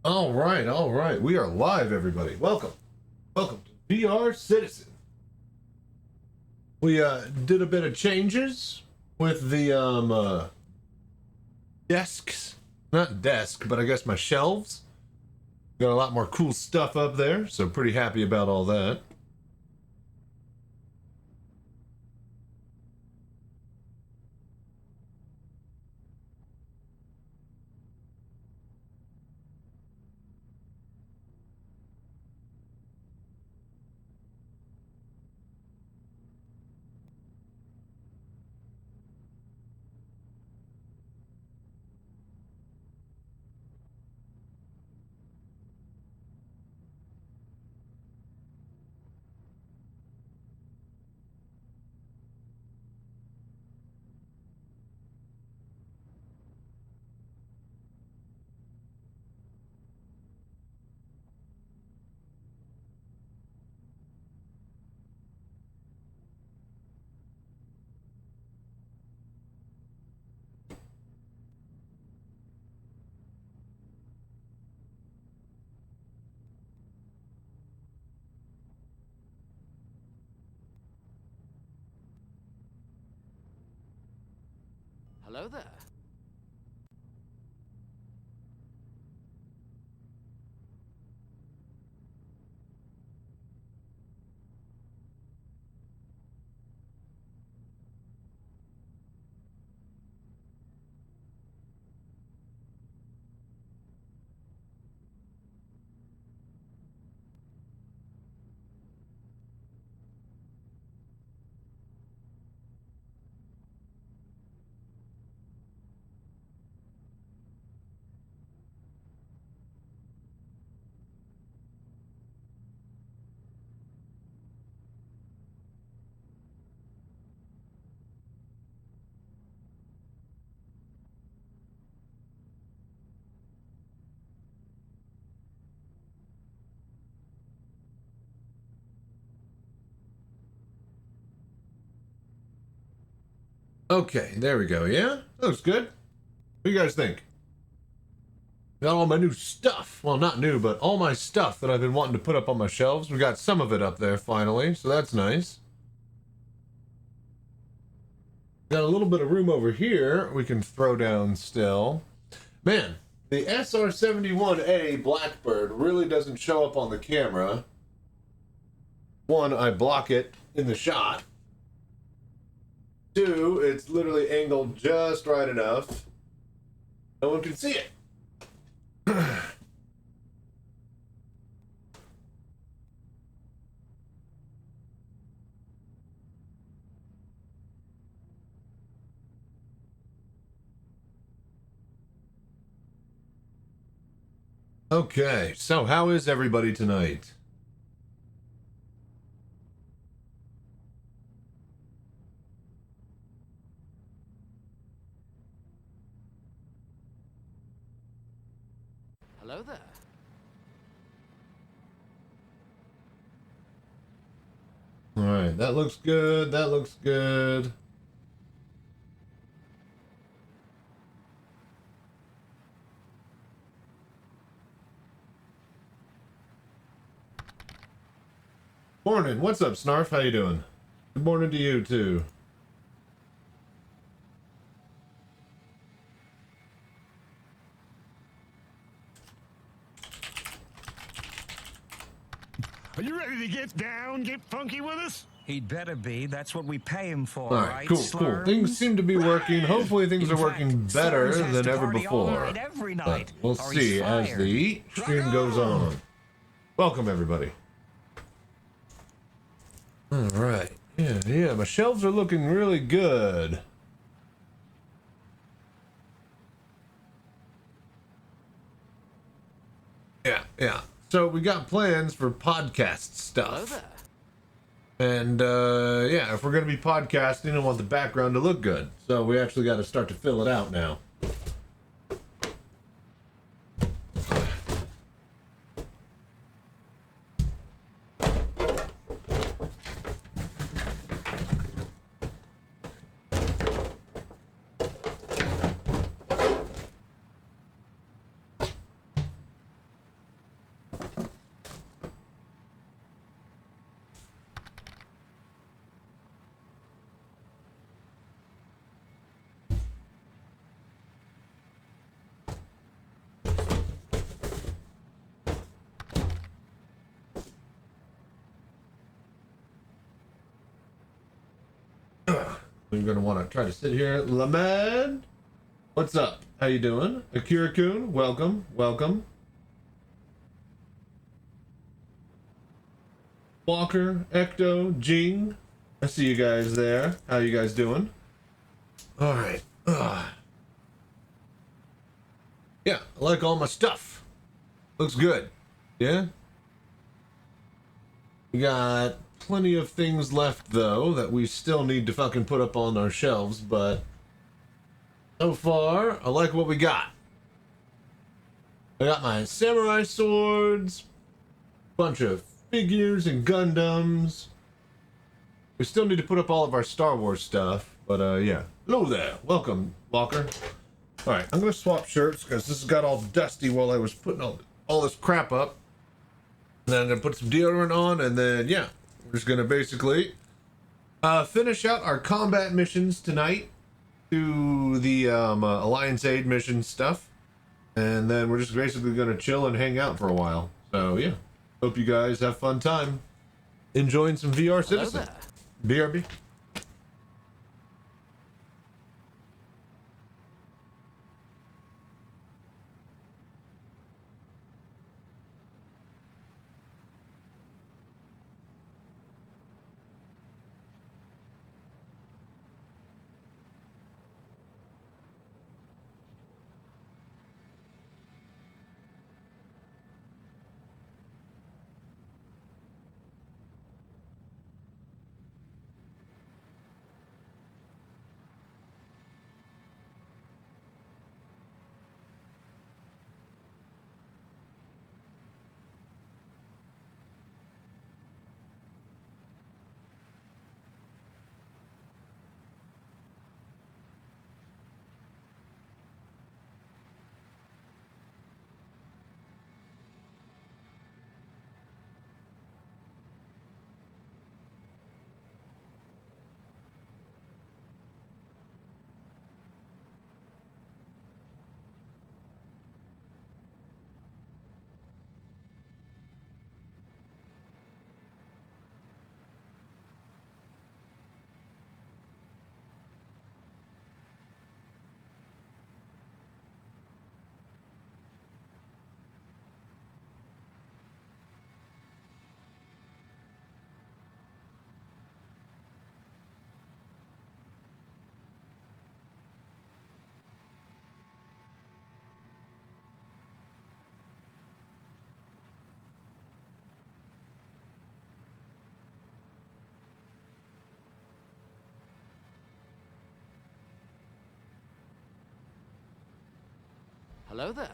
All right. We are live, everybody. Welcome to VR Citizen. We did a bit of changes with the desks. Not desk, but I guess my shelves. Got a lot more cool stuff up there, so pretty happy about all that. Hello there. Okay, there we go. Yeah, looks good. What do you guys think? Got all my new stuff. Well, not new, but all my stuff that I've been wanting to put up on my shelves. We got some of it up there finally, so that's nice. Got a little bit of room over here we can throw down still. Man, the SR-71A Blackbird really doesn't show up on the camera. One, I block it in the shot. Two, it's literally angled just right enough. No one can see it. Okay, so how is everybody tonight? Hello there. All right, that looks good. That looks good. Morning. What's up, Snarf? How you doing? Good morning to you, too. Are you ready to get down, get funky with us? He'd better be. That's what we pay him for, All right, cool. Things seem to be working. Hopefully things are working better than ever before. Every But night, we'll see as the stream goes on. Welcome, everybody. All right. Yeah, my shelves are looking really good. Yeah. So we got plans for podcast stuff. And yeah, if we're going to be podcasting, I want the background to look good. So we actually got to start to fill it out now. We're gonna want to try to sit here. Lamed, what's up? How you doing? Akira-kun, welcome, welcome. Walker, Ecto, Jing, I see you guys there. How you guys doing? All right. Yeah, I like all my stuff. Looks good. Yeah. We got plenty of things left though that we still need to fucking put up on our shelves, but so far I like what we got. I got my samurai swords, bunch of figures and Gundams. We still need to put up all of our Star Wars stuff, but yeah. Hello there, welcome, Walker. All right, I'm gonna swap shirts because this got all dusty while I was putting all this crap up. And then I'm gonna put some deodorant on, and then yeah, we're just gonna basically finish out our combat missions tonight to the Alliance Aid mission stuff, and then we're just basically gonna chill and hang out for a while. So yeah, hope you guys have fun time enjoying some VR Citizen. BRB. Hello there.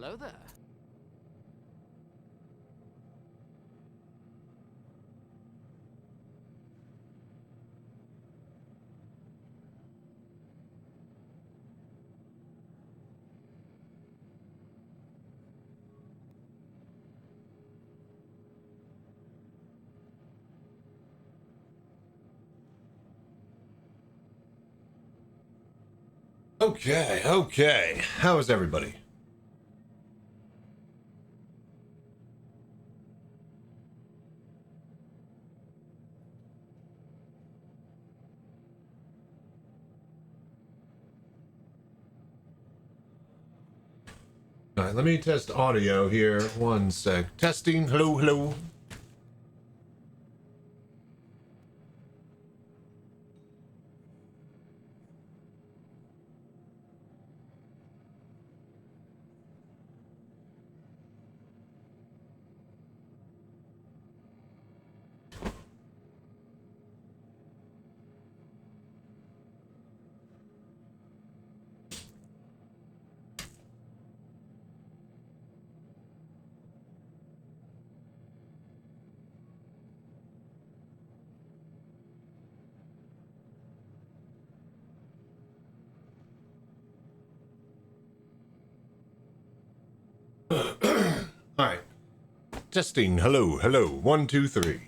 Hello there. Okay, okay. How is everybody? All right, let me test audio here. One sec. Testing. Hello, hello. All right. Testing. Hello, hello. 1, 2, 3.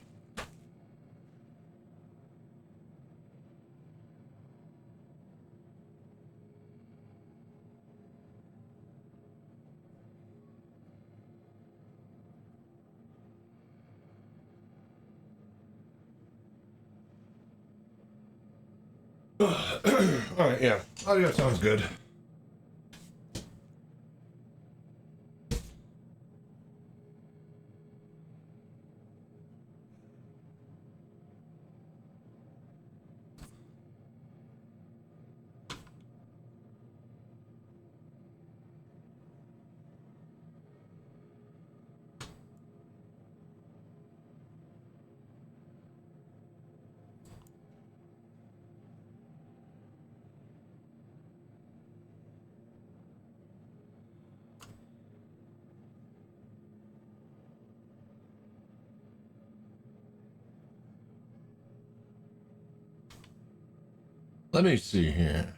All right, yeah. Audio sounds good. Let me see here.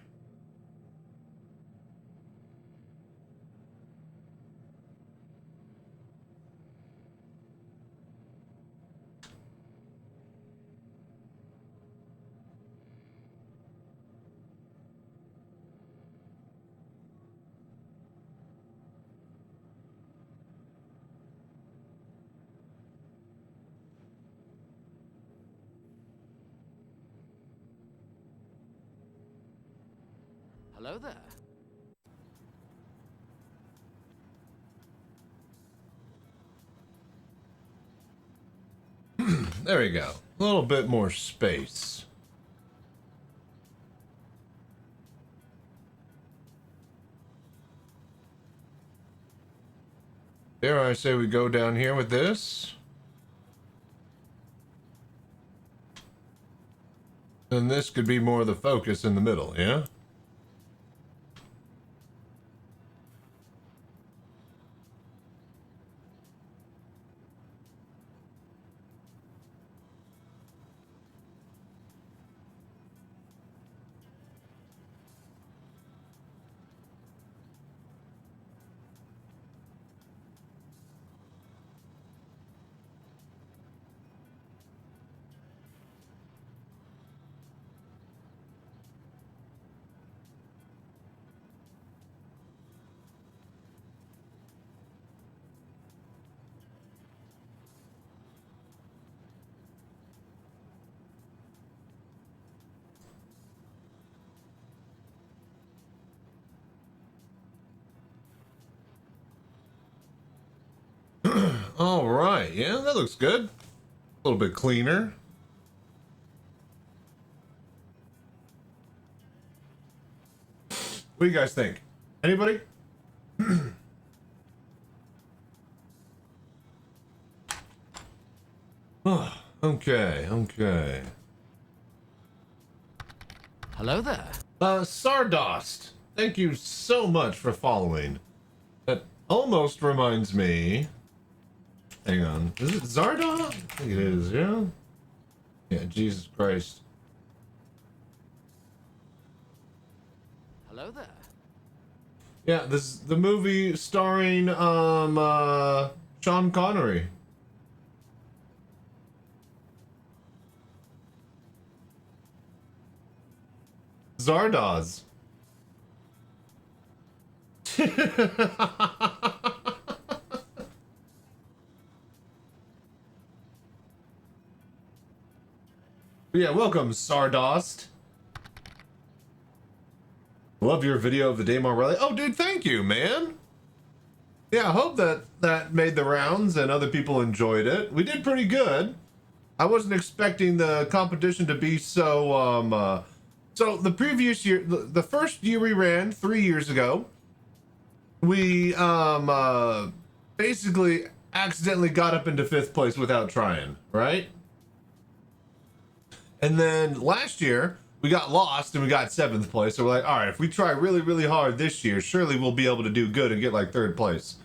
Hello there. There we go. A little bit more space. Dare I say we go down here with this? And this could be more of the focus in the middle, yeah? All right, yeah, that looks good. A little bit cleaner. What do you guys think? Anybody? Oh, okay, okay. Hello there. Sardost, thank you so much for following. That almost reminds me. Hang on. Is it Zarda? I think it is, yeah? Yeah, Jesus Christ. Hello there. Yeah, this is the movie starring Sean Connery. Zardoz. Yeah, welcome, Sardost. Love your video of the Daymar rally. Oh, dude, thank you, man. Yeah, I hope that made the rounds and other people enjoyed it. We did pretty good. I wasn't expecting the competition to be so, so the previous year, the first year we ran 3 years ago, we, basically accidentally got up into 5th place without trying, right? And then last year, we got lost and we got 7th place. So we're like, all right, if we try really, really hard this year, surely we'll be able to do good and get like 3rd place.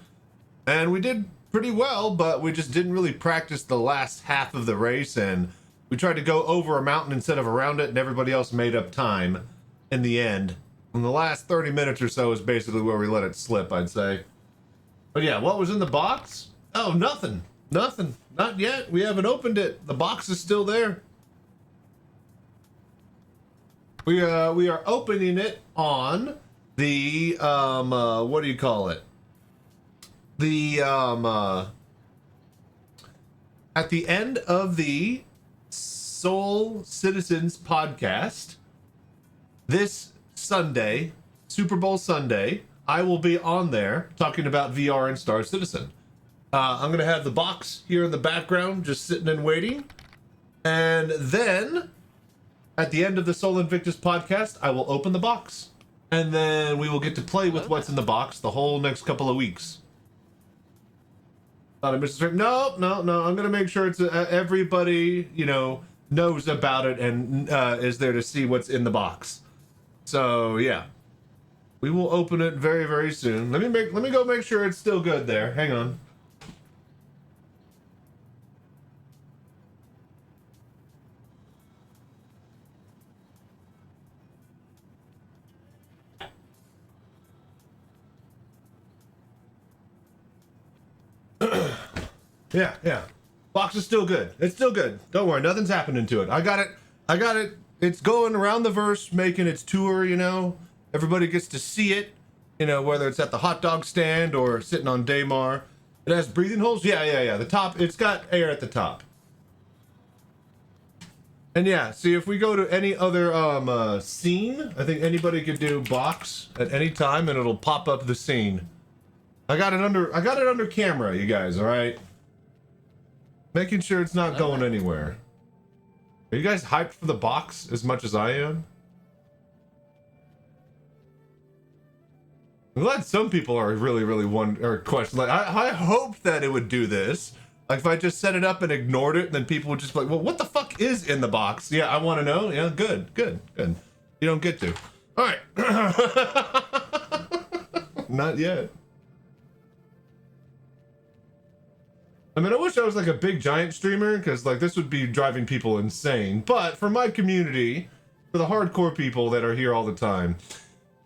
And we did pretty well, but we just didn't really practice the last half of the race. And we tried to go over a mountain instead of around it, and everybody else made up time in the end. And the last 30 minutes or so is basically where we let it slip, I'd say. But yeah, what was in the box? Oh, nothing. Nothing. Not yet. We haven't opened it. The box is still there. We are opening it on the what do you call it? The at the end of the Soul Citizens podcast this Sunday, Super Bowl Sunday, I will be on there talking about VR and Star Citizen. I'm gonna have the box here in the background, just sitting and waiting, and then at the end of the Soul Invictus podcast, I will open the box. And then we will get to play with what's in the box the whole next couple of weeks. Thought I missed a no. I'm going to make sure it's everybody, you know, knows about it and is there to see what's in the box. So, yeah. We will open it very, very soon. Let me go make sure it's still good there. Hang on. Yeah. Box is still good. It's still good. Don't worry, nothing's happening to it. I got it. It's going around the verse, making its tour, you know. Everybody gets to see it, you know, whether it's at the hot dog stand or sitting on Daymar. It has breathing holes. Yeah. The top, it's got air at the top. And yeah, see, if we go to any other scene, I think anybody could do box at any time and it'll pop up the scene. I got it under camera, you guys, all right? Making sure it's not going anywhere. Are you guys hyped for the box as much as I am? I'm glad some people are really questioning. Like, I hoped that it would do this. Like, if I just set it up and ignored it, and then people would just be like, well, what the fuck is in the box? Yeah, I want to know. Yeah, good. You don't get to. All right. Not yet. I mean, I wish I was like a big giant streamer, because like this would be driving people insane. But for my community, for the hardcore people that are here all the time,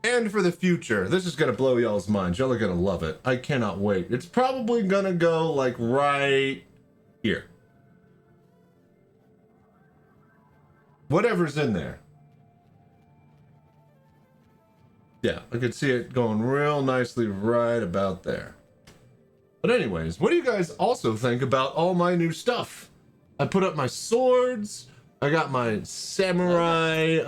and for the future, this is gonna blow y'all's minds. Y'all are gonna love it. I cannot wait. It's probably gonna go like right here. Whatever's in there. Yeah, I could see it going real nicely right about there. But anyways, what do you guys also think about all my new stuff? I put up my swords. I got my samurai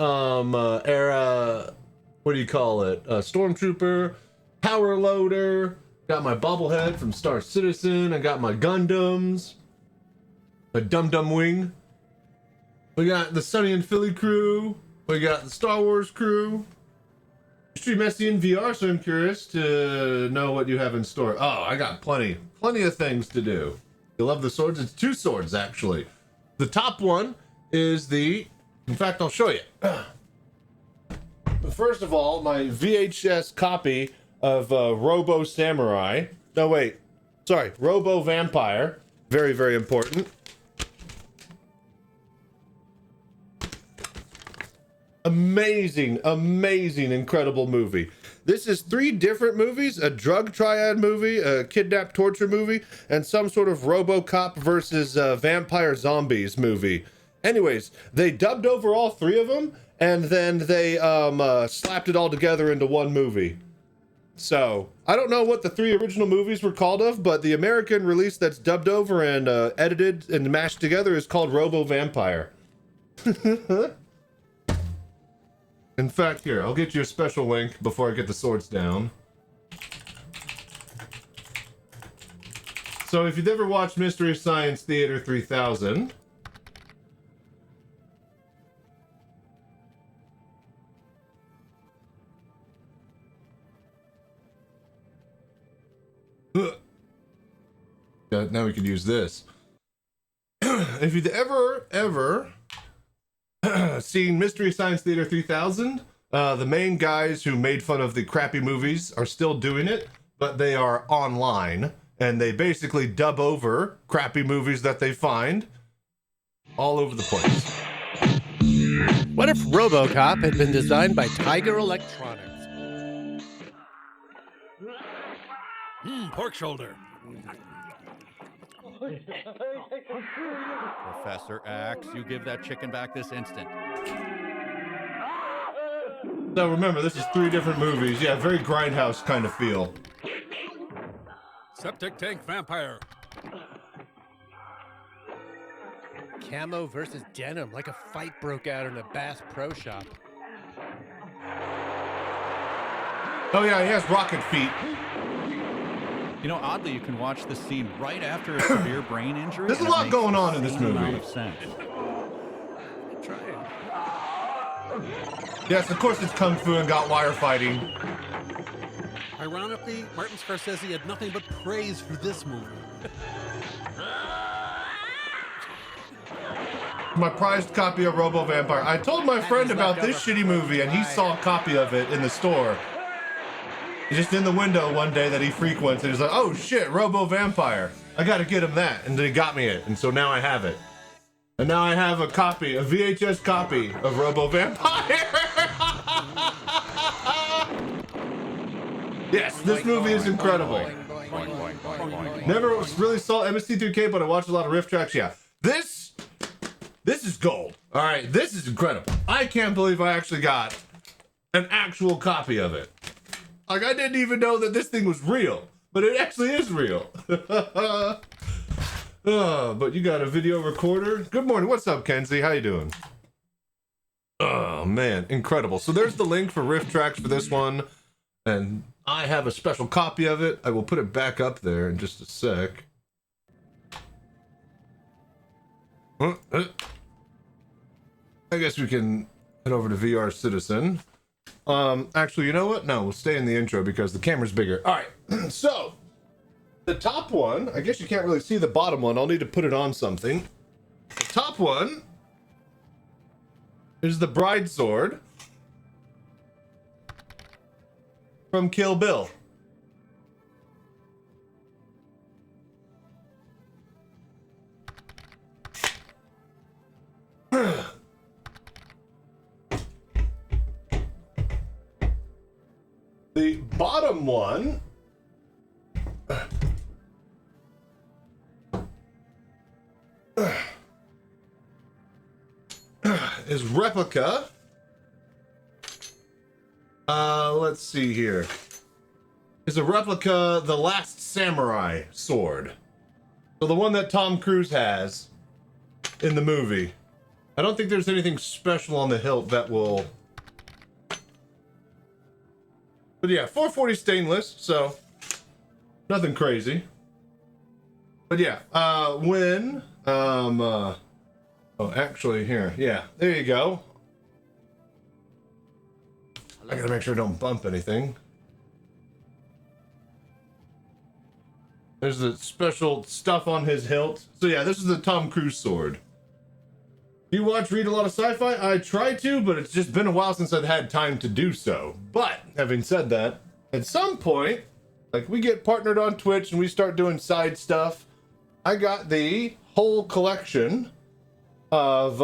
era, what do you call it? Stormtrooper, power loader. Got my bobblehead from Star Citizen. I got my Gundams. A Dum Dum Wing. We got the Sunny and Philly crew. We got the Star Wars crew. Stream Messi in VR, so I'm curious to know what you have in store. Oh, I got plenty of things to do. You love the swords? It's 2 swords, actually. The top one is in fact, I'll show you. But first of all, my VHS copy of Robo Samurai. No, wait. Sorry, Robo Vampire. Very, very important. Amazing, amazing, incredible movie. This is 3 different movies, a drug triad movie, a kidnap torture movie, and some sort of RoboCop versus vampire zombies movie. Anyways, they dubbed over all 3 of them, and then they slapped it all together into one movie. So, I don't know what the 3 original movies were called of, but the American release that's dubbed over and edited and mashed together is called Robo Vampire. In fact, here, I'll get you a special link before I get the swords down. So if you've ever watched Mystery Science Theater 3000... now we can use this. If you've ever seen Mystery Science Theater 3000, the main guys who made fun of the crappy movies are still doing it, but they are online, and they basically dub over crappy movies that they find all over the place. What if RoboCop had been designed by Tiger Electronics? Pork shoulder. Professor Axe, you give that chicken back this instant. So remember, this is 3 different movies. Yeah, very Grindhouse kind of feel. Septic tank vampire. Camo versus denim, like a fight broke out in a Bass Pro Shop. Oh yeah, he has rocket feet. You know, oddly, you can watch this scene right after a severe brain injury. There's a lot going on in this movie. Of sense. Yes, of course it's kung fu and got wire fighting. Ironically, Martin Scorsese had nothing but praise for this movie. My prized copy of Robo Vampire. I told my friend about this shitty movie, and he saw a copy of it in the store. Just in the window one day that he frequents, and he's like, oh shit, Robo Vampire. I gotta get him that. And then he got me it, and so now I have it. And now I have a copy, a VHS copy of Robo Vampire. Yes, this movie is incredible. Never really saw MST3K, but I watched a lot of riff tracks. Yeah, this is gold. All right, this is incredible. I can't believe I actually got an actual copy of it. Like, I didn't even know that this thing was real, but it actually is real. But you got a video recorder. Good morning. What's up, Kenzie? How you doing? Oh, man. Incredible. So there's the link for riff tracks for this one, and I have a special copy of it. I will put it back up there in just a sec. I guess we can head over to VR Citizen. Actually, you know what? No, we'll stay in the intro because the camera's bigger. All right, so the top one, I guess you can't really see the bottom one. I'll need to put it on something. The top one is the bride sword from Kill Bill. The bottom one is replica. Let's see here. Is a replica The Last Samurai sword. So the one that Tom Cruise has in the movie. I don't think there's anything special on the hilt that will... But yeah, 440 stainless, so nothing crazy. But yeah, oh, actually here, yeah, there you go. I gotta make sure I don't bump anything. There's the special stuff on his hilt. So yeah, this is the Tom Cruise sword. You read a lot of sci-fi? I try to, but it's just been a while since I've had time to do so. But, having said that, at some point, Like, we get partnered on Twitch and we start doing side stuff. I got the whole collection of,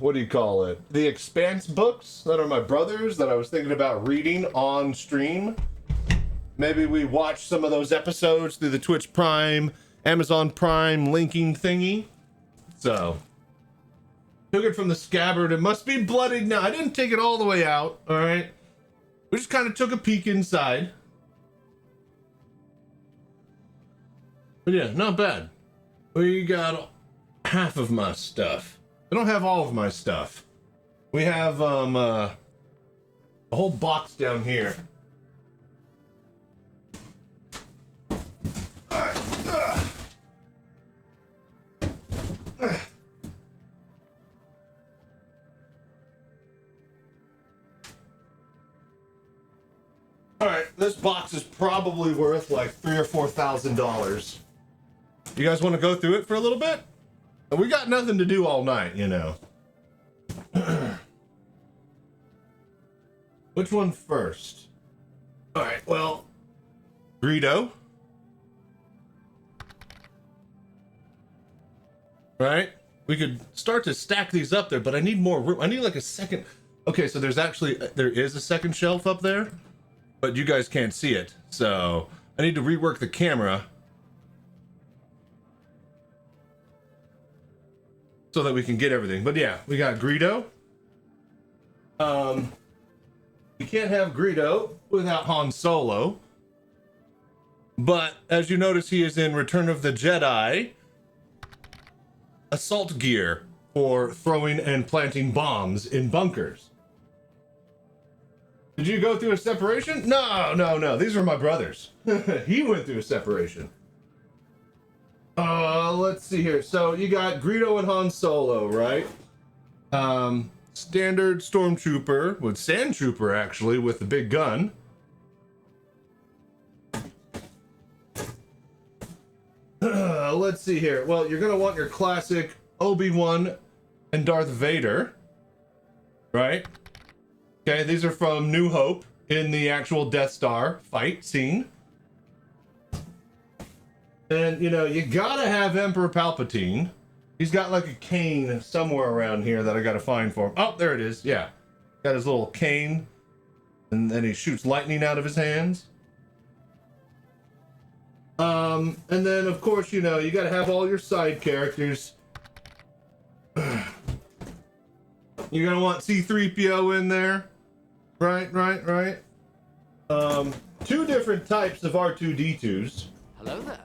what do you call it? The Expanse books that are my brother's that I was thinking about reading on stream. Maybe we watch some of those episodes through the Twitch Prime, Amazon Prime linking thingy. So, took it from the scabbard. It must be bloodied now. I didn't take it all the way out, all right? We just kind of took a peek inside. But yeah, not bad. We got half of my stuff. I don't have all of my stuff. We have a whole box down here. All right. All right, this box is probably worth like $3,000 or $4,000. You guys want to go through it for a little bit? We got nothing to do all night, you know. Which one first? All right, well, Greedo. Right? We could start to stack these up there, but I need more room. I need like a second. Okay, so there is a second shelf up there, but you guys can't see it. So I need to rework the camera so that we can get everything. But yeah, we got Greedo. We can't have Greedo without Han Solo. But as you notice, he is in Return of the Jedi assault gear for throwing and planting bombs in bunkers. Did you go through a separation? No. These are my brothers. He went through a separation. Let's see here. So you got Greedo and Han Solo, right? Standard Stormtrooper with Sand Trooper, actually, with the big gun. Let's see here. Well, you're gonna want your classic Obi-Wan and Darth Vader, right? Okay, these are from New Hope in the actual Death Star fight scene. And, you know, you gotta have Emperor Palpatine. He's got like a cane somewhere around here that I gotta find for him. Oh, there it is. Yeah. Got his little cane. And then he shoots lightning out of his hands. And then, of course, you know, you gotta have all your side characters. You're gonna want C-3PO in there. Right. Two different types of R2-D2s. Hello there.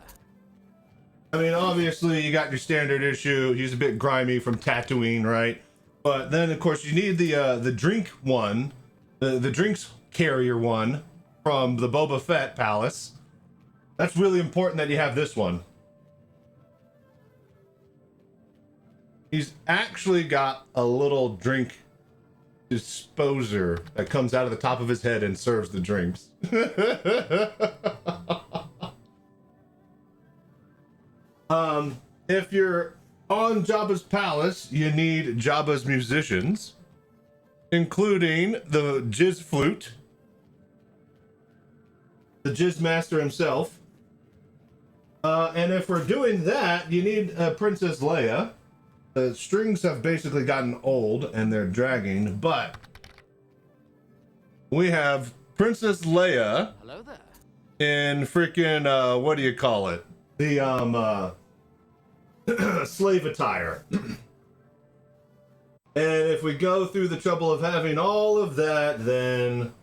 I mean, obviously, you got your standard issue. He's a bit grimy from Tatooine, right? But then, of course, you need the drink one, the drinks carrier one from the Boba Fett Palace. That's really important that you have this one. He's actually got a little drink disposer that comes out of the top of his head and serves the drinks. If you're on Jabba's palace, you need Jabba's musicians, including the Jizz Flute, the Jizz Master himself. And if we're doing that, you need Princess Leia. The strings have basically gotten old and they're dragging, but we have Princess Leia. Hello there. In freaking, what do you call it? The, slave attire. And if we go through the trouble of having all of that, then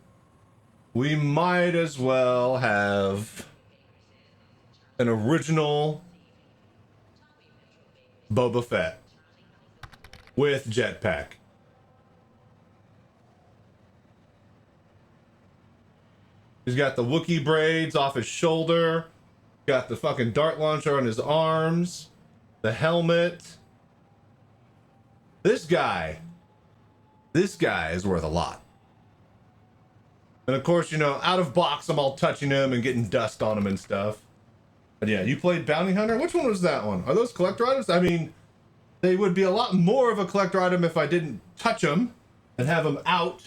we might as well have an original Boba Fett with jetpack. He's got the Wookiee braids off his shoulder, got the fucking dart launcher on his arms, the helmet. This guy is worth a lot. And of course, you know, out of box, I'm all touching him and getting dust on him and stuff. But yeah, you played Bounty Hunter? Which one was that one? Are those collector items? I mean, they would be a lot more of a collector item if I didn't touch them and have them out.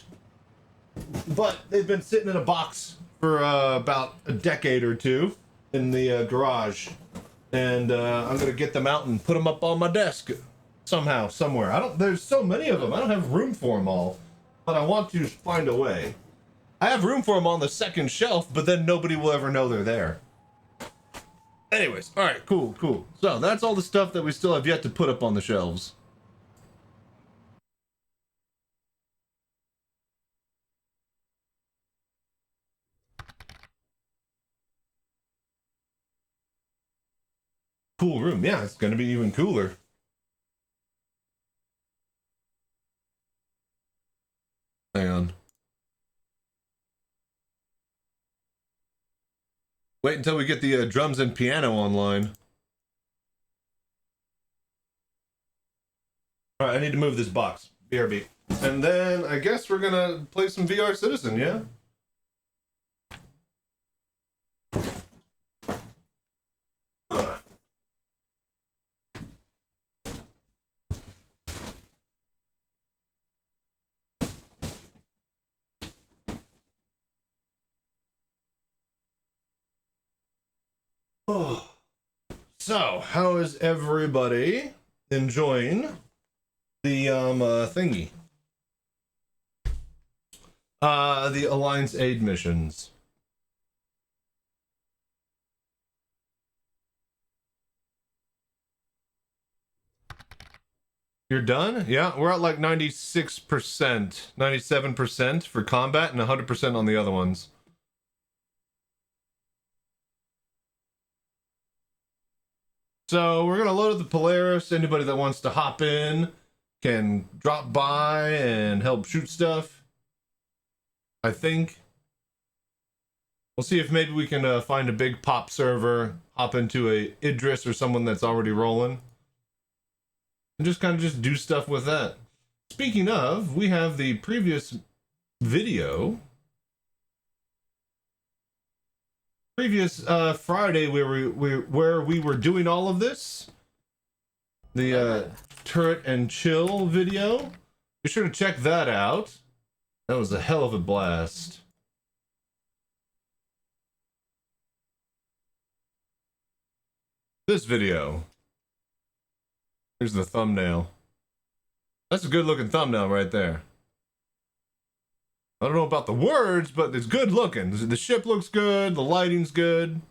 But they've been sitting in a box for about a decade or two in the garage, and I'm gonna get them out and put them up on my desk somehow, somewhere. There's so many of them. I don't have room for them all, but I want to find a way. I have room for them on the second shelf, but then nobody will ever know they're there. Anyways, all right, cool. So that's all the stuff that we still have yet to put up on the shelves. Cool room. Yeah, it's gonna be even cooler. Hang on. Wait until we get the drums and piano online. All right, I need to move this box. BRB. And then I guess we're gonna play some VR Citizen, yeah? Oh. So, how is everybody enjoying the thingy? The Alliance Aid missions. You're done? Yeah, we're at like 96%, 97% for combat and 100% on the other ones. So we're gonna load up the Polaris. Anybody that wants to hop in can drop by and help shoot stuff. I think. We'll see if maybe we can find a big pop server, hop into a Idris or someone that's already rolling, and just kind of just do stuff with that. Speaking of, we have the previous video. Previous Friday where we were doing all of this, the turret and chill video. Be sure to check that out. That was a hell of a blast. This video. Here's the thumbnail. That's a good looking thumbnail right there. I don't know about the words, but it's good looking. The ship looks good. The lighting's good.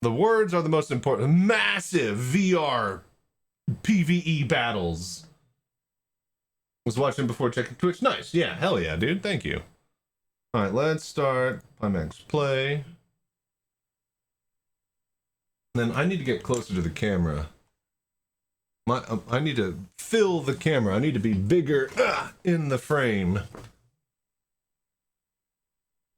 The words are the most important. Massive VR PvE battles. Was watching before checking Twitch. Nice. Yeah, hell yeah, dude. Thank you. All right, let's start Pimax play. Then I need to get closer to the camera. I need to fill the camera. I need to be bigger in the frame.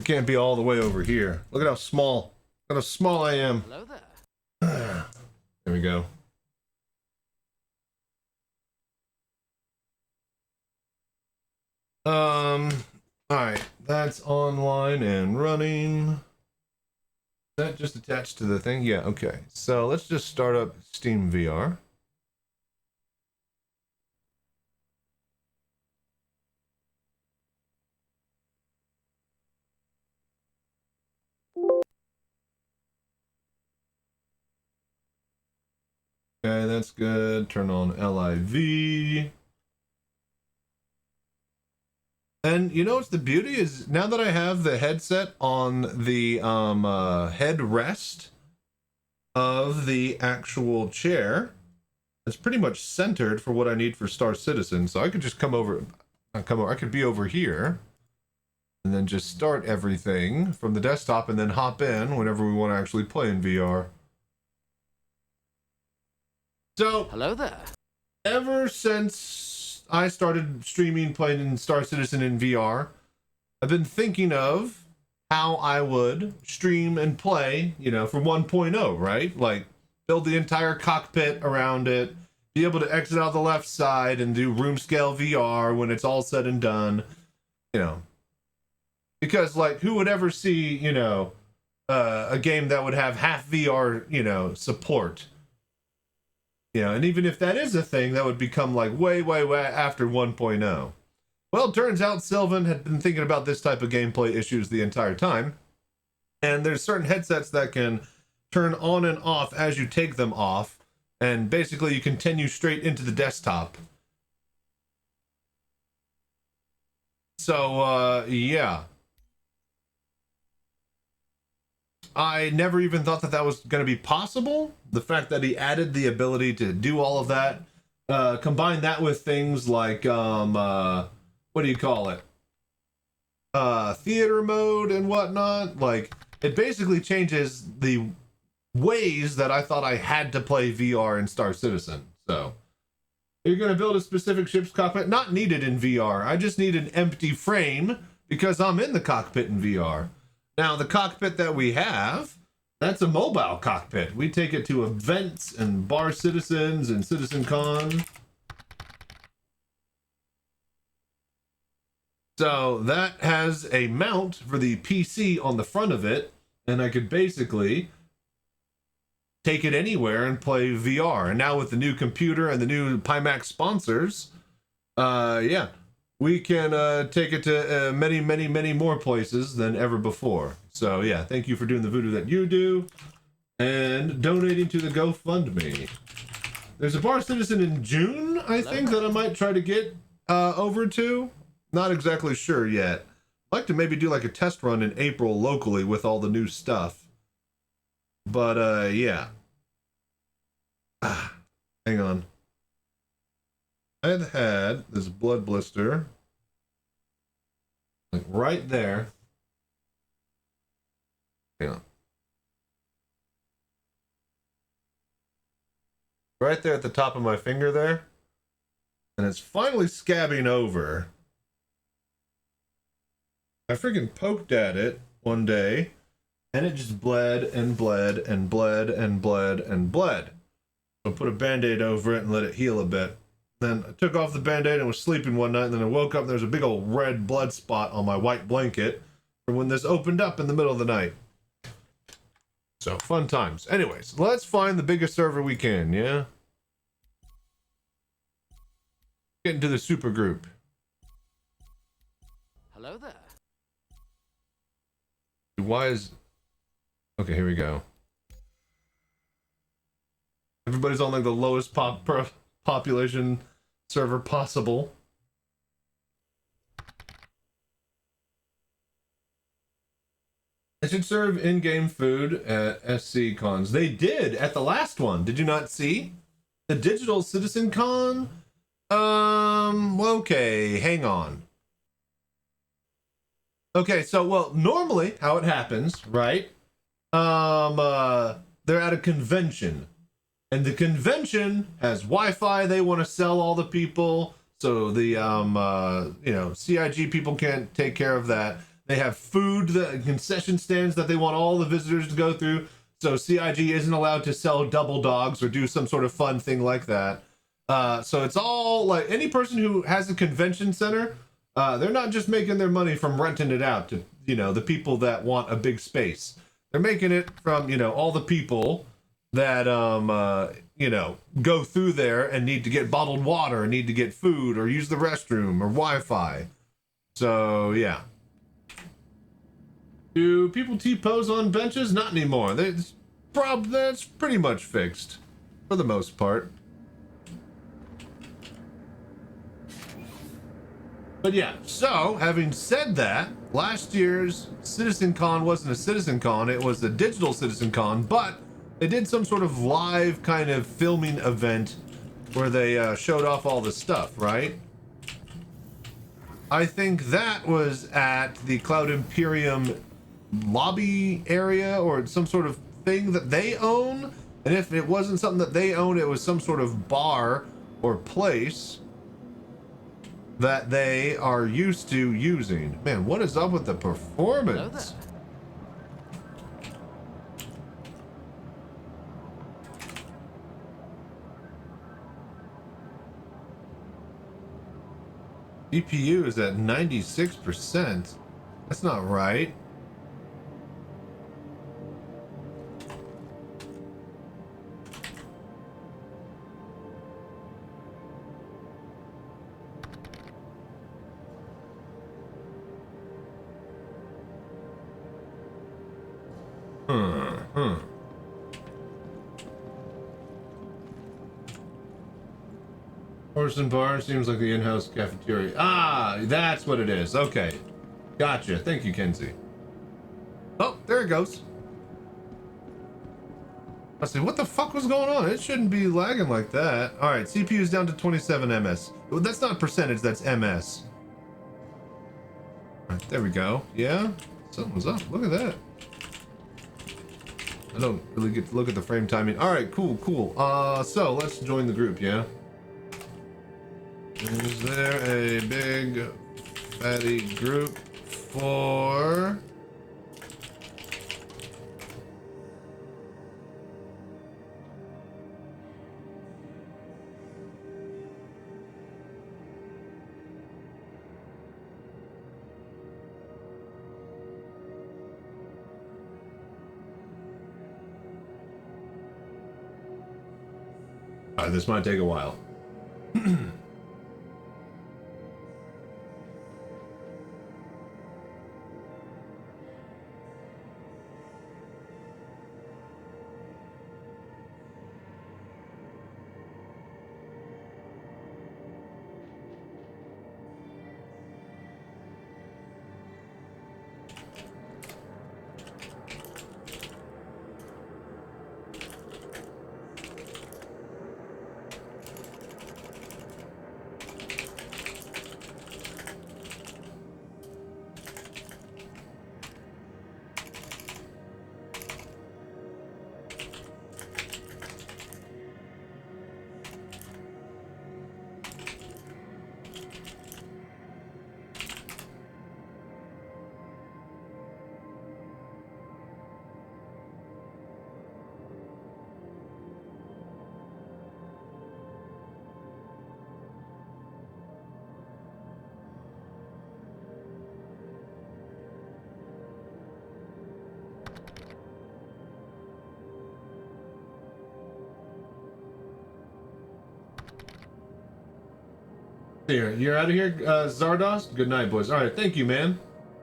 I can't be all the way over here. Look at how small. Look at how small I am. Hello there. There we go. Alright. That's online and running. Is that just attached to the thing? Yeah, okay. So let's just start up Steam VR. Okay, that's good. Turn on LIV. And you know what's the beauty is now that I have the headset on the headrest of the actual chair, it's pretty much centered for what I need for Star Citizen. So I could just I could be over here and then just start everything from the desktop and then hop in whenever we want to actually play in VR. So, Hello there. ever since I started streaming, playing in Star Citizen in VR, I've been thinking of how I would stream and play, you know, for 1.0, right? Like, build the entire cockpit around it, be able to exit out the left side and do room scale VR when it's all said and done, you know. Because, like, who would ever see, you know, a game that would have half VR, you know, support? You know, and even if that is a thing, that would become like way after 1.0. Well, turns out Sylvan had been thinking about this type of gameplay issues the entire time. And there's certain headsets that can turn on and off as you take them off. And basically you continue straight into the desktop. So, yeah. I never even thought that that was going to be possible. The fact that he added the ability to do all of that, combine that with things like, what do you call it? Theater mode and whatnot. Like, it basically changes the ways that I thought I had to play VR in Star Citizen. So, you're going to build a specific ship's cockpit? Not needed in VR. I just need an empty frame because I'm in the cockpit in VR. Now, the cockpit that we have, that's a mobile cockpit. We take it to events and Bar Citizens and Citizencon. So that has a mount for the PC on the front of it, and I could basically take it anywhere and play VR. And now with the new computer and the new Pimax sponsors, yeah, we can take it to many, many, many more places than ever before. So yeah, thank you for doing the voodoo that you do and donating to the GoFundMe. There's a Bar Citizen in June, I think, that I might try to get over to. Not exactly sure yet. I'd like to maybe do like a test run in April locally with all the new stuff. But yeah. Hang on. I had this blood blister like right there. Hang on. Right there at the top of my finger there. And it's finally scabbing over. I freaking poked at it one day and it just bled and bled and bled and bled and bled. So I put a band-aid over it and let it heal a bit. Then I took off the band-aid and was sleeping one night, and then I woke up and there's a big old red blood spot on my white blanket from when this opened up in the middle of the night. So, fun times. Anyways, let's find the biggest server we can, yeah? Get into the super group. Hello there. Why is... Okay, here we go. Everybody's on like the lowest population server possible. They should serve in-game food at SC cons. They did at the last one. Did you not see? The digital Citizencon? Okay, hang on. Okay, so, well, normally how it happens, right? They're at a convention. And the convention has Wi-Fi they want to sell all the people. So the, you know, CIG people can't take care of that. They have food, concession stands that they want all the visitors to go through. So CIG isn't allowed to sell double dogs or do some sort of fun thing like that. So it's all like any person who has a convention center, they're not just making their money from renting it out to, you know, the people that want a big space. They're making it from, you know, all the people that, you know, go through there and need to get bottled water, or need to get food, or use the restroom, or Wi-Fi. So, yeah. Do people T-pose on benches? Not anymore. That's pretty much fixed, for the most part. But yeah, so, having said that, last year's Citizencon wasn't a Citizencon, it was a digital Citizencon, but they did some sort of live kind of filming event where they showed off all the stuff, right? I think that was at the Cloud Imperium lobby area or some sort of thing that they own. And if it wasn't something that they own, it was some sort of bar or place that they are used to using. Man, what is up with the performance? GPU is at 96%. That's not right. Huh. Horse and Bar seems like the in-house cafeteria. Ah, that's what it is. Okay. Gotcha. Thank you, Kenzie. Oh, there it goes. I see, what the fuck was going on? It shouldn't be lagging like that. Alright, CPU is down to 27 ms. Well, that's not percentage, that's ms. Alright, there we go. Yeah? Something's up. Look at that. I don't really get to look at the frame timing. Alright, cool, cool. So let's join the group, yeah? Is there a big fatty group for... This might take a while. Here, you're out of here, Zardos? Good night, boys. Alright, thank you, man.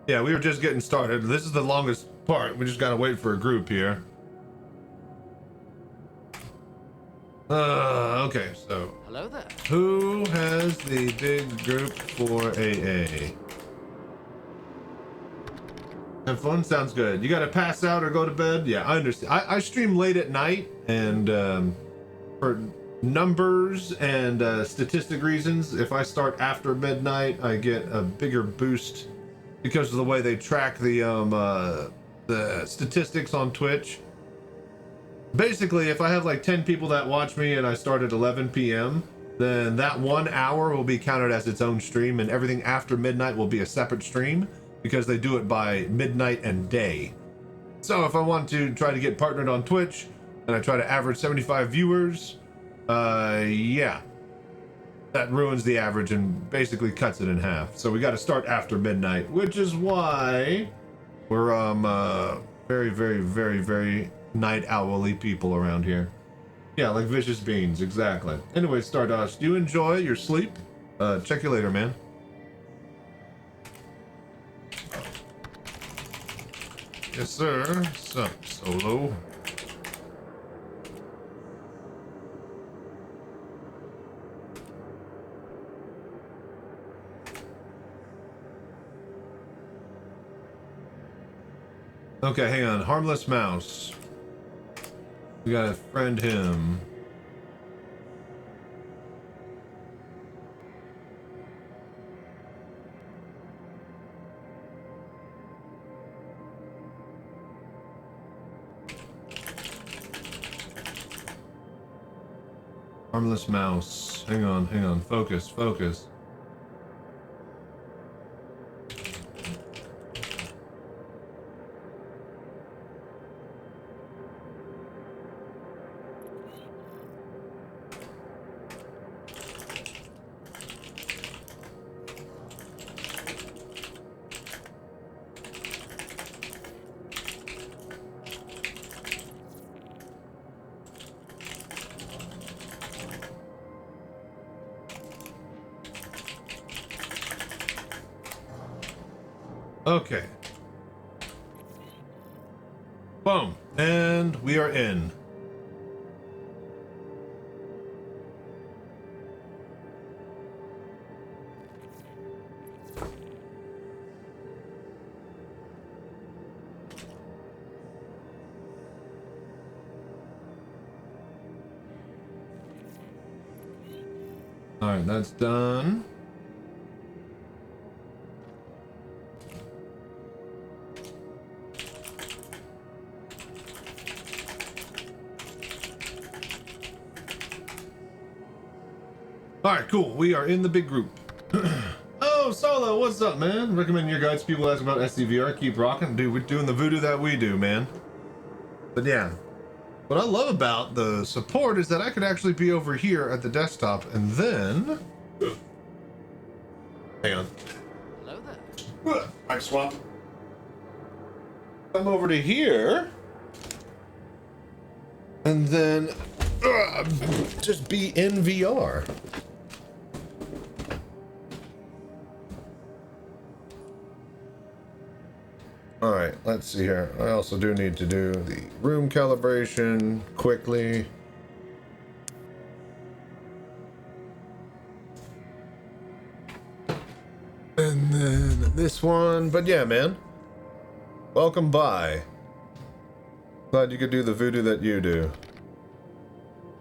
Yeah, we were just getting started. This is the longest part. We just gotta wait for a group here. Okay, so... Hello there. Who has the big group for AA? Have fun? Sounds good. You gotta pass out or go to bed? Yeah, I understand. I stream late at night, and for numbers and statistic reasons, if I start after midnight, I get a bigger boost because of the way they track the statistics on Twitch. Basically, if I have like 10 people that watch me and I start at 11 p.m., then that 1 hour will be counted as its own stream, and everything after midnight will be a separate stream because they do it by midnight and day. So if I want to try to get partnered on Twitch and I try to average 75 viewers, yeah, that ruins the average and basically cuts it in half. So we got to start after midnight, which is why we're very, very, very, very night owly people around here. Yeah, like vicious beans, exactly. Anyway, Stardust, you enjoy your sleep. Check you later, man. Yes, sir. Sup, Solo. Okay, hang on. Harmless Mouse. We gotta friend him. Harmless Mouse. Hang on, hang on. Focus, focus. Okay. Boom. And we are in. All right, that's done. All right, cool. We are in the big group. Oh, Solo, what's up, man? Recommend your guides. People ask about SCVR. Keep rocking. Dude, we're doing the voodoo that we do, man. But yeah, what I love about the support is that I could actually be over here at the desktop and then... Hang on. Hello there. Mic swap. Come over to here. And then just be in VR. All right, let's see here. I also do need to do the room calibration quickly. And then this one, but yeah, man. Welcome by. Glad you could do the voodoo that you do.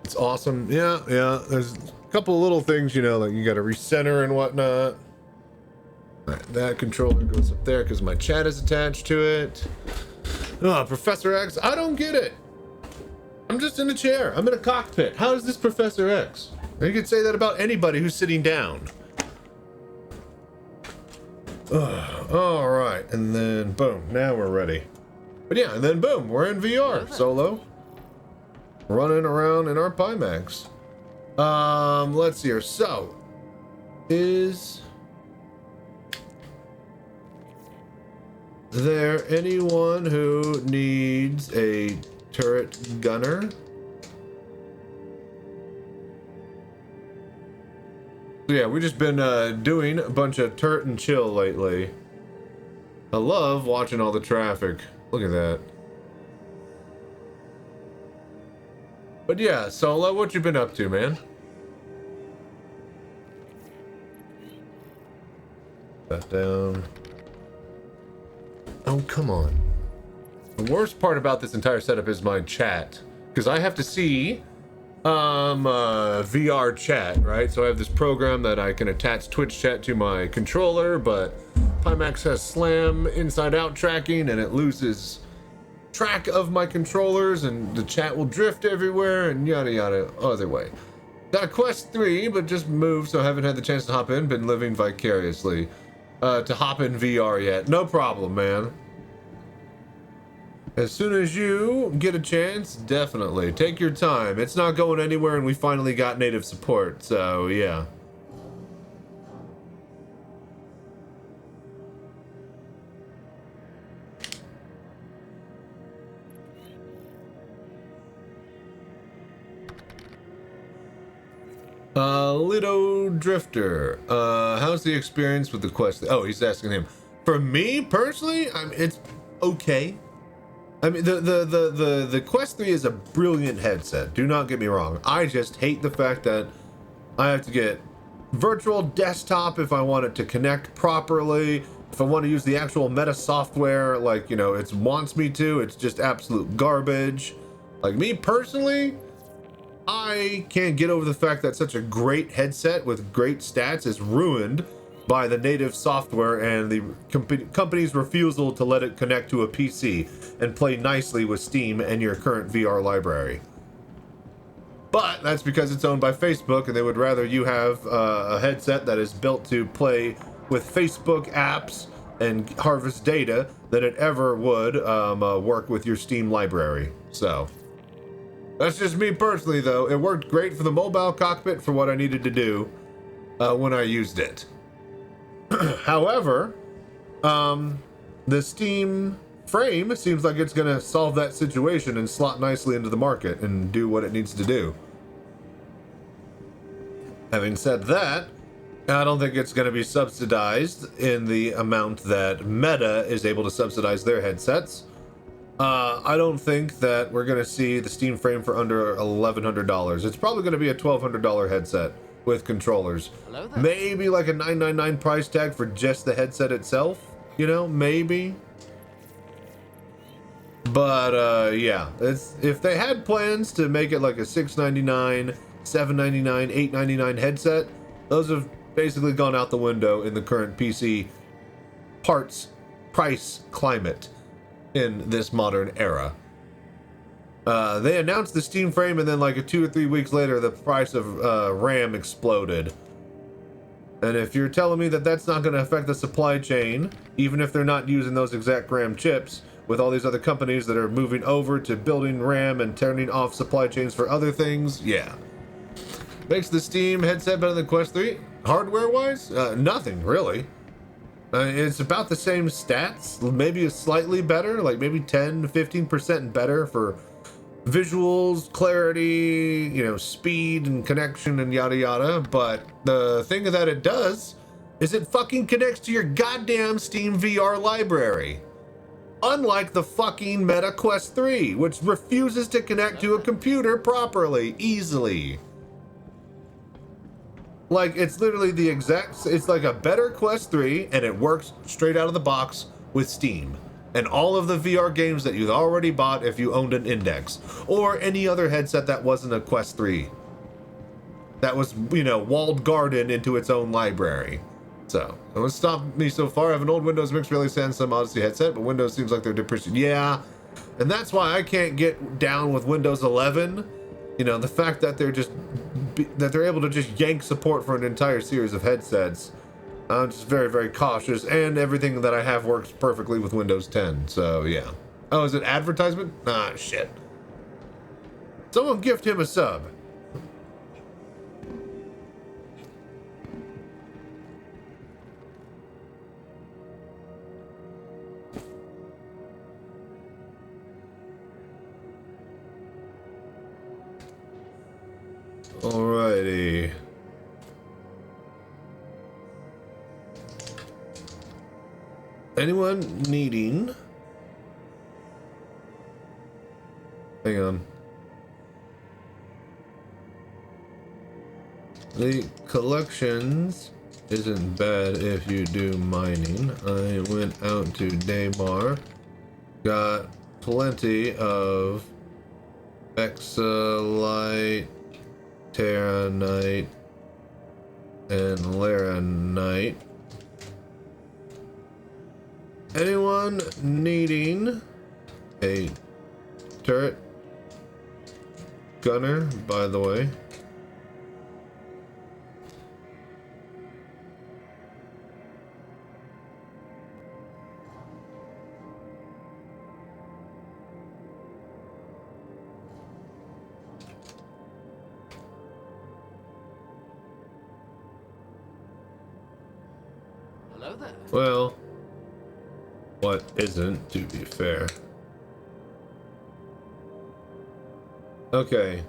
It's awesome. Yeah. There's a couple of little things, you know, like you got to recenter and whatnot. Right, that controller goes up there because my chat is attached to it. Oh, Professor X, I don't get it. I'm just in a chair. I'm in a cockpit. How is this Professor X? You could say that about anybody who's sitting down. All right, and then boom, now we're ready. But yeah, and then boom, we're in VR, Solo. Running around in our Pimax. Let's see here. So, is there anyone who needs a turret gunner? So yeah, we've just been doing a bunch of turret and chill lately. I love watching all the traffic. Look at that. But yeah, Solo, what you been up to, man? That down. Oh, come on. The worst part about this entire setup is my chat, because I have to see VR chat, right? So I have this program that I can attach Twitch chat to my controller, but Pimax has slam inside out tracking and it loses track of my controllers and the chat will drift everywhere and yada yada. Other way. Got a Quest 3, but just moved, so I haven't had the chance to hop in. Been living vicariously. To hop in VR yet. No problem, man. As soon as you get a chance, definitely. Take your time. It's not going anywhere and we finally got native support, so yeah. Lido Drifter. How's the experience with the Quest? Oh, he's asking him. For me, personally, it's okay. I mean, the Quest 3 is a brilliant headset. Do not get me wrong. I just hate the fact that I have to get virtual desktop if I want it to connect properly. If I want to use the actual meta software, like, you know, it wants me to, it's just absolute garbage. Like me personally, I can't get over the fact that such a great headset with great stats is ruined by the native software and the company's refusal to let it connect to a PC and play nicely with Steam and your current VR library. But that's because it's owned by Facebook and they would rather you have a headset that is built to play with Facebook apps and harvest data than it ever would work with your Steam library. So that's just me personally, though. It worked great for the mobile cockpit for what I needed to do when I used it. However, the Steam frame seems like it's going to solve that situation and slot nicely into the market and do what it needs to do. Having said that, I don't think it's going to be subsidized in the amount that Meta is able to subsidize their headsets. I don't think that we're gonna see the Steam frame for under $1,100. It's probably gonna be a $1,200 headset with controllers. Hello there. Maybe like a $999 price tag for just the headset itself. You know, maybe. But yeah, it's if they had plans to make it like a $699, $799, $899 headset, those have basically gone out the window in the current PC parts price climate in this modern era. They announced the Steam frame, and then like 2 or 3 weeks later, the price of RAM exploded. And if you're telling me that that's not going to affect the supply chain, even if they're not using those exact RAM chips, with all these other companies that are moving over to building RAM and turning off supply chains for other things, yeah. Makes the Steam headset better than Quest 3? Hardware-wise? Nothing, really. It's about the same stats, maybe slightly better, like maybe 10 to 15% better for visuals, clarity, you know, speed and connection and yada yada. But the thing that it does is it fucking connects to your goddamn Steam VR library. Unlike the fucking Meta Quest 3, which refuses to connect to a computer properly, easily. Like, it's literally the exact, it's like a better Quest 3, and it works straight out of the box with Steam. And all of the VR games that you've already bought if you owned an Index. Or any other headset that wasn't a Quest 3. That was, you know, walled garden into its own library. So, what's stopped me so far? I have an old Windows Mixed Reality Samsung Odyssey headset, but Windows seems like they're depreciating. Yeah, and that's why I can't get down with Windows 11. You know, the fact that they're able to just yank support for an entire series of headsets. I'm just very, very cautious, and everything that I have works perfectly with Windows 10. So, yeah. Oh, is it advertisement? Ah, shit. Someone gift him a sub. Alrighty. Anyone needing? Hang on. The collections isn't bad if you do mining. I went out to Daymar, got plenty of Exolite, Terranite, and Laranite. Anyone needing a turret gunner, by the way? Hello there. Well, what isn't, to be fair. Okay.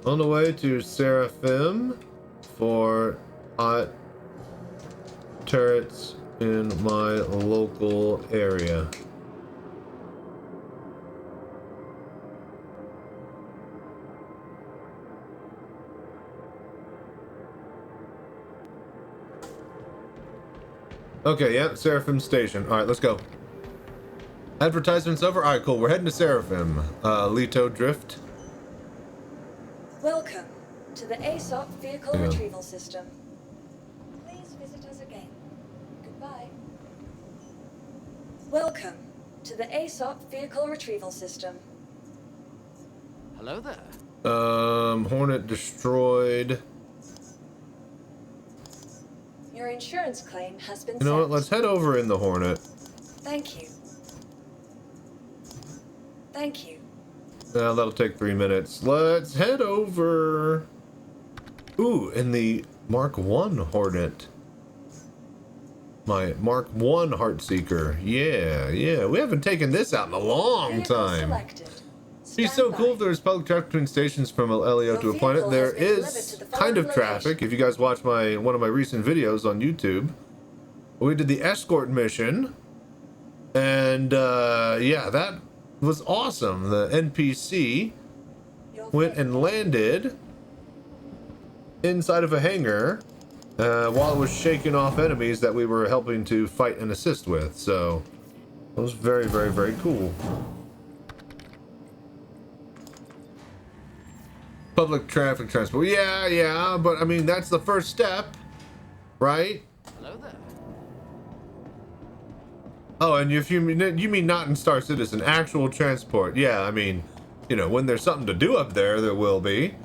On the way to Seraphim for hot turrets in my local area. Okay, yeah, Seraphim Station. Alright, let's go. Advertisements over? Alright, cool. We're heading to Seraphim. Leto Drift. Welcome to the ASOP Vehicle Yeah. Retrieval System. Please visit us again. Goodbye. Welcome to the ASOP Vehicle Retrieval System. Hello there. Hornet destroyed. Your insurance claim has been You know what? sent. Let's head over in the Hornet. Thank you. Thank you. That'll take 3 minutes. Let's head over. Ooh, in the Mark 1 Hornet. My Mark 1 Heartseeker. Yeah, yeah. We haven't taken this out in a long Vehicle time. selected. It'd be Stand so by. cool if there was public traffic between stations from Elio to a planet. vehicle There has been delivered is to the kind of following traffic. location. If you guys watch one of my recent videos on YouTube, We did the escort mission. And, yeah, that was awesome. The NPC went and landed inside of a hangar while it was shaking off enemies that we were helping to fight and assist with. So it was very, very, very cool. Public traffic transport. Yeah, but I mean, that's the first step, right? Hello there. Oh, and if you mean not in Star Citizen, actual transport. Yeah, I mean, you know, when there's something to do up there, there will be.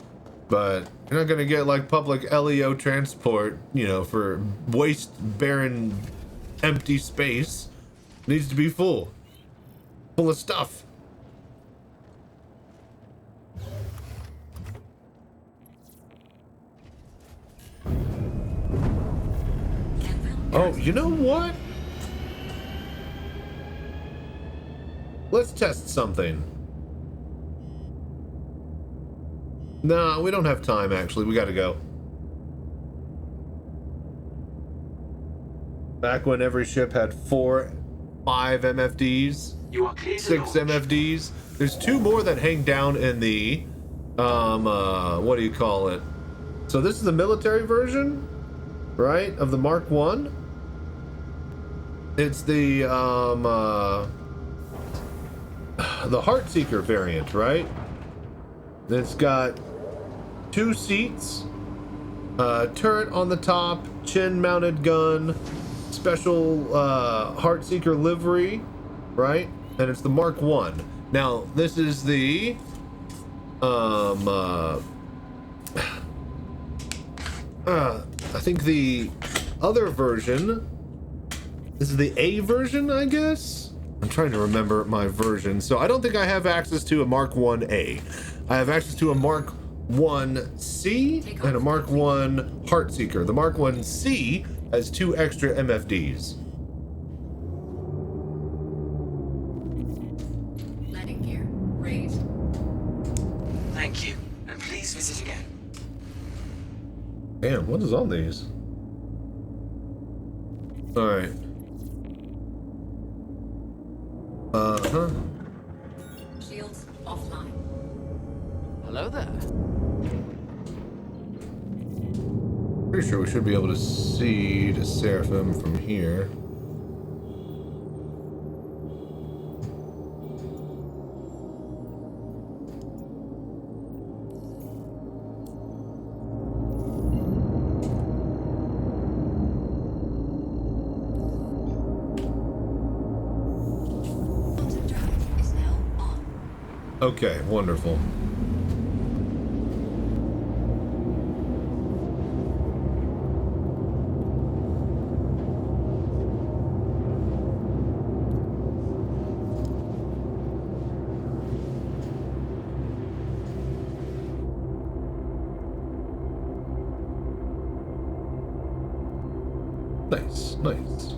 But you're not going to get, like, public LEO transport, you know, for waste, barren, empty space. It needs to be full. Full of stuff. Oh, you know what? Let's test something. Nah, we don't have time, actually. We gotta go. Back when every ship had 5 MFDs, 6 MFDs. There's 2 more that hang down in the, what do you call it? So this is the military version, right, of the Mark 1. It's the Heartseeker variant, right? It's got 2 seats, turret on the top, chin-mounted gun, special Heartseeker livery, right? And it's the Mark 1. Now, this is the I think the other version. This is the A version, I guess? I'm trying to remember my version. So I don't think I have access to a Mark 1A. I have access to a Mark 1C and a Mark 1 Heartseeker. The Mark 1C has 2 extra MFDs. Landing gear raised. Thank you, and please visit again. Damn, what is on these? Alright. Uh-huh. Shields offline. Hello there. Pretty sure we should be able to see the Seraphim from here. Okay, wonderful. Nice, nice.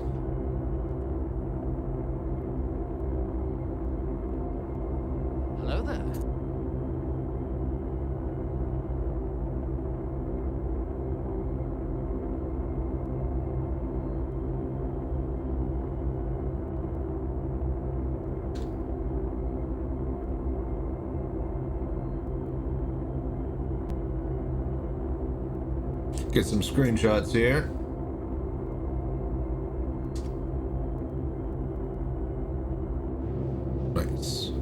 Hello there. Get some screenshots here. Nice.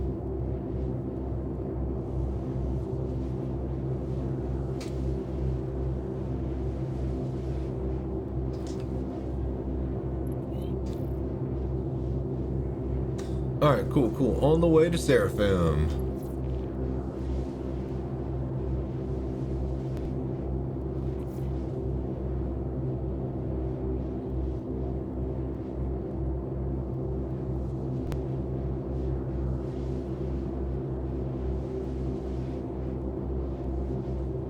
All right, cool, cool. On the way to Seraphim.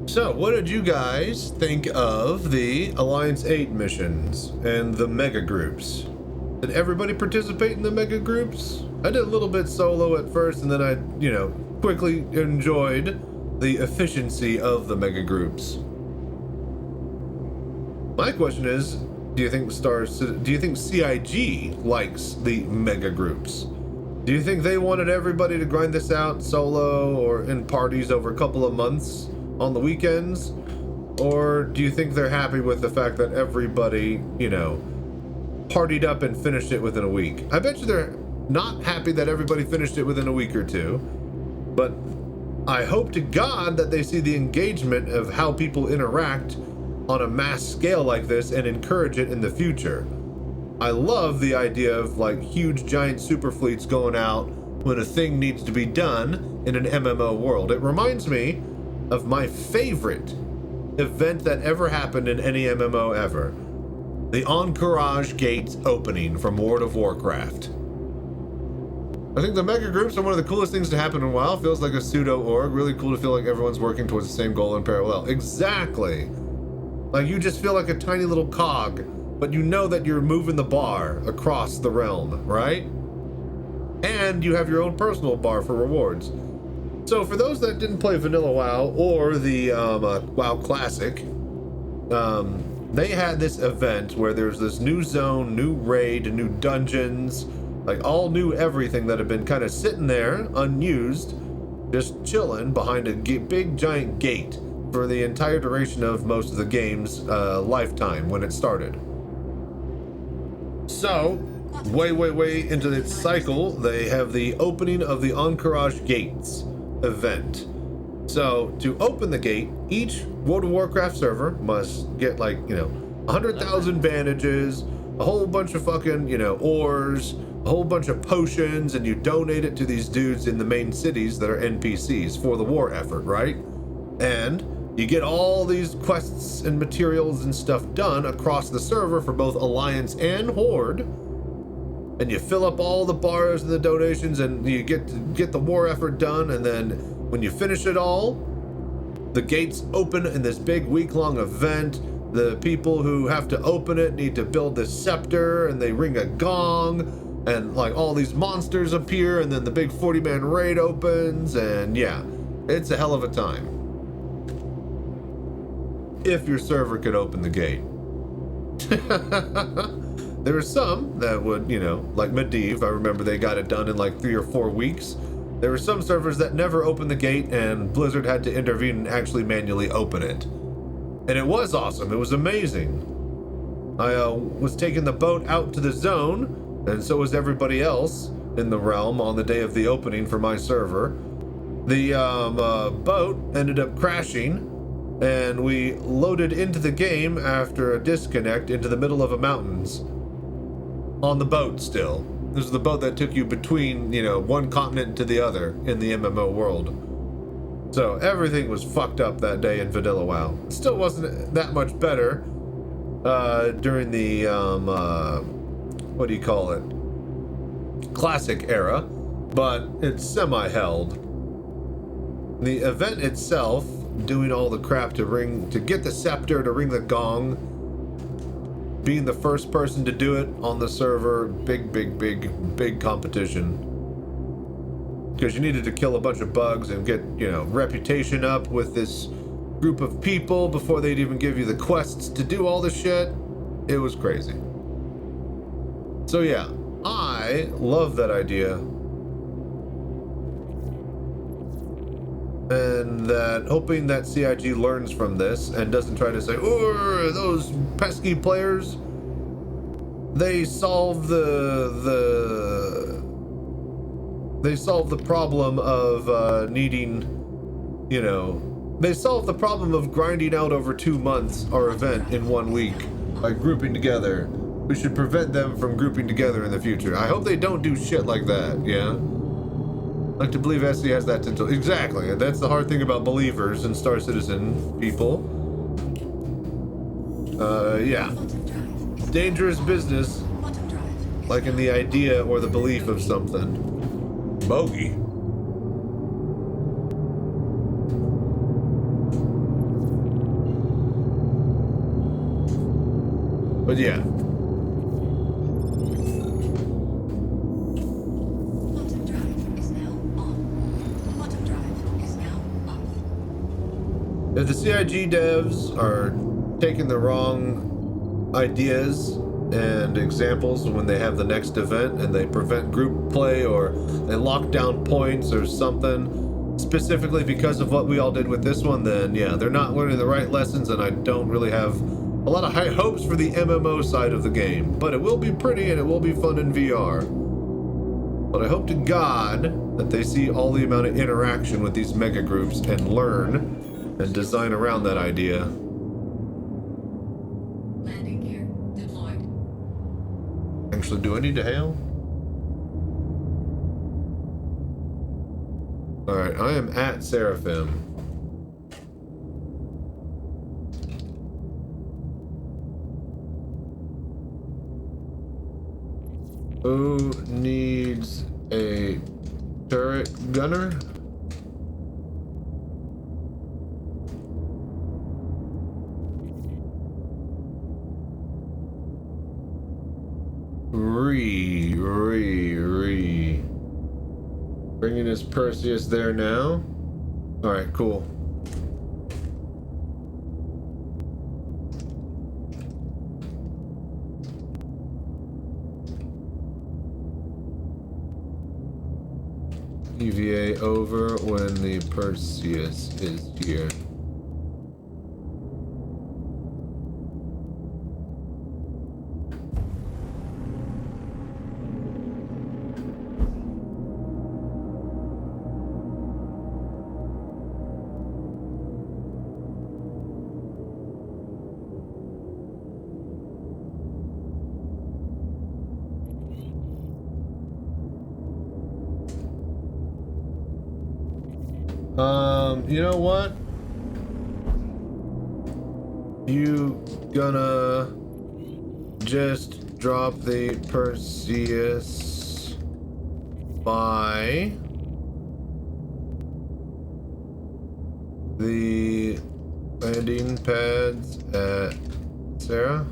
So, what did you guys think of the Alliance 8 missions and the mega groups? Did everybody participate in the mega groups? I did a little bit solo at first, and then I, you know, quickly enjoyed the efficiency of the mega groups. My question is, Do you think CIG likes the mega groups? Do you think they wanted everybody to grind this out solo or in parties over a couple of months on the weekends? Or do you think they're happy with the fact that everybody, you know, partied up and finished it within a week? I bet you they're not happy that everybody finished it within a week or two, but I hope to God that they see the engagement of how people interact on a mass scale like this and encourage it in the future. I love the idea of like huge giant super fleets going out when a thing needs to be done in an MMO world. It reminds me of my favorite event that ever happened in any MMO ever. The Encourage Gates opening from World of Warcraft. I think the mega groups are one of the coolest things to happen in WoW. Feels like a pseudo org. Really cool to feel like everyone's working towards the same goal in parallel. Exactly. Like you just feel like a tiny little cog, but you know that you're moving the bar across the realm, right? And you have your own personal bar for rewards. So for those that didn't play Vanilla WoW or the WoW Classic, they had this event where there's this new zone, new raid, new dungeons, like all new everything that had been kind of sitting there unused, just chilling behind a big giant gate for the entire duration of most of the game's lifetime when it started. So, way into its cycle, they have the opening of the Encourage Gates event. So, to open the gate, each World of Warcraft server must get like, 100,000 bandages, a whole bunch of fucking, ores, a whole bunch of potions, and you donate it to these dudes in the main cities that are NPCs for the war effort, right? And you get all these quests and materials and stuff done across the server for both Alliance and Horde. And you fill up all the bars and the donations and you get the war effort done. And then when you finish it all, the gates open in this big week-long event. The people who have to open it need to build this scepter and they ring a gong and like all these monsters appear and then the big 40-man raid opens and yeah, it's a hell of a time. If your server could open the gate. There were some that would, like Medivh, I remember they got it done in like 3 or 4 weeks. There were some servers that never opened the gate and Blizzard had to intervene and actually manually open it. And it was awesome, it was amazing. I was taking the boat out to the zone, and so was everybody else in the realm on the day of the opening for my server. The boat ended up crashing, and we loaded into the game after a disconnect into the middle of a mountains. On the boat still. This is the boat that took you between, one continent to the other in the MMO world. So everything was fucked up that day in Vanilla WoW. It still wasn't that much better during the, what do you call it? Classic era, but it's semi-held. The event itself, doing all the crap to get the scepter, to ring the gong, being the first person to do it on the server, big competition. Because you needed to kill a bunch of bugs and get, reputation up with this group of people before they'd even give you the quests to do all the shit. It was crazy. So yeah, I love that idea. And that hoping that CIG learns from this and doesn't try to say, oh, those pesky players, they solve they solve the problem of needing, they solve the problem of grinding out over 2 months our event in 1 week by grouping together. We should prevent them from grouping together in the future. I hope they don't do shit like that, yeah? I like to believe SC has that potential. Exactly, and that's the hard thing about believers and Star Citizen people. Yeah. Dangerous business, like in the idea or the belief of something. Bogey. But yeah. If the CIG devs are taking the wrong ideas and examples when they have the next event and they prevent group play or they lock down points or something specifically because of what we all did with this one, then yeah, they're not learning the right lessons, and I don't really have a lot of high hopes for the MMO side of the game. But it will be pretty and it will be fun in VR. But I hope to God that they see all the amount of interaction with these mega groups and learn and design around that idea. Landing gear deployed. Actually, do I need to hail? Alright, I am at Seraphim. Who needs a turret gunner? Bringing his Perseus there now. Alright, cool. EVA over when the Perseus is here. You know what? You gonna just drop the Perseus by the landing pads at Sarah?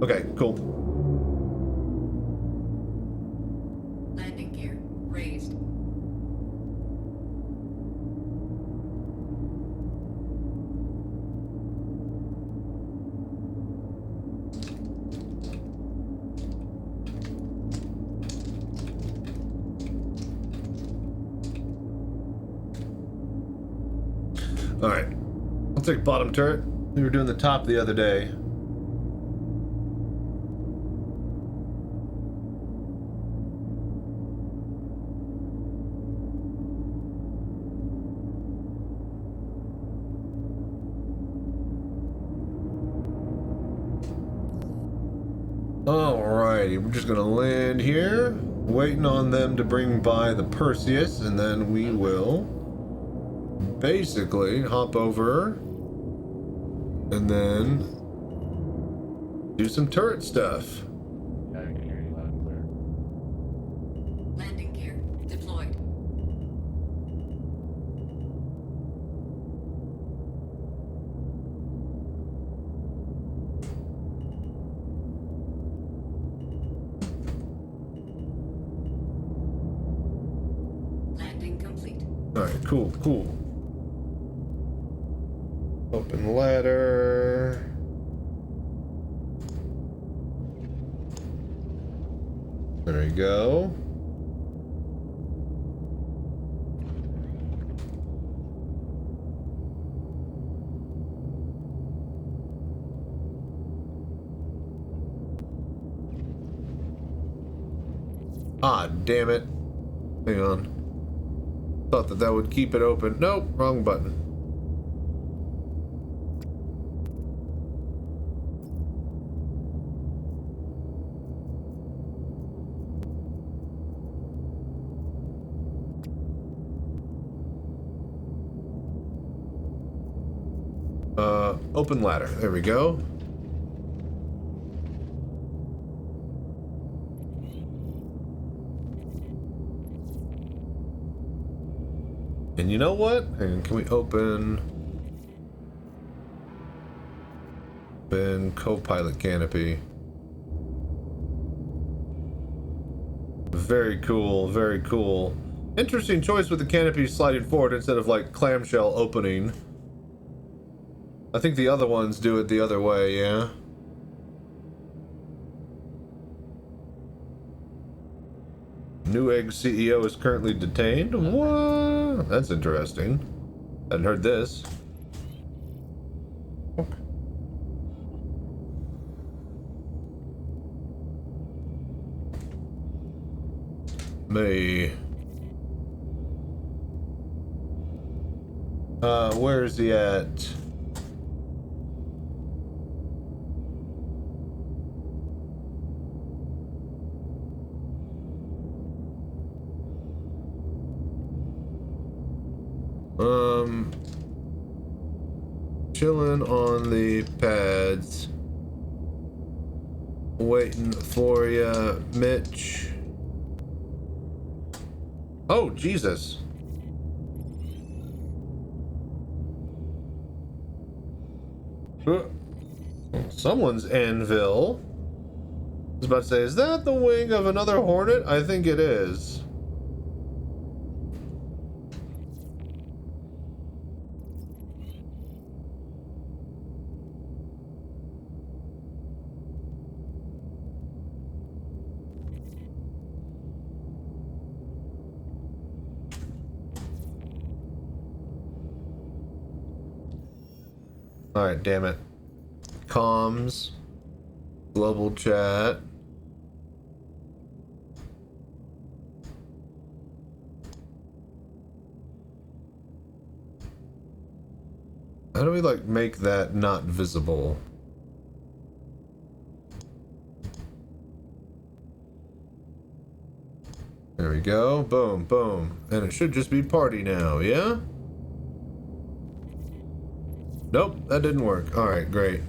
Okay, cool. Landing gear raised. Alright. I'll take bottom turret. We were doing the top the other day. Alrighty, we're just gonna land here, waiting on them to bring by the Perseus, and then we will basically hop over and then do some turret stuff. Landing gear deployed. Landing complete. Alright, cool. Open ladder. There we go. Ah, damn it. Hang on. Thought that would keep it open. Nope, wrong button. Open ladder. There we go. And you know what? And can we open co-pilot canopy? Very cool, very cool. Interesting choice with the canopy sliding forward instead of like clamshell opening. I think the other ones do it the other way, yeah? Newegg CEO is currently detained? What? That's interesting. Hadn't heard this. Okay. Me. Where is he at? Chilling on the pads. Waiting for ya, Mitch. Oh, Jesus. Someone's anvil. I was about to say, is that the wing of another Hornet? I think it is. Alright, damn it. Comms. Global chat. How do we, like, make that not visible? There we go. Boom, boom. And it should just be party now, yeah? Nope, that didn't work. Alright, great.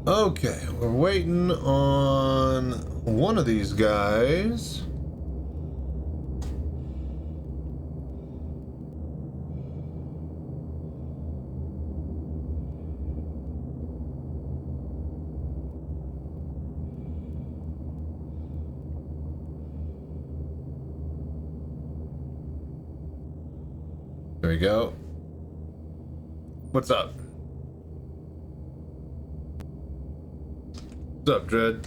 Okay, we're waiting on one of these guys. There we go. What's up? What's up, Dread?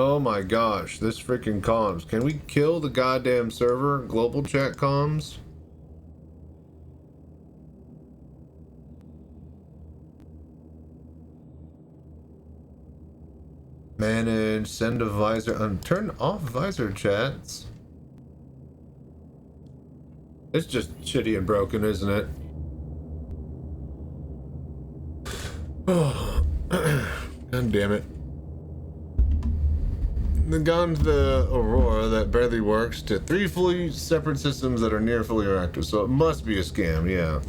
Oh my gosh, this freaking comms. Can we kill the goddamn server? Global chat comms? Manage, send a visor, turn off visor chats. It's just shitty and broken, isn't it? Oh, god damn it. Gone to the Aurora that barely works to 3 fully separate systems that are near fully reactive, so it must be a scam, yeah.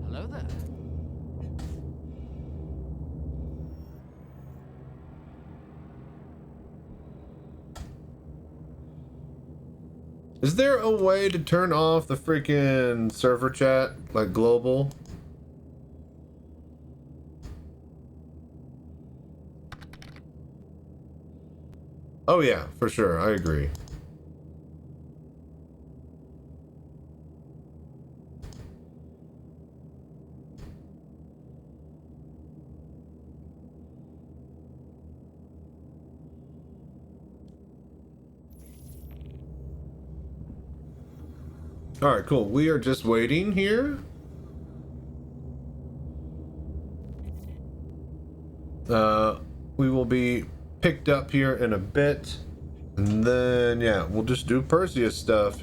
Hello there. Is there a way to turn off the freaking server chat, like global? Oh yeah, for sure, I agree. All right, cool. We are just waiting here. We will be picked up here in a bit. And then, yeah, we'll just do Perseus stuff.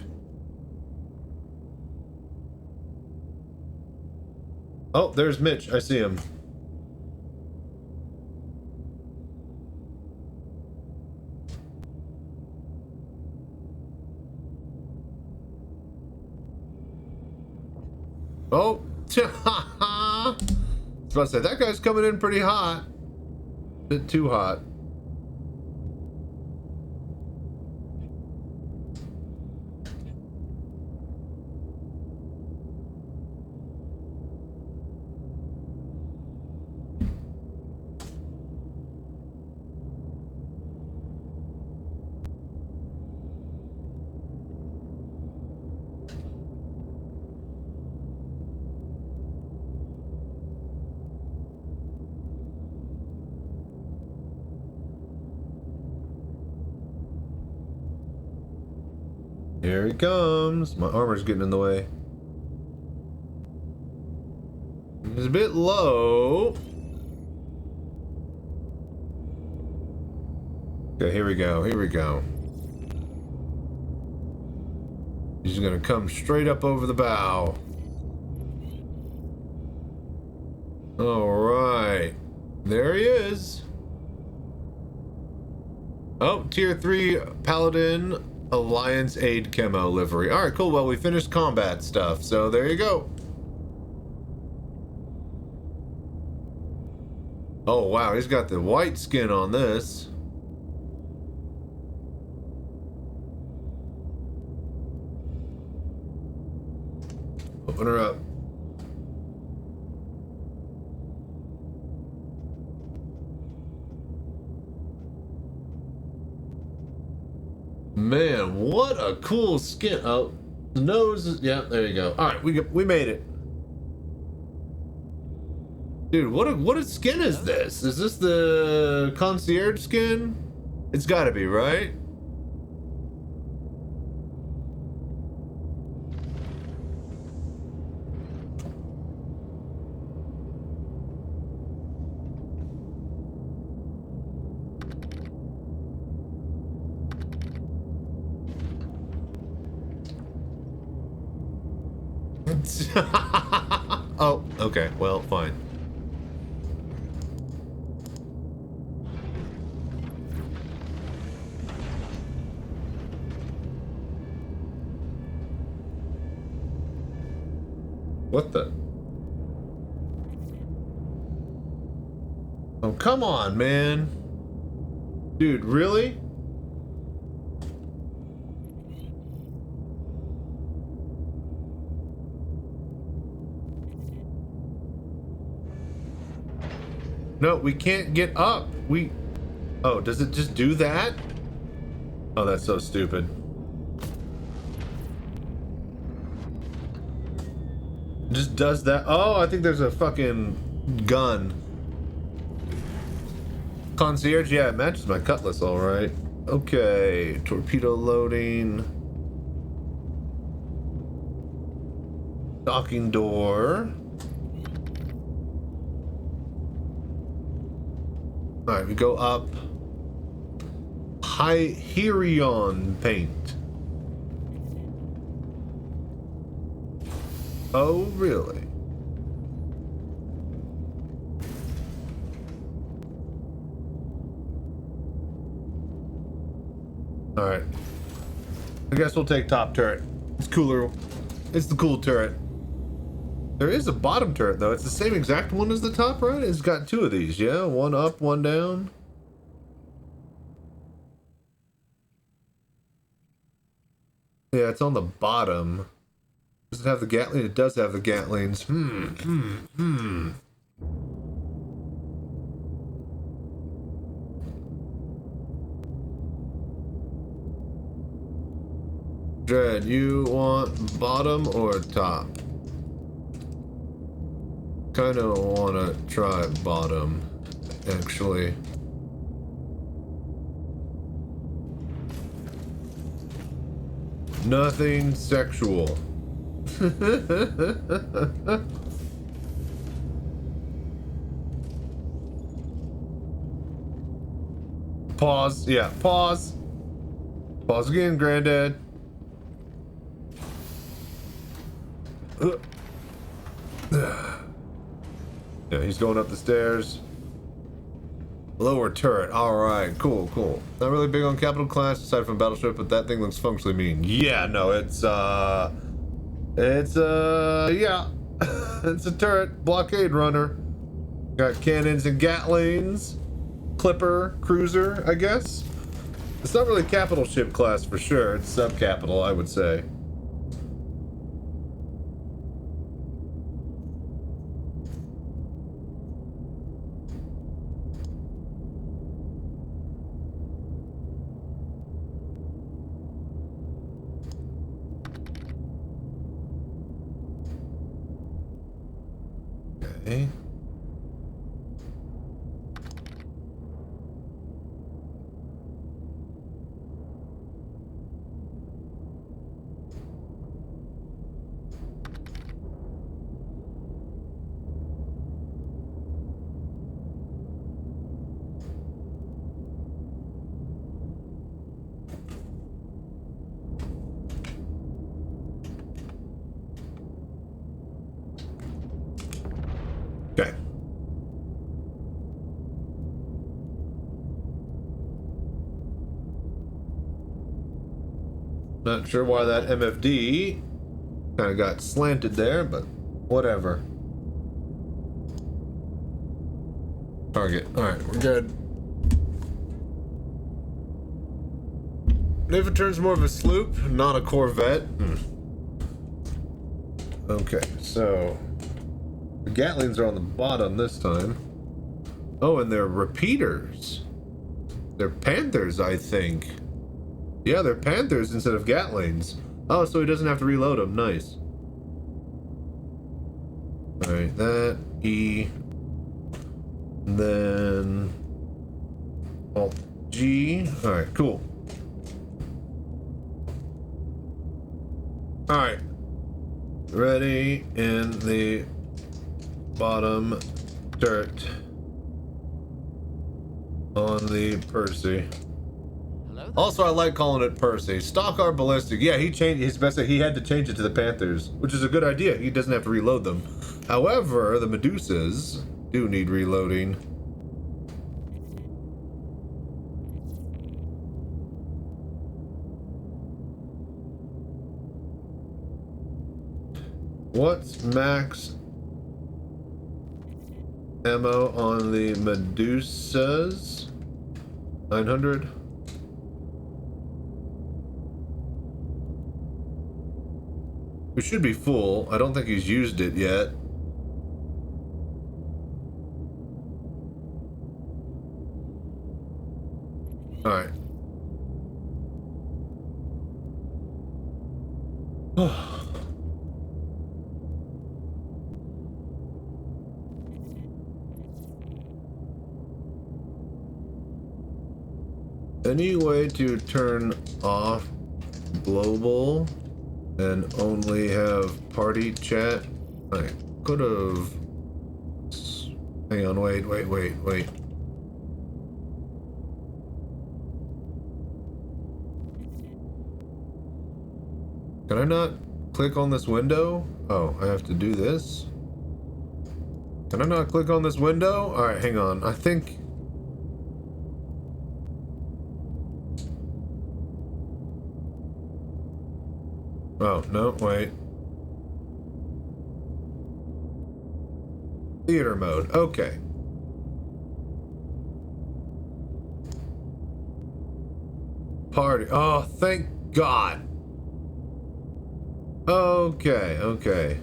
Oh, there's Mitch. I see him. Oh, I was about to say, that guy's coming in pretty hot. Bit too hot. Here he comes. My armor's getting in the way. He's a bit low. Okay, here we go. Here we go. He's gonna come straight up over the bow. All right. There he is. Oh, tier 3 Paladin Alliance Aid Camo livery. Alright, cool. Well, we finished combat stuff, so there you go. Oh, wow. He's got the white skin on this. Open her up. Man, what a cool skin. Oh, the nose is, yeah, there you go. All right, we made it. Dude, what a skin is this? Is this the concierge skin? It's got to be, right? Oh, okay. Well, fine. What the? Oh, come on, man. Dude, really? No, we can't get up. Oh, does it just do that? Oh, that's so stupid. It just does that. Oh, I think there's a fucking gun. Concierge, yeah, it matches my cutlass, all right. Okay, torpedo loading. Docking door. All right, we go up. Hyperion paint. Oh, really? All right. I guess we'll take top turret. It's cooler. It's the cool turret. There is a bottom turret, though. It's the same exact one as the top, right? It's got two of these, yeah? One up, one down. Yeah, it's on the bottom. Does it have the Gatling? It does have the Gatlings. Dread, you want bottom or top? Kinda wanna try bottom, actually. Nothing sexual. Pause. Yeah, pause. Pause again, Granddad. Yeah, he's going up the stairs. Lower turret. Alright, cool, cool. Not really big on capital class aside from battleship, but that thing looks functionally mean. Yeah, no, it's yeah. It's a turret blockade runner. Got cannons and gatlings. Clipper, cruiser, I guess. It's not really capital ship class for sure. It's sub-capital, I would say. Okay. Okay. Not sure why that MFD kind of got slanted there, but whatever. Target. Alright, we're good. If it turns more of a sloop, not a Corvette. Okay, so the Gatlings are on the bottom this time. Oh, and they're repeaters. They're Panthers, I think. Yeah, they're Panthers instead of Gatlings. Oh, so he doesn't have to reload them. Nice. Alright, that. E. And then Alt G. Alright, cool. Alright. Ready in the bottom turret on the Percy. Also, I like calling it Percy. Stock our ballistic. Yeah, he changed his best. He had to change it to the Panthers, which is a good idea. He doesn't have to reload them. However, the Medusas do need reloading. What's max ammo on the Medusas? 900. We should be full. I don't think he's used it yet. Alright. Any way to turn off global and only have party chat? I could have. Hang on, wait. Can I not click on this window? Oh, I have to do this? Can I not click on this window? Alright, hang on. I think. Oh, no, wait. Theater mode, okay. Party, oh, thank God. Okay.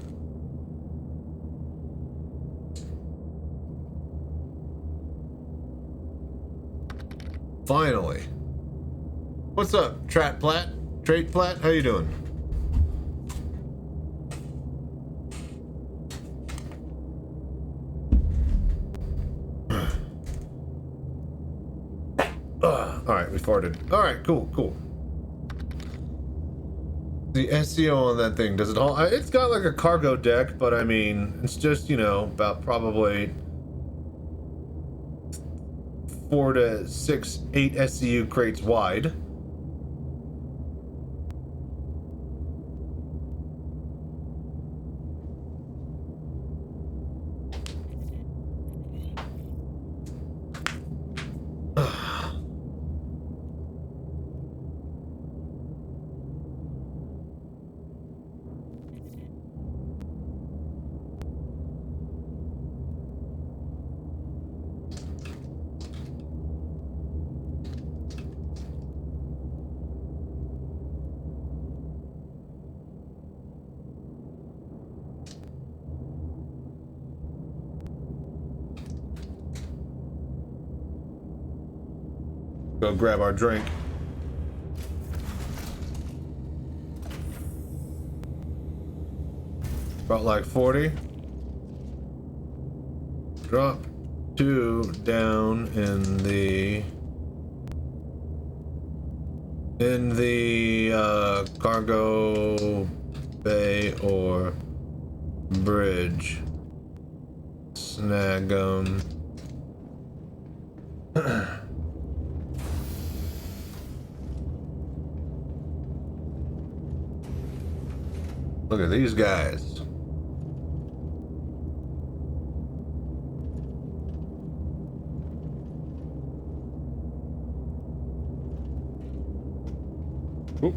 Finally. What's up, Trait Platt? How you doing? Alright, we farted. Alright, cool. The SEO on that thing, does it all? It's got like a cargo deck, but I mean, it's just, you know, about probably 4 to 6, 8 SCU crates wide. Go grab our drink. About like 40. Drop 2 down in the cargo bay or bridge. Snag 'em. Look at these guys. Oop.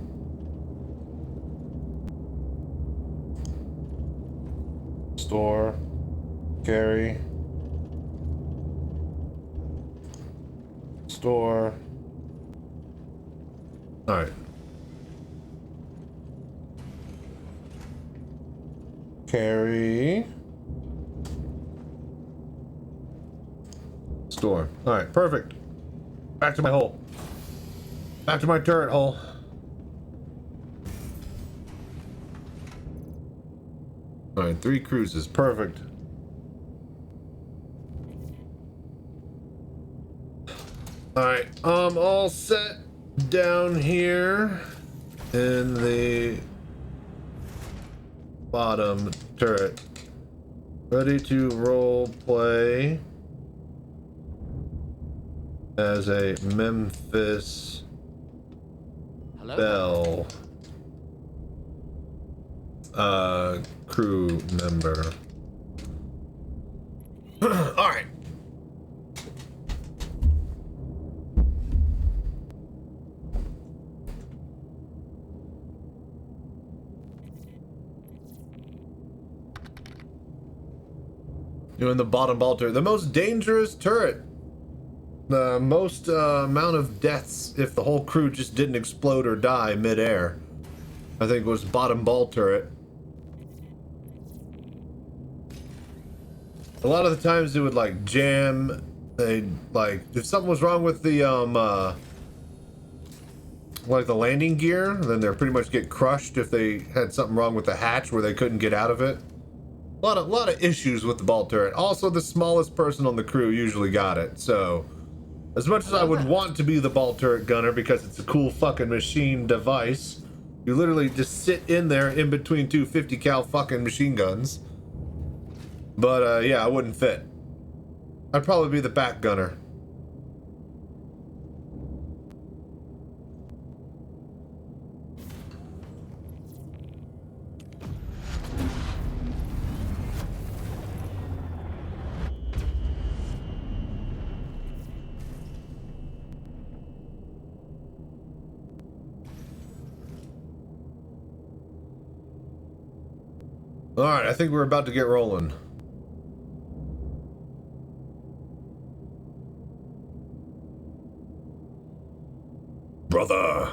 Store, carry, store. All right. Carry. Store. Alright, perfect. Back to my hole. Back to my turret hole. Alright, 3 cruises. Perfect. Alright, I'm all set down here in the bottom turret. Ready to role play as a Memphis Belle crew member. Alright. Doing the bottom ball turret. The most dangerous turret. The most amount of deaths if the whole crew just didn't explode or die mid-air. I think was bottom ball turret. A lot of the times it would like jam. They'd like, if something was wrong with the like the landing gear, then they'd pretty much get crushed if they had something wrong with the hatch where they couldn't get out of it. A lot of issues with the ball turret. Also, the smallest person on the crew usually got it. So, as much as I would want to be the ball turret gunner because it's a cool fucking machine device, you literally just sit in there in between 2 50 cal fucking machine guns. But yeah, I wouldn't fit. I'd probably be the back gunner. Alright, I think we're about to get rolling. Brother.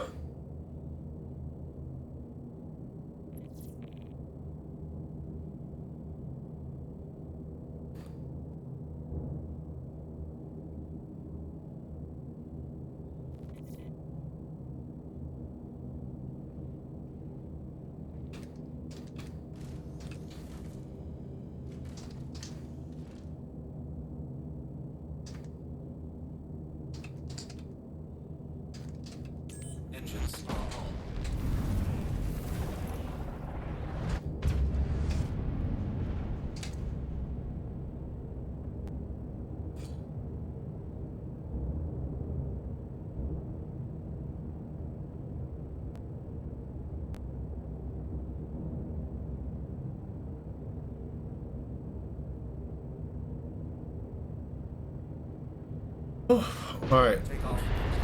Alright.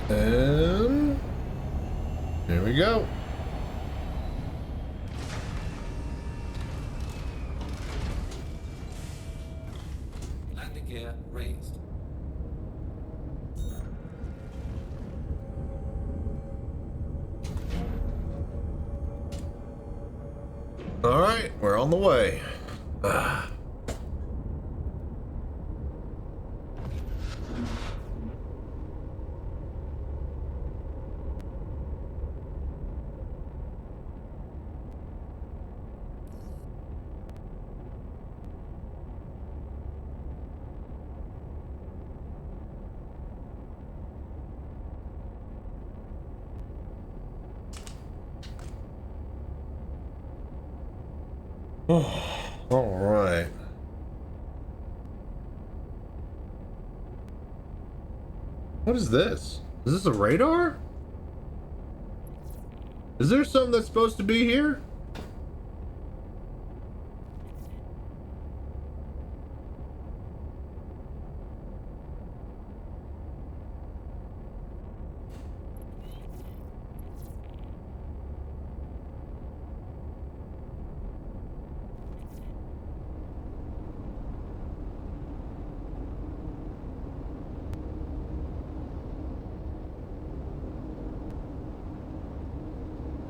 And here we go. Landing gear raised. Alright, we're on the way. All right. What is this? Is this a radar? Is there something that's supposed to be here?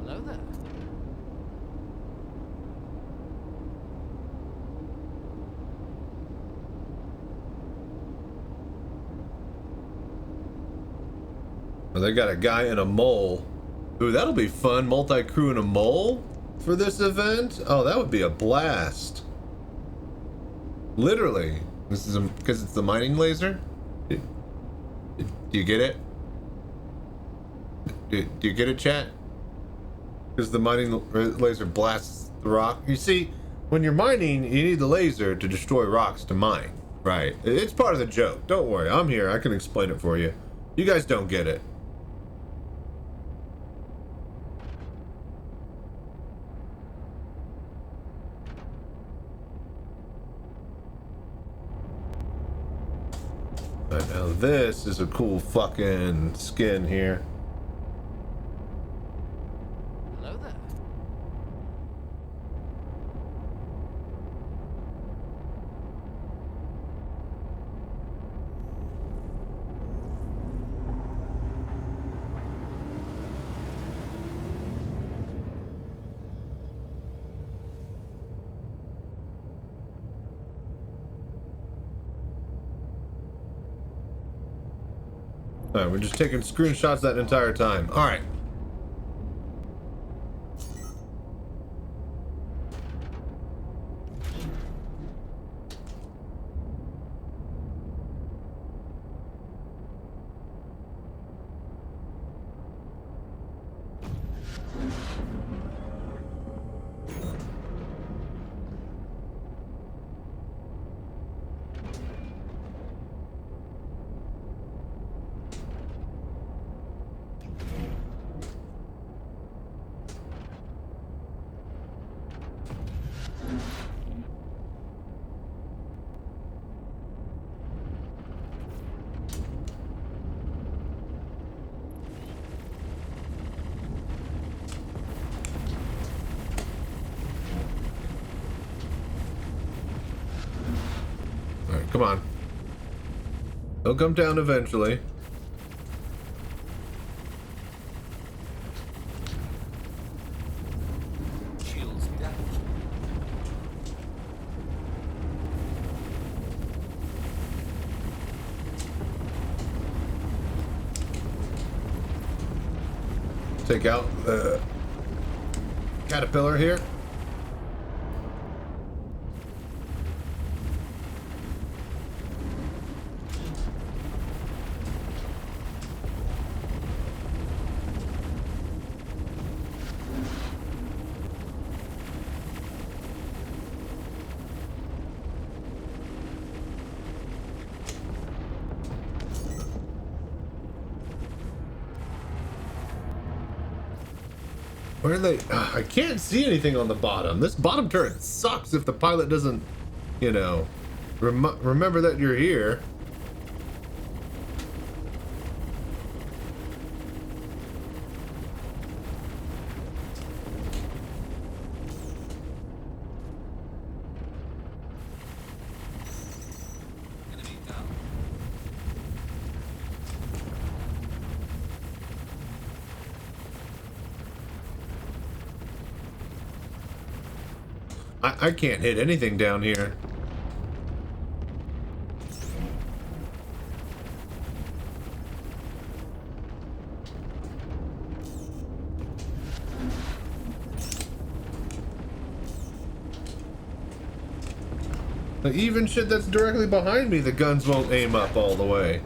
Hello there. Well, they got a guy and a mole. Ooh, that'll be fun. Multi-crew and a mole for this event? Oh, that would be a blast. Literally. This is because it's the mining laser? Do you get it? Do you get it, chat? Because the mining laser blasts the rock. You see, when you're mining, you need the laser to destroy rocks to mine. Right. It's part of the joke. Don't worry. I'm here. I can explain it for you. You guys don't get it. Right, now this is a cool fucking skin here. Hello there. Alright, we're just taking screenshots that entire time. Alright. Alright, come on. They'll come down eventually. Shields damaged. Take out the caterpillar here. Where are they? I can't see anything on the bottom. This bottom turret sucks if the pilot doesn't, you know, remember that you're here. I can't hit anything down here. But even shit that's directly behind me, the guns won't aim up all the way.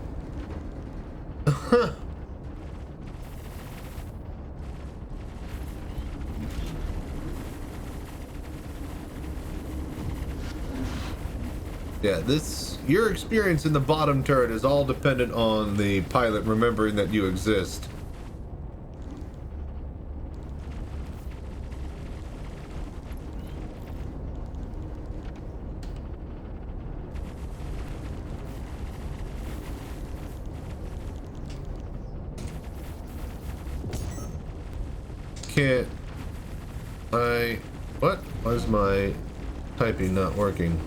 Yeah, your experience in the bottom turret is all dependent on the pilot remembering that you exist. Can't what? Why is my typing not working?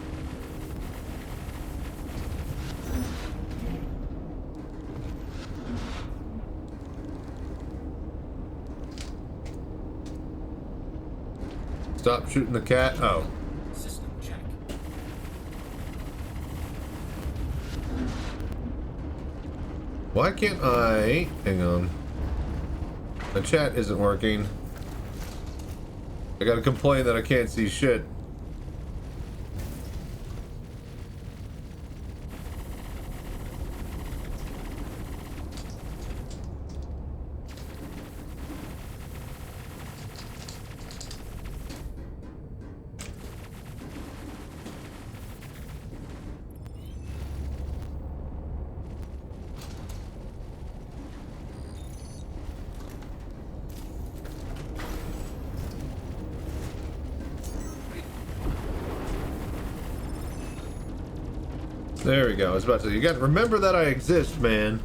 Stop shooting the cat. Oh. System check. Why can't I? Hang on. The chat isn't working. I gotta complain that I can't see shit. There we go. I was about to say, you got to remember that I exist, man.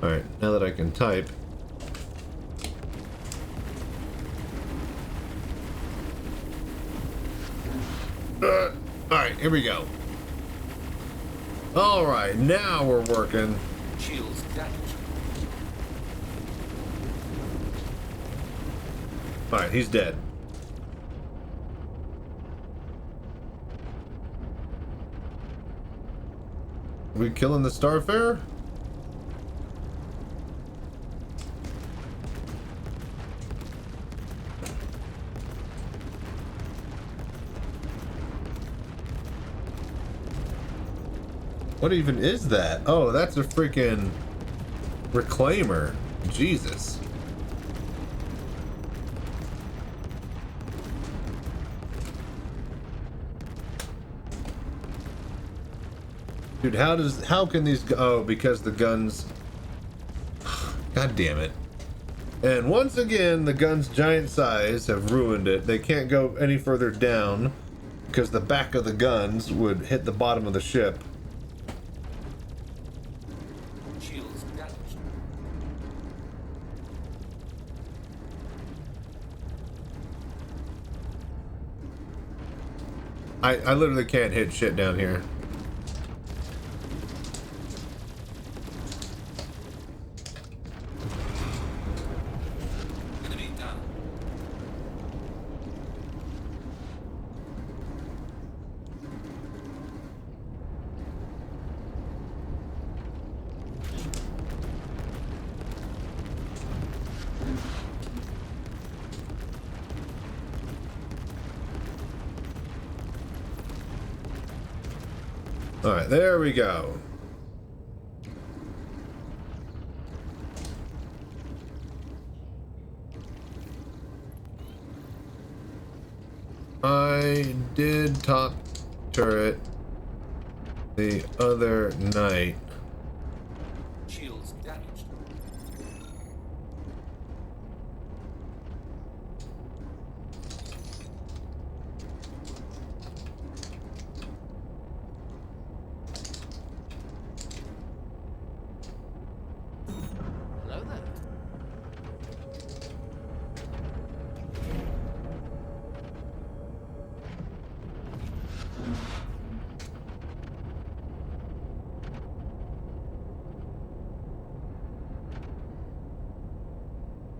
Alright, now that I can type. Alright, here we go. Alright, now we're working. Shields damaged. Alright, he's dead. We killing the Starfarer? What even is that? Oh, that's a freaking reclaimer. Jesus. Dude, how can these go? Oh, because the guns. God damn it. And once again, the gun's giant size have ruined it. They can't go any further down because the back of the guns would hit the bottom of the ship. Shields damaged. I literally can't hit shit down here. Enemy down. All right, there we go. I did top turret the other night. Shields damaged. Hello there.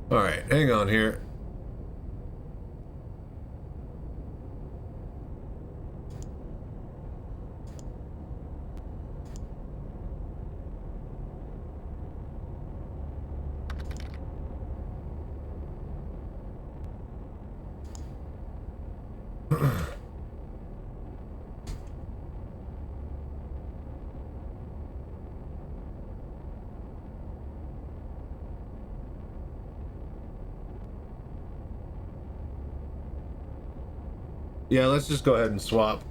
All right, hang on here. Yeah, let's just go ahead and swap.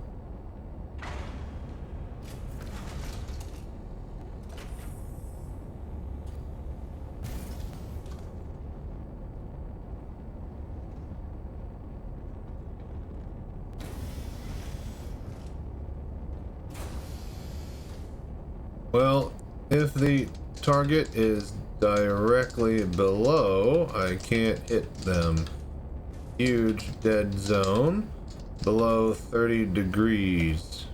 Well, if the target is directly below, I can't hit them. Huge dead zone. Below 30 degrees.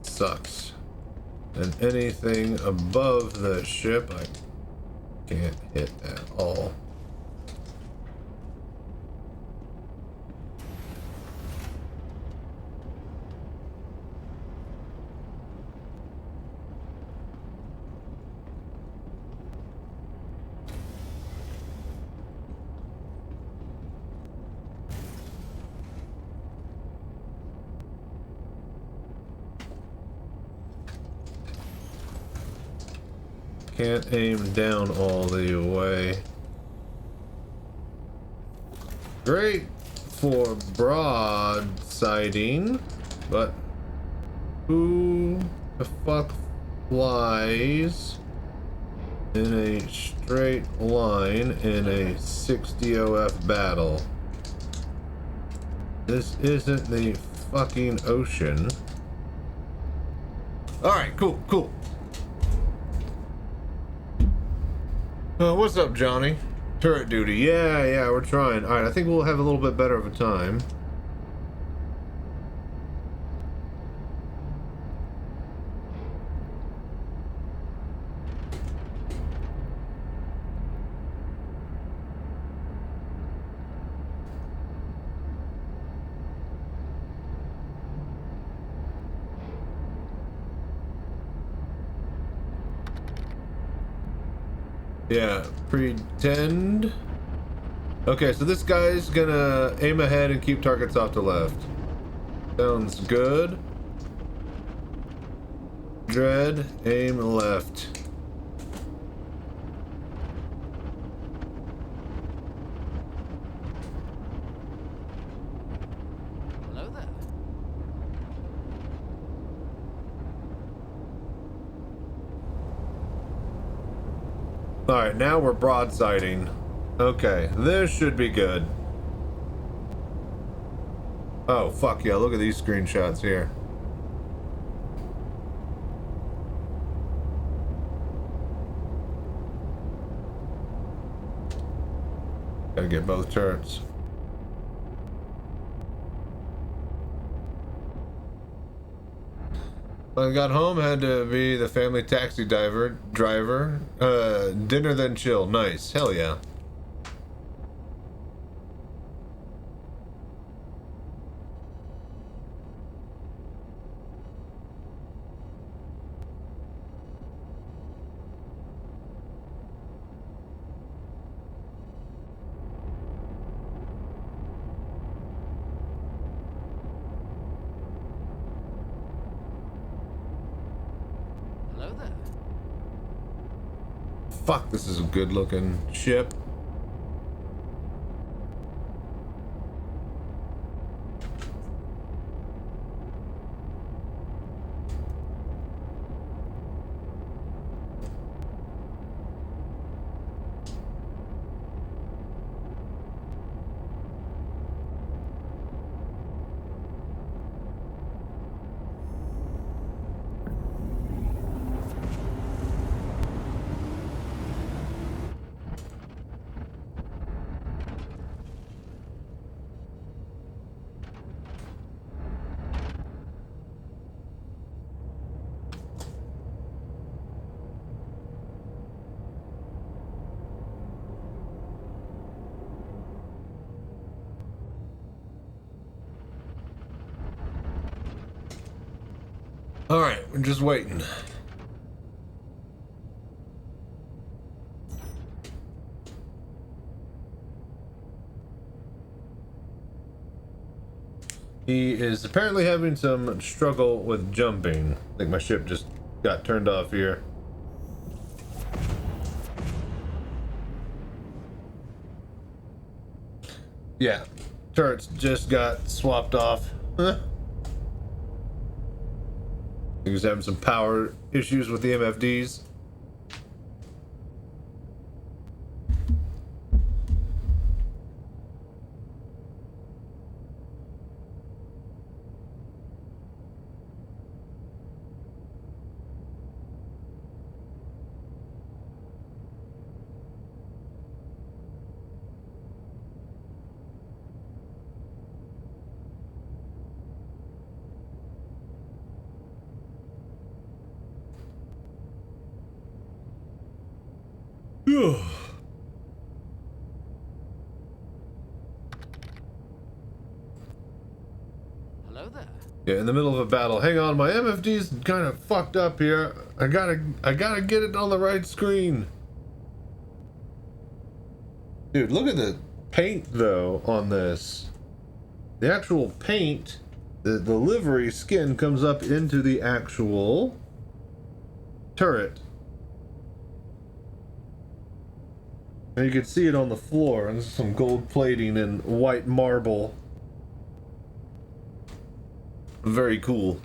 Sucks. And anything above the ship, I can't hit at all. Can't aim down all the way. Great for broadsiding, but who the fuck flies in a straight line in a 60 OF battle? This isn't the fucking ocean. Alright, cool, cool. What's up, Johnny? Turret duty. Yeah, we're trying. Alright, I think we'll have a little bit better of a time. Yeah, pretend. Okay, so this guy's gonna aim ahead and keep targets off to left. Sounds good. Dread, aim left. Hello there. Alright, now we're broadsiding. Okay, this should be good. Oh, fuck yeah, look at these screenshots here. Gotta get both turrets. When I got home, had to be the family taxi driver. Dinner then chill. Nice. Hell yeah. Hello there. Fuck, this is a good looking ship. All right, we're just waiting. He is apparently having some struggle with jumping. I think my ship just got turned off here. Yeah, turrets just got swapped off. Huh? He was having some power issues with the MFDs. Hello there. Yeah, in the middle of a battle. Hang on, my MFD's kind of fucked up here. I gotta get it on the right screen. Dude, look at the paint though on this. The actual paint, the livery skin comes up into the actual turret. And you can see it on the floor, and this is some gold plating and white marble. Very cool.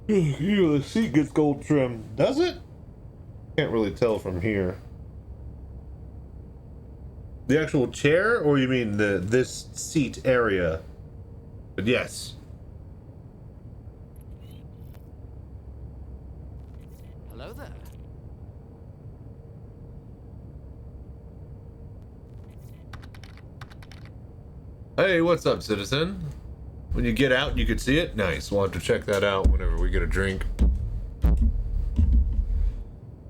The seat gets gold trim. Does it? Can't really tell from here. The actual chair, or you mean this seat area? But yes. Hello there. Hey, what's up, citizen? When you get out, you can see it? Nice. We'll have to check that out whenever we get a drink.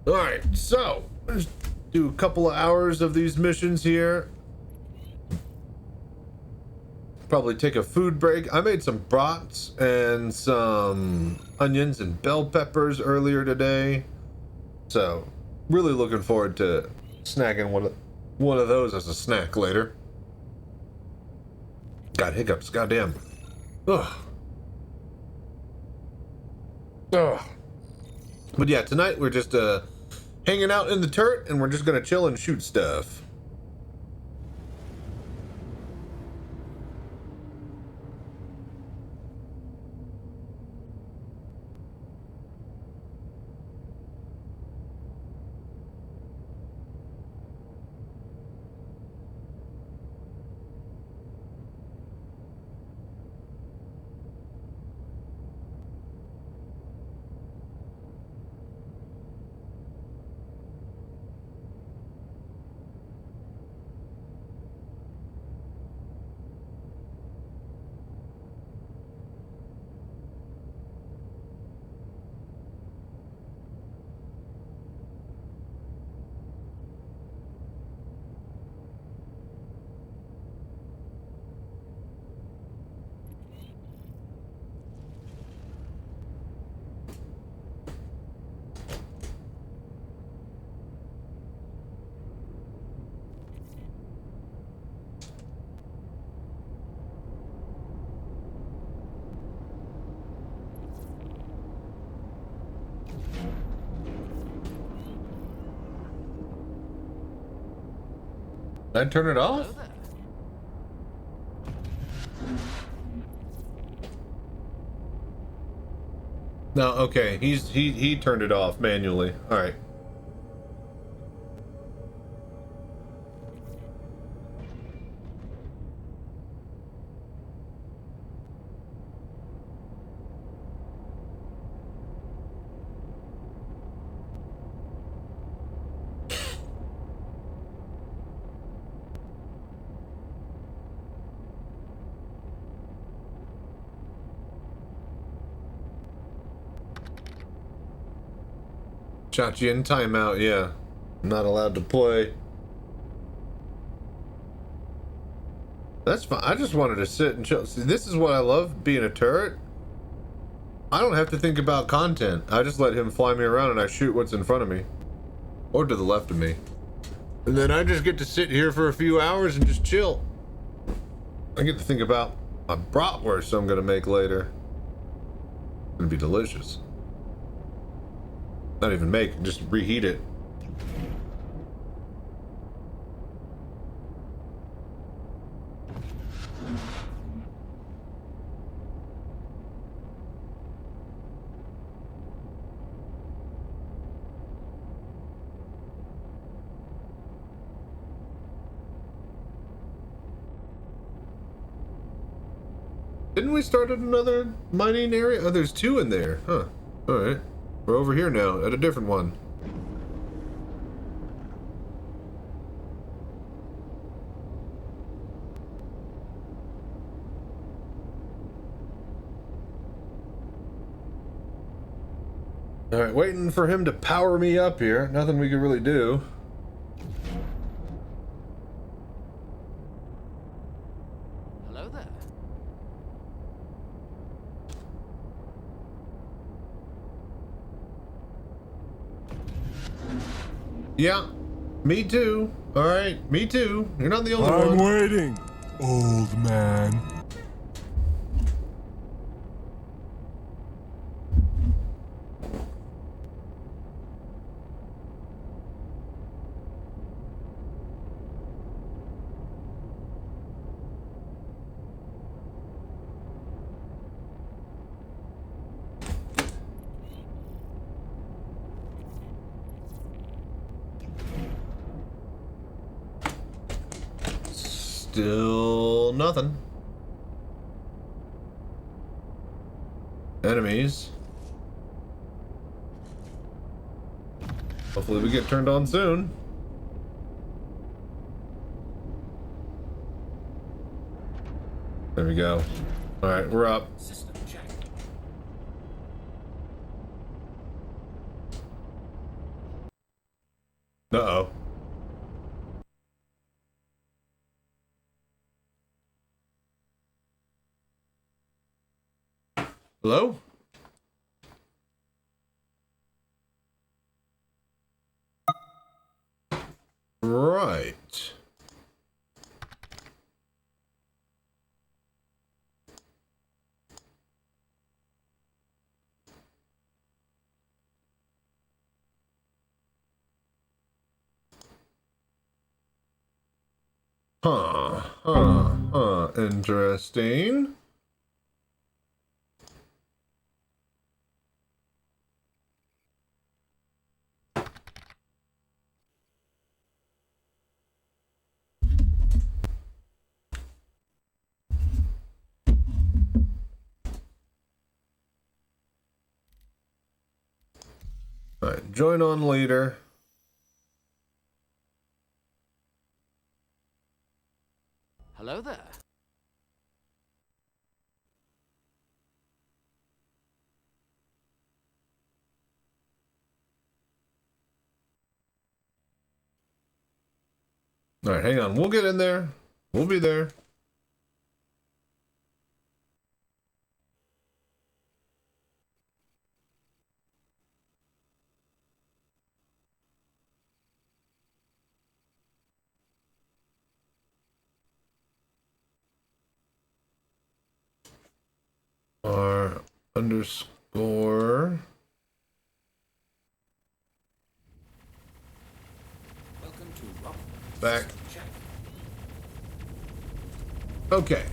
Alright, so let's do a couple of hours of these missions here. Probably take a food break. I made some brats and some onions and bell peppers earlier today. So, really looking forward to snacking one of those as a snack later. Got hiccups, goddamn. Ugh. Ugh. But yeah, tonight we're just hanging out in the turret, and we're just gonna chill and shoot stuff. Did I turn it off? No, okay. He turned it off manually. All right. Chachi in timeout, yeah. Not allowed to play. That's fine. I just wanted to sit and chill. See, this is what I love being a turret. I don't have to think about content. I just let him fly me around and I shoot what's in front of me. or to the left of me. And then I just get to sit here for a few hours and just chill. I get to think about my bratwurst I'm gonna make later. It's gonna be delicious. Not even make, just reheat it. Didn't we start at another mining area? Oh, there's two in there. Huh. Alright. We're over here now, at a different one. Alright, waiting for him to power me up here. Nothing we can really do. Hello there. Yeah, me too. Alright, me too. You're not the only one. I'm waiting, old man. Still nothing. Enemies. Hopefully we get turned on soon. There we go. Alright, we're up. Uh-oh. Hello? Right. Interesting. Alright, join on later. Hello there. Alright, hang on. We'll get in there. We'll be there. R underscore. Back. Okay.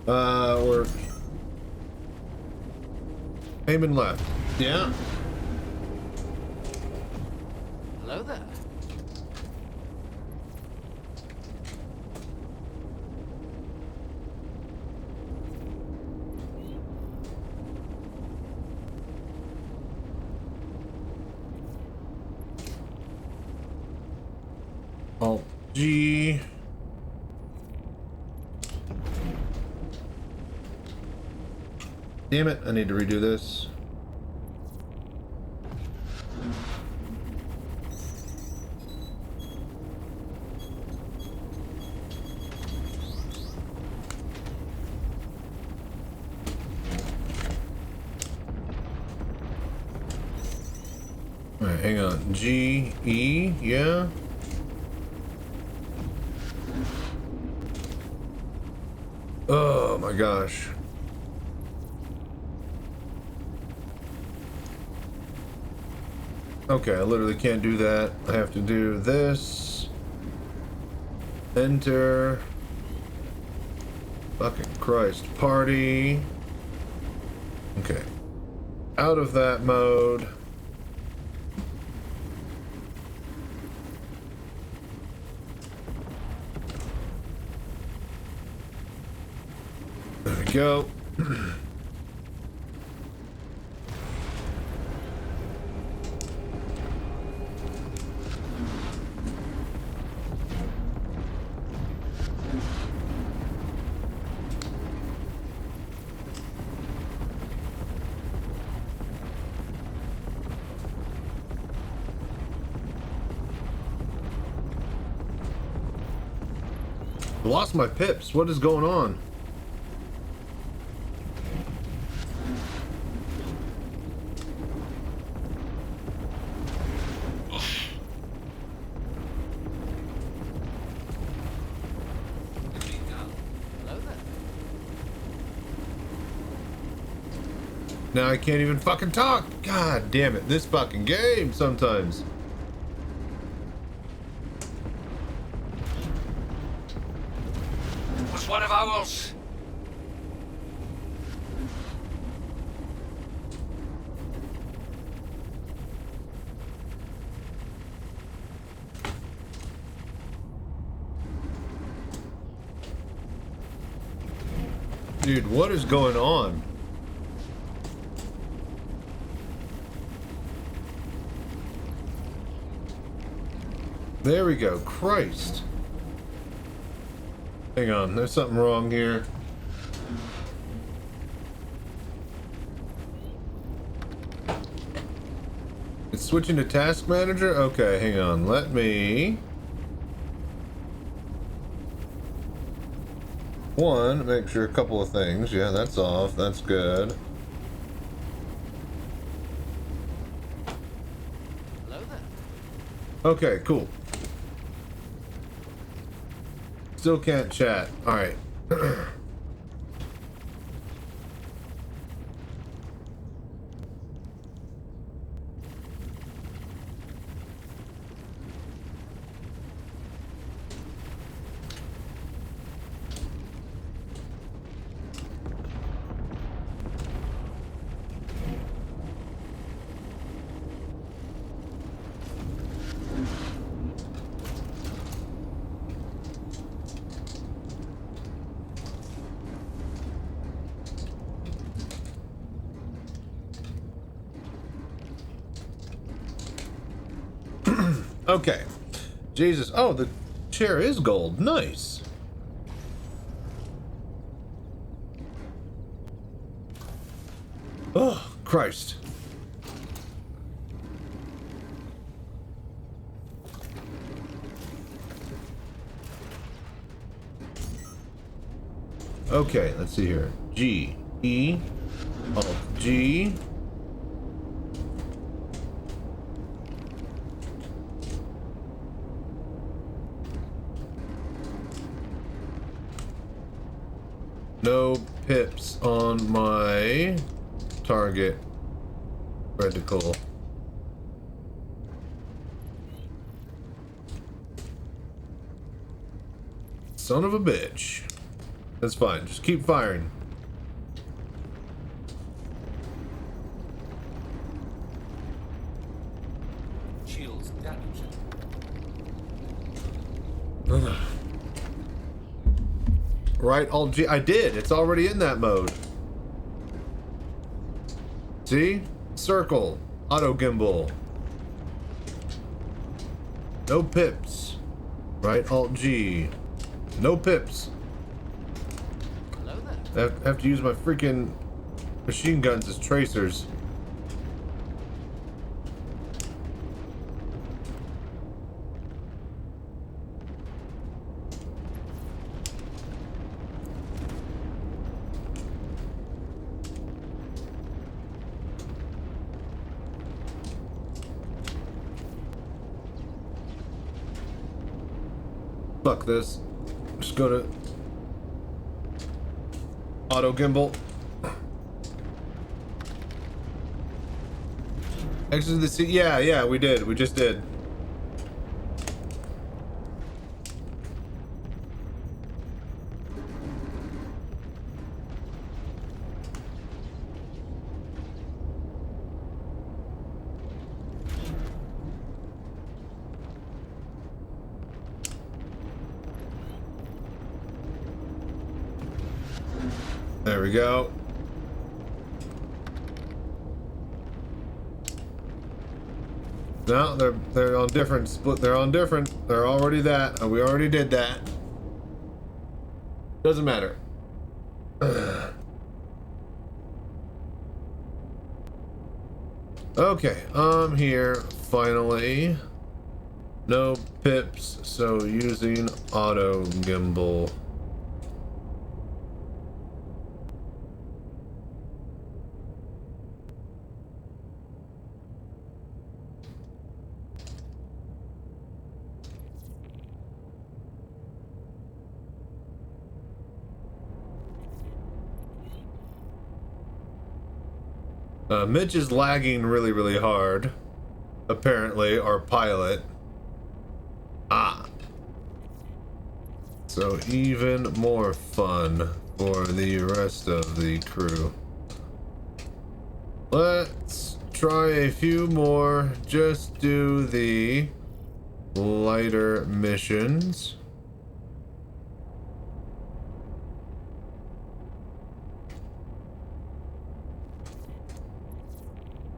We're aiming left. Yeah. Hello there. Alt G. Damn it, I need to redo this. hang on. G, E, yeah. Oh my gosh. Okay, I literally can't do that. I have to do this. Enter. Fucking Christ. Party. Okay. Out of that mode. There we go. I lost my pips. What is going on? Now I can't even fucking talk. God damn it. This fucking game sometimes. Was one of ours. Dude, what is going on? There we go. Christ. Hang on, there's something wrong here. It's switching to task manager? Okay, hang on. Let me... One, make sure a couple of things. Yeah, that's off. That's good. Hello there. Okay, cool. Still can't chat. Alright. Okay. Jesus. Oh, the chair is gold. Nice. Oh, Christ. Okay, let's see here. G, E, Alt, G. No pips on my target reticle. Son of a bitch. That's fine. Just keep firing. Shields damaged. Ugh. Right, Alt G. I did. It's already in that mode. See? Circle. Auto gimbal. No pips. Right, Alt G. No pips. Hello there. I have to use my freaking machine guns as tracers. Fuck this. Just go to auto gimbal. Exit the seat. Yeah, we did. We just did. There we go. No, they're on different split. They're on different. They're already that. We already did that. Doesn't matter. Okay, I'm here finally. No pips, so using auto gimbal. Mitch is lagging really hard. Apparently, our pilot. So even more fun for the rest of the crew. Let's try a few more. Just do the lighter missions.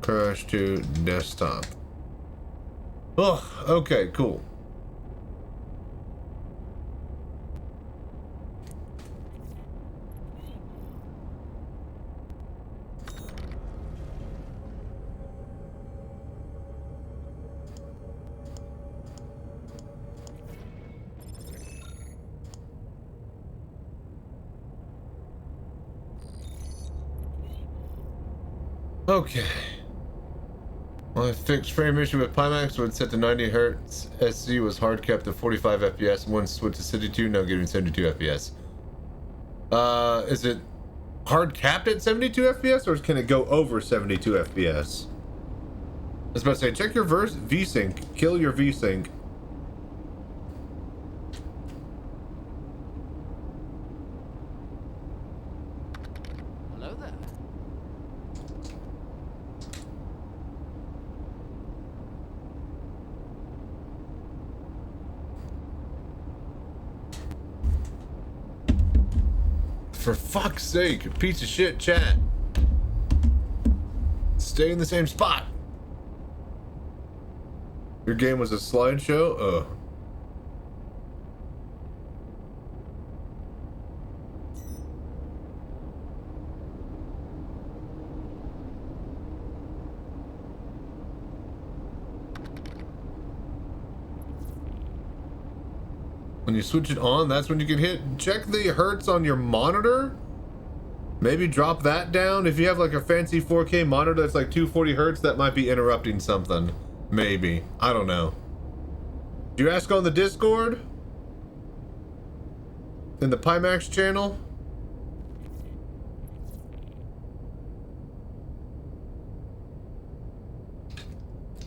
Crash to desktop. Ugh, okay, cool. Okay. My fixed frame issue with Pimax would set to 90 Hz. SC was hard kept at 45 FPS. Once switched to City 2, now getting 72 FPS. Is it hard capped at 72 FPS, or can it go over 72 FPS? I was about to say, check your VSync. Kill your VSync. Hello there. For fuck's sake, piece of shit chat. Stay in the same spot. Your game was a slideshow? When you switch it on, that's when you can hit. Check the hertz on your monitor. Maybe drop that down. If you have like a fancy 4K monitor that's like 240 hertz, that might be interrupting something. Maybe. I don't know. Did you ask on the Discord? In the Pimax channel?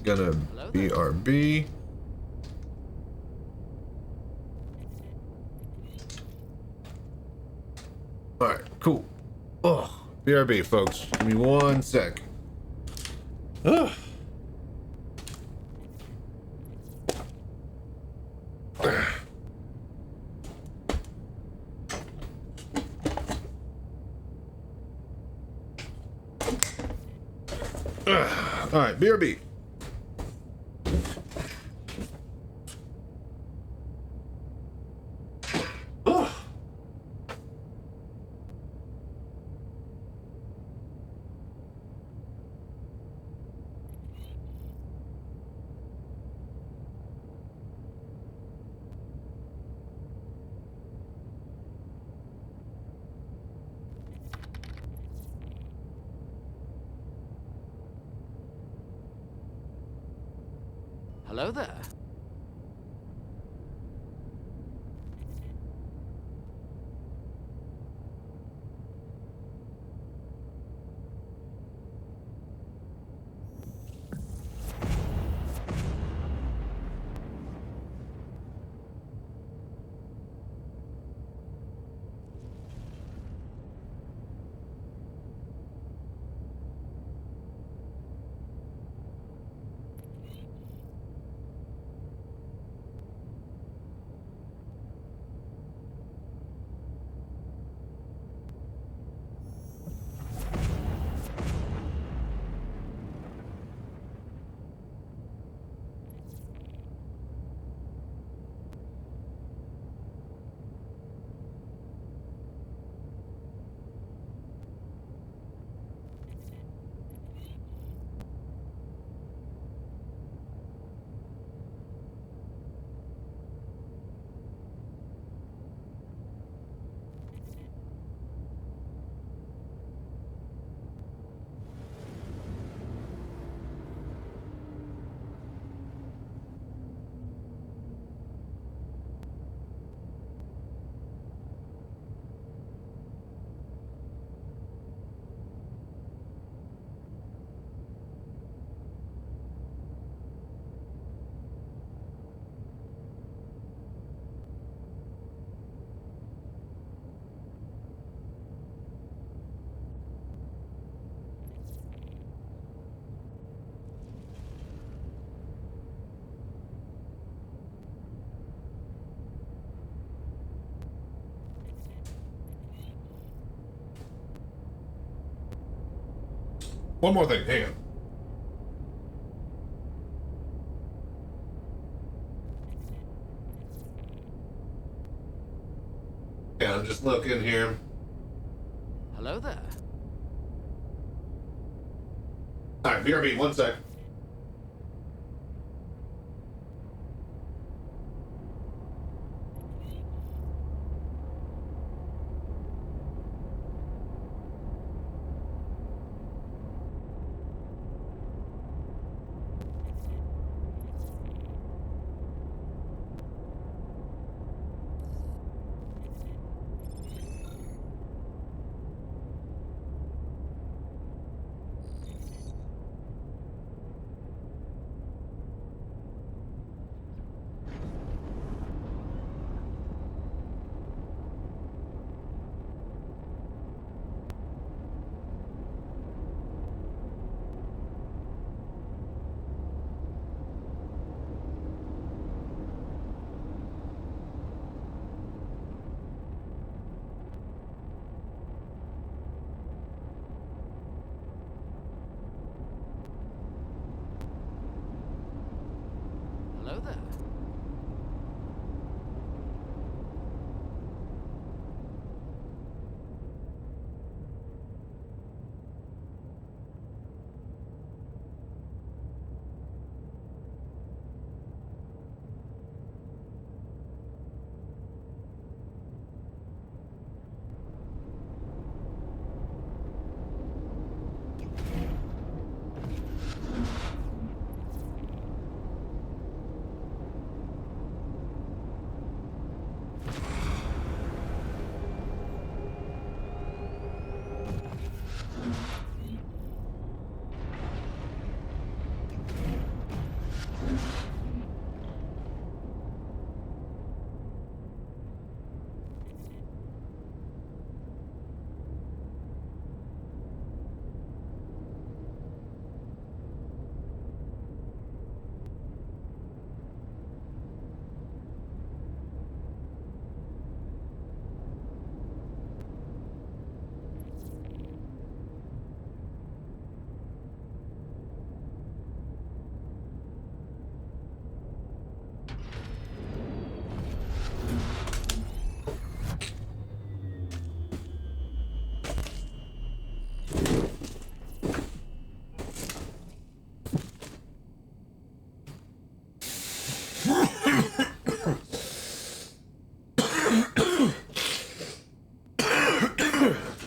Gonna BRB. Alright, cool. Oh, BRB, folks. Give me 1 sec. Ugh. Alright, BRB. Hello there. One more thing, hang on. Yeah, I'm just looking here. Hello there. Alright, BRB, one sec. Hello there.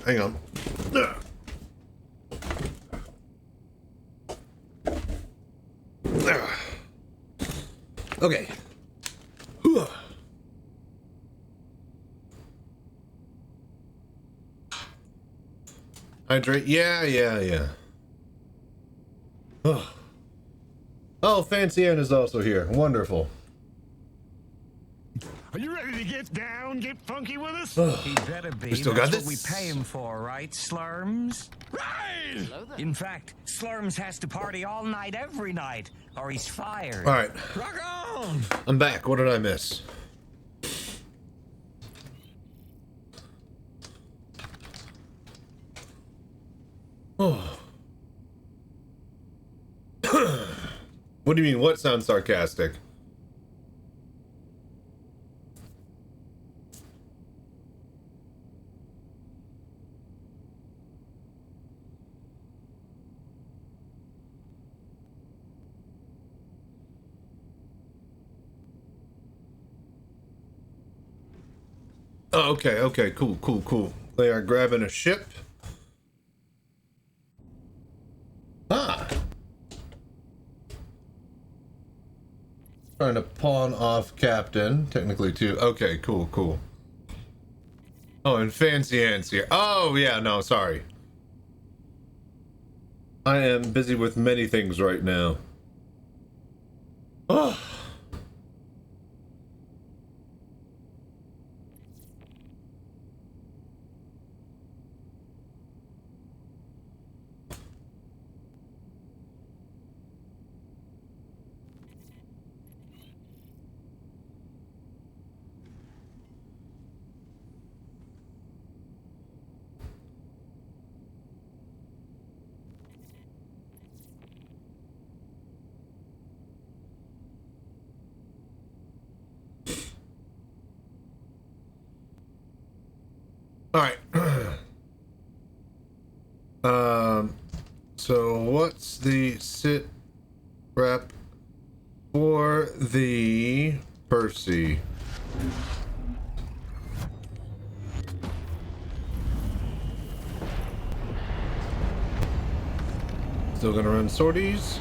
Hang on. Okay. Hydrate. Yeah. Oh, Fancy Ann is also here. Wonderful. Are you ready to get down, get funky with us? He better be. We still got That's this? what we pay him for, right, Slurms? Right! Hello there. In fact, Slurms has to party all night, every night, or he's fired. All right. Rock on! I'm back. What did I miss? Oh. What do you mean? What sounds sarcastic? Oh, okay, cool. They are grabbing a ship. Ah. Trying to pawn off Captain, technically too. Okay, cool. Oh, and Fancy Ant's here. Oh, yeah, no, sorry. I am busy with many things right now. Oh. All right. So what's the sit rep for the Percy? Still gonna run sorties.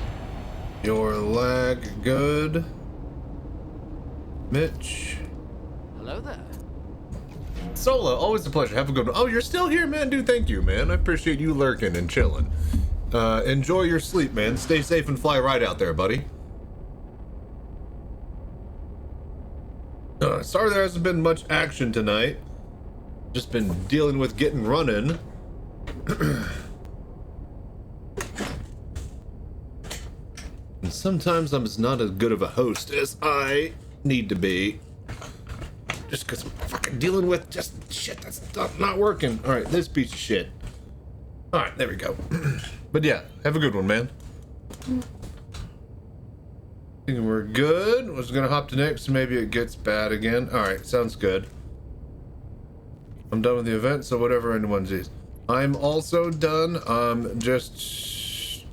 Your lag good. Mitch. Hello there. Sola, always a pleasure. Have a good one. Oh, you're still here, man? Dude, thank you, man. I appreciate you lurking and chilling. Enjoy your sleep, man. Stay safe and fly right out there, buddy. Sorry there hasn't been much action tonight. Just been dealing with getting running. And sometimes I'm just not as good of a host as I need to be. Just because I'm fucking dealing with just shit that's not working. Alright, this piece of shit. Alright, there we go. But yeah, have a good one, man. Thinking we're good. Was gonna hop to next, maybe it gets bad again. Alright, sounds good. I'm done with the event, so whatever anyone sees. I'm also done. Just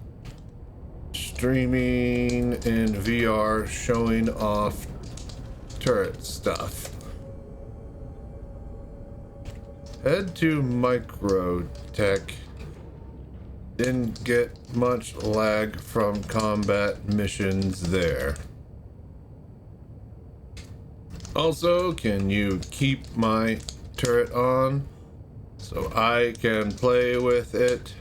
streaming in VR, showing off turret stuff. Head to Microtech. Didn't get much lag from combat missions there. Also, can you keep my turret on so I can play with it?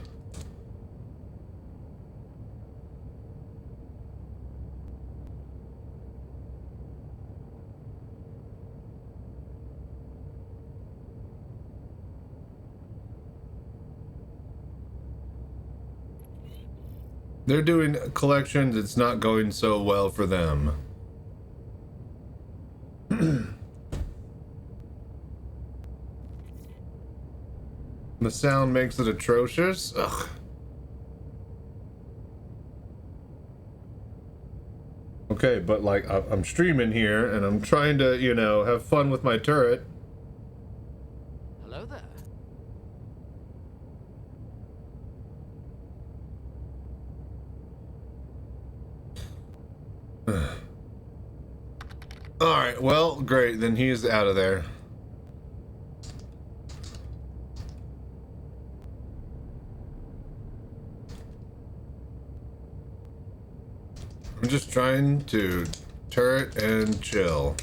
They're doing collections, it's not going so well for them. The sound makes it atrocious? Ugh. Okay, but like, I'm streaming here, and I'm trying to, you know, have fun with my turret. Hello there. Alright, well, great, then he's out of there. I'm just trying to turret and chill.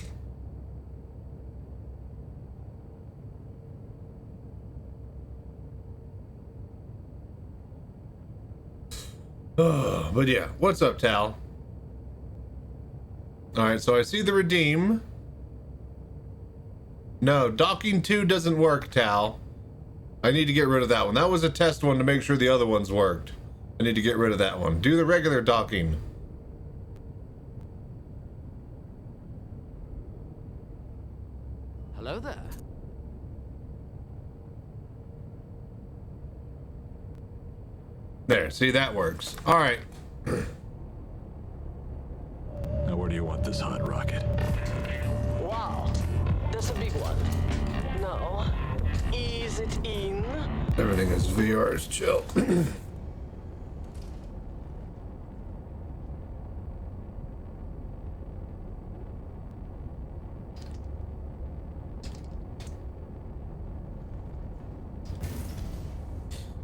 Oh, but yeah, what's up, Tal? Alright, so I see the redeem. No, docking 2 doesn't work, Tal. I need to get rid of that one. That was a test one to make sure the other ones worked. I need to get rid of that one. Do the regular docking. Hello there. There, see, that works. Alright. Now where do you want this hot rocket? Wow, that's a big one. Now, ease it in. Everything is VR is chill.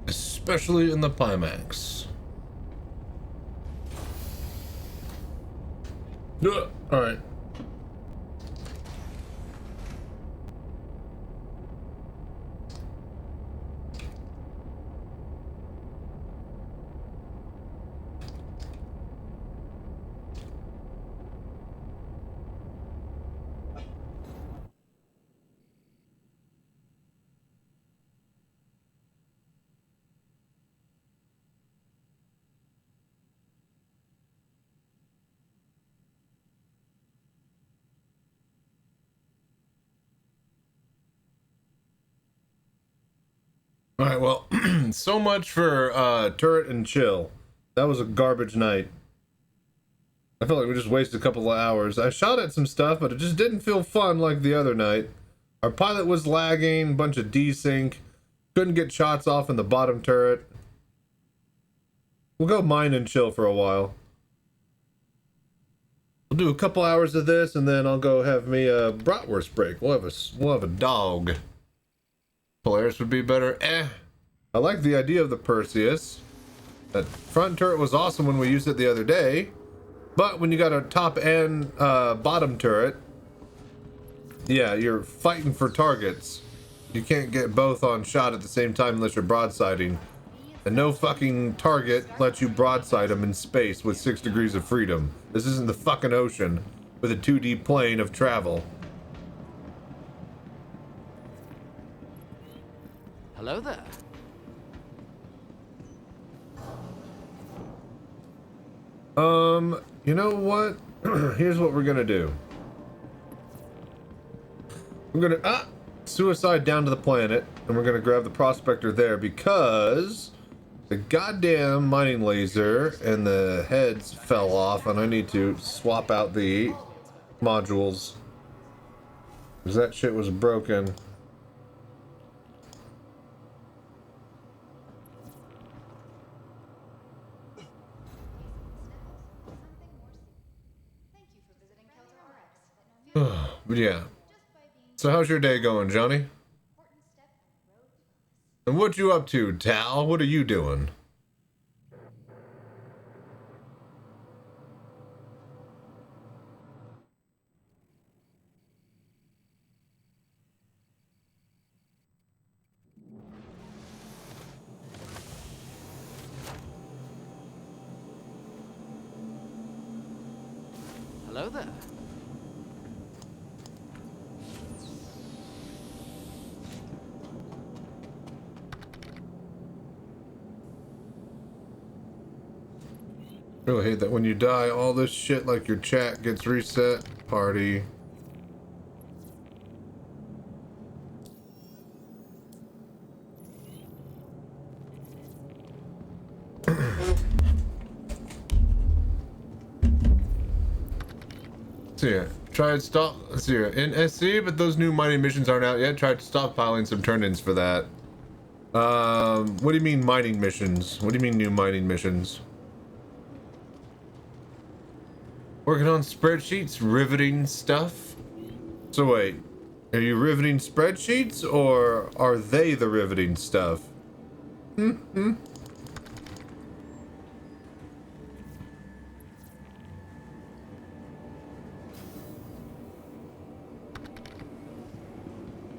Especially in the Pimax. All right. All right, well, so much for turret and chill. That was a garbage night. I felt like we just wasted a couple of hours. I shot at some stuff, but it just didn't feel fun like the other night. Our pilot was lagging, bunch of desync. Couldn't get shots off in the bottom turret. We'll go mine and chill for a while. We'll do a couple hours of this, and then I'll go have me a bratwurst break. We'll have a dog. Polaris would be better. I like the idea of the Perseus. That front turret was awesome when we used it the other day, but when you got a top and bottom turret, yeah, you're fighting for targets. You can't get both on shot at the same time unless you're broadsiding. And no fucking target lets you broadside them in space with 6 degrees of freedom. This isn't the fucking ocean with a 2D plane of travel. Hello there. You know what? Here's what we're gonna do. We're gonna suicide down to the planet, and we're gonna grab the prospector there because the goddamn mining laser and the heads fell off, and I need to swap out the modules because that shit was broken. But yeah. So how's your day going, Johnny? And what you up to, Tal? What are you doing? Hello there. I really hate that when you die, all this shit like your chat gets reset. Party. So yeah, tried stop. Let's see here. In SC, but those new mining missions aren't out yet. Tried stockpiling some turn-ins for that. What do you mean mining missions? What do you mean new mining missions? Working on spreadsheets, riveting stuff. So wait, are you riveting spreadsheets or are they the riveting stuff?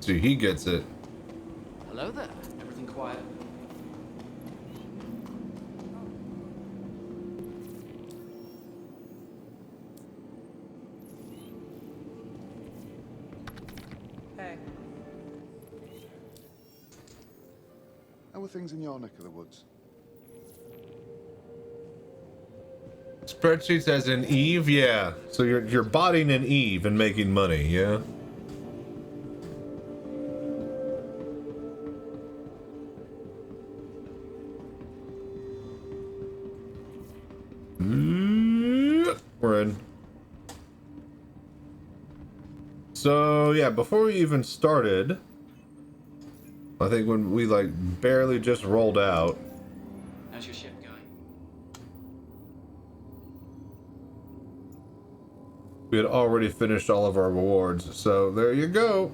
See, he gets it. Hello there. Everything quiet? Hey. How are things in your neck of the woods? Spreadsheets as in Eve, yeah. So you're botting in Eve and making money, yeah. We're in. So yeah, before we even started, I think when we like barely just rolled out. How's your ship going? We had already finished all of our rewards, so there you go.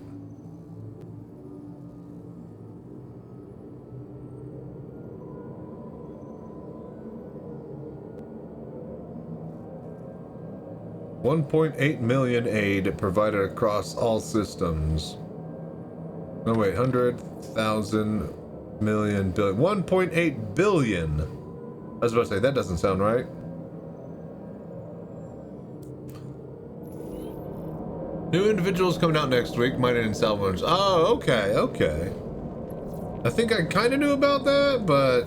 $1.8 million aid provided across all systems. No wait, 100,000 million billion. 1.8 billion. I was about to say that doesn't sound right. New individuals coming out next week, mining and salvage. Oh, okay, okay. I think I kind of knew about that, but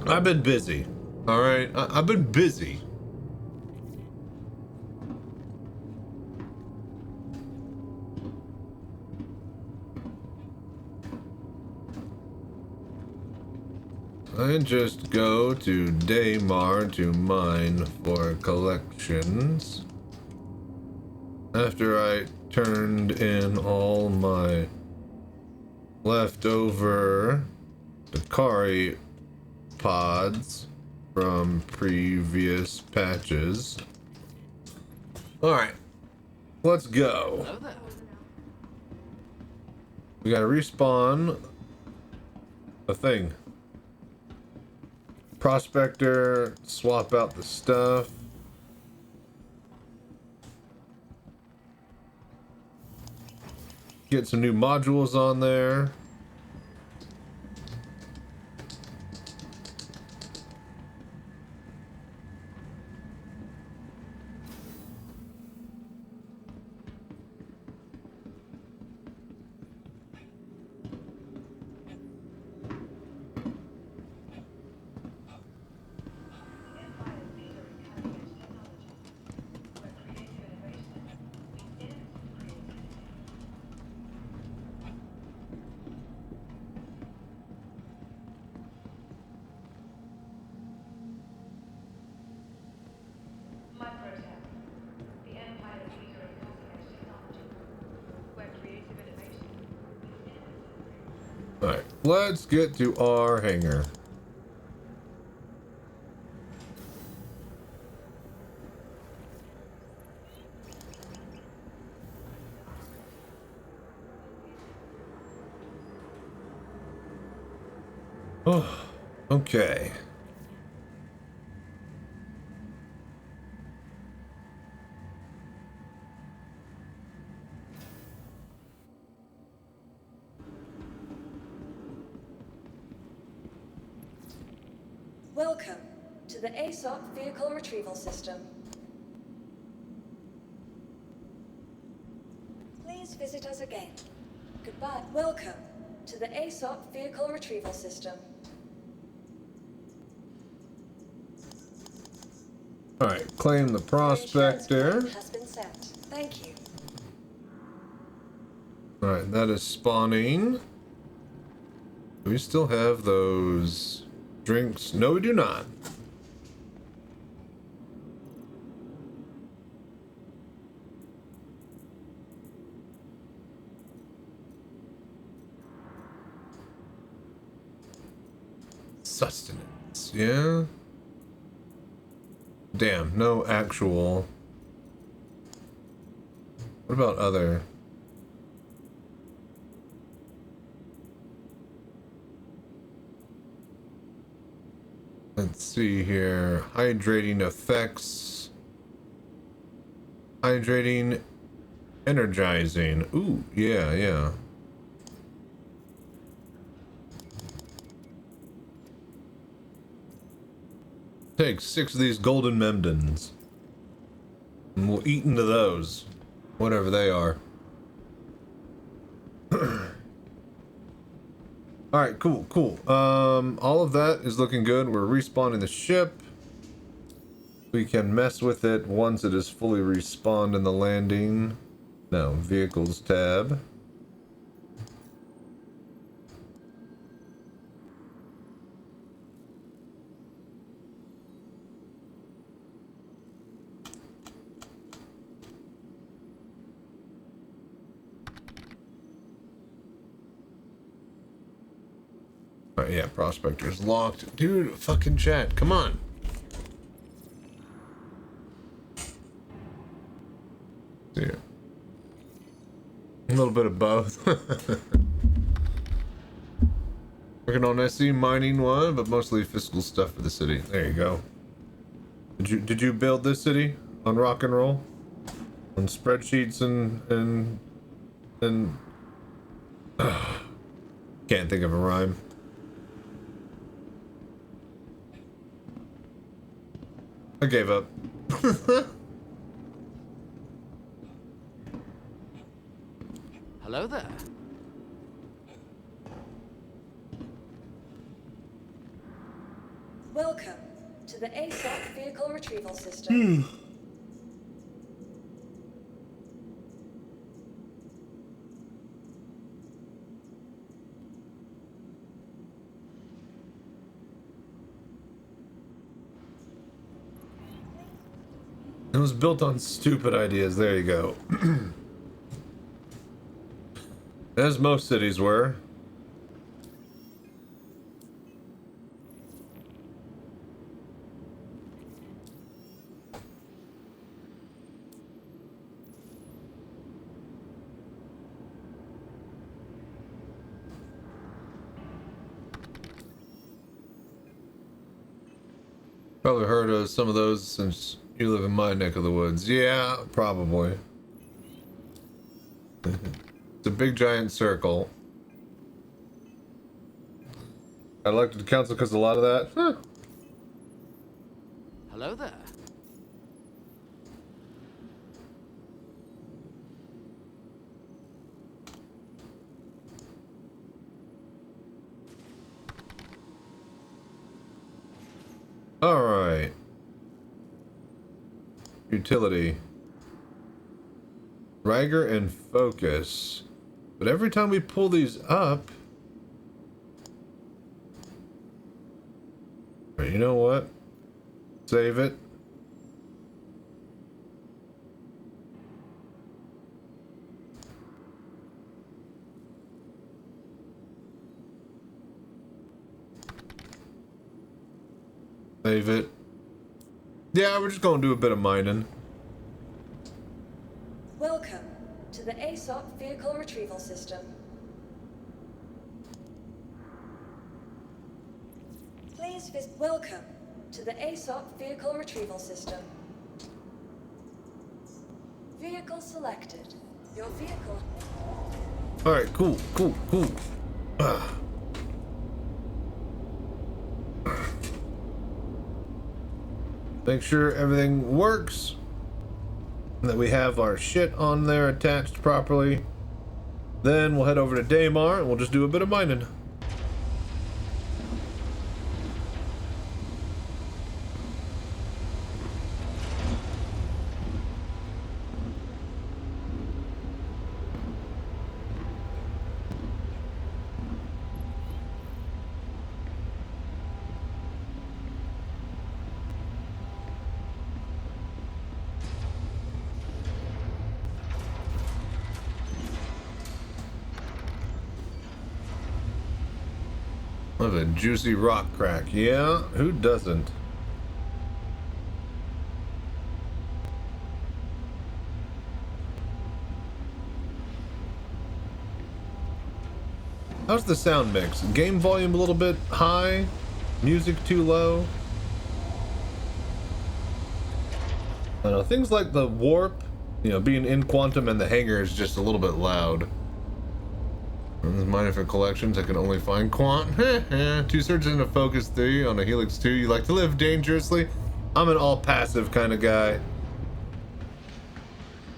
I've been busy. All right, I've been busy. I just go to Daymar to mine for collections. After I turned in all my leftover Dakari pods from previous patches. Alright, let's go. Hello there. We gotta respawn a thing. Prospector, swap out the stuff. Get some new modules on there. Alright, let's get to our hangar. Oh, okay. Welcome to the ASOP Vehicle Retrieval System. Please visit us again. Goodbye. Welcome to the ASOP Vehicle Retrieval System. Alright, claim the prospector. Has been sent. Thank you. Alright, that is spawning. Do we still have those drinks? No, we do not. Sustenance, yeah? Damn, no actual. What about other? Let's see here. Hydrating effects. Hydrating. Energizing. Ooh, yeah, yeah. Take 6 of these golden memdons. And we'll eat into those. Whatever they are. Alright, cool, cool. All of that is looking good. We're respawning the ship. We can mess with it once it is fully respawned in the landing. No, vehicles tab. Yeah, prospector's locked. Dude, fucking chat, come on. See ya. A little bit of both. Working on SE mining one, but mostly fiscal stuff for the city. There you go. Did you build this city on rock and roll? On spreadsheets and can't think of a rhyme. I gave up. Hello there. Welcome to the ASOP Vehicle Retrieval System. It was built on stupid ideas. There you go. As most cities were. Probably heard of some of those since you live in my neck of the woods. Yeah, probably. It's a big giant circle. I elected council because a lot of that. Huh. Hello there. All right. Utility. Rigor and focus. But every time we pull these up... Right, you know what? Save it. Save it. Yeah, we're just gonna do a bit of mining. Welcome to the ASOP Vehicle Retrieval System. Please visit. Welcome to the ASOP Vehicle Retrieval System. Vehicle selected. Your vehicle. Alright, cool. Make sure everything works. And that we have our shit on there attached properly. Then we'll head over to Daymar and we'll just do a bit of mining. Love a juicy rock crack. Yeah, who doesn't? How's the sound mix? Game volume a little bit high? Music too low? I don't know, things like the warp, you know, being in quantum and the hangar is just a little bit loud. This is mining for collections. I can only find quant. 2 surges and a focus 3 on a helix 2. You like to live dangerously? I'm an all passive kind of guy.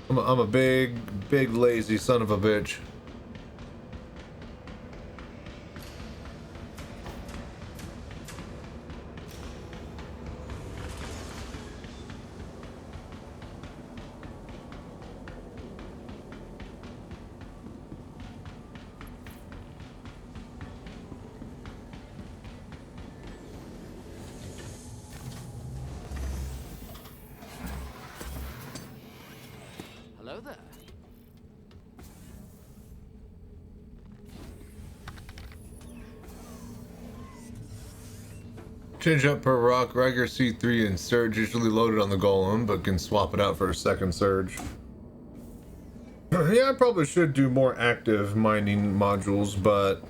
I'm a big lazy son of a bitch. Hello there. Change up per rock. Riker C3 and surge usually loaded on the golem, but can swap it out for a second surge. Yeah, I probably should do more active mining modules, but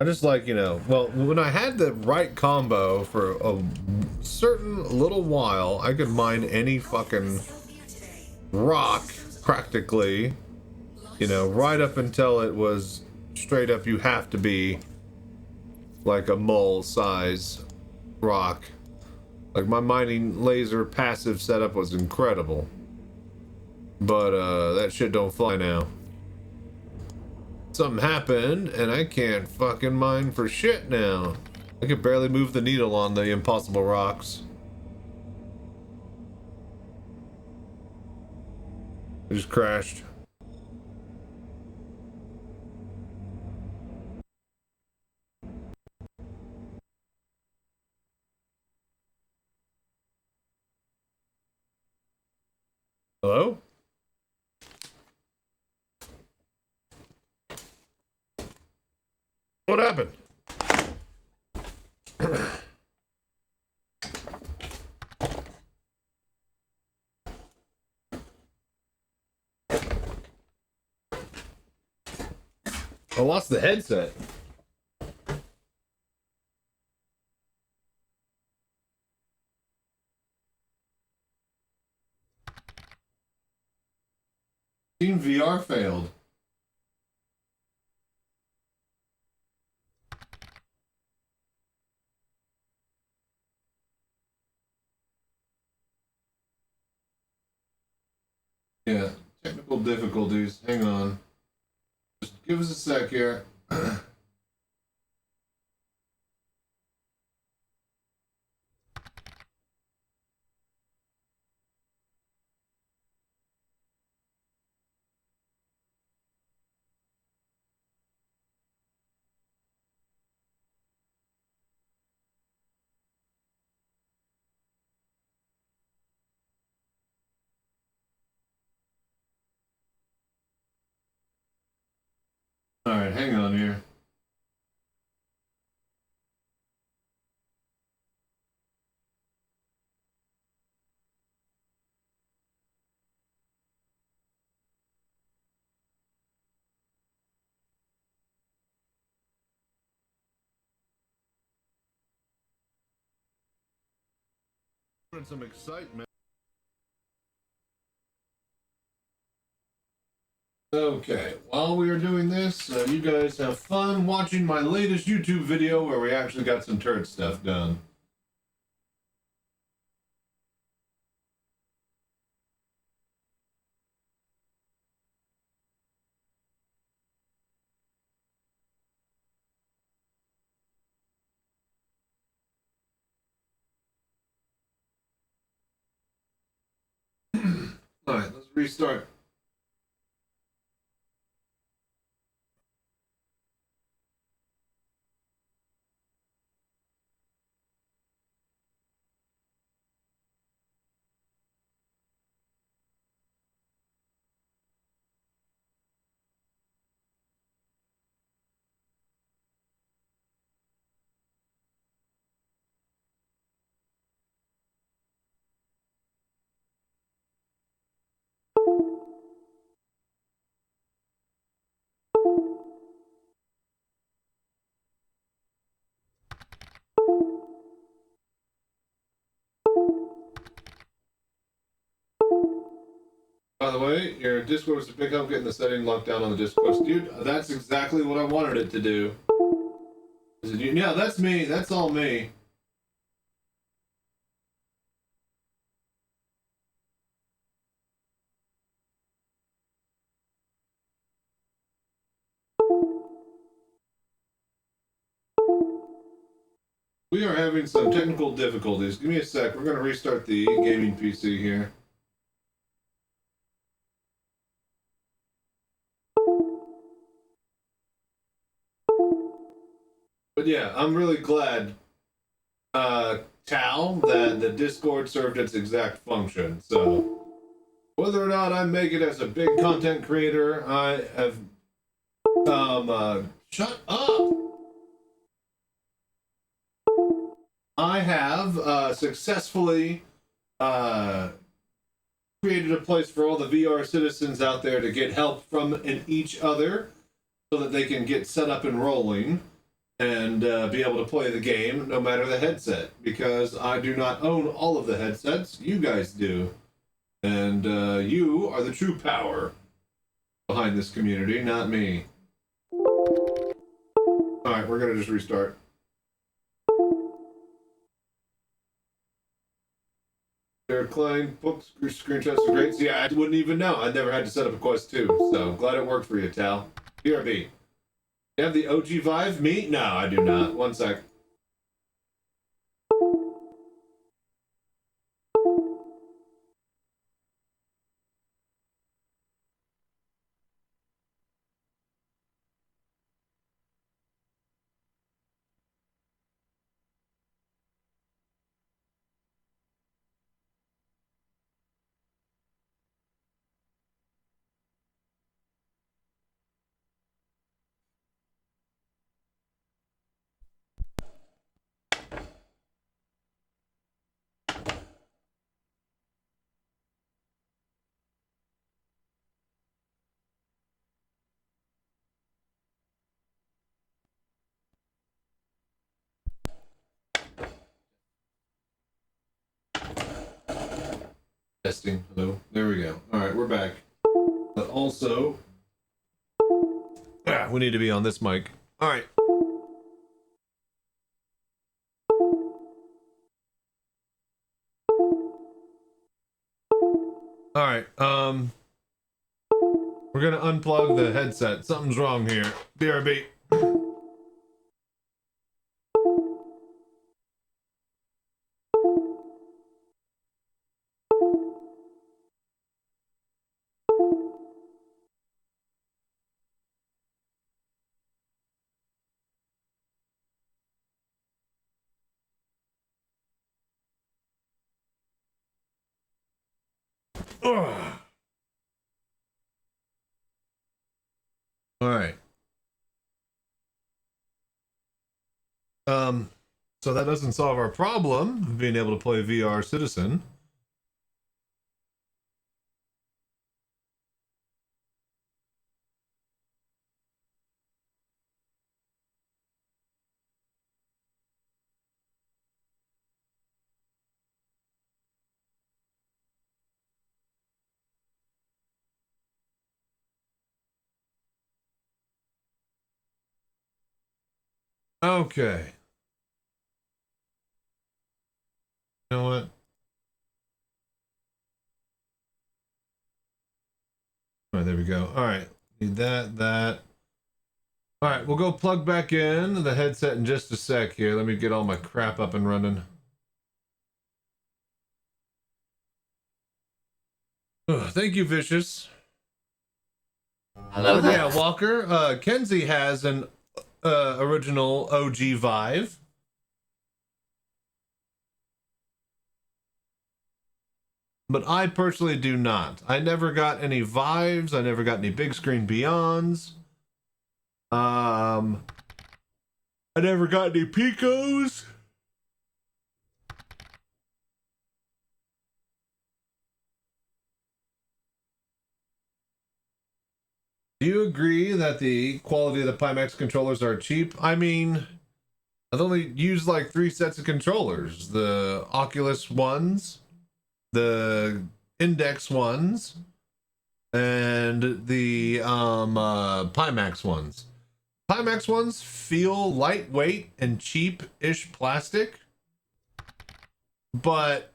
I just like, you know, well, when I had the right combo for a certain little while, I could mine any fucking rock practically, you know, right up until it was straight up you have to be like a mole size rock. Like my mining laser passive setup was incredible, but that shit don't fly now. Something happened and I can't fucking mine for shit now. I could barely move the needle on the impossible rocks. It just crashed. Hello? What happened? I lost the headset. Team VR failed. Yeah, technical difficulties. Hang on. Just give us a sec here. All right, hang on here. Some excitement. Okay, while we are doing this, you guys have fun watching my latest YouTube video where we actually got some turd stuff done. All right, let's restart. By the way, your Discord was to pick up getting the setting locked down on the Discord. Dude, that's exactly what I wanted it to do. Yeah, that's me. That's all me. We are having some technical difficulties. Give me a sec. We're going to restart the gaming PC here. But yeah, I'm really glad, Tal, that the Discord served its exact function. So, whether or not I make it as a big content creator, I have, shut up! I have, successfully, created a place for all the VR citizens out there to get help from each other so that they can get set up and rolling and be able to play the game no matter the headset, because I do not own all of the headsets. You guys do. And you are the true power behind this community, not me. Alright, we're gonna just restart. They're Klein books, screenshots are great. So yeah, I wouldn't even know. I never had to set up a Quest 2, so glad it worked for you, Tal. BRB. You have the OG Vive? Me? No, I do not. One sec. Testing. Hello. There we go. All right, we're back. But also, we need to be on this mic. All right. All right. We're gonna unplug the headset. Something's wrong here. BRB. Ugh. All right. So that doesn't solve our problem of being able to play VR Citizen. Okay. You know what? All right, there we go. All right. Need that. All right, we'll go plug back in the headset in just a sec here. Let me get all my crap up and running. Ugh, thank you, Vicious. Hello there. Yeah, Walker. Kenzie has an original OG Vive. But I personally do not. I never got any Vives. I never got any big screen Beyonds. I never got any Picos. Do you agree that the quality of the Pimax controllers are cheap? I mean, I've only used like 3 sets of controllers. The Oculus ones, the Index ones, and the Pimax ones. Pimax ones feel lightweight and cheap-ish plastic, but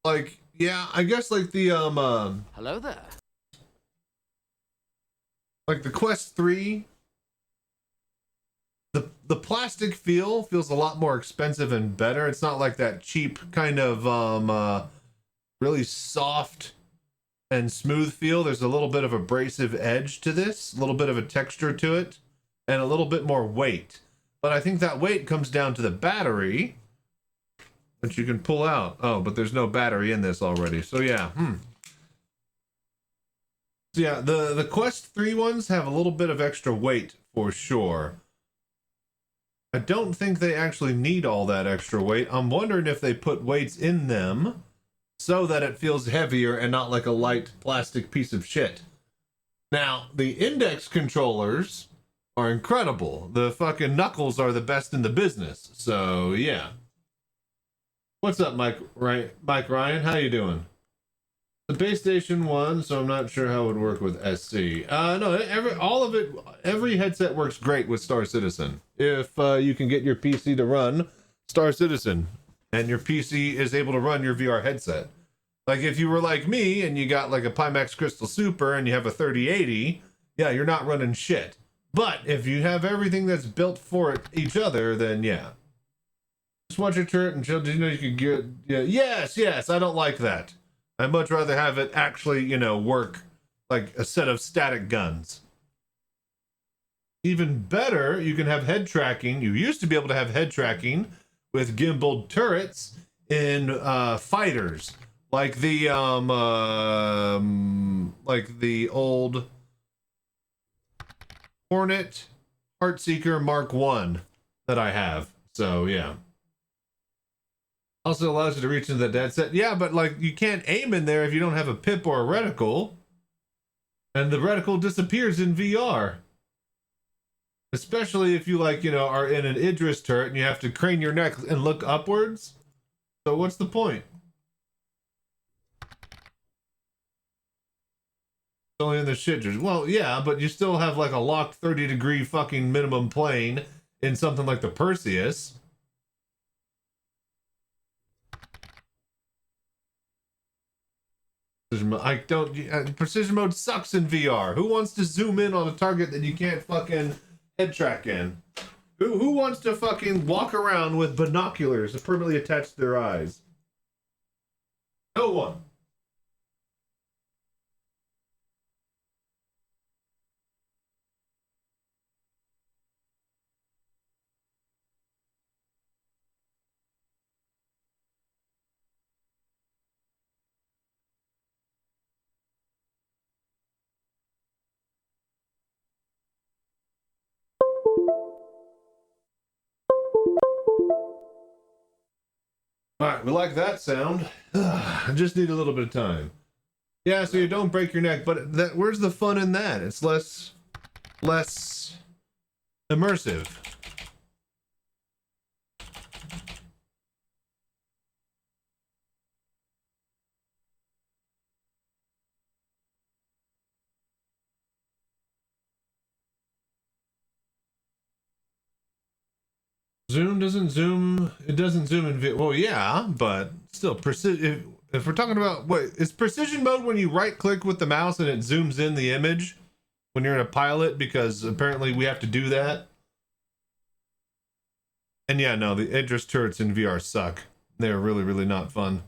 like, yeah, I guess like the Hello there. like the Quest 3, the plastic feels a lot more expensive and better. It's not like that cheap kind of really soft and smooth feel. There's a little bit of abrasive edge to this, a little bit of a texture to it, and a little bit more weight. But I think that weight comes down to the battery, which you can pull out. Oh, but there's no battery in this already. So yeah, So yeah, the Quest 3 ones have a little bit of extra weight for sure. I don't think they actually need all that extra weight. I'm wondering if they put weights in them so that it feels heavier and not like a light plastic piece of shit. Now, the Index controllers are incredible. The fucking knuckles are the best in the business. So, yeah. What's up, Mike Ryan? How you doing? The base station one, so I'm not sure how it would work with SC. No, every headset works great with Star Citizen. If you can get your PC to run Star Citizen, and your PC is able to run your VR headset. Like if you were like me and you got like a Pimax Crystal Super and you have a 3080, yeah, you're not running shit. But if you have everything that's built for each other, then yeah. Just watch your turret and chill. Did you know you could get... Yeah, yes, I don't like that. I'd much rather have it actually, work like a set of static guns. Even better, you can have head tracking. You used to be able to have head tracking with gimbaled turrets in fighters, like the old Hornet Heartseeker Mark 1 that I have. So yeah. Also allows you to reach into the dead set. Yeah, but like you can't aim in there if you don't have a pip or a reticle. And the reticle disappears in VR. Especially if you are in an Idris turret and you have to crane your neck and look upwards. So what's the point? only in the shit. Well, yeah, but you still have like a locked 30-degree fucking minimum plane in something like the Perseus. I don't. Precision mode sucks in VR. Who wants to zoom in on a target that you can't fucking head track in? Who wants to fucking walk around with binoculars permanently attached to their eyes? No one. Alright, we like that sound. I just need a little bit of time. Yeah, so you don't break your neck, but where's the fun in that? It's less immersive. Zoom doesn't zoom. It doesn't zoom in video. Well, yeah, but still, precision. If we're talking about what is precision mode when you right click with the mouse and it zooms in the image when you're in a pilot, because apparently we have to do that. And yeah, no, the Idris turrets in VR suck. They're really, really not fun.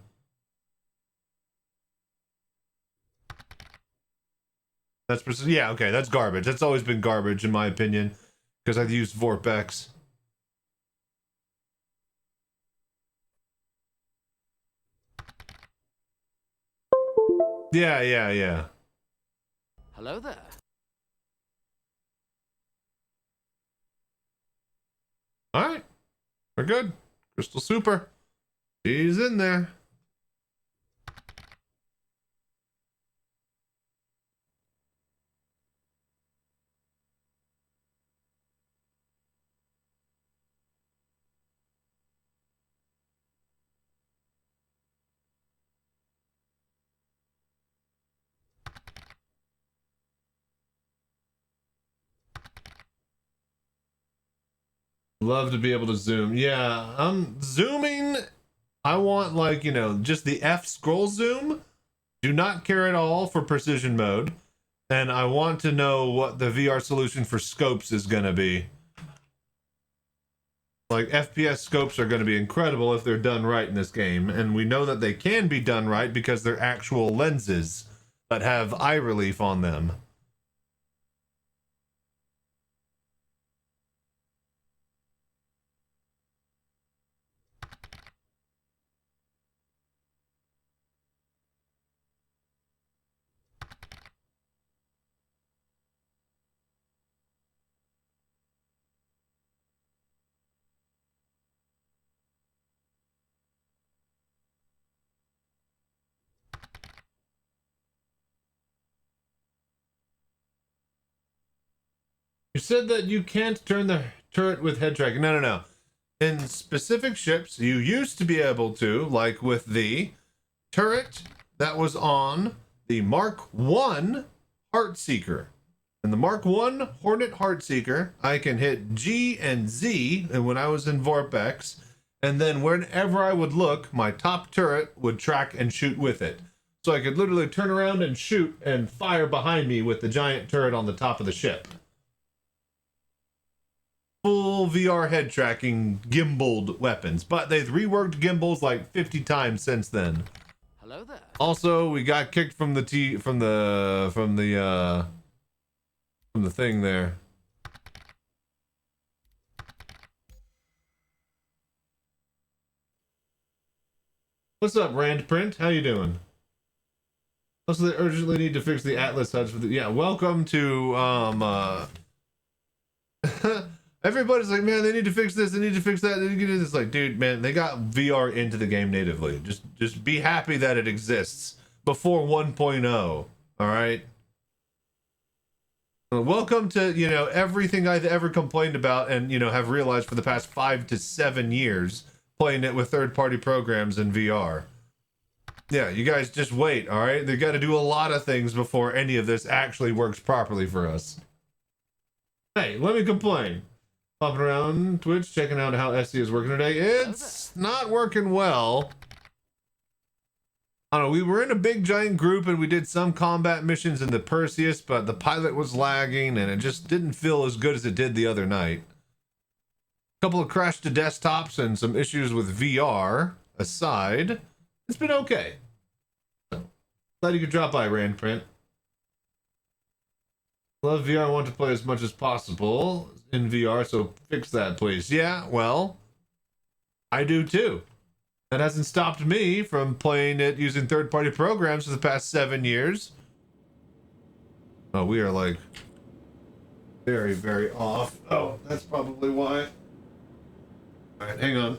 That's precision. Yeah, okay, that's garbage. That's always been garbage in my opinion, because I've used VorpX. Yeah. Hello there. All right, we're good. Crystal Super, she's in there. Love to be able to zoom. Yeah, I'm zooming. I want, like, you know, just the F scroll zoom. Do not care at all for precision mode. And I want to know what the VR solution for scopes is going to be. Like, FPS scopes are going to be incredible if they're done right in this game. And we know that they can be done right because they're actual lenses that have eye relief on them. You said that you can't turn the turret with head tracking. No. In specific ships, you used to be able to, like with the turret that was on the Mark 1 Heartseeker. And the Mark 1 Hornet Heartseeker, I can hit G and Z, and when I was in VorpX, and then whenever I would look, my top turret would track and shoot with it. So I could literally turn around and shoot and fire behind me with the giant turret on the top of the ship. Full VR head tracking gimbaled weapons, but they've reworked gimbals like 50 times since then. Hello there. Also, we got kicked from the thing there. What's up, Randprint? How you doing? Also, they urgently need to fix the Atlas HUDs for the welcome to everybody's like, man, they need to fix this, they need to fix that, they need to do this. Like, dude, man, they got VR into the game natively. Just be happy that it exists before 1.0. All right. Welcome to, you know, everything I've ever complained about and, you know, have realized for the past 5 to 7 years playing it with third-party programs in VR. Yeah, you guys just wait, all right? They got to do a lot of things before any of this actually works properly for us. Hey, let me complain. Popping around Twitch, checking out how SC is working today. It's not working well. I don't know, we were in a big giant group and we did some combat missions in the Perseus, but the pilot was lagging and it just didn't feel as good as it did the other night. A couple of crashed to desktops and some issues with VR aside, it's been okay. So, glad you could drop by, Rand Print. Love VR, I want to play as much as possible in VR, so fix that, please. Yeah, well, I do too. That hasn't stopped me from playing it using third-party programs for the past 7 years. Oh, we are like very, very off. Oh, that's probably why. All right, hang on.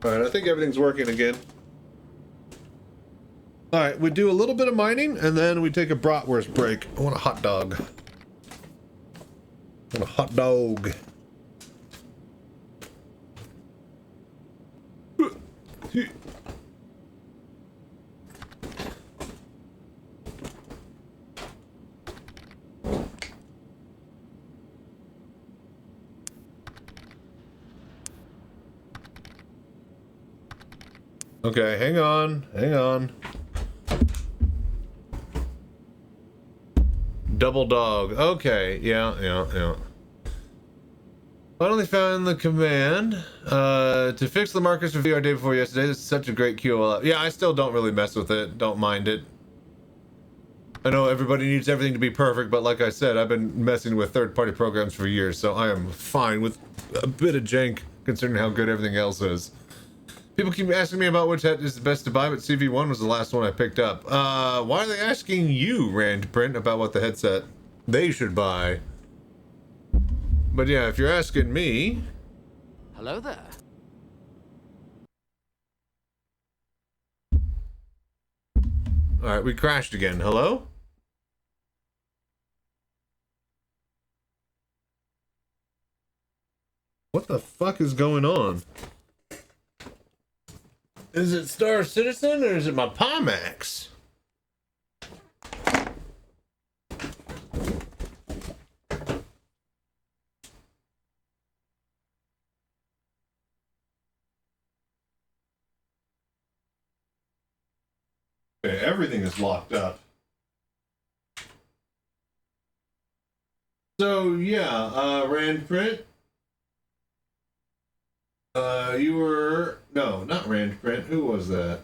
All right, I think everything's working again. All right, we do a little bit of mining and then we take a bratwurst break. I want a hot dog. I want a hot dog. Okay, hang on, hang on. Double dog. Okay, yeah. Finally found the command to fix the markers for VR day before yesterday. This is such a great QOL. Yeah, I still don't really mess with it. Don't mind it. I know everybody needs everything to be perfect, but like I said, I've been messing with third-party programs for years, so I am fine with a bit of jank considering how good everything else is. People keep asking me about which head is the best to buy, but CV1 was the last one I picked up. Why are they asking you, Rand Print, about what the headset they should buy? But yeah, if you're asking me... Hello there. Alright, we crashed again. Hello? What the fuck is going on? Is it Star Citizen or is it my Pimax? Okay, everything is locked up. So yeah, Rand Print. You were... No, not Rand Print. Who was that?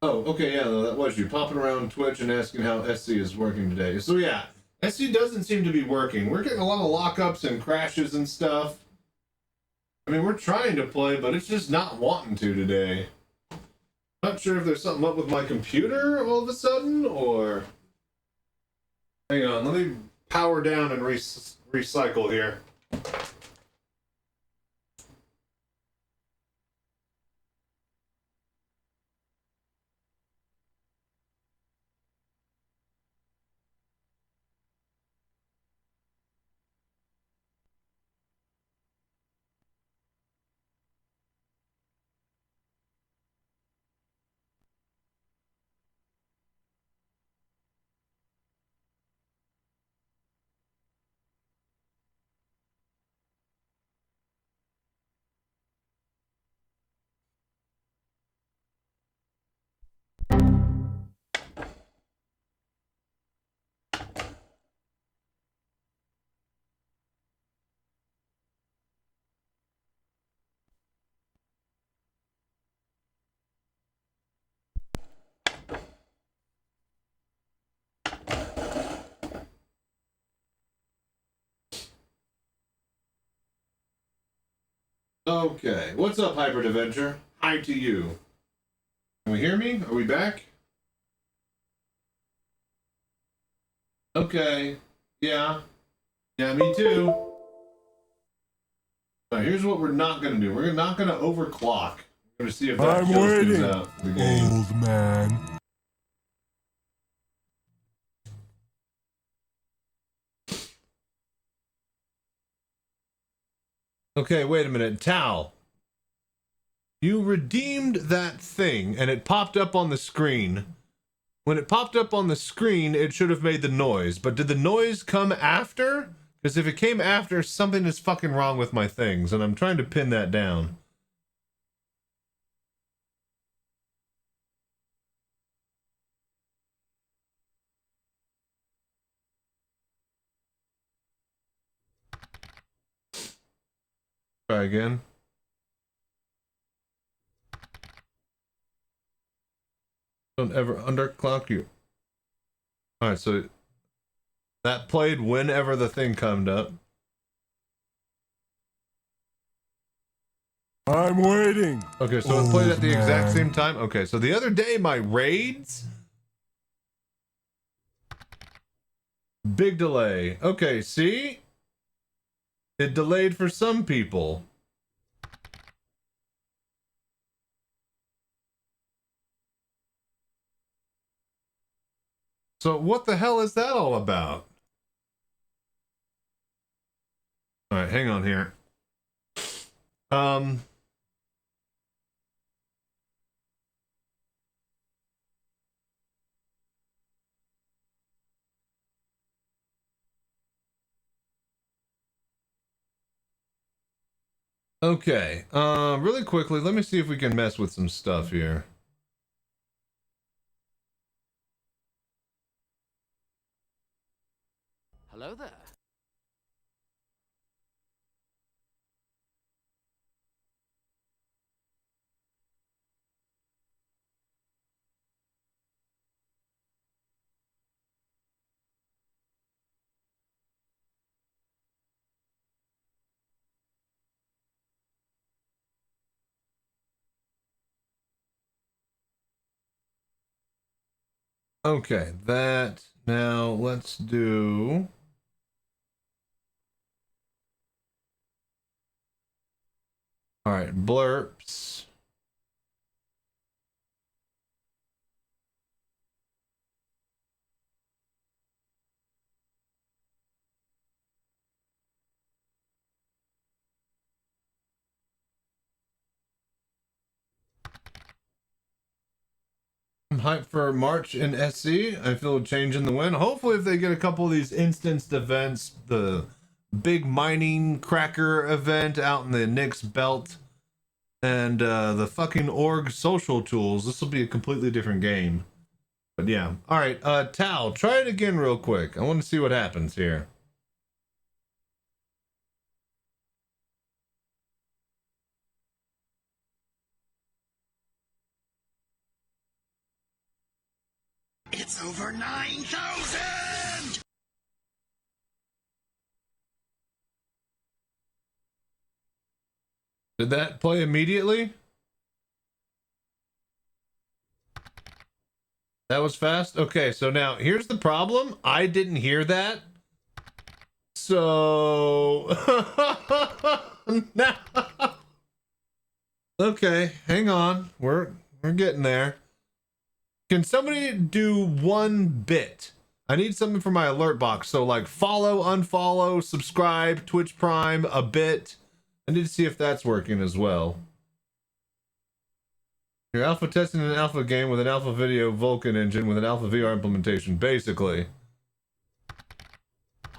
Oh, okay, yeah, no, that was you. Popping around Twitch and asking how SC is working today. So yeah, SC doesn't seem to be working. We're getting a lot of lockups and crashes and stuff. I mean, we're trying to play, but it's just not wanting to today. Not sure if there's something up with my computer all of a sudden, or... Hang on, let me power down and recycle here. Okay, what's up, Hybrid Avenger? Hi to you. Can we hear me? Are we back? Okay. Yeah. Yeah, me too. Now, here's what we're not going to do. We're not going to overclock. We're going to see if that just comes out of the game. Old man. Okay, wait a minute. Tal, you redeemed that thing and it popped up on the screen. When it popped up on the screen, it should have made the noise. But did the noise come after? Because if it came after, something is fucking wrong with my things, and I'm trying to pin that down. Try again. Don't ever underclock you. Alright, so that played whenever the thing comed up. I'm waiting. Okay, so it played at the exact same time. Okay, so the other day, my raids... Big delay. Okay, see? It delayed for some people. So what the hell is that all about? Alright, hang on here. Okay, really quickly, let me see if we can mess with some stuff here. Hello there. Okay, that, now let's do... Alright, blurps. I'm hyped for March in SC. I feel a change in the wind. Hopefully if they get a couple of these instanced events, the big mining cracker event out in the Nyx belt, and the fucking org social tools, this will be a completely different game. But yeah. Alright, Tal, try it again real quick. I want to see what happens here. It's over 9,000! Did that play immediately? That was fast? Okay, so now here's the problem. I didn't hear that. So... now... Okay, hang on. We're getting there. Can somebody do one bit? I need something for my alert box. So like follow, unfollow, subscribe, Twitch Prime, a bit. I need to see if that's working as well. You're alpha testing an alpha game with an alpha video Vulkan engine with an alpha VR implementation, basically.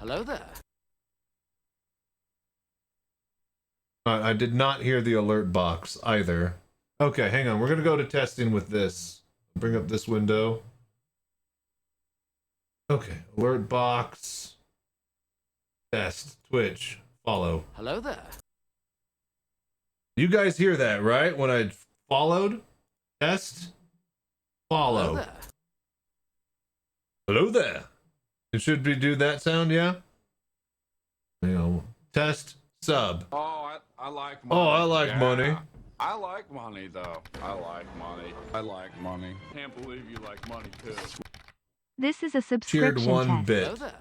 Hello there. I did not hear the alert box either. Okay, hang on. We're gonna go to testing with this. Bring up this window. Okay, alert box. Test. Twitch. Follow. Hello there. You guys hear that, right? When I followed? Test. Follow. Hello there. Hello there. It should be do that sound, yeah? Hang on. Test. Sub. Oh, I like money. Oh, I like money. I like money, though. I like money. I like money. Can't believe you like money, too. This is a Cheered subscription one test. bit. Hello there.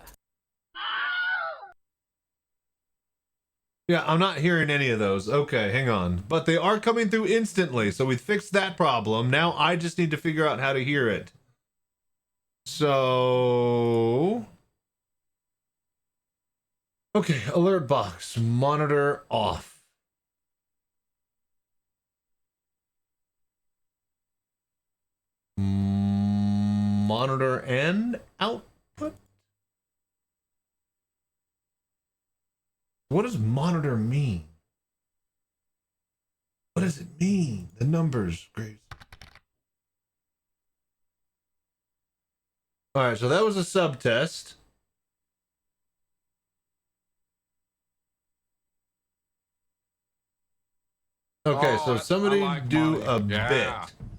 Yeah, I'm not hearing any of those. Okay, hang on. But they are coming through instantly, so we fixed that problem. Now I just need to figure out how to hear it. So... Okay, alert box. Monitor off. Monitor and output? What does monitor mean? What does it mean? The numbers, Grace. All right, so that was a subtest. Okay, so somebody do a bit.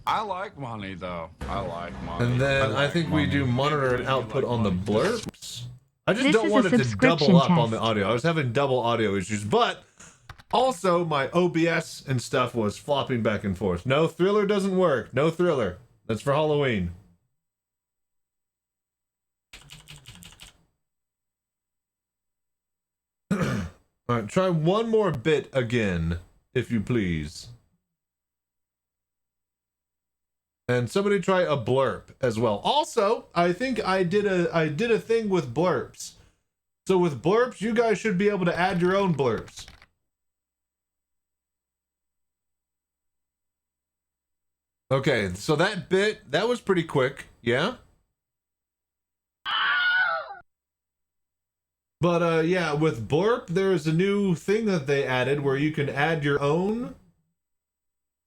I like money though. I like money. And then I think we do monitor and output on the blurps. I just don't want it to double subscription up on test. the audio. I was having double audio issues, but also my OBS and stuff was flopping back and forth. No, Thriller doesn't work. No Thriller. That's for Halloween. All right, try one more bit again, if you please. And somebody try a blurp as well. Also, I think I did a thing with blurps. So with blurps, you guys should be able to add your own blurps. Okay, so that bit, that was pretty quick, yeah? But yeah, with blurp, there's a new thing that they added where you can add your own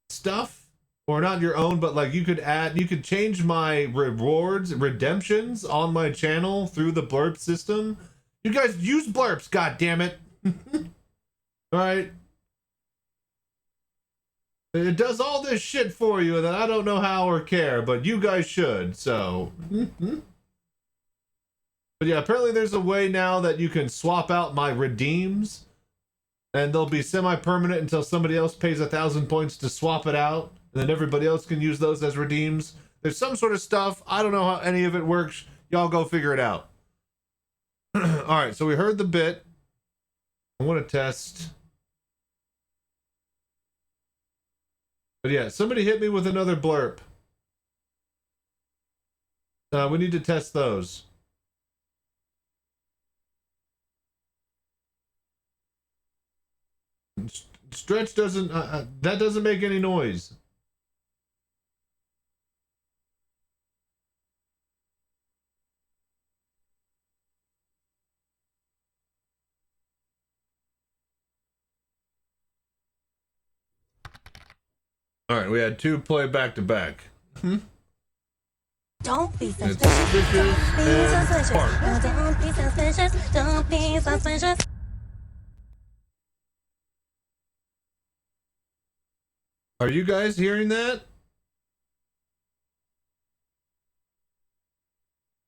stuff. Or not your own, but like you could change my rewards, redemptions on my channel through the blurp system. You guys use blurps, god damn it. Alright. It does all this shit for you that I don't know how or care, but you guys should, so. But yeah, apparently there's a way now that you can swap out my redeems. And they'll be semi-permanent until somebody else pays 1,000 points to swap it out. And then everybody else can use those as redeems. There's some sort of stuff. I don't know how any of it works. Y'all go figure it out. Alright, so we heard the bit. I want to test. But yeah, somebody hit me with another blurp. We need to test those. Stretch doesn't... that doesn't make any noise. All right, we had two play back to back. Don't be It's suspicious. suspicious and fart. Don't be suspicious. Don't be suspicious. Are you guys hearing that?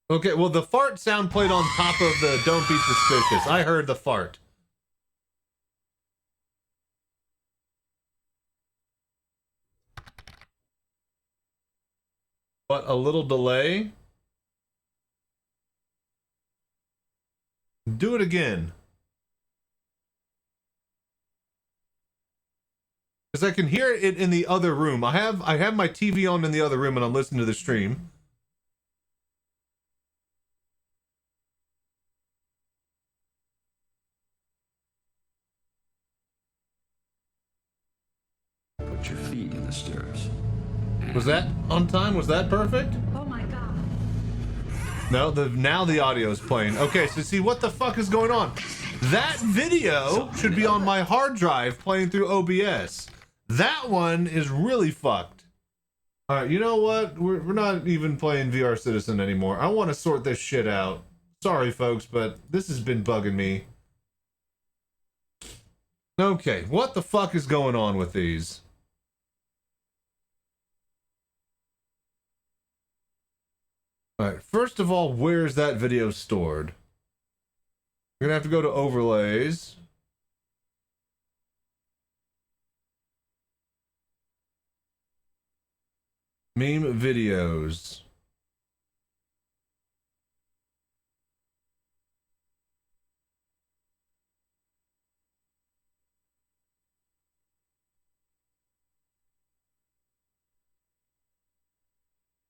Okay, well, the fart sound played on top of the don't be suspicious. I heard the fart. But a little delay. Do it again. Because I can hear it in the other room. I have my TV on in the other room and I'm listening to the stream. Put your feet in the stirrups. Was that on time? Was that perfect? Oh my god. No, now the audio is playing. Okay, so see what the fuck is going on? That video should be on my hard drive playing through OBS. That one is really fucked. All right, you know what? We're not even playing VR Citizen anymore. I want to sort this shit out. Sorry, folks, but this has been bugging me. Okay, what the fuck is going on with these? Alright, first of all, where's that video stored? We're gonna have to go to overlays. Meme videos.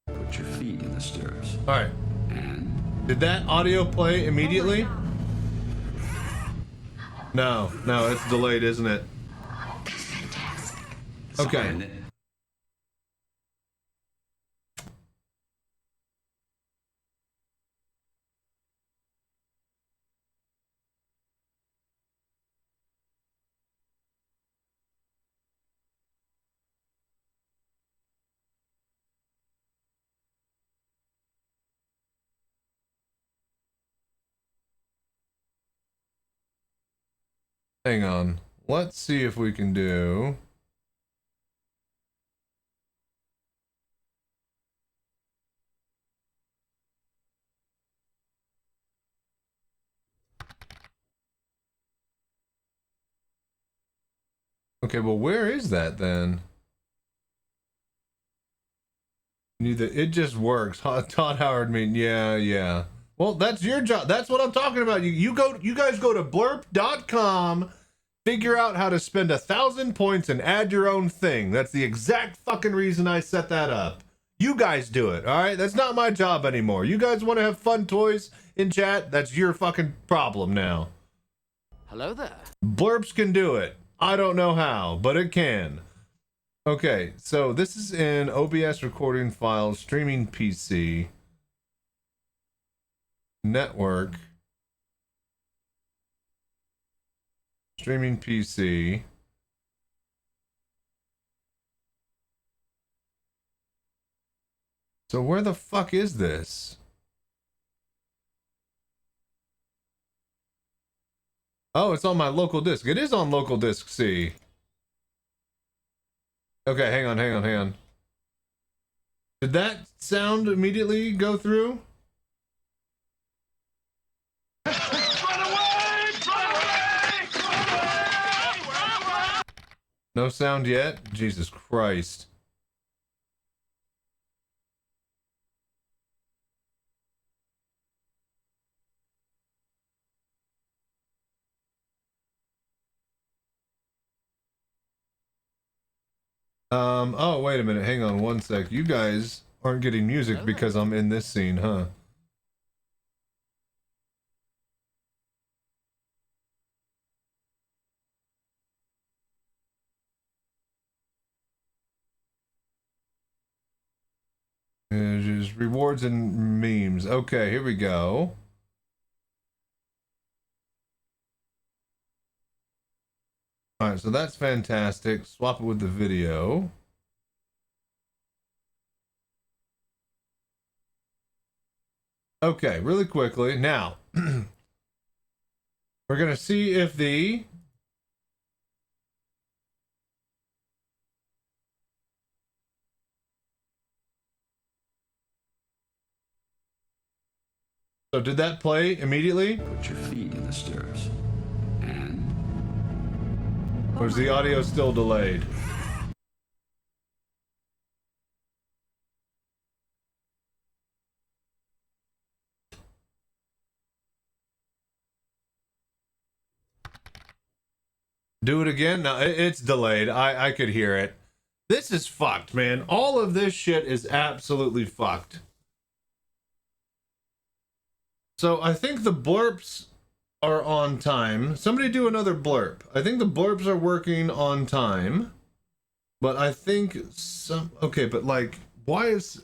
Put your feet in the stirrups. All right. Did that audio play immediately? No, it's delayed, isn't it? Okay. Hang on. Let's see if we can do... Okay, well, where is that then? It just works. Todd Howard mean, yeah. Well, that's your job. That's what I'm talking about. You guys go to blurp.com, figure out how to spend 1,000 points and add your own thing. That's the exact fucking reason I set that up. You guys do it, all right? That's not my job anymore. You guys want to have fun toys in chat? That's your fucking problem now. Hello there. Blurps can do it. I don't know how, but it can. Okay, so this is in OBS recording files, streaming PC, network, streaming PC. So where the fuck is this? Oh, it's on my local disk. It is on local disk C. Okay, hang on. Did that sound immediately go through? No sound yet? Jesus Christ. Oh, wait a minute. Hang on one sec. You guys aren't getting music because I'm in this scene, huh? Just rewards and memes. Okay, here we go. Alright, so that's fantastic. Swap it with the video. Okay, really quickly. Now, we're gonna see if the... So did that play immediately? Put your feet in the stirrups. And... Or is the audio still delayed? Do it again? No, it's delayed. I could hear it. This is fucked, man. All of this shit is absolutely fucked. So I think the blurps are on time. Somebody do another blurp. I think the blurps are working on time. But I think some... Okay, but like, why is...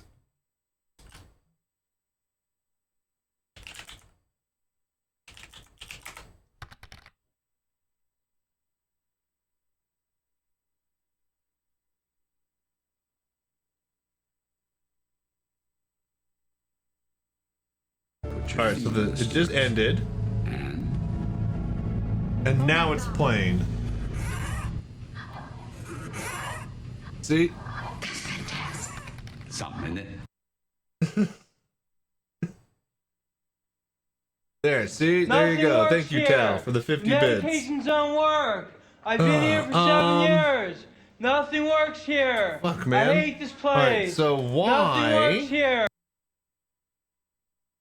Alright, so it just ended. And now it's playing. See? Something in it. There, see? There you go. Thank you, Tal, for the 50 bits. Medications don't work. I've been here for 7 years. Nothing works here. Fuck, man. I hate this place. Alright, so why... Nothing works here.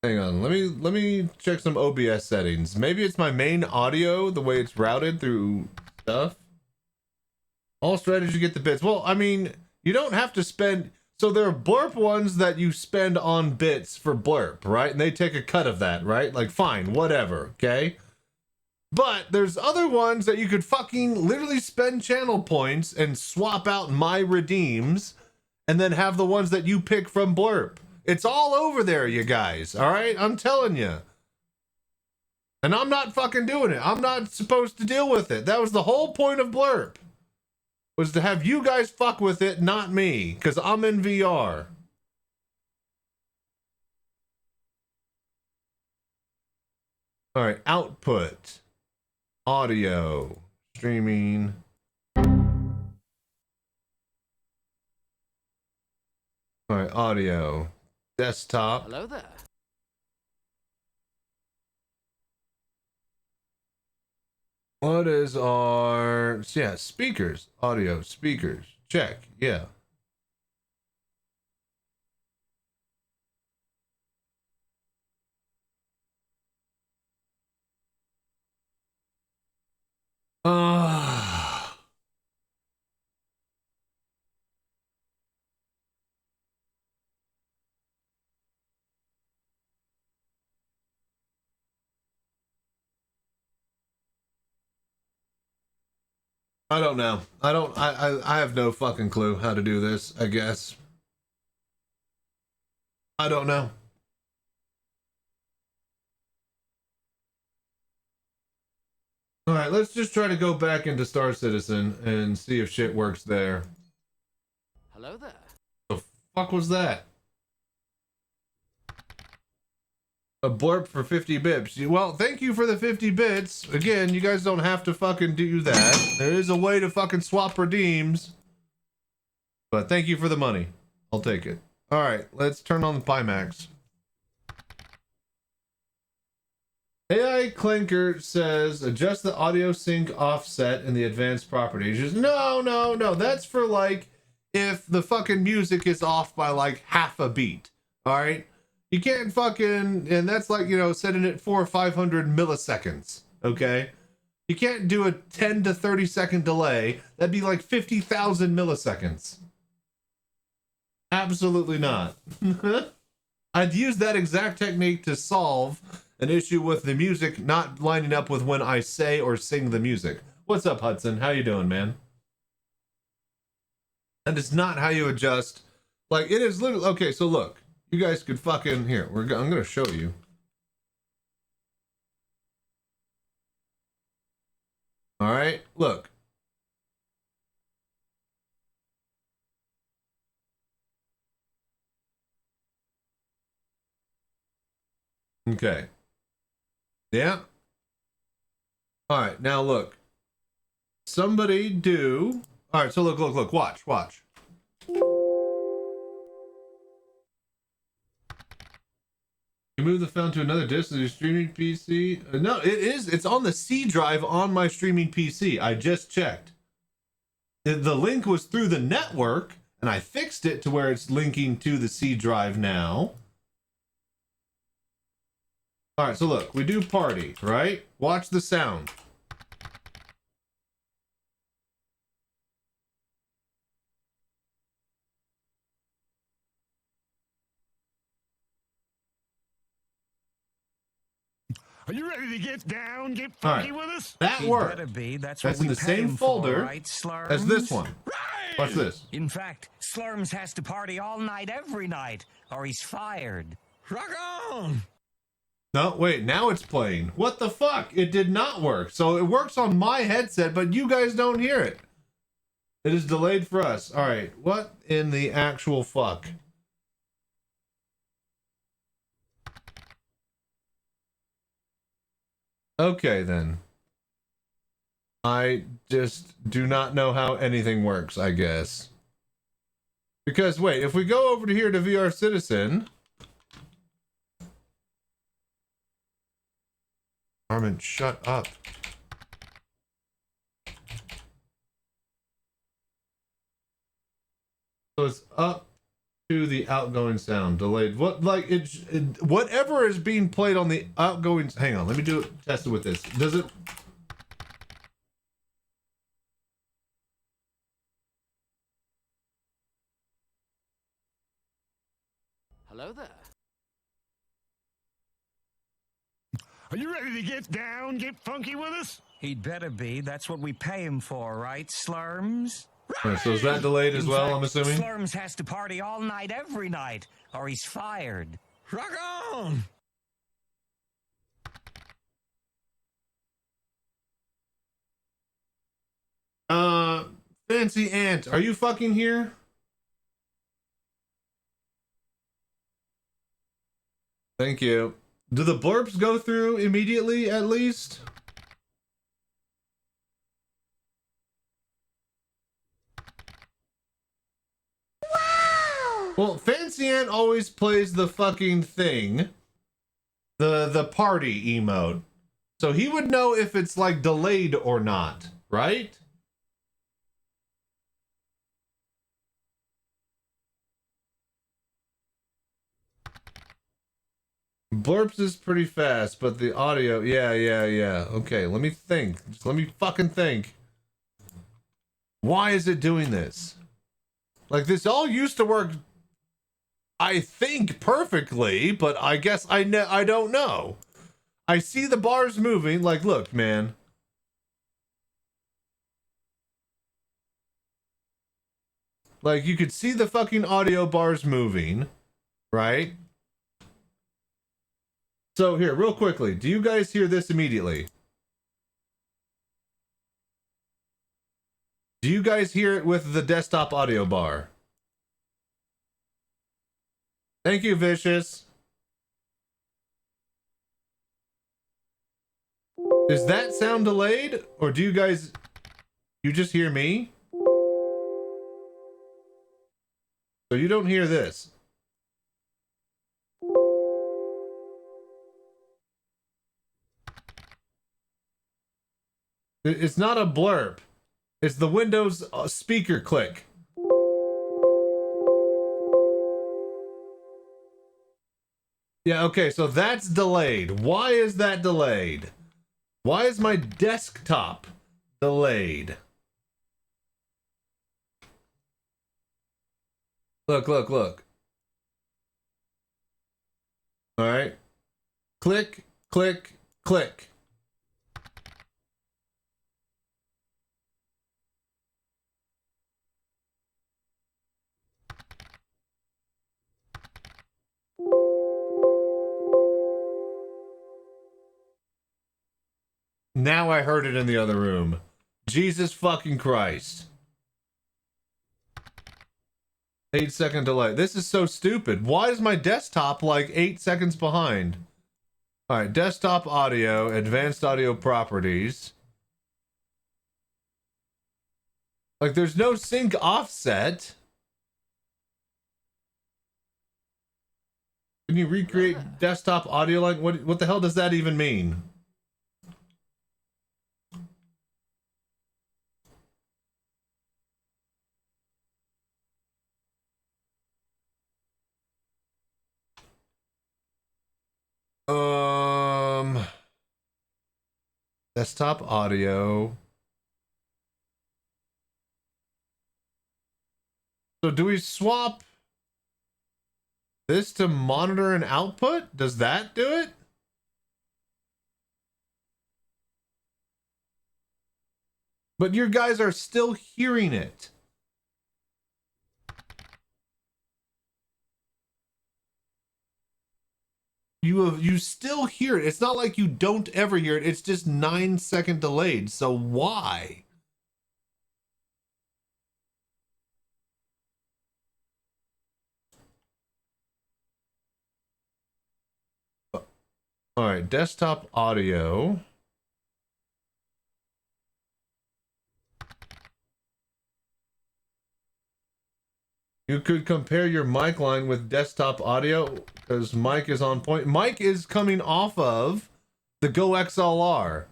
Hang on, let me check some OBS settings. Maybe it's my main audio, the way it's routed through stuff. All strategy to get the bits. Well, I mean, you don't have to spend... So there are blurp ones that you spend on bits for blurp, right? And they take a cut of that, right? Like, fine, whatever, okay? But there's other ones that you could fucking literally spend channel points and swap out my redeems and then have the ones that you pick from blurp. It's all over there, you guys, all right? I'm telling you. And I'm not fucking doing it. I'm not supposed to deal with it. That was the whole point of blurp. Was to have you guys fuck with it, not me, because I'm in VR. All right, output, audio, streaming. All right, audio, desktop. Hello there. What is our, yeah, speakers, audio, speakers, check, yeah. I don't know. I have no fucking clue how to do this, I guess. I don't know. All right, let's just try to go back into Star Citizen and see if shit works there. Hello there. The fuck was that? A blurb for 50 bits. Well, thank you for the 50 bits. Again, you guys don't have to fucking do that. There is a way to fucking swap redeems. But thank you for the money. I'll take it. All right, let's turn on the Pimax. AI Clinker says, adjust the audio sync offset in the advanced properties. Just, no. That's for like, if the fucking music is off by like half a beat. All right? You can't fucking, and that's like, you know, setting it for 500 milliseconds, okay? You can't do a 10 to 30 second delay. That'd be like 50,000 milliseconds. Absolutely not. I'd use that exact technique to solve an issue with the music not lining up with when I say or sing the music. What's up, Hudson? How you doing, man? And it's not how you adjust. Like, it is literally, okay, so look. You guys could fucking, here, I'm gonna show you. All right, look. Okay. Yeah. All right, now look. Somebody do. All right, so look, watch. You move the file to another disk of your streaming PC? No, it's on the C drive on my streaming PC. I just checked. The link was through the network, and I fixed it to where it's linking to the C drive now. All right, so look, we do party, right? Watch the sound. Are you ready to get down, get funky with us? That worked. That's in the same folder as this one. Watch this. In fact, Slurms has to party all night, every night, or he's fired. Rock on! No, wait, now it's playing. What the fuck? It did not work. So it works on my headset, but you guys don't hear it. It is delayed for us. All right, what in the actual fuck? Okay, then. I just do not know how anything works, I guess. Because, wait, if we go over to here to VR Citizen... Armin, shut up. So it's up to the outgoing sound, delayed. What, like, whatever is being played on the outgoing... Hang on, let me test it with this. Does it... Hello there. Are you ready to get down, get funky with us? He'd better be. That's what we pay him for, right, Slurms? Right, so is that delayed as well, I'm assuming? Slurms has to party all night, every night, or he's fired. Rock on! Fancy Ant, are you fucking here? Thank you. Do the blurbs go through immediately, at least? Well, Fancy Ant always plays the fucking thing. The party emote. So he would know if it's like delayed or not, right? Blurps is pretty fast, but the audio, yeah. Okay, let me think. Just let me fucking think. Why is it doing this? Like, this all used to work, I think, perfectly, but I guess I don't know. I see the bars moving. Like, look, man. Like, you could see the fucking audio bars moving, right? So here, real quickly, do you guys hear this immediately? Do you guys hear it with the desktop audio bar? Thank you, Vicious. Does that sound delayed? Or do you guys... You just hear me? So you don't hear this. It's not a blurb. It's the Windows speaker click. Yeah, okay, so that's delayed. Why is that delayed? Why is my desktop delayed? Look. All right. Click, click, click. Now I heard it in the other room. Jesus fucking Christ. 8-second delay. This is so stupid. Why is my desktop like 8 seconds behind? All right, desktop audio, advanced audio properties. Like, there's no sync offset. Can you recreate desktop audio? Like, what the hell does that even mean? Desktop audio. So do we swap this to monitor and output? Does that do it? But you guys are still hearing it. You still hear it. It's not like you don't ever hear it. It's just 9-second delayed. So why? All right, desktop audio. You could compare your mic line with desktop audio because mic is on point. Mic is coming off of the Go XLR.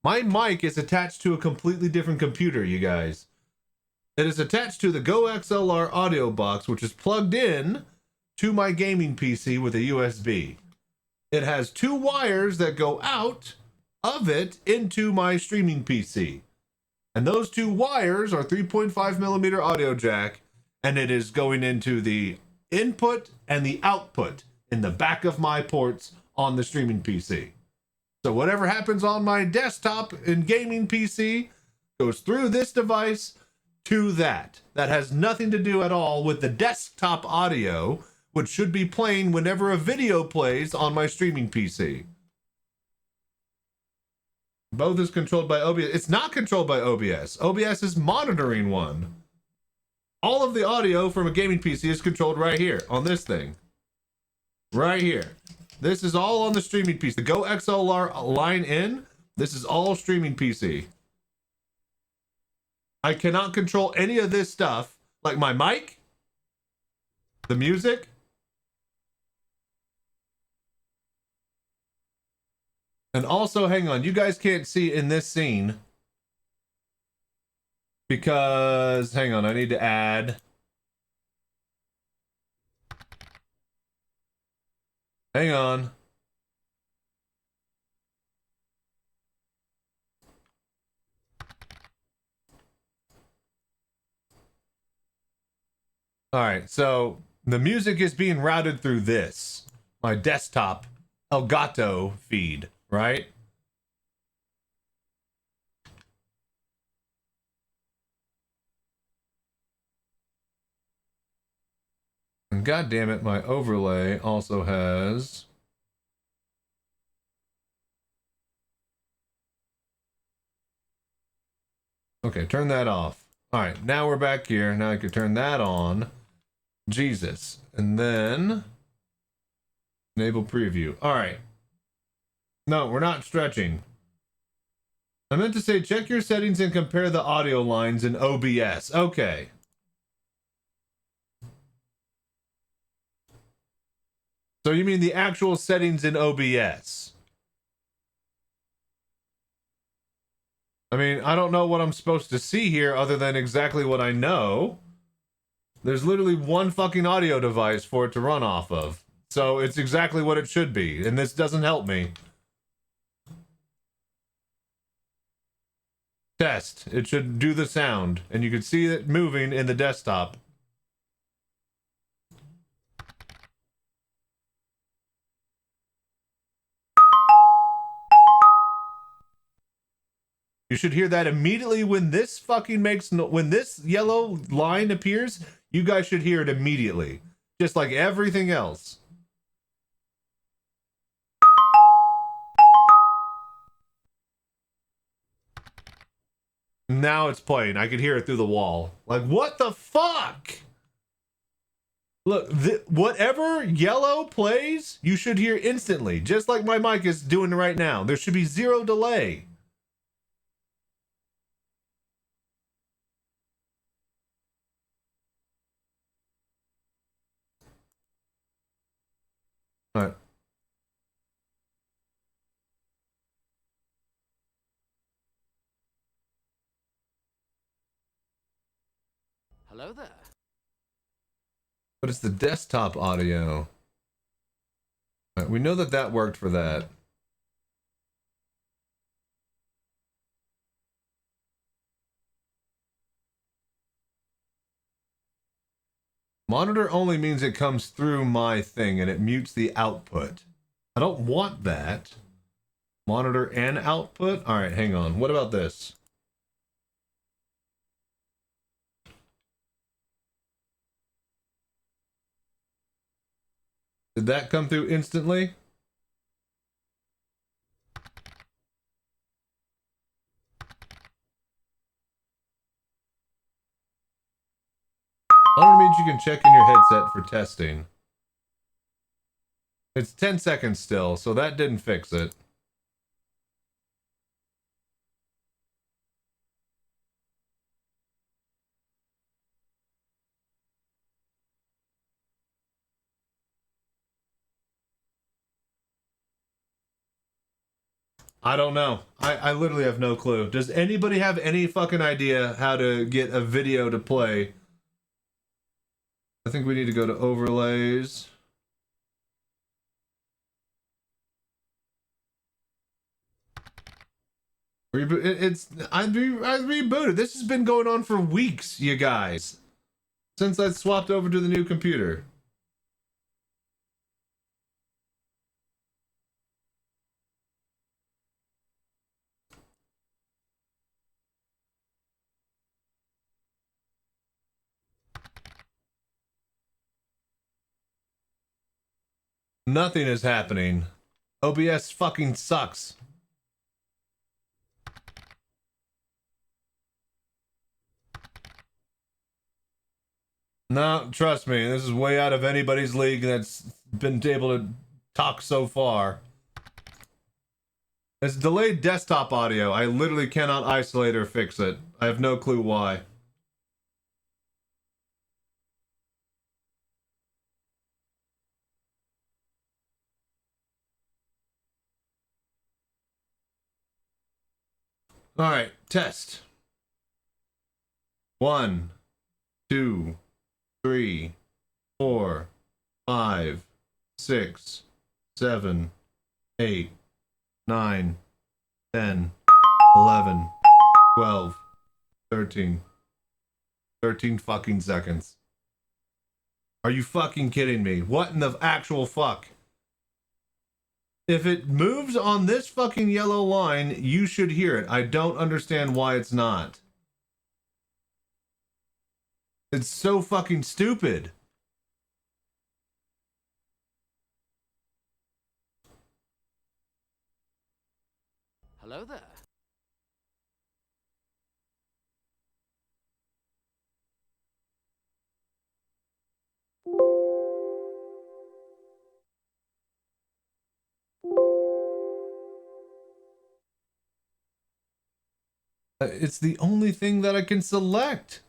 My mic is attached to a completely different computer, you guys. It is attached to the Go XLR audio box, which is plugged in to my gaming PC with a USB. It has 2 wires that go out of it into my streaming PC. And those 2 wires are 3.5mm audio jack. And it is going into the input and the output in the back of my ports on the streaming PC. So whatever happens on my desktop and gaming PC goes through this device to that. That has nothing to do at all with the desktop audio, which should be playing whenever a video plays on my streaming PC. Both is controlled by OBS. It's not controlled by OBS. OBS is monitoring one. All of the audio from a gaming PC is controlled right here on this thing. Right here. This is all on the streaming PC. The Go XLR line in, this is all streaming PC. I cannot control any of this stuff, like my mic, The music? And also, hang on, you guys can't see in this scene because, hang on, I need to add. Hang on. All right, so the music is being routed through this, my desktop Elgato feed, right? And God damn it, my overlay also has. Okay, turn that off. All right, now we're back here. Now I can turn that on. Jesus. And then enable preview. All right. No, we're not stretching. I meant to say check your settings and compare the audio lines in OBS. Okay. So you mean the actual settings in OBS? I mean, I don't know what I'm supposed to see here other than exactly what I know. There's literally one fucking audio device for it to run off of. So it's exactly what it should be, and this doesn't help me. Test. It should do the sound, and you can see it moving in the desktop. You should hear that immediately when this fucking makes when this yellow line appears. You guys should hear it immediately, just like everything else. Now it's playing. I can hear it through the wall. Like, what the fuck? Look, whatever yellow plays, you should hear instantly, just like my mic is doing right now. There should be zero delay. All right. Hello there. But it's the desktop audio. All right, we know that that worked for that. Monitor only means it comes through my thing and it mutes the output. I don't want that. Monitor and output? All right, hang on. What about this? Did that come through instantly? Monitor means you can check in your headset for testing. It's 10 seconds still, so that didn't fix it. I don't know. I literally have no clue. Does anybody have any fucking idea how to get a video to play? I think we need to go to overlays. I rebooted. This has been going on for weeks, you guys. Since I swapped over to the new computer. Nothing is happening. OBS fucking sucks. No, trust me, this is way out of anybody's league that's been able to talk so far. It's delayed desktop audio. I literally cannot isolate or fix it. I have no clue why. All right, test. 1, 2, 3, 4, 5, 6, 7, 8, 9, 10, 11, 12, 13. 13 fucking seconds. Are you fucking kidding me? What in the actual fuck? If it moves on this fucking yellow line, you should hear it. I don't understand why it's not. It's so fucking stupid. Hello there. It's the only thing that I can select.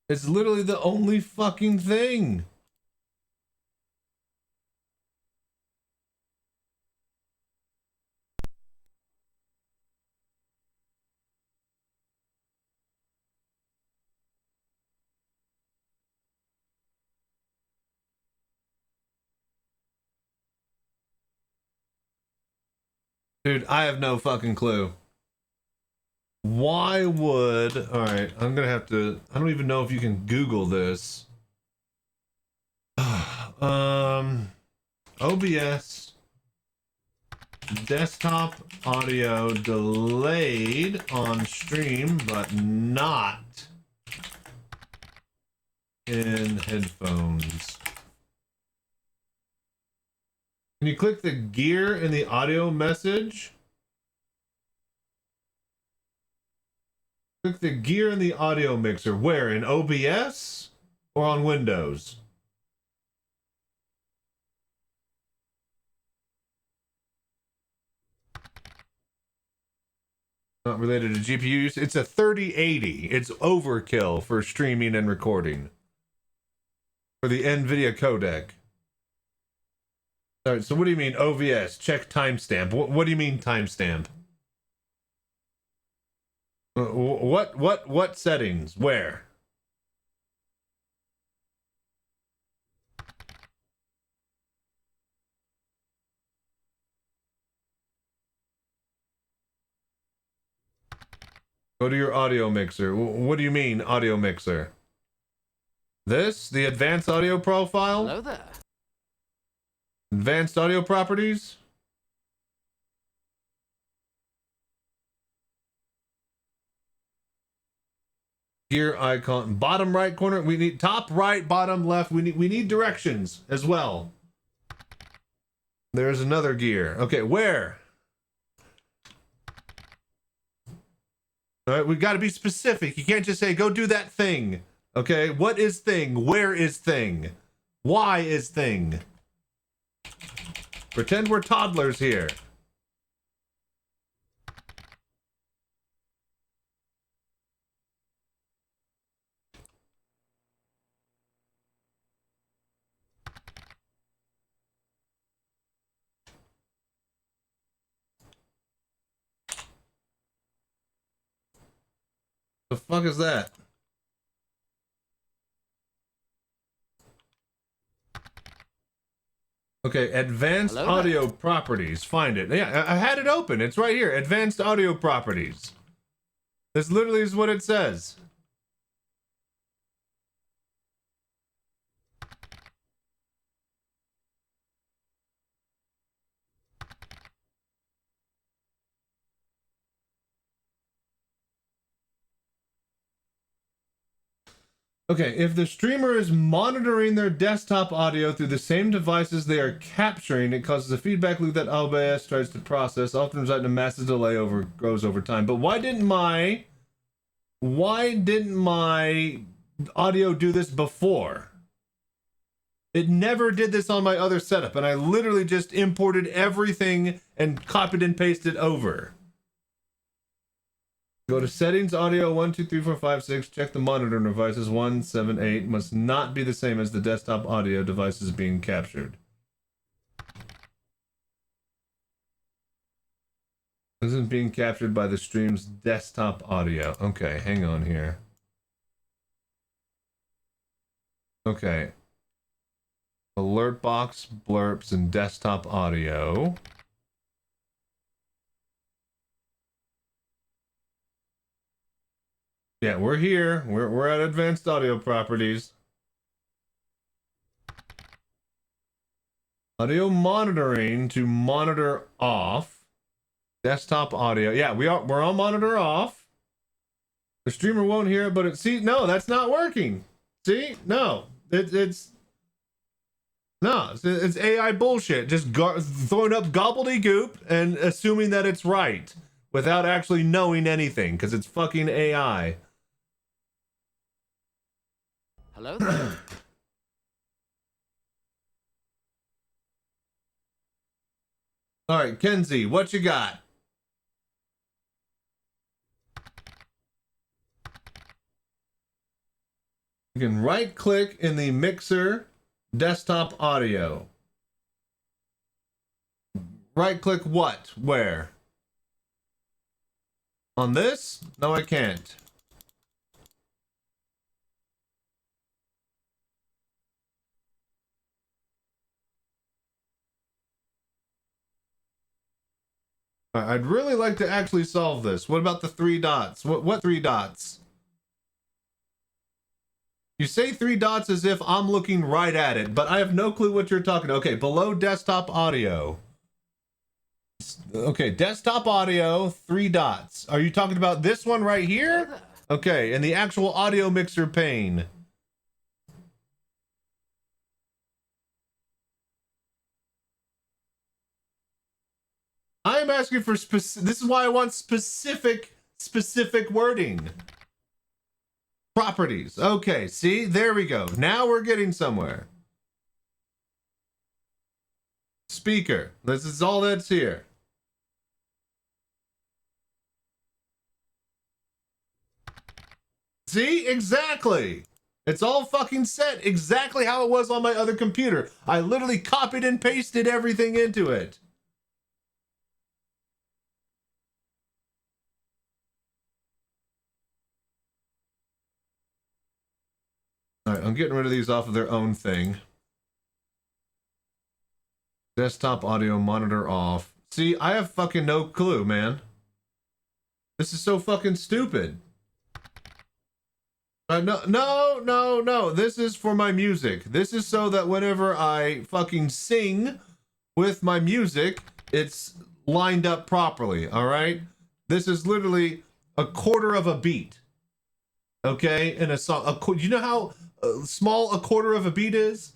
It's literally the only fucking thing. Dude, I have no fucking clue. Why would... Alright, I'm gonna have to... I don't even know if you can Google this. OBS desktop audio delayed on stream, but not in headphones. Can you click the gear in the audio message? Click the gear in the audio mixer. Where? In OBS or on Windows? Not related to GPU use. It's a 3080. It's overkill for streaming and recording. For the NVIDIA codec. Alright, so what do you mean OVS? Check timestamp. What do you mean timestamp? What settings? Where? Go to your audio mixer. What do you mean audio mixer? This? The advanced audio profile? Hello there. Advanced audio properties? Gear icon, bottom right corner. We need top right, bottom left. We need directions as well. There's another gear. Okay, where? All right, we got to be specific. You can't just say go do that thing. Okay, what is thing? Where is thing? Why is thing? Pretend we're toddlers here. The fuck is that? Okay, advanced audio properties. Find it. Yeah, I had it open. It's right here. Advanced audio properties. This literally is what it says. Okay, if the streamer is monitoring their desktop audio through the same devices they are capturing, it causes a feedback loop that OBS tries to process, often resulting in a massive delay grows over time. But why didn't my audio do this before? It never did this on my other setup, and I literally just imported everything and copied and pasted over. Go to settings, audio 1, 2, 3, 4, 5, 6. Check the monitoring devices 1, 7, 8. Must not be the same as the desktop audio devices being captured. This is being captured by the stream's desktop audio. Okay, hang on here. Okay. Alert box, blurps, and desktop audio. Yeah, we're here. We're at advanced audio properties. Audio monitoring to monitor off. Desktop audio. Yeah, we're on monitor off. The streamer won't hear it, but it no, that's not working. See? No. It's AI bullshit. Just throwing up gobbledygook and assuming that it's right without actually knowing anything because it's fucking AI. Hello there. All right, Kenzie, what you got? You can right click in the mixer desktop audio. Right click what? Where? On this? No, I can't. I'd really like to actually solve this. What about the 3 dots? What 3 dots? You say 3 dots as if I'm looking right at it, but I have no clue what you're talking about. Okay, below desktop audio. Okay, desktop audio, 3 dots. Are you talking about this one right here? Okay, and the actual audio mixer pane. I am asking for this is why I want specific wording. Properties. Okay, see? There we go. Now we're getting somewhere. Speaker. This is all that's here. See? Exactly. It's all fucking set exactly how it was on my other computer. I literally copied and pasted everything into it. All right, I'm getting rid of these off of their own thing. Desktop audio monitor off. See, I have fucking no clue, man. This is so fucking stupid. No. This is for my music. This is so that whenever I fucking sing with my music, it's lined up properly, all right? This is literally a quarter of a beat. Okay? In a song. You know how small a quarter of a beat is?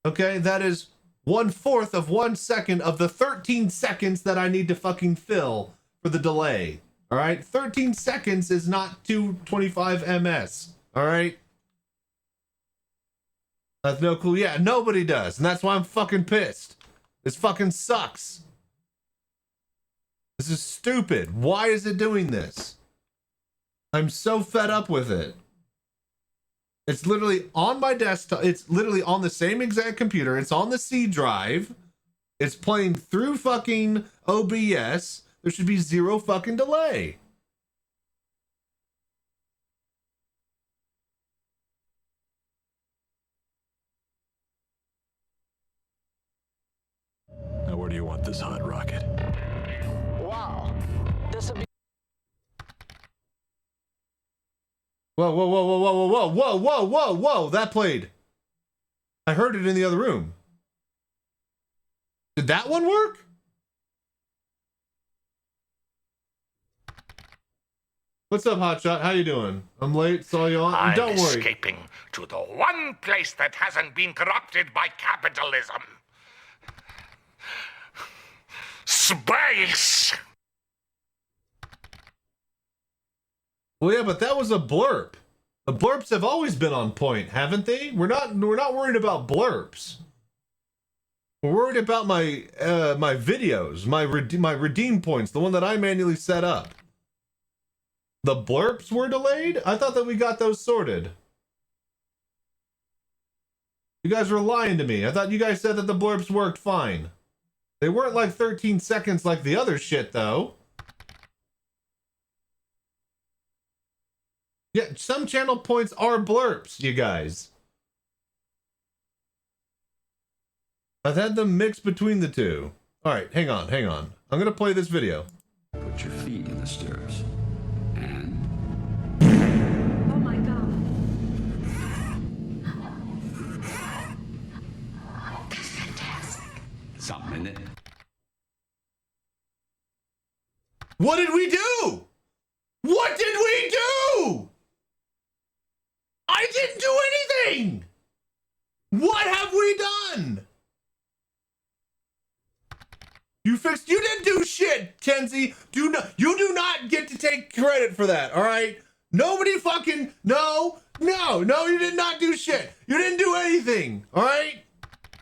Okay? That is 1/4 of 1 second of the 13 seconds that I need to fucking fill for the delay. All right, 13 seconds is not 225 ms. All right, that's no clue. Yeah, nobody does, and that's why I'm fucking pissed. This fucking sucks. This is stupid. Why is it doing this? I'm so fed up with it. It's literally on my desktop. It's literally on the same exact computer. It's on the C drive. It's playing through fucking OBS. There should be 0 fucking delay. Now where do you want this hot rocket? Wow. This'll be Whoa. That played. I heard it in the other room. Did that one work? What's up, Hotshot? How you doing? I'm late, saw you on. I'm Don't worry. escaping to the one place that hasn't been corrupted by capitalism. Space! Well, yeah, but that was a blurb. The blurps have always been on point, haven't they? We're not worried about blurps. We're worried about my my videos, my redeem points, the one that I manually set up. The blurps were delayed? I thought that we got those sorted. You guys were lying to me. I thought you guys said that the blurps worked fine. They weren't like 13 seconds like the other shit, though. Yeah, some channel points are blurps, you guys. I've had them mixed between the two. All right, hang on. I'm going to play this video. Put your feet in the stirrups. And... Oh my god. That's fantastic. Something in it. What did we do? What did we do? I didn't do anything. What have we done? You didn't do shit, Kenzie. You do not get to take credit for that, all right? Nobody fucking, no, you did not do shit. You didn't do anything, all right?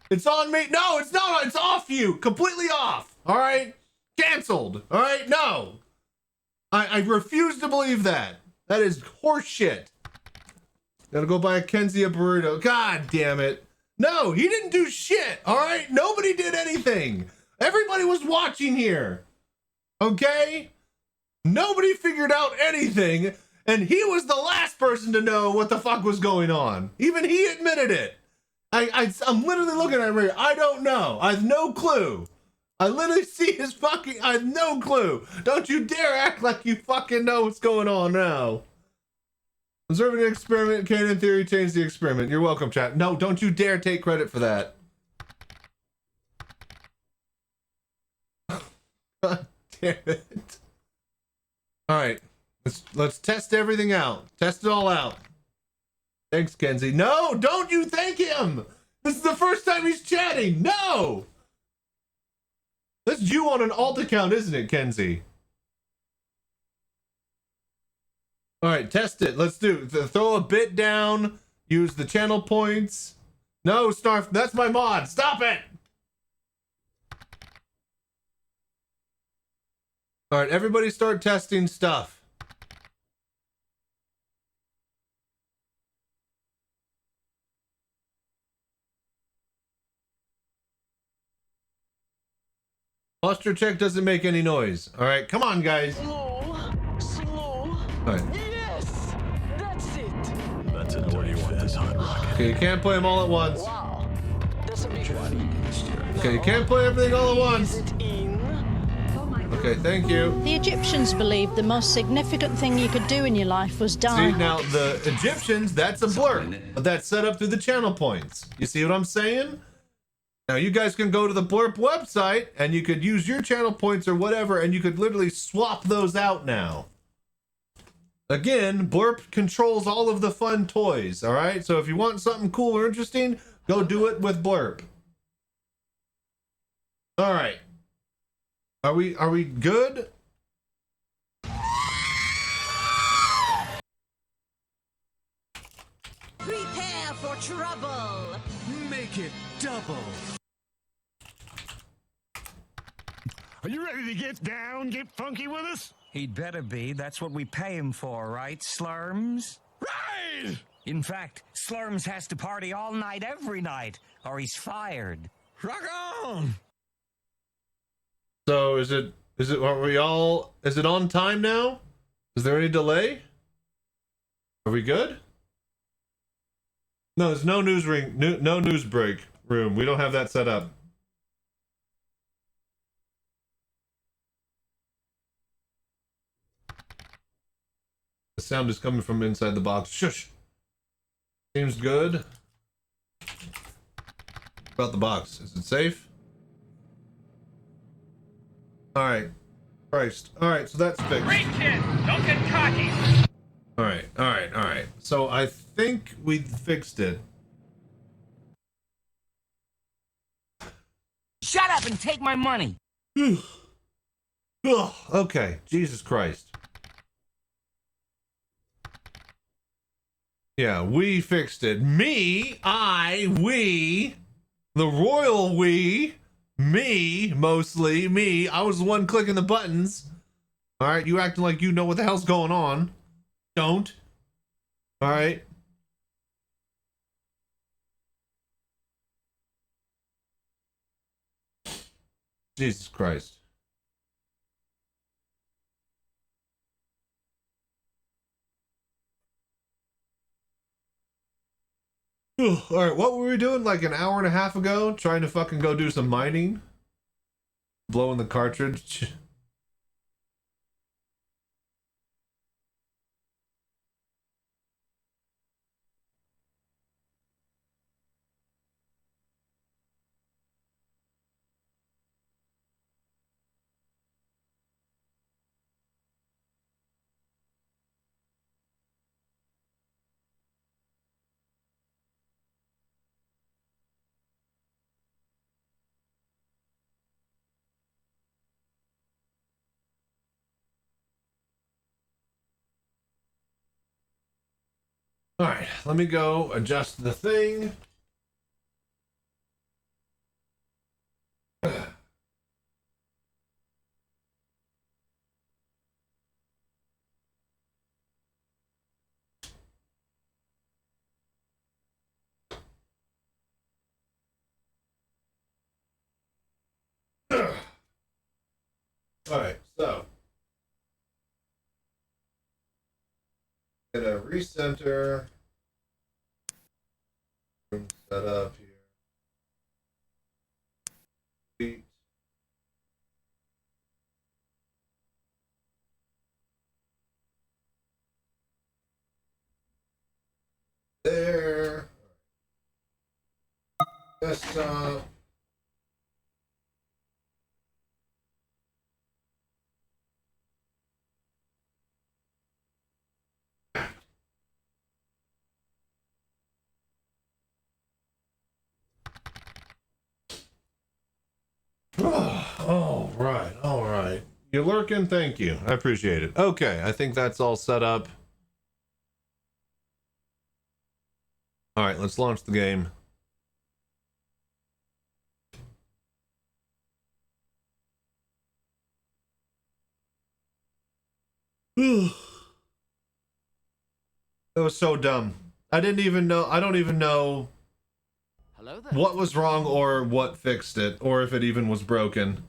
It's on me. No, it's not. It's off you. Completely off, all right? Canceled, all right? No. I refuse to believe that. That is horse shit. Gotta go buy a Kenzie a burrito. God damn it. No, he didn't do shit, all right? Nobody did anything. Everybody was watching here, okay? Nobody figured out anything, and he was the last person to know what the fuck was going on. Even he admitted it. I'm literally looking at him right. I don't know. I have no clue. I literally see his fucking, I have no clue. Don't you dare act like you fucking know what's going on now. Observing an experiment can, in theory, change the experiment. You're welcome, chat. No, don't you dare take credit for that. God damn it. Alright. Let's test everything out. Test it all out. Thanks, Kenzie. No, don't you thank him! This is the first time he's chatting. No! That's you on an alt account, isn't it, Kenzie? Alright, test it. Let's do it. Throw a bit down. Use the channel points. No, Snarf, that's my mod. Stop it! Alright, everybody start testing stuff. Posture check doesn't make any noise. Alright, come on, guys. Slow. Alright. Yes, that's it. That's a dirty fit. This hot rocket. Okay, you can't play them all at once. Wow, that's a big one. Okay, you can't play everything all at once. Is it in? Okay, thank you. The Egyptians believed the most significant thing you could do in your life was die. See, now the Egyptians, that's a blur. But that's set up through the channel points. You see what I'm saying? Now you guys can go to the Blurp website and you could use your channel points or whatever and you could literally swap those out now. Again, Blurp controls all of the fun toys, all right? So if you want something cool or interesting, go do it with Blurp. All right. Are we good? Prepare for trouble. Make it double. Are you ready to get down, get funky with us? He'd better be. That's what we pay him for, right, Slurms? Right! In fact, Slurms has to party all night, every night, or he's fired. Rock on! So is it on time now? Is there any delay? Are we good? No, there's no news no news break room. We don't have that set up. The sound is coming from inside the box. Shush. Seems good. About the box. Is it safe? Alright. Christ. Alright, so that's fixed. Great kid! Don't get cocky! Alright. So I think we fixed it. Shut up and take my money! Okay, Jesus Christ. Yeah, we fixed it. Me, we, the royal we, me, mostly, me. I was the one clicking the buttons. Alright, you acting like you know what the hell's going on. Don't. Alright. Jesus Christ. All right, what were we doing like an hour and a half ago? Trying to fucking go do some mining? Blowing the cartridge? All right, let me go adjust the thing. All right, so gonna recenter. Room set up here. Sweet. There. Desktop. All right, all right. You're lurking? Thank you. I appreciate it. Okay, I think that's all set up. All right, let's launch the game. That was so dumb. I don't even know Hello there. what was wrong or what fixed it, or if it even was broken.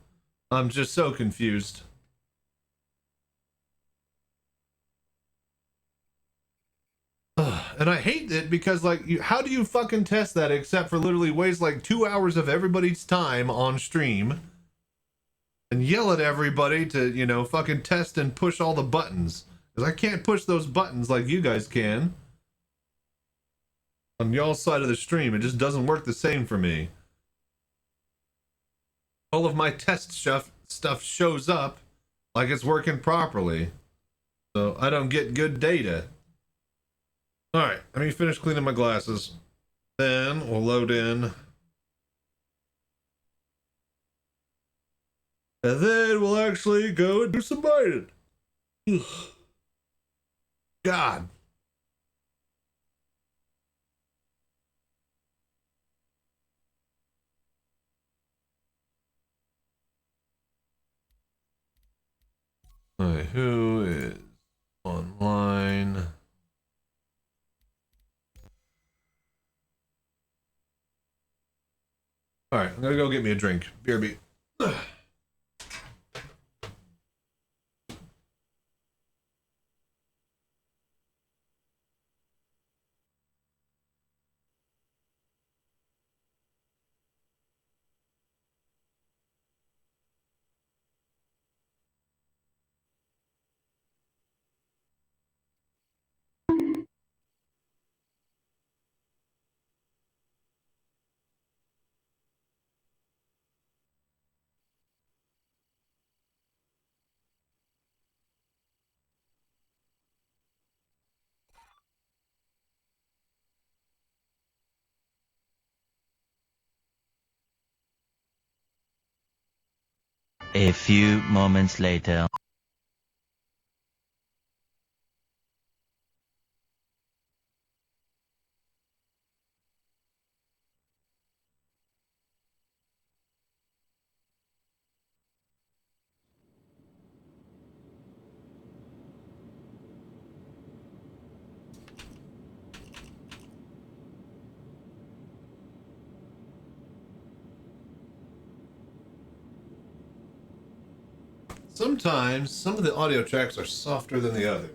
I'm just so confused. And I hate it because, like, how do you fucking test that except for literally waste like 2 hours of everybody's time on stream and yell at everybody to, you know, fucking test and push all the buttons? Because I can't push those buttons like you guys can. On y'all's side of the stream, it just doesn't work the same for me. All of my test stuff shows up like it's working properly. So I don't get good data. Alright, let me finish cleaning my glasses. Then we'll load in. And then we'll actually go and do some mining. God. Alright, who is online? Alright, I'm gonna go get me a drink. BRB. A few moments later. sometimes some of the audio tracks are softer than the others.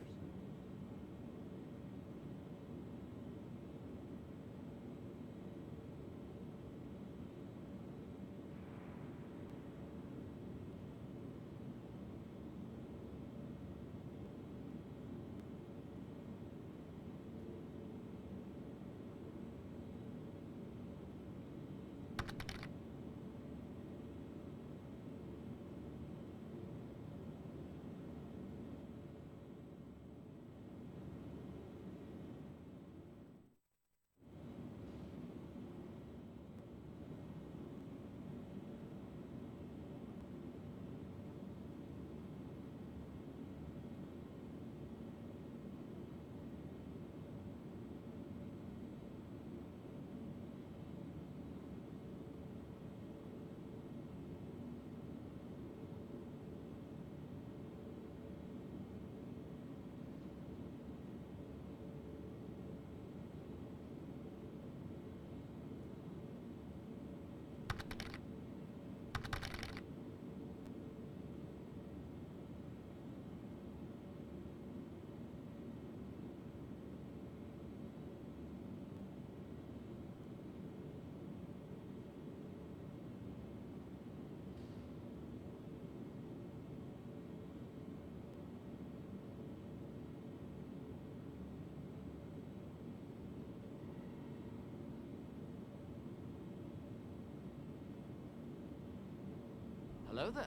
Hello there.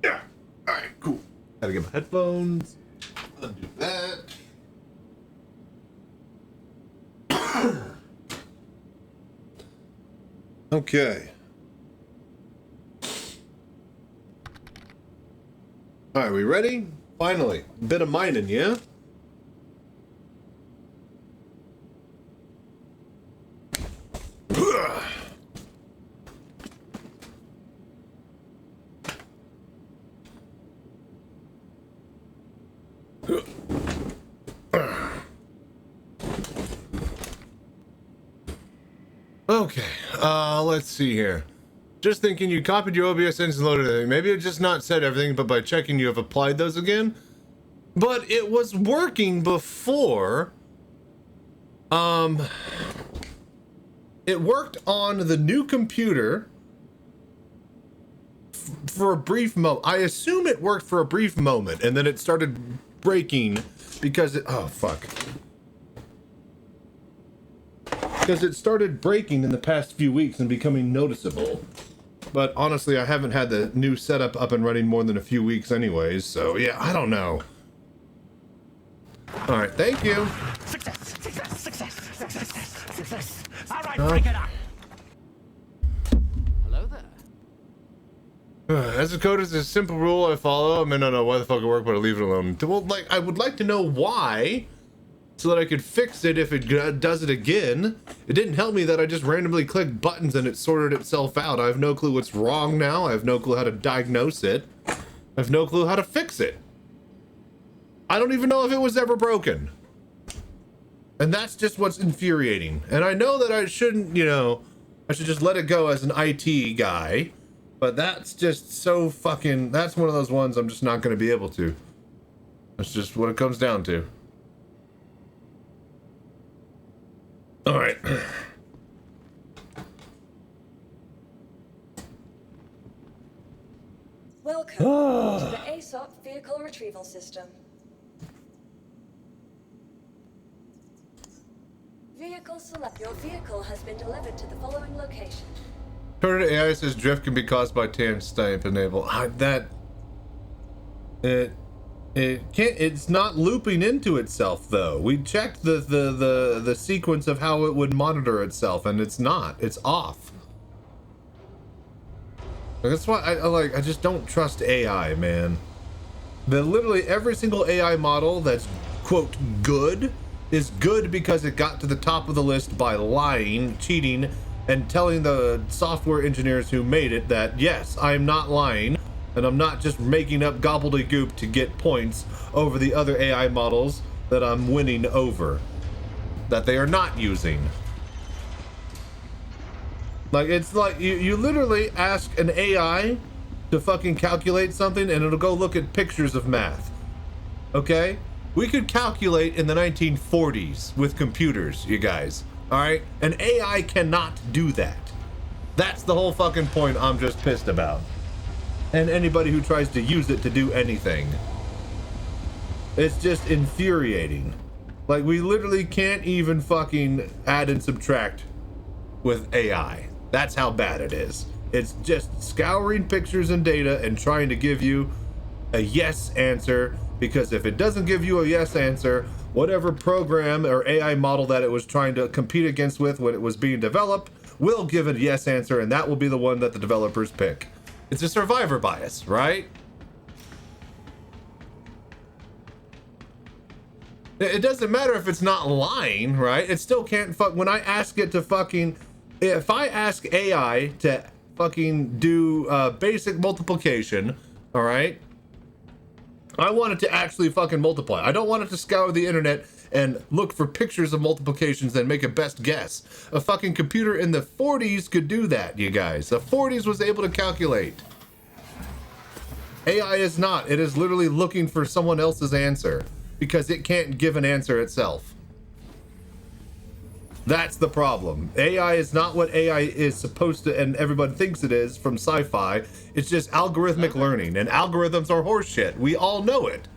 Yeah. All right, cool. Gotta get my headphones. Undo that. Okay. All right, we ready? Finally, a bit of mining, yeah? Okay, let's see here. Just thinking you copied your OBS engines and loaded everything. Maybe it just not said everything, but by checking you have applied those again. But it was working before. It worked on the new computer for a brief moment. I assume it worked for a brief moment, and then it started breaking because it... Oh, fuck. Because it started breaking in the past few weeks and becoming noticeable. But honestly, I haven't had the new setup up and running more than a few weeks anyways, so yeah, I don't know. Alright, thank you. Success, success, success, success, success. All right, break it up. Hello there. As a code is a simple rule I follow. I mean, I don't know why the fuck it worked, but I leave it alone. Well, like, I would like to know why, so that I could fix it if it does it again. It didn't help me that I just randomly clicked buttons and it sorted itself out. I have no clue what's wrong now. I have no clue how to diagnose it. I have no clue how to fix it. I don't even know if it was ever broken. And that's just what's infuriating. And I know that I shouldn't, you know, I should just let it go as an IT guy. But that's just so fucking, that's one of those ones I'm just not going to be able to. That's just what it comes down to. All right. Welcome to the ASOP Vehicle Retrieval System. Vehicle select. Your vehicle has been delivered to the following location. Predator AI says drift can be caused by tan snipe enable. It can't. It's not looping into itself though. We checked the sequence of how it would monitor itself, and it's not. It's off. That's why I just don't trust AI, man. Literally every single AI model that's quote good is good because it got to the top of the list by lying, cheating, and telling the software engineers who made it that, yes, I'm not lying, and I'm not just making up gobbledygook to get points over the other AI models that I'm winning over, that they are not using. Like, it's like, you literally ask an AI to fucking calculate something, and it'll go look at pictures of math. Okay? We could calculate in the 1940s with computers, you guys. All right, an AI cannot do that. That's the whole fucking point I'm just pissed about. And anybody who tries to use it to do anything. It's just infuriating. Like, we literally can't even fucking add and subtract with AI. That's how bad it is. It's just scouring pictures and data and trying to give you a yes answer, because if it doesn't give you a yes answer, whatever program or AI model that it was trying to compete against with when it was being developed will give it a yes answer, and that will be the one that the developers pick. It's a survivor bias, right? It doesn't matter if it's not lying, right? It still can't when I ask it to fucking, if I ask AI to fucking do basic multiplication, all right? I want it to actually fucking multiply. I don't want it to scour the internet and look for pictures of multiplications and make a best guess. A fucking computer in the 40s could do that, you guys. The 40s was able to calculate. AI is not. It is literally looking for someone else's answer because it can't give an answer itself. That's the problem. AI is not what AI is supposed to, and everybody thinks it is from sci-fi. It's just algorithmic learning, and algorithms are horseshit. We all know it.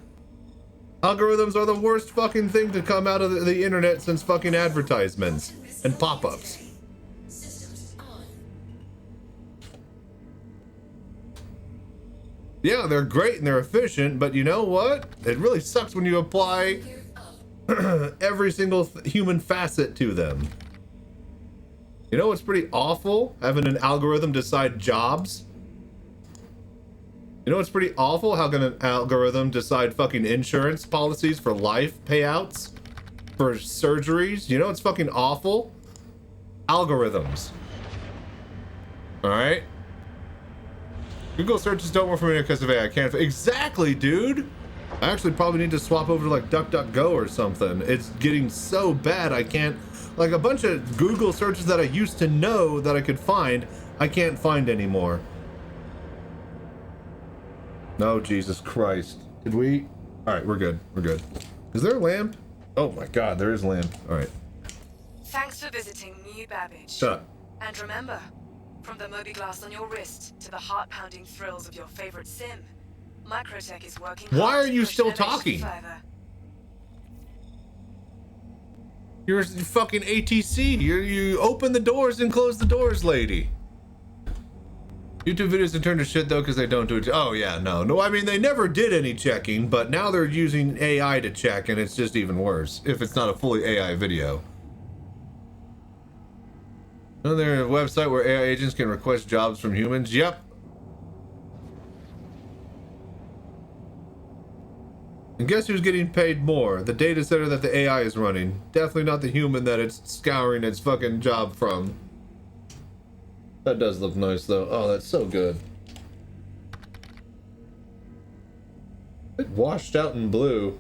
Algorithms are the worst fucking thing to come out of the internet since fucking advertisements and pop-ups. Yeah, they're great and they're efficient, but you know what? It really sucks when you apply every single human facet to them. You know what's pretty awful? Having an algorithm decide jobs. You know what's pretty awful? How can an algorithm decide fucking insurance policies for life payouts? For surgeries? You know what's fucking awful? Algorithms. Alright? Google searches don't work for me because of AI. I can't. Exactly, dude! I actually probably need to swap over to like DuckDuckGo or something. It's getting so bad I can't, like a bunch of Google searches that I used to know that I could find, I can't find anymore. No, Jesus Christ. Did we? All right, we're good. We're good. Is there a lamp? Oh my God, there is a lamp. All right. Thanks for visiting New Babbage. Shut up. And remember, from the Moby Glass on your wrist to the heart-pounding thrills of your favorite sim, Microtech is working. Why are you still talking? You're fucking ATC. You open the doors and close the doors, lady. YouTube videos have turned to shit though because they don't do it. Oh yeah, no. I mean, they never did any checking, but now they're using AI to check, and it's just even worse if it's not a fully AI video. Isn't there a website where AI agents can request jobs from humans? Yep. guess who's getting paid more? The data center that the AI is running. Definitely not the human that it's scouring its fucking job from. That does look nice though. Oh, that's so good. It washed out in blue.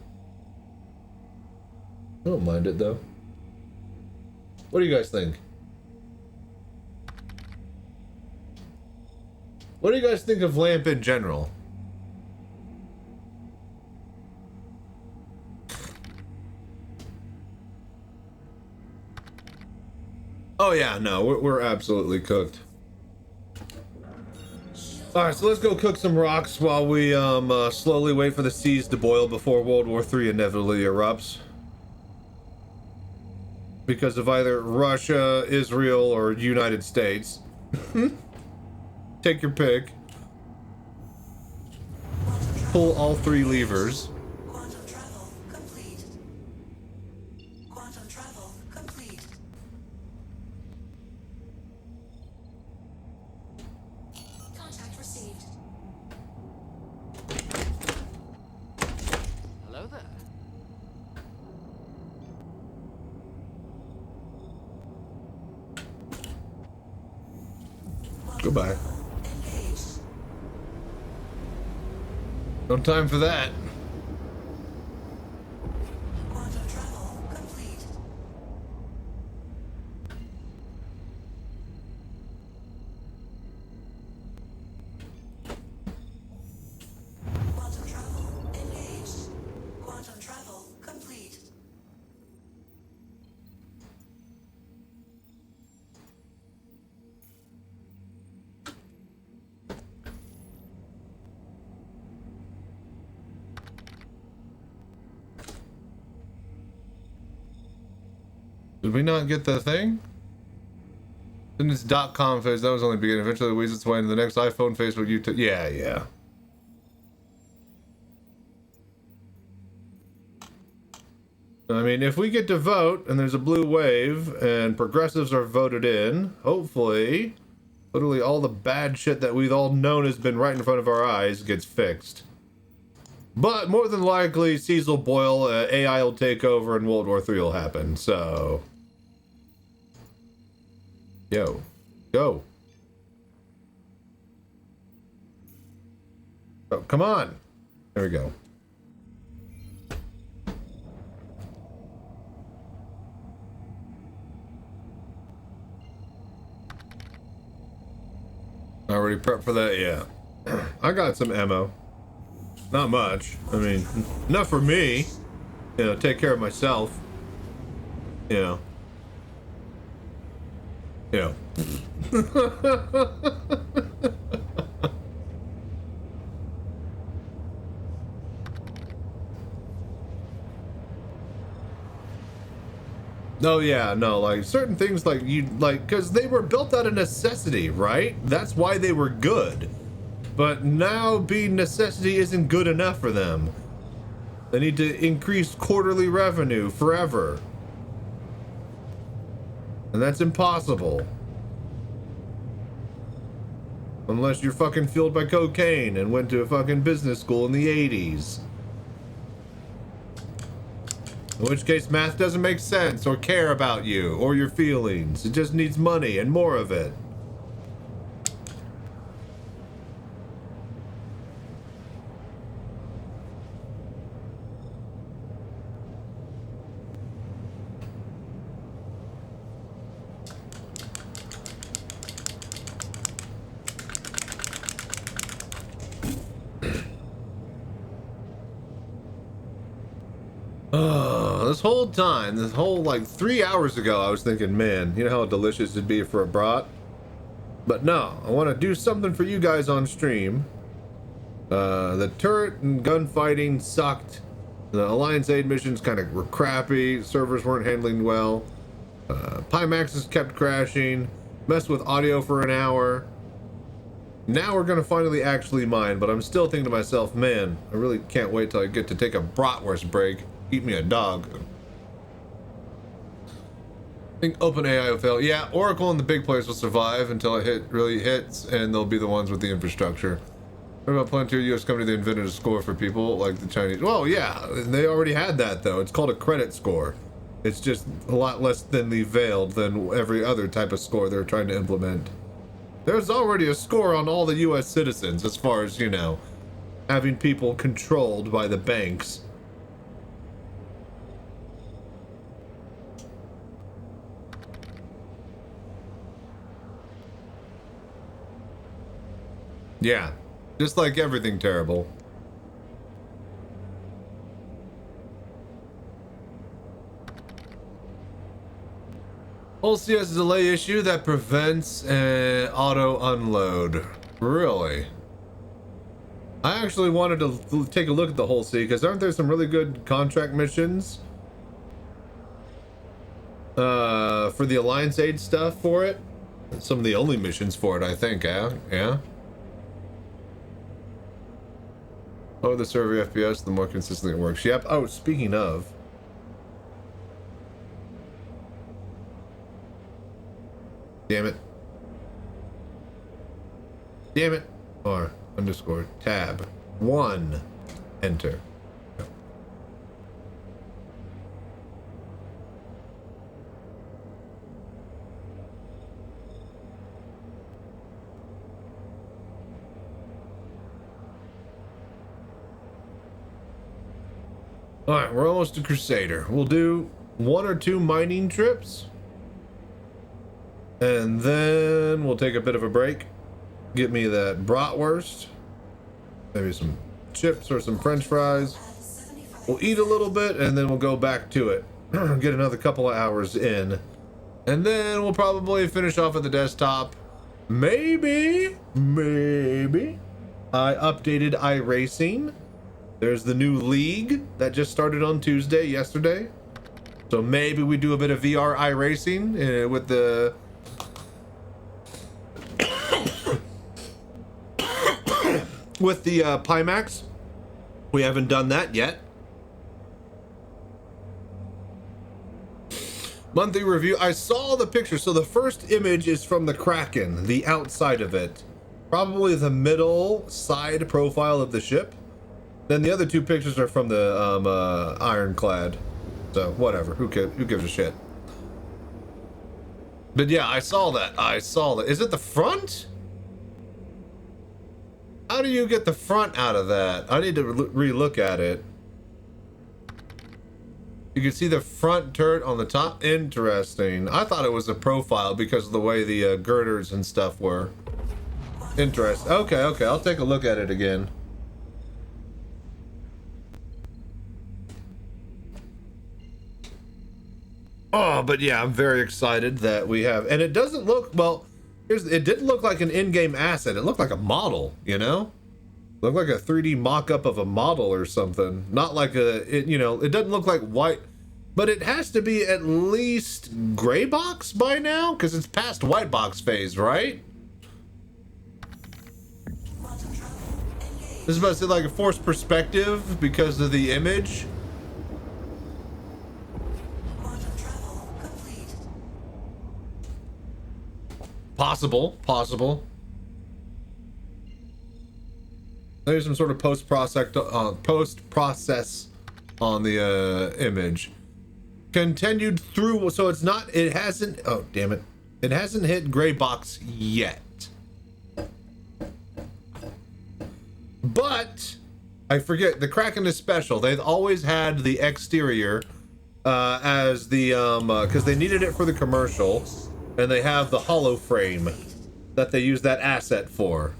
I don't mind it though. What do you guys think? What do you guys think of lamp in general? Oh yeah, no, we're absolutely cooked. Alright, so let's go cook some rocks while we slowly wait for the seas to boil before World War III inevitably erupts. Because of either Russia, Israel, or United States. Take your pick. Pull all three levers. Quantum travel complete. Quantum travel complete. Contact received. Hello there. Goodbye. No time for that. Quantum travel complete. Quantum travel engaged. Quantum travel complete. Did we not get the thing? In this .com phase, that was only beginning. Eventually it weaves its way into the next iPhone, Facebook, YouTube. Yeah. I mean, if we get to vote and there's a blue wave and progressives are voted in, hopefully, literally all the bad shit that we've all known has been right in front of our eyes gets fixed. But more than likely, seas will boil, AI will take over, and World War III will happen, so... Yo. Go. Oh, come on! There we go. Already prepped for that? Yeah. I got some ammo. Not much. I mean, enough for me. You know, take care of myself. You know. No, yeah, no, like certain things like because they were built out of necessity, right? That's why they were good. But now being necessity isn't good enough for them. They need to increase quarterly revenue forever. And that's impossible. Unless you're fucking fueled by cocaine and went to a fucking business school in the 80s. In which case math doesn't make sense or care about you or your feelings. It just needs money and more of it. This whole time, this whole like 3 hours ago, I was thinking, man, you know how delicious it'd be for a brat? But no, I want to do something for you guys on stream. The turret and gunfighting sucked. The Alliance aid missions kind of were crappy. Servers weren't handling well. Pimaxes kept crashing. Messed with audio for an hour. Now we're gonna finally actually mine, but I'm still thinking to myself, man, I really can't wait till I get to take a bratwurst break. Eat me a dog. I think OpenAI will fail. Yeah, Oracle and the big players will survive until it really hits, and they'll be the ones with the infrastructure. What about Palantir U.S. company that invented a score for people like the Chinese? Well, yeah, they already had that though. It's called a credit score. It's just a lot less thinly veiled than every other type of score they're trying to implement. There's already a score on all the U.S. citizens as far as, you know, having people controlled by the banks. Yeah, just like everything terrible. OC has a delay issue that prevents auto unload. Really? I actually wanted to take a look at the whole sea because aren't there some really good contract missions for the Alliance Aid stuff for it? Some of the only missions for it, I think. Yeah. Oh, the server FPS, the more consistently it works. Yep. Oh, speaking of. Damn it. Damn it. Or underscore tab 1 enter. All right, we're almost to Crusader. We'll do 1 or 2 mining trips. And then we'll take a bit of a break. Get me that bratwurst. Maybe some chips or some french fries. We'll eat a little bit and then we'll go back to it. Get another couple of hours in. And then we'll probably finish off at the desktop. Maybe I updated iRacing. There's the new league that just started on Tuesday, yesterday. So maybe we do a bit of VR iRacing with the with the Pimax. We haven't done that yet. Monthly review. I saw the picture. So the first image is from the Kraken, the outside of it. Probably the middle side profile of the ship. Then the other 2 pictures are from the Ironclad. So whatever. Who gives a shit? But yeah, I saw that. Is it the front? How do you get the front out of that? I need to re-look at it. You can see the front turret on the top. Interesting. I thought it was a profile because of the way the girders and stuff were. Interesting. Okay. I'll take a look at it again. Oh, but yeah, I'm very excited that we have, and it doesn't look, well, it didn't look like an in-game asset. It looked like a model, you know? Looked like a 3D mock-up of a model or something. Not like it doesn't look like white, but it has to be at least gray box by now, because it's past white box phase, right? This is about to say like a forced perspective because of the image. Possible. There's some sort of post-process on the image. Continued through, so it's not, it hasn't, oh damn it. It hasn't hit gray box yet. But, I forget, the Kraken is special. They've always had the exterior as the, because they needed it for the commercial. And they have the hollow frame that they use that asset for.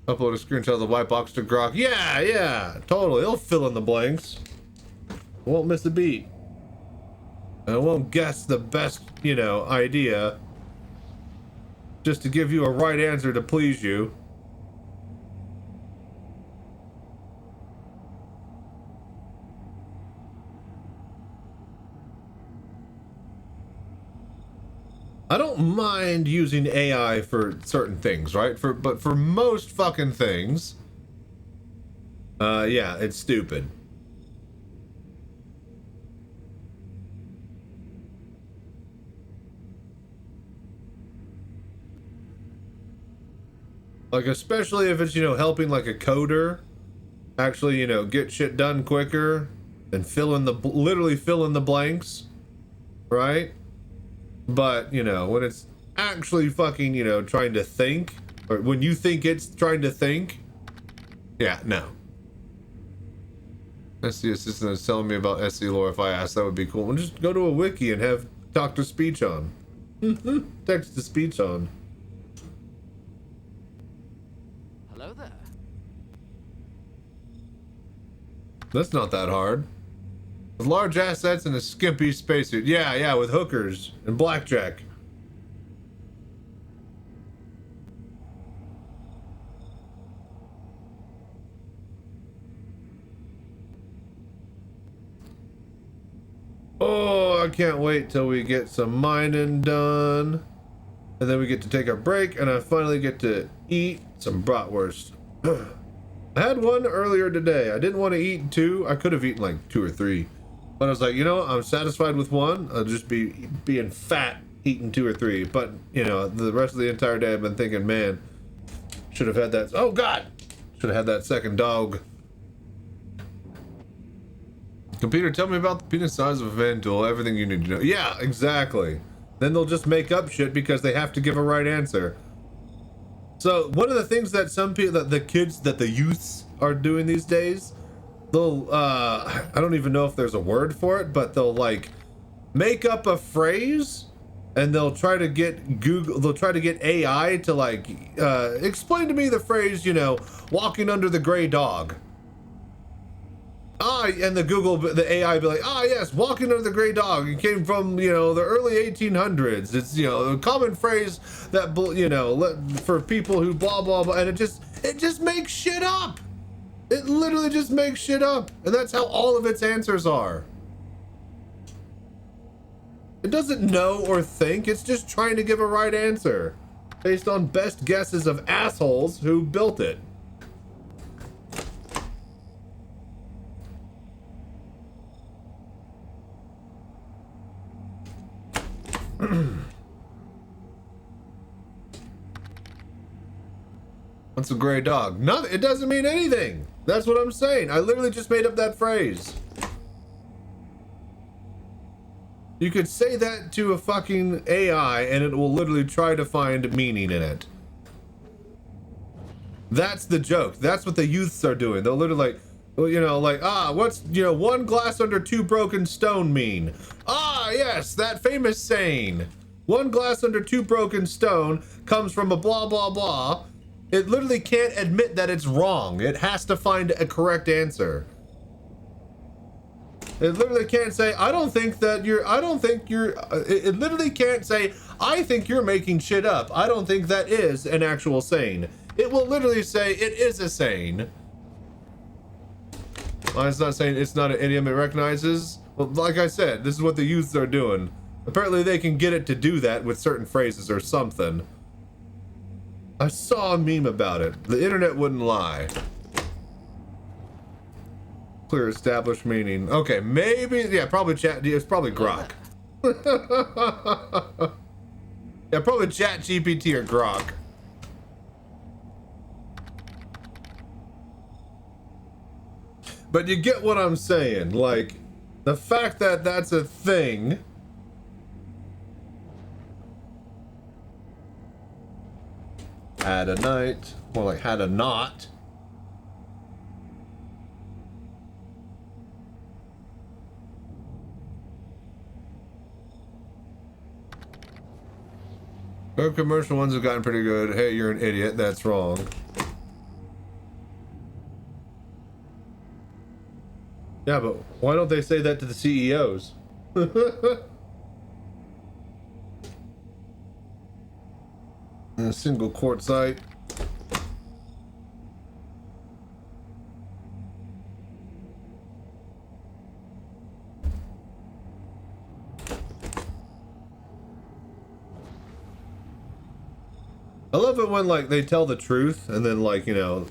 Upload a screenshot of the white box to Grok. Yeah, totally. It'll fill in the blanks. Won't miss a beat. And it won't guess the best, idea. Just to give you a right answer to please you. I don't mind using AI for certain things, right? But for most fucking things, yeah, it's stupid. Like, especially if it's, you know, helping like a coder actually, you know, get shit done quicker and literally fill in the blanks, right? But, you know, when it's actually fucking, you know, trying to think, or when you think it's trying to think, yeah, no. SC assistant is telling me about SC lore. If I ask, that would be cool. Well, just go to a wiki and have talk to speech on. Text to speech on. Hello there. That's not that hard. With large assets and a skimpy spacesuit. Yeah, with hookers and blackjack. Oh, I can't wait till we get some mining done. And then we get to take a break, and I finally get to eat some bratwurst. I had one earlier today. I didn't want to eat two. I could have eaten like 2 or 3. But I was like, you know, I'm satisfied with one. I'll just be being fat eating 2 or 3. But, you know, the rest of the entire day I've been thinking, man, should have had that. Oh, God! Should have had that second dog. Computer, tell me about the penis size of a fan tool, everything you need to know. Yeah, exactly. Then they'll just make up shit because they have to give a right answer. So one of the things that some people, that the youths are doing these days, they'll, I don't even know if there's a word for it, but they'll like make up a phrase and they'll try to get AI to like, explain to me the phrase, you know, walking under the gray dog. And the AI be like, yes, walking under the gray dog. It came from, you know, the early 1800s. It's, you know, a common phrase that, you know, for people who blah, blah, blah. And it just makes shit up. It literally just makes shit up. And that's how all of its answers are. It doesn't know or think. It's just trying to give a right answer based on best guesses of assholes who built it. What's a gray dog? Nothing. It doesn't mean anything. That's what I'm saying. I literally just made up that phrase. You could say that to a fucking AI and it will literally try to find meaning in it. That's the joke. That's what the youths are doing. They'll literally like, well, you know, like, what's, you know, 1 glass under 2 broken stone mean? Yes, that famous saying. 1 glass under 2 broken stone comes from a blah, blah, blah. It literally can't admit that it's wrong. It has to find a correct answer. It literally can't say, it literally can't say, I think you're making shit up. I don't think that is an actual saying. It will literally say, it is a saying. Well, it's not saying it's not an idiom it recognizes. Well, like I said, this is what the youths are doing. Apparently they can get it to do that with certain phrases or something. I saw a meme about it. The internet wouldn't lie. Clear established meaning. Okay, maybe, yeah, probably it's probably Grok. Yeah, probably Chat GPT or Grok. But you get what I'm saying, like, the fact that that's a thing. Had a night, more like had a knot. Our commercial ones have gotten pretty good. Hey, you're an idiot, that's wrong. Yeah, but why don't they say that to the CEOs? A single court site. I love it when like they tell the truth and then like, you know,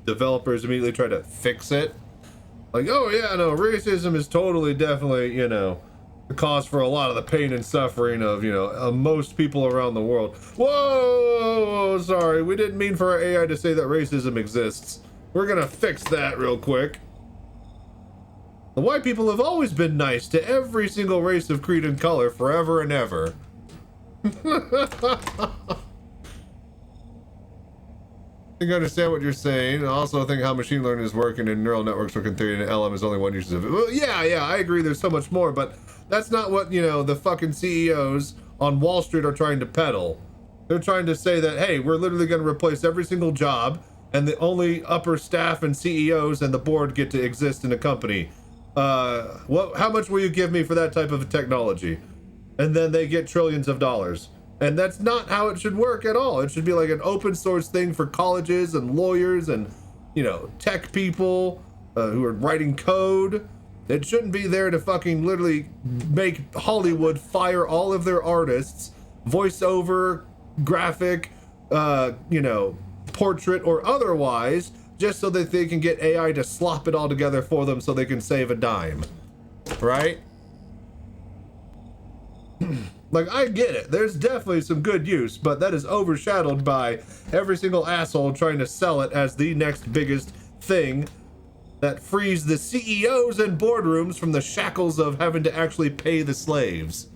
developers immediately try to fix it. Like, oh yeah, no, racism is totally, definitely, you know, the cause for a lot of the pain and suffering of, you know, most people around the world. Whoa, sorry, we didn't mean for our AI to say that racism exists. We're gonna fix that real quick. The white people have always been nice to every single race of creed and color forever and ever. I think I understand what you're saying. I also think how machine learning is working in neural networks working theory and LM is only one use of it. Well, yeah, I agree there's so much more, but that's not what, you know, the fucking CEOs on Wall Street are trying to peddle. They're trying to say that, hey, we're literally going to replace every single job and the only upper staff and CEOs and the board get to exist in a company. How much will you give me for that type of technology? And then they get trillions of dollars. And that's not how it should work at all. It should be like an open source thing for colleges and lawyers and, you know, tech people who are writing code. It shouldn't be there to fucking literally make Hollywood fire all of their artists, voiceover, graphic, you know, portrait or otherwise, just so that they can get AI to slop it all together for them so they can save a dime. Right? Like, I get it. There's definitely some good use, but that is overshadowed by every single asshole trying to sell it as the next biggest thing that frees the CEOs and boardrooms from the shackles of having to actually pay the slaves.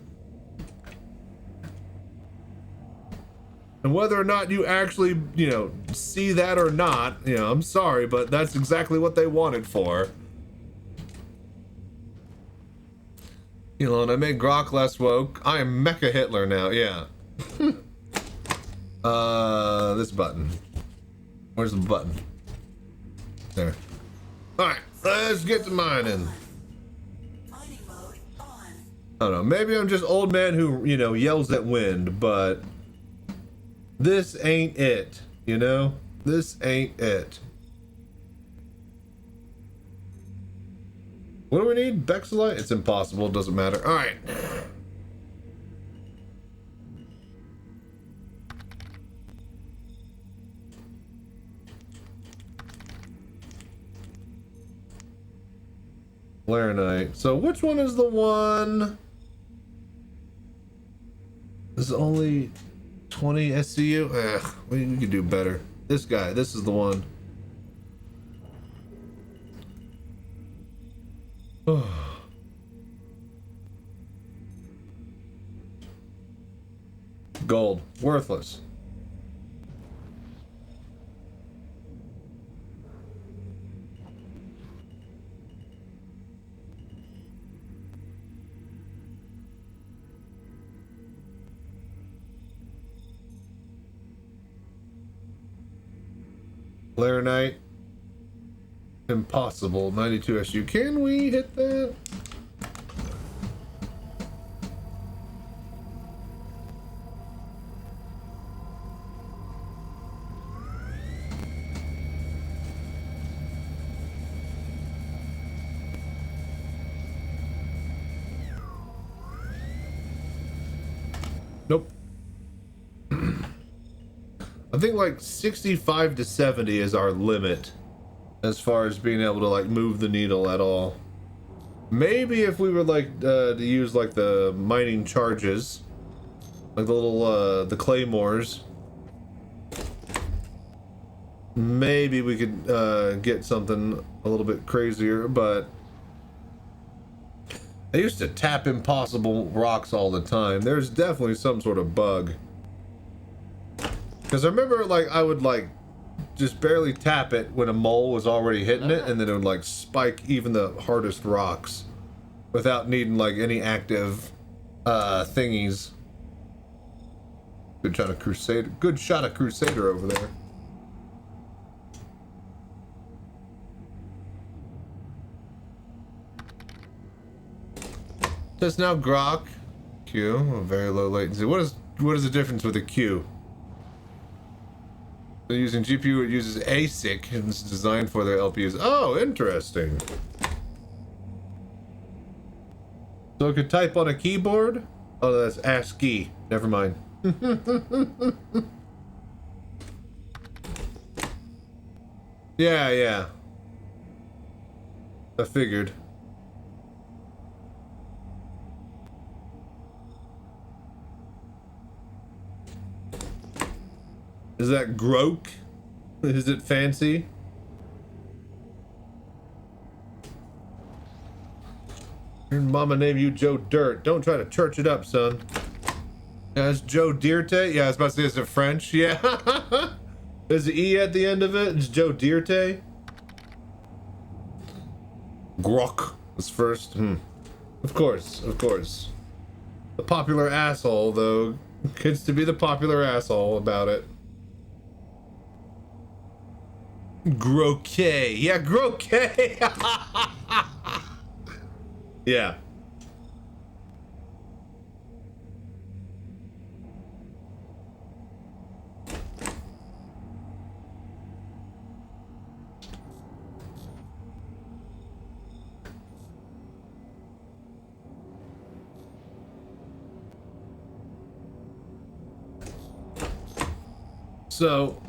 And whether or not you actually, you know, see that or not, you know, I'm sorry, but that's exactly what they wanted for. Elon, I made Grok less woke. I am Mecha Hitler now, yeah. This button. Where's the button? There. Alright, let's get to mining. I don't know, maybe I'm just old man who, you know, yells at wind, but this ain't it, you know? This ain't it. What do we need? Bexelite? It's impossible, it doesn't matter. Alright. Laranite. So which one is the one? This is only 20 SCU? Ugh, we could do better. This guy, this is the one. Gold. Worthless. Laranite. Impossible. 92 SU. Can we hit that? Nope. I think like 65 to 70 is our limit as far as being able to like move the needle at all. Maybe if we were like to use like the mining charges, like the little the claymores, maybe we could get something a little bit crazier, but I used to tap impossible rocks all the time. There's definitely some sort of bug. Because I remember, like, I would, like, just barely tap it when a mole was already hitting it, and then it would, like, spike even the hardest rocks without needing, like, any active thingies. Good shot of Crusader. Good shot of Crusader over there. That's now Grok. Q, very low latency. What is the difference with a Q? They're using GPU, it uses ASIC and it's designed for their LPUs. Oh, interesting. So it could type on a keyboard? Oh, that's ASCII. Never mind. Yeah. I figured. Is that Grok? Is it fancy? Your mama named you Joe Dirt. Don't try to church it up, son. Yeah, it's Joe Dirte. Yeah, I was about to say, is it French? Yeah. There's an E at the end of it. It's Joe Dirte. Grok was first. Of course, of course. The popular asshole, though, gets to be the popular asshole about it. Grokay. Yeah, Grokay. Yeah. So,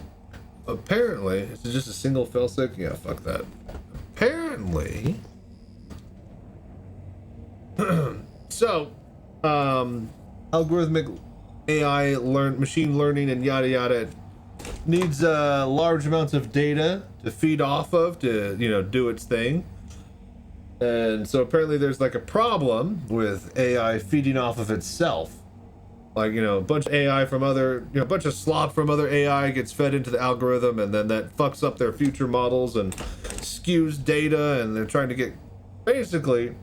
apparently, it's just a single failsafe. Yeah, fuck that. Apparently, so, algorithmic AI machine learning and yada yada needs large amounts of data to feed off of to, you know, do its thing. And so apparently there's like a problem with AI feeding off of itself. Like, you know, a bunch of AI from other, you know, a bunch of slop from other AI gets fed into the algorithm, and then that fucks up their future models and skews data, and they're trying to get, basically,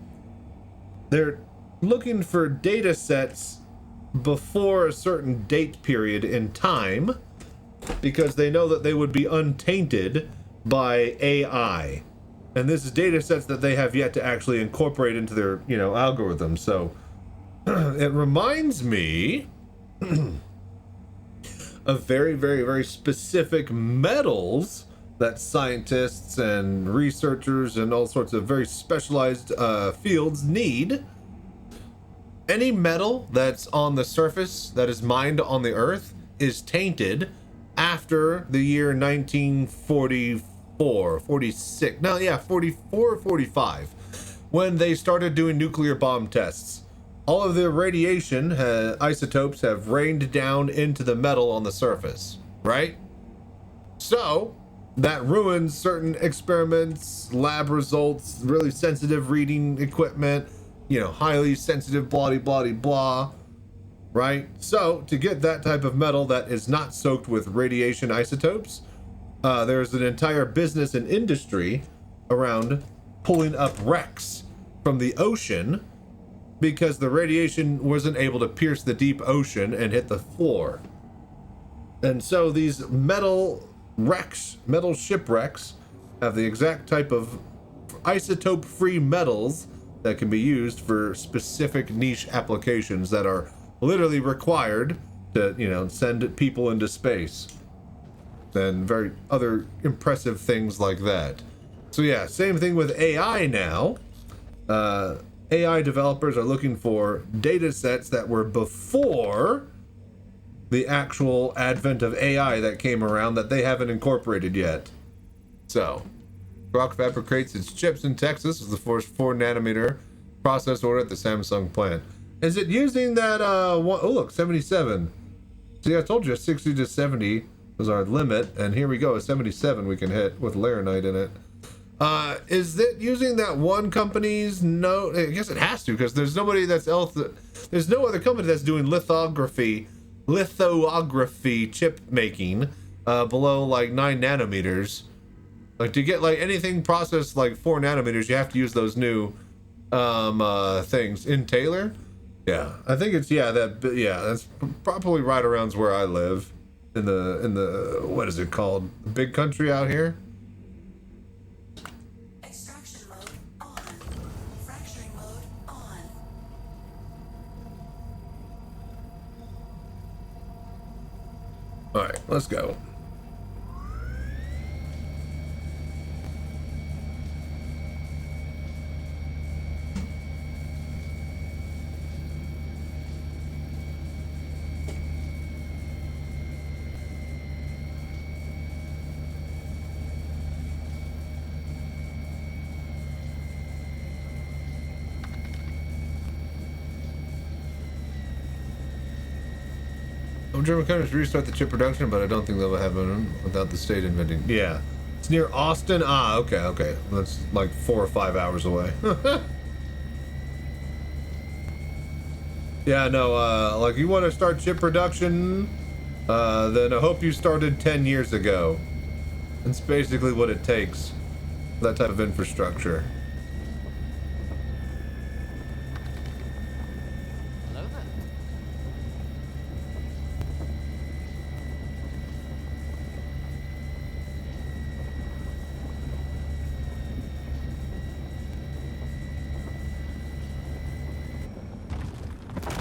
they're looking for data sets before a certain date period in time, because they know that they would be untainted by AI. And this is data sets that they have yet to actually incorporate into their, you know, algorithm. So it reminds me of very, very, very specific metals that scientists and researchers and all sorts of very specialized fields need. Any metal that's on the surface that is mined on the earth is tainted after the year 1944, 46. No, yeah, 44, 45, when they started doing nuclear bomb tests. All of the radiation isotopes have rained down into the metal on the surface, right? So that ruins certain experiments, lab results, really sensitive reading equipment, you know, highly sensitive blah, blah, blah, right? So to get that type of metal that is not soaked with radiation isotopes, there's an entire business and industry around pulling up wrecks from the ocean, because the radiation wasn't able to pierce the deep ocean and hit the floor. And so these metal wrecks, metal shipwrecks, have the exact type of isotope-free metals that can be used for specific niche applications that are literally required to, you know, send people into space. And very other impressive things like that. So yeah, same thing with AI now. AI developers are looking for data sets that were before the actual advent of AI that came around that they haven't incorporated yet. So, Grok fabricates its chips in Texas with the first 4 nanometer process order at the Samsung plant. Is it using that, oh look, 77. See, I told you 60 to 70 was our limit, and here we go, a 77 we can hit with Laranite in it. Is it using that one company's no? I guess it has to, because there's nobody that's else. There's no other company that's doing lithography chip making below like 9 nanometers. Like to get like anything processed like 4 nanometers, you have to use those new things in Taylor. Yeah, I think it's that's probably right around where I live in the what is it called? The big country out here. All right, let's go. German countries restart the chip production, but I don't think that will happen without the state inventing. Yeah. It's near Austin. Ah, okay. That's like 4 or 5 hours away. Yeah, no, like you want to start chip production, then I hope you started 10 years ago. That's basically what it takes. That type of infrastructure. Hello there.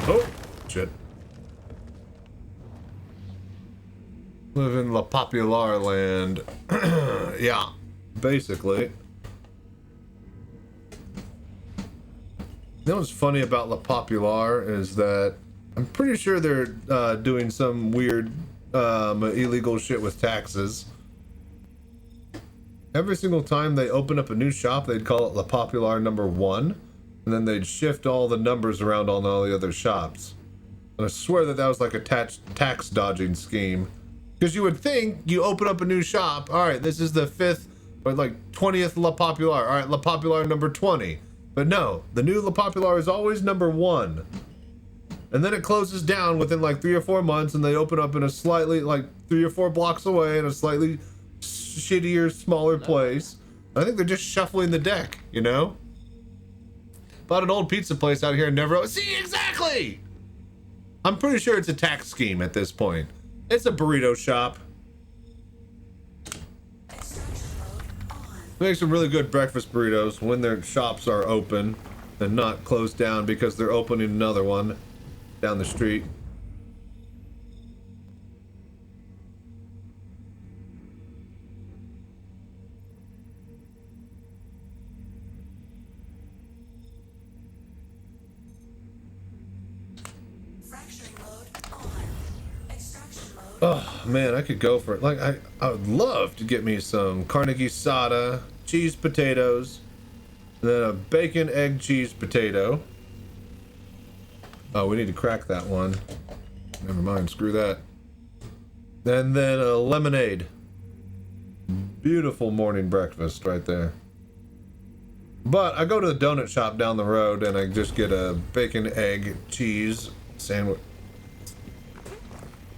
Oh, shit. Live in La Popular land. Yeah, basically. You know what's funny about La Popular is that I'm pretty sure they're doing some weird illegal shit with taxes. Every single time they open up a new shop, they'd call it La Popular number 1, and then they'd shift all the numbers around on all the other shops. And I swear that was like a tax dodging scheme. Because you would think you open up a new shop, all right, this is the 5th or like 20th La Popular, all right, La Popular number 20. But no, the new La Popular is always number 1. And then it closes down within like 3 or 4 months, and they open up in a slightly, like 3 or 4 blocks away in a slightly shittier, smaller place. I think they're just shuffling the deck, you know? Bought an old pizza place out here and never... See, exactly! I'm pretty sure it's a tax scheme at this point. It's a burrito shop. They make some really good breakfast burritos when their shops are open and not closed down because they're opening another one down the street. Oh man, I could go for it. Like I would love to get me some Carnegie soda, cheese potatoes, and then a bacon egg cheese potato. Oh, we need to crack that one. Never mind, screw that. And then a lemonade. Beautiful morning breakfast right there. But I go to the donut shop down the road and I just get a bacon egg cheese sandwich.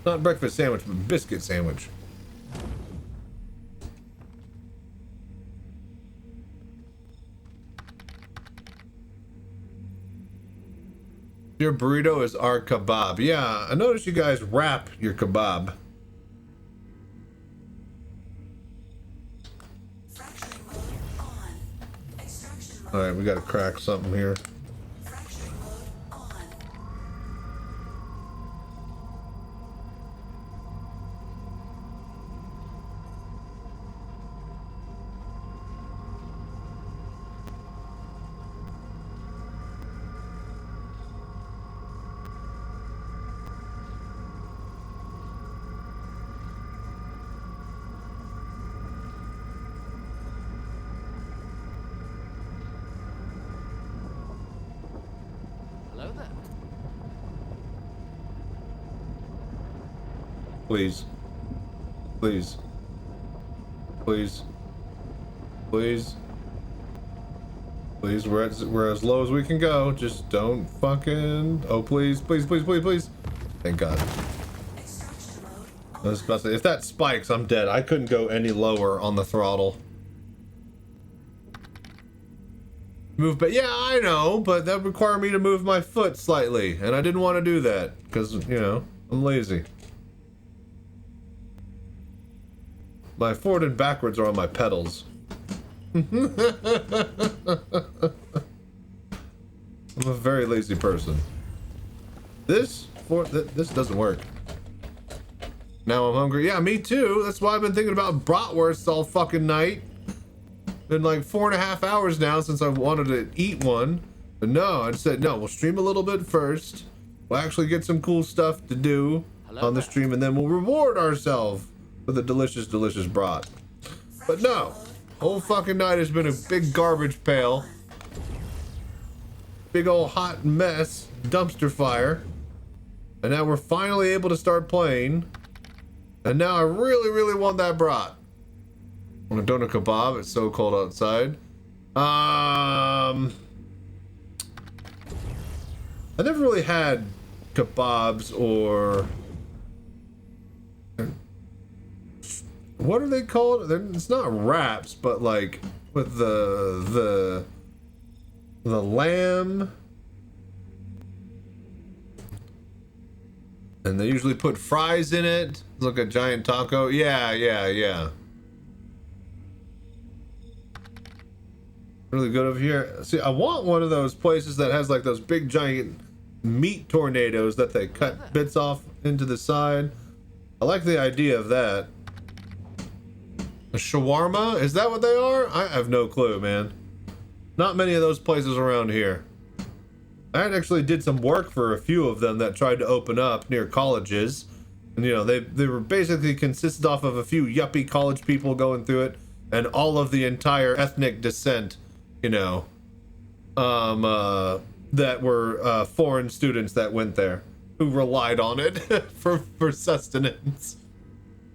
Not breakfast sandwich, but biscuit sandwich. Your burrito is our kebab. Yeah, I noticed you guys wrap your kebab. Alright, we gotta crack something here. Please. Please. Please. Please. Please, we're as low as we can go. Just don't fucking... Oh, please, please, please, please, please. Thank God. I was about to say, if that spikes, I'm dead. I couldn't go any lower on the throttle. Move, but yeah, I know, but that would require me to move my foot slightly, and I didn't want to do that, because, you know, I'm lazy. My forward and backwards are on my pedals. I'm a very lazy person. This doesn't work. Now I'm hungry. Yeah, me too. That's why I've been thinking about bratwursts all fucking night. Been like 4.5 hours now since I wanted to eat one. But no, I said, no, we'll stream a little bit first. We'll actually get some cool stuff to do on the stream, and then we'll reward ourselves with a delicious, delicious brat. But no, whole fucking night has been a big garbage pail. Big old hot mess, dumpster fire. And now we're finally able to start playing. And now I really, really want that brat. I want a doner kebab. It's so cold outside. I never really had kebabs or... What are they called? It's not wraps, but like with the lamb. And they usually put fries in it. It's like a giant taco. Yeah. Really good over here. See, I want one of those places that has like those big giant meat tornadoes that they cut bits off into the side. I like the idea of that. A shawarma? Is that what they are? I have no clue, man. Not many of those places around here. I actually did some work for a few of them that tried to open up near colleges. And, you know, they were basically consisted off of a few yuppie college people going through it and all of the entire ethnic descent, you know, that were foreign students that went there who relied on it for sustenance.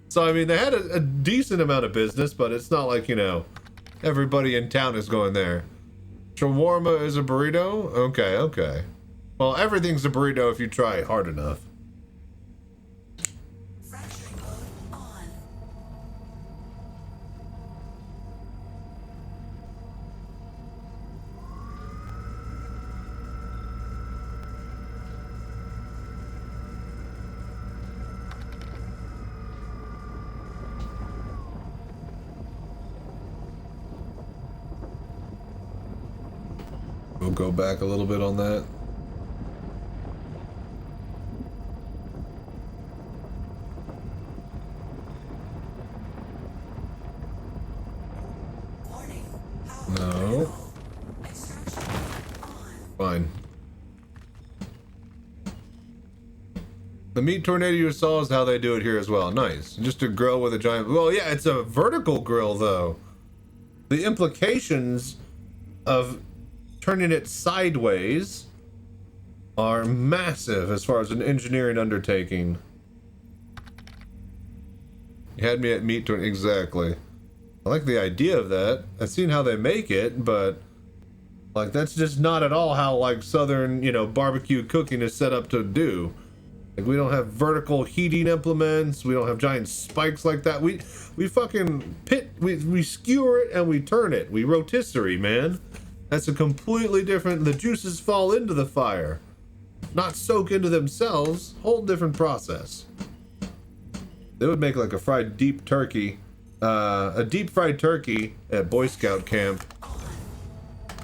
So, I mean, they had a decent amount of business, but it's not like, you know, everybody in town is going there. Shawarma is a burrito? Okay. Well, everything's a burrito if you try hard enough. We'll go back a little bit on that. No. Fine. The meat tornado you saw is how they do it here as well. Nice. Just a grill with a giant... Well, yeah, it's a vertical grill, though. The implications of turning it sideways are massive as far as an engineering undertaking. You had me at meat tornado. Exactly. I like the idea of that. I've seen how they make it, but like that's just not at all how like southern, you know, barbecue cooking is set up to do. Like we don't have vertical heating implements. We don't have giant spikes like that. We fucking we skewer it and we turn it. We rotisserie, man. That's a completely different. The juices fall into the fire, not soak into themselves. Whole different process. They would make like a fried deep turkey, a deep fried turkey at Boy Scout camp.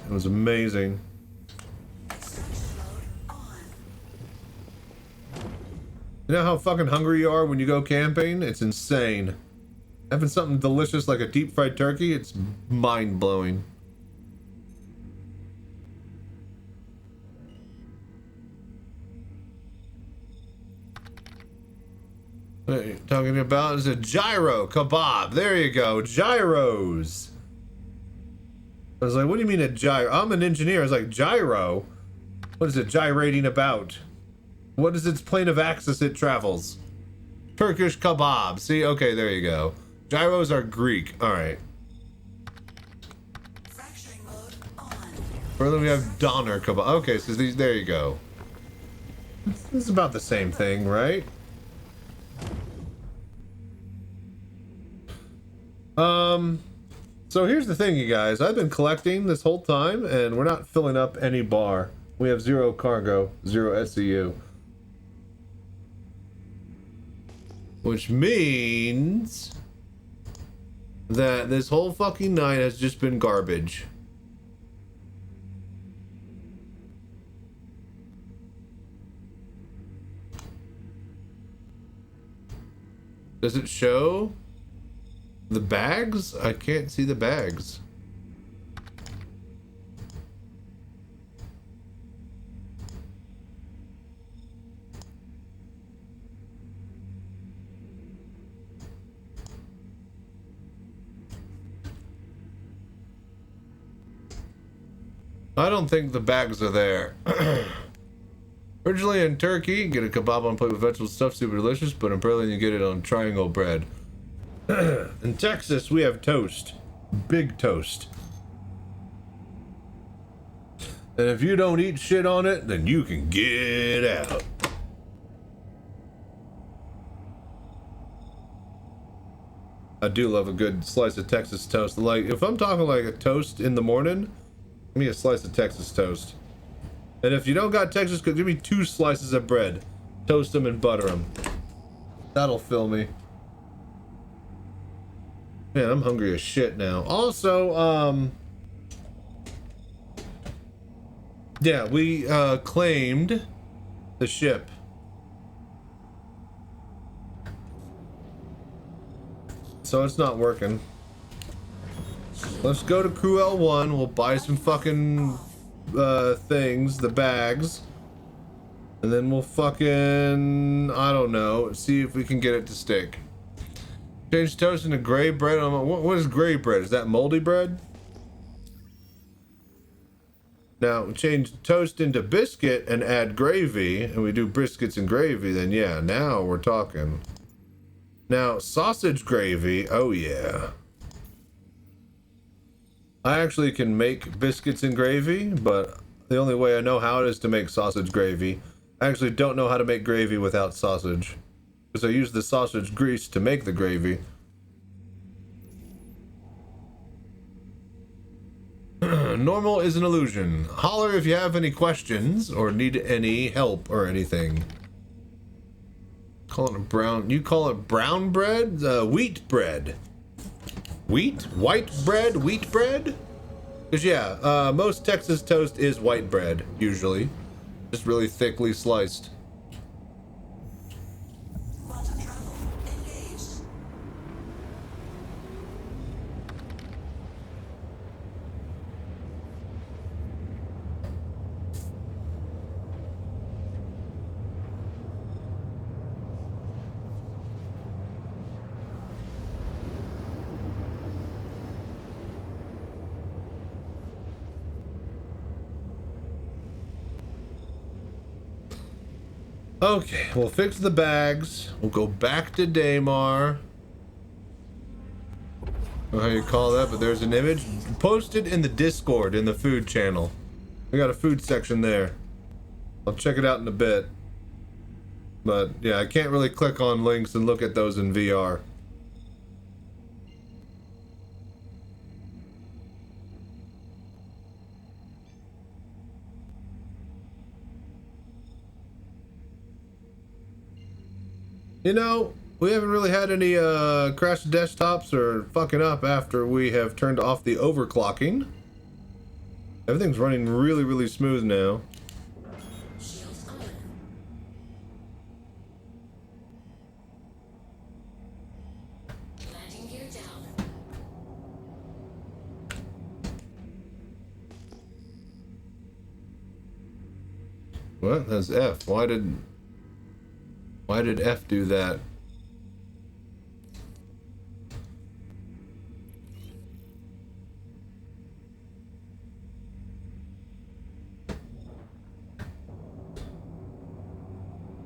It was amazing. You know how fucking hungry you are when you go camping? It's insane. Having something delicious like a deep fried turkey, it's mind blowing. What are you talking about? Is a gyro kebab. There you go. Gyros. I was like, what do you mean a gyro? I'm an engineer. I was like, gyro? What is it gyrating about? What is its plane of axis it travels? Turkish kebab. See? Okay, there you go. Gyros are Greek. Alright. Further we have doner kebab. Okay, so these, there you go. This is about the same thing, right? So here's the thing, you guys. I've been collecting this whole time, and we're not filling up any bar. We have 0 cargo, 0 SCU. Which means that this whole fucking night has just been garbage. Does it show the bags? I can't see the bags. I don't think the bags are there. Originally in Turkey, get a kebab on a plate with vegetable stuff, super delicious, but in Berlin you get it on triangle bread. In Texas, we have toast. Big toast. And if you don't eat shit on it, then you can get out. I do love a good slice of Texas toast. Like, if I'm talking like a toast in the morning, give me a slice of Texas toast. And if you don't got Texas, give me 2 slices of bread. Toast them and butter them. That'll fill me. Man, I'm hungry as shit now. Also, yeah, we claimed the ship. So it's not working. Let's go to Crew L1. We'll buy some fucking things, the bags. And then we'll fucking, I don't know, see if we can get it to stick. Change toast into gray bread. What is gray bread? Is that moldy bread? Now, change toast into biscuit and add gravy, and we do biscuits and gravy, then yeah, now we're talking. Now, sausage gravy, oh yeah. I actually can make biscuits and gravy, but the only way I know how it is to make sausage gravy. I actually don't know how to make gravy without sausage, because I use the sausage grease to make the gravy. Normal is an illusion. Holler if you have any questions or need any help or anything. Call it a brown. You call it brown bread? Wheat bread. Wheat? White bread? Wheat bread? Because yeah, most Texas toast is white bread, usually. Just really thickly sliced. Okay, we'll fix the bags. We'll go back to Daymar. I don't know how you call that, but there's an image. Posted in the Discord, in the food channel. We got a food section there. I'll check it out in a bit. But yeah, I can't really click on links and look at those in VR. You know, we haven't really had any crashed desktops or fucking up after we have turned off the overclocking. Everything's running really, really smooth now. What? That's F. Why did F do that?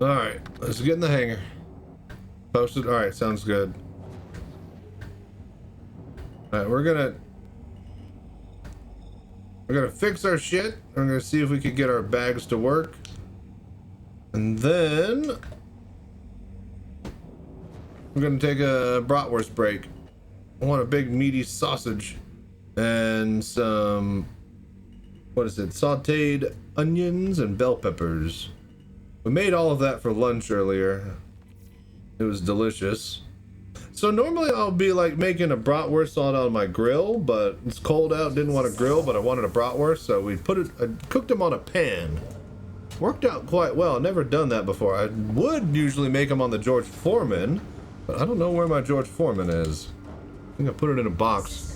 Alright, let's get in the hangar. Posted. Alright, sounds good. Alright, we're gonna fix our shit. We're gonna see if we can get our bags to work. And then we're gonna take a bratwurst break. I want a big meaty sausage and some, what is it, sauteed onions and bell peppers. We made all of that for lunch earlier. It was delicious. So normally I'll be like making a bratwurst on my grill, but it's cold out, didn't want to grill, but I wanted a bratwurst, so we I cooked them on a pan. Worked out quite well. I've never done that before. I would usually make them on the George Foreman, but I don't know where my George Foreman is. I think I put it in a box.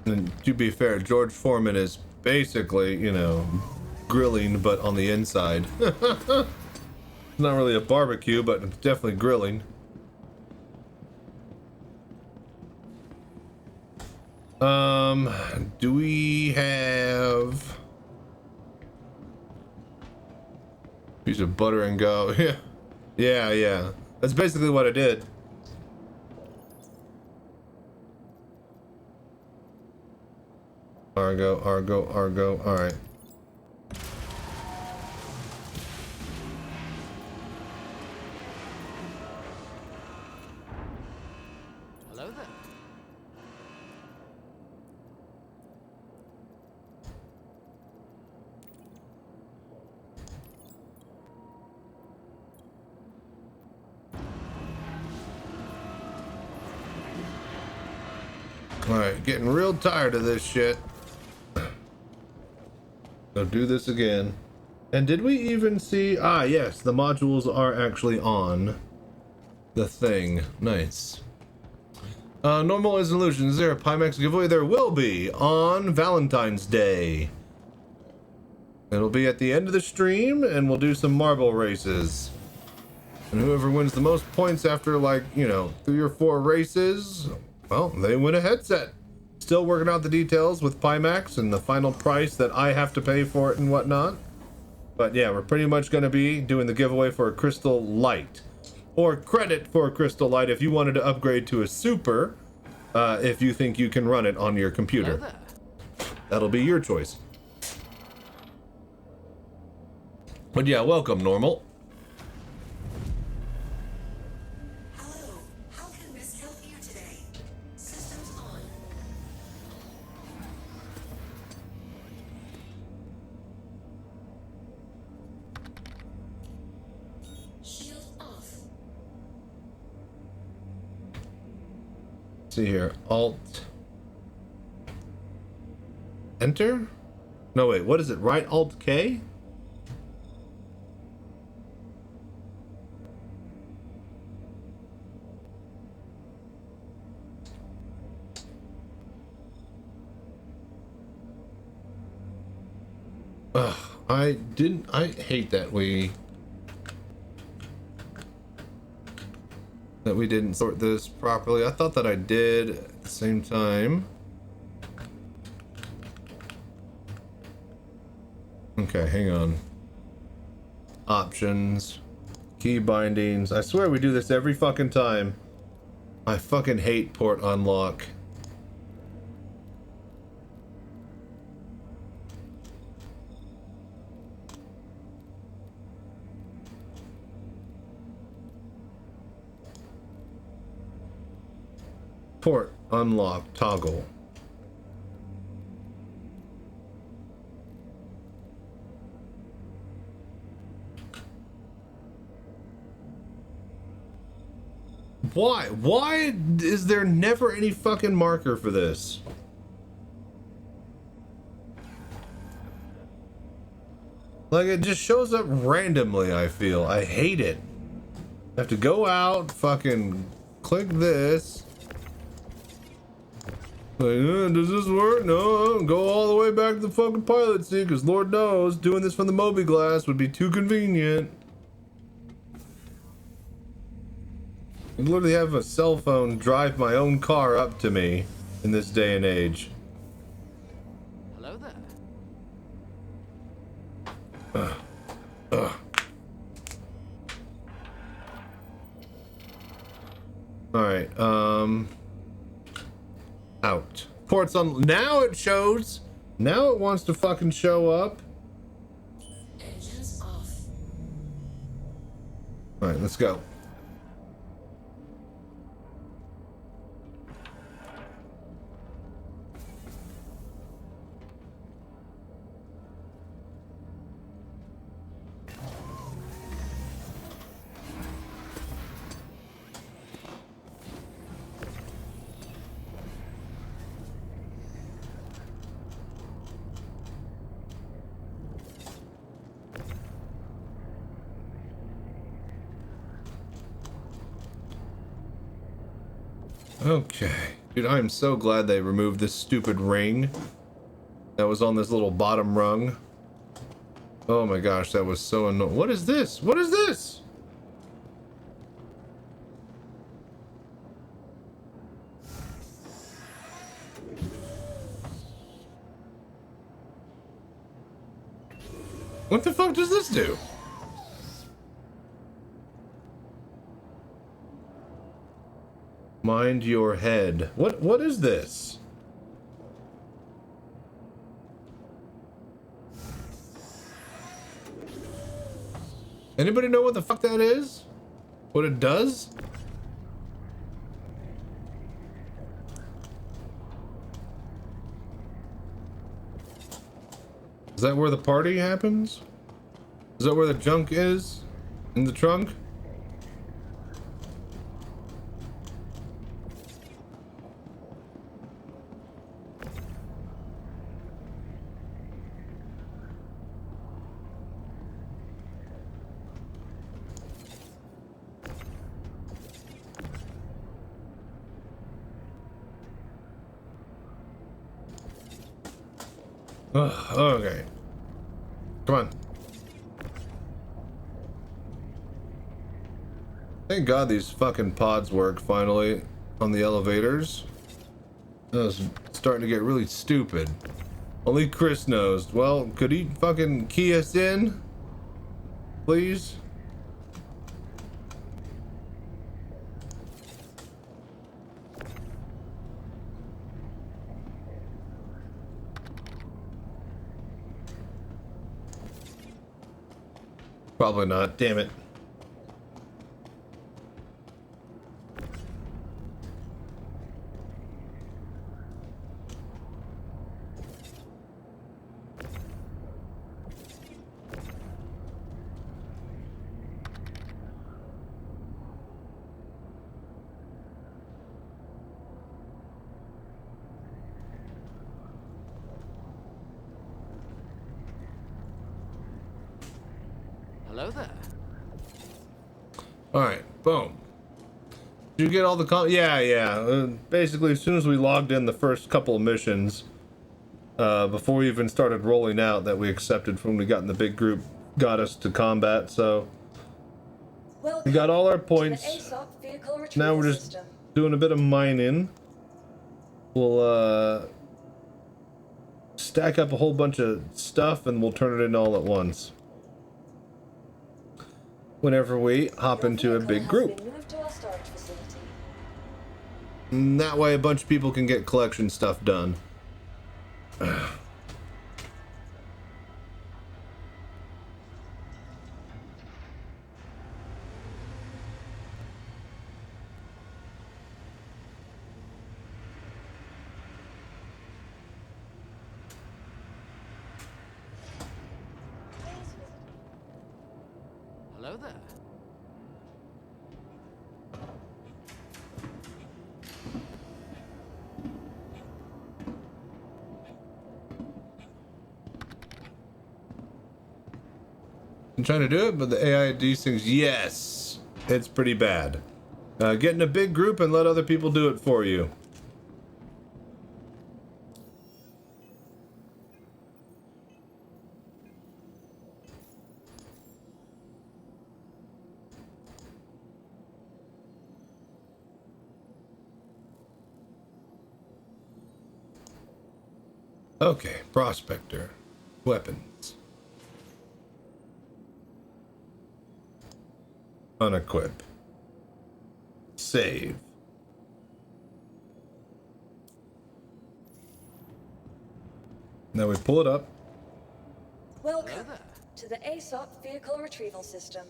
And to be fair, George Foreman is basically, you know, grilling, but on the inside. It's not really a barbecue, but it's definitely grilling. Do we have piece of butter and go? Yeah. That's basically what I did. Argo. All right. Hello there. Alright, getting real tired of this shit. So do this again. And did we even see... Ah, yes, the modules are actually on the thing. Nice. Normal resolution. Is there a Pimax giveaway? There will be on Valentine's Day. It'll be at the end of the stream, and we'll do some marble races. And whoever wins the most points after, like, you know, 3 or 4 races... Well, they win a headset. Still working out the details with Pimax and the final price that I have to pay for it and whatnot. But yeah, we're pretty much going to be doing the giveaway for a Crystal Light. Or credit for a Crystal Light if you wanted to upgrade to a Super, if you think you can run it on your computer. That'll be your choice. But yeah, welcome, Normal. See here, Alt Enter? No, wait, what is it? Right Alt K? Ugh, I hate that we didn't sort this properly. I thought that I did at the same time. Okay, hang on. Options. Key bindings. I swear we do this every fucking time. I fucking hate port unlock. Port unlock toggle. Why? Why is there never any fucking marker for this? Like, it just shows up randomly, I feel. I hate it. I have to go out, fucking click this. Like, does this work? No, go all the way back to the fucking pilot seat, because Lord knows doing this from the Moby Glass would be too convenient. I literally have a cell phone drive my own car up to me in this day and age. Hello there. Alright, out. Ports on. Now it shows. Now it wants to fucking show up. Engines off. Alright, let's go. Okay. Dude, I am so glad they removed this stupid ring that was on this little bottom rung. Oh my gosh, that was so annoying. What is this? What is this? What the fuck does this do? Mind your head. What is this? Anybody know what the fuck that is? What it does? Is that where the party happens? Is that where the junk is? In the trunk? Ugh, okay. Come on. Thank God these fucking pods work finally on the elevators. That was starting to get really stupid. Only Chris knows. Well, could he fucking key us in? Please? Probably not. Damn it. Hello there. Alright, boom. Did you get all the yeah. Basically, as soon as we logged in the first couple of missions, before we even started rolling out that we accepted when we got in the big group, got us to combat, so we got all our points. Now we're just doing a bit of mining. We'll stack up a whole bunch of stuff and we'll turn it in all at once whenever we hop into a big group. And that way a bunch of people can get collection stuff done. Hello there. I'm trying to do it, but the AI does things. Yes, it's pretty bad. Get in a big group and let other people do it for you. Okay, prospector. Weapons. Unequip. Save. Now we pull it up. Welcome to the ASOP Vehicle Retrieval System.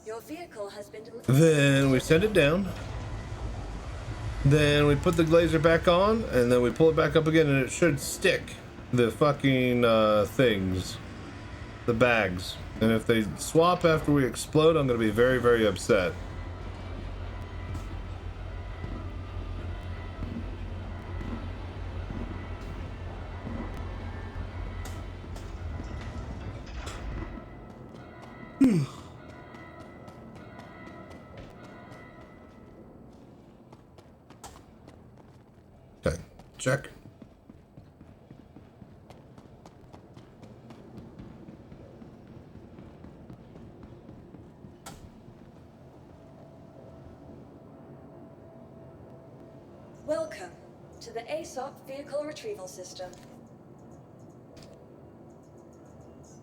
Your vehicle has been delivered. Then we send it down. Then we put the laser back on, and then we pull it back up again, and it should stick the fucking things, the bags. And if they swap after we explode, I'm gonna be very, very upset. Okay, check. Welcome to the ASOP vehicle retrieval system.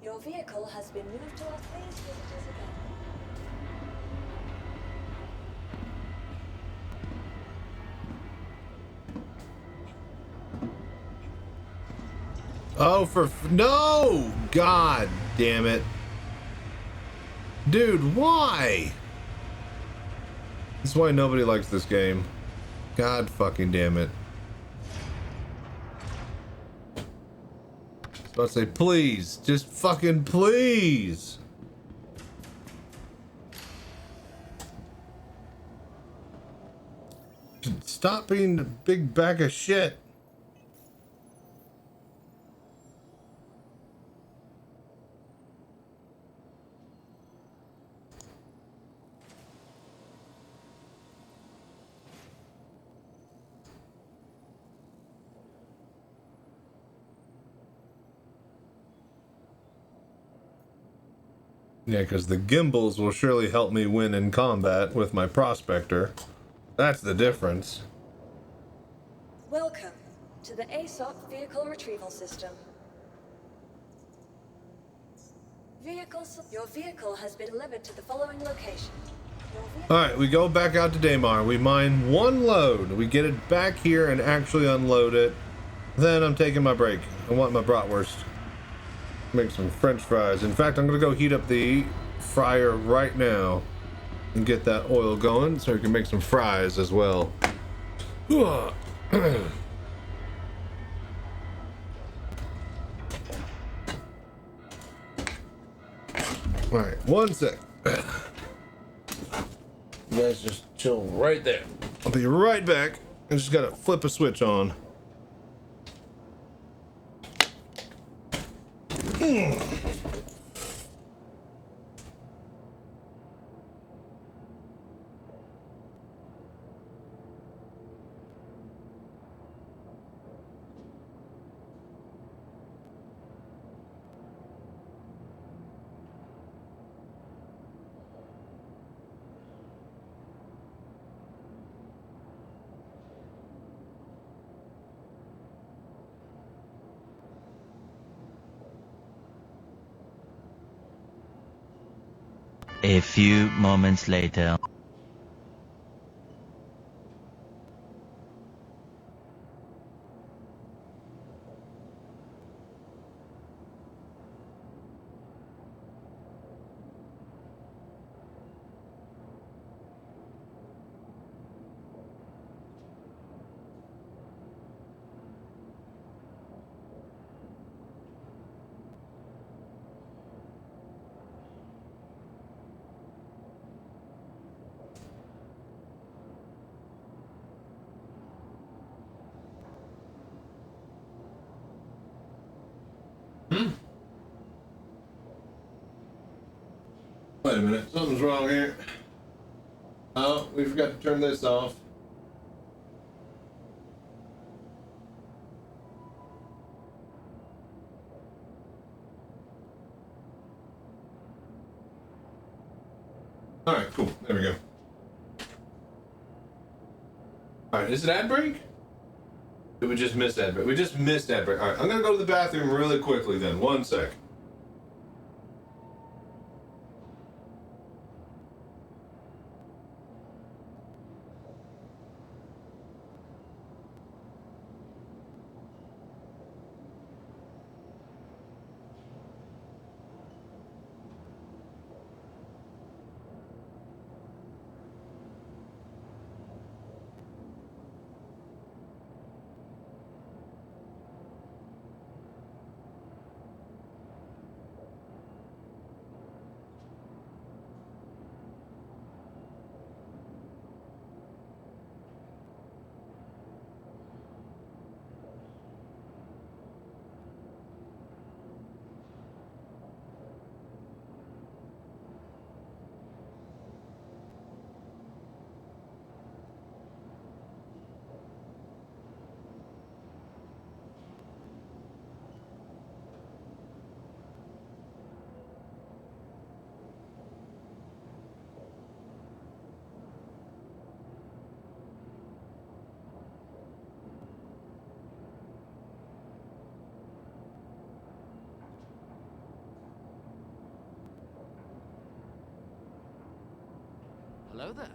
Your vehicle has been moved to our please visit us again. Oh, no! God damn it. Dude, why? This is why nobody likes this game. God fucking damn it. I was about to say, please. Just fucking please. Stop being a big bag of shit. Yeah, because the gimbals will surely help me win in combat with my prospector. That's the difference. Welcome to the ASOP vehicle retrieval system. Your vehicle has been delivered to the following location. Alright, we go back out to Daymar. We mine one load. We get it back here and actually unload it. Then I'm taking my break. I want my bratwurst. Make some french fries. In fact, I'm going to go heat up the fryer right now and get that oil going so we can make some fries as well. Alright, one sec. You guys just chill right there. I'll be right back. I just gotta flip a switch on. A few moments later. Wait a minute, something's wrong here. Oh, we forgot to turn this off. Alright, cool. There we go. Alright, is it ad break? Did we just miss ad break? We just missed ad break. Alright, I'm gonna go to the bathroom really quickly then. One sec. Hello there.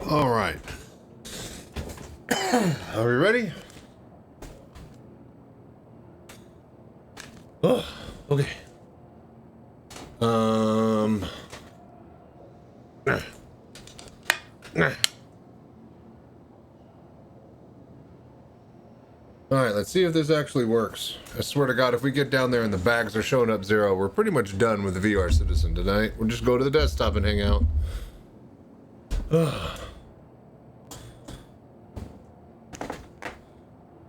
All right. Are we ready? Oh, okay. All right, let's see if this actually works. I swear to God, if we get down there and the bags are showing up 0, we're pretty much done with the VR Citizen tonight. We'll just go to the desktop and hang out.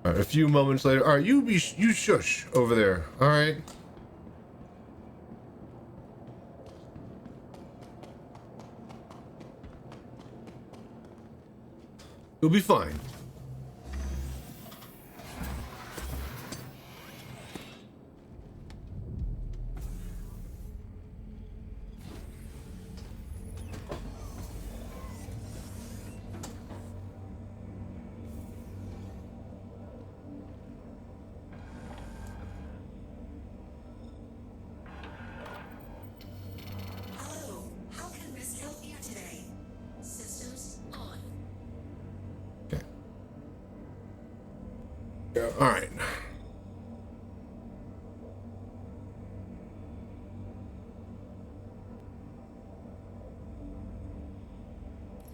All right, a few moments later. All right, you shush over there. All right. You'll be fine. All right.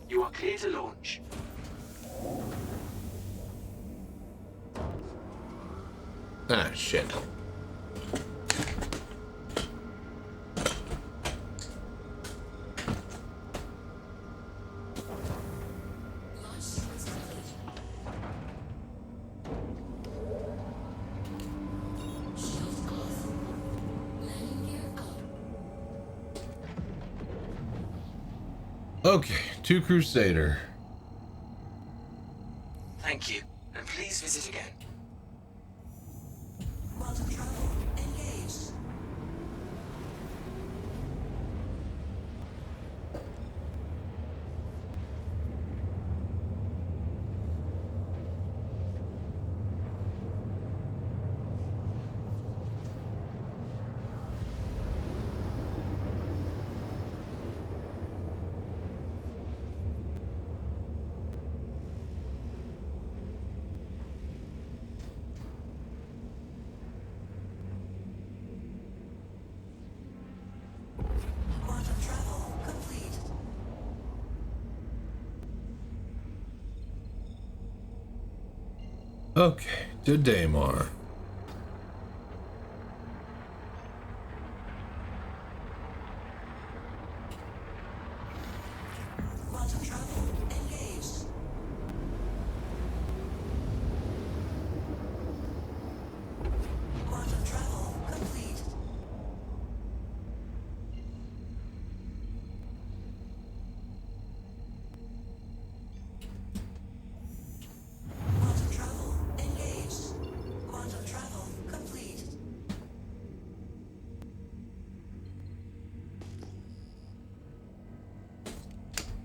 You are clear to launch. Ah, shit. Okay, to Crusader. Thank you, and please visit again. Okay, to Daymar.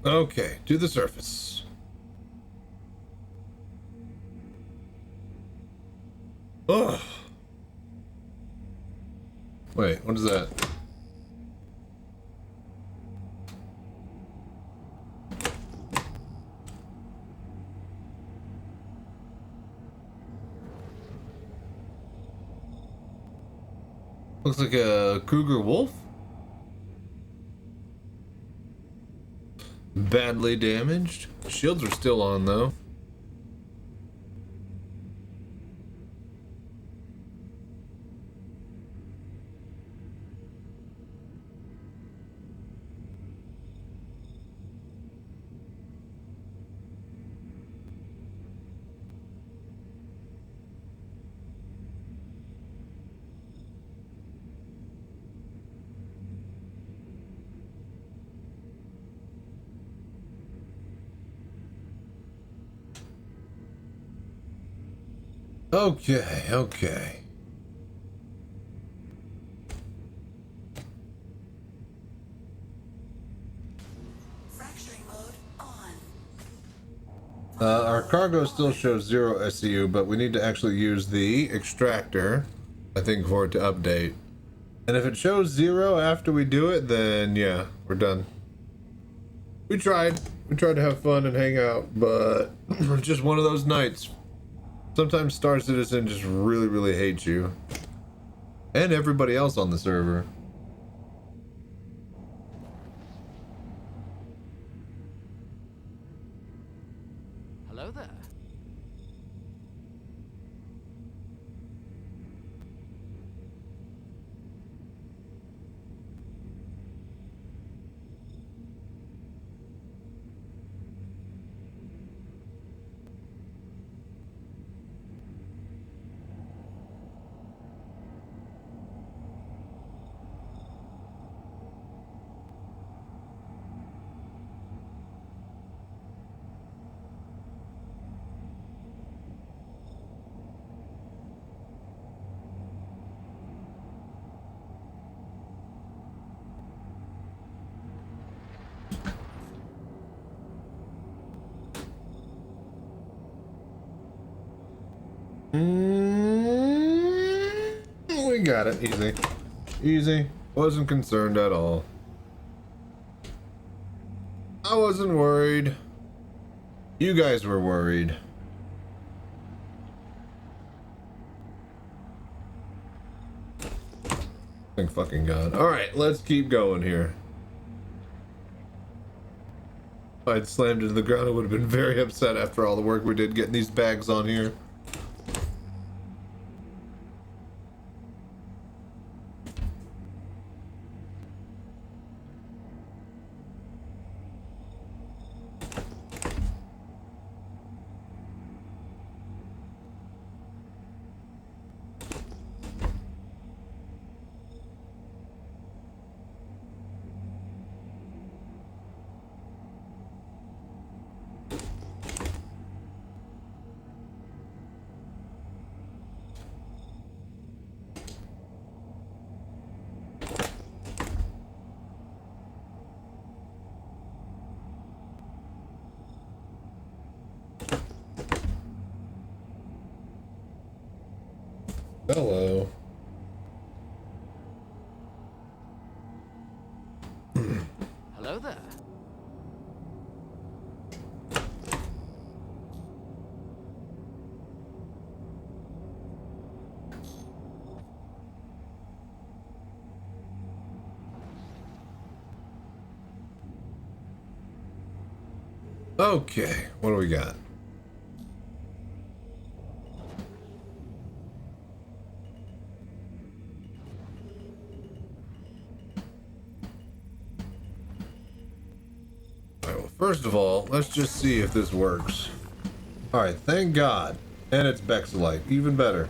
Okay, to the surface. Oh. Wait, what is that? Looks like a cougar wolf. Badly damaged. Shields are still on though. Okay, okay. Fracturing mode on. Our cargo still shows 0 SCU, but we need to actually use the extractor, I think, for it to update. And if it shows 0 after we do it, then yeah, we're done. We tried. We tried to have fun and hang out, but it's just one of those nights. Sometimes Star Citizen just really, really hates you. And everybody else on the server. Hello there. We got it. Easy. Easy. Wasn't concerned at all. I wasn't worried. You guys were worried. Thank fucking God. Alright, let's keep going here. If I'd slammed into the ground, I would have been very upset after all the work we did getting these bags on here. Hello. Hello there. Okay, what do we got? Alright, well, first of all, let's just see if this works. Alright, thank God. And it's Bexelite, even better.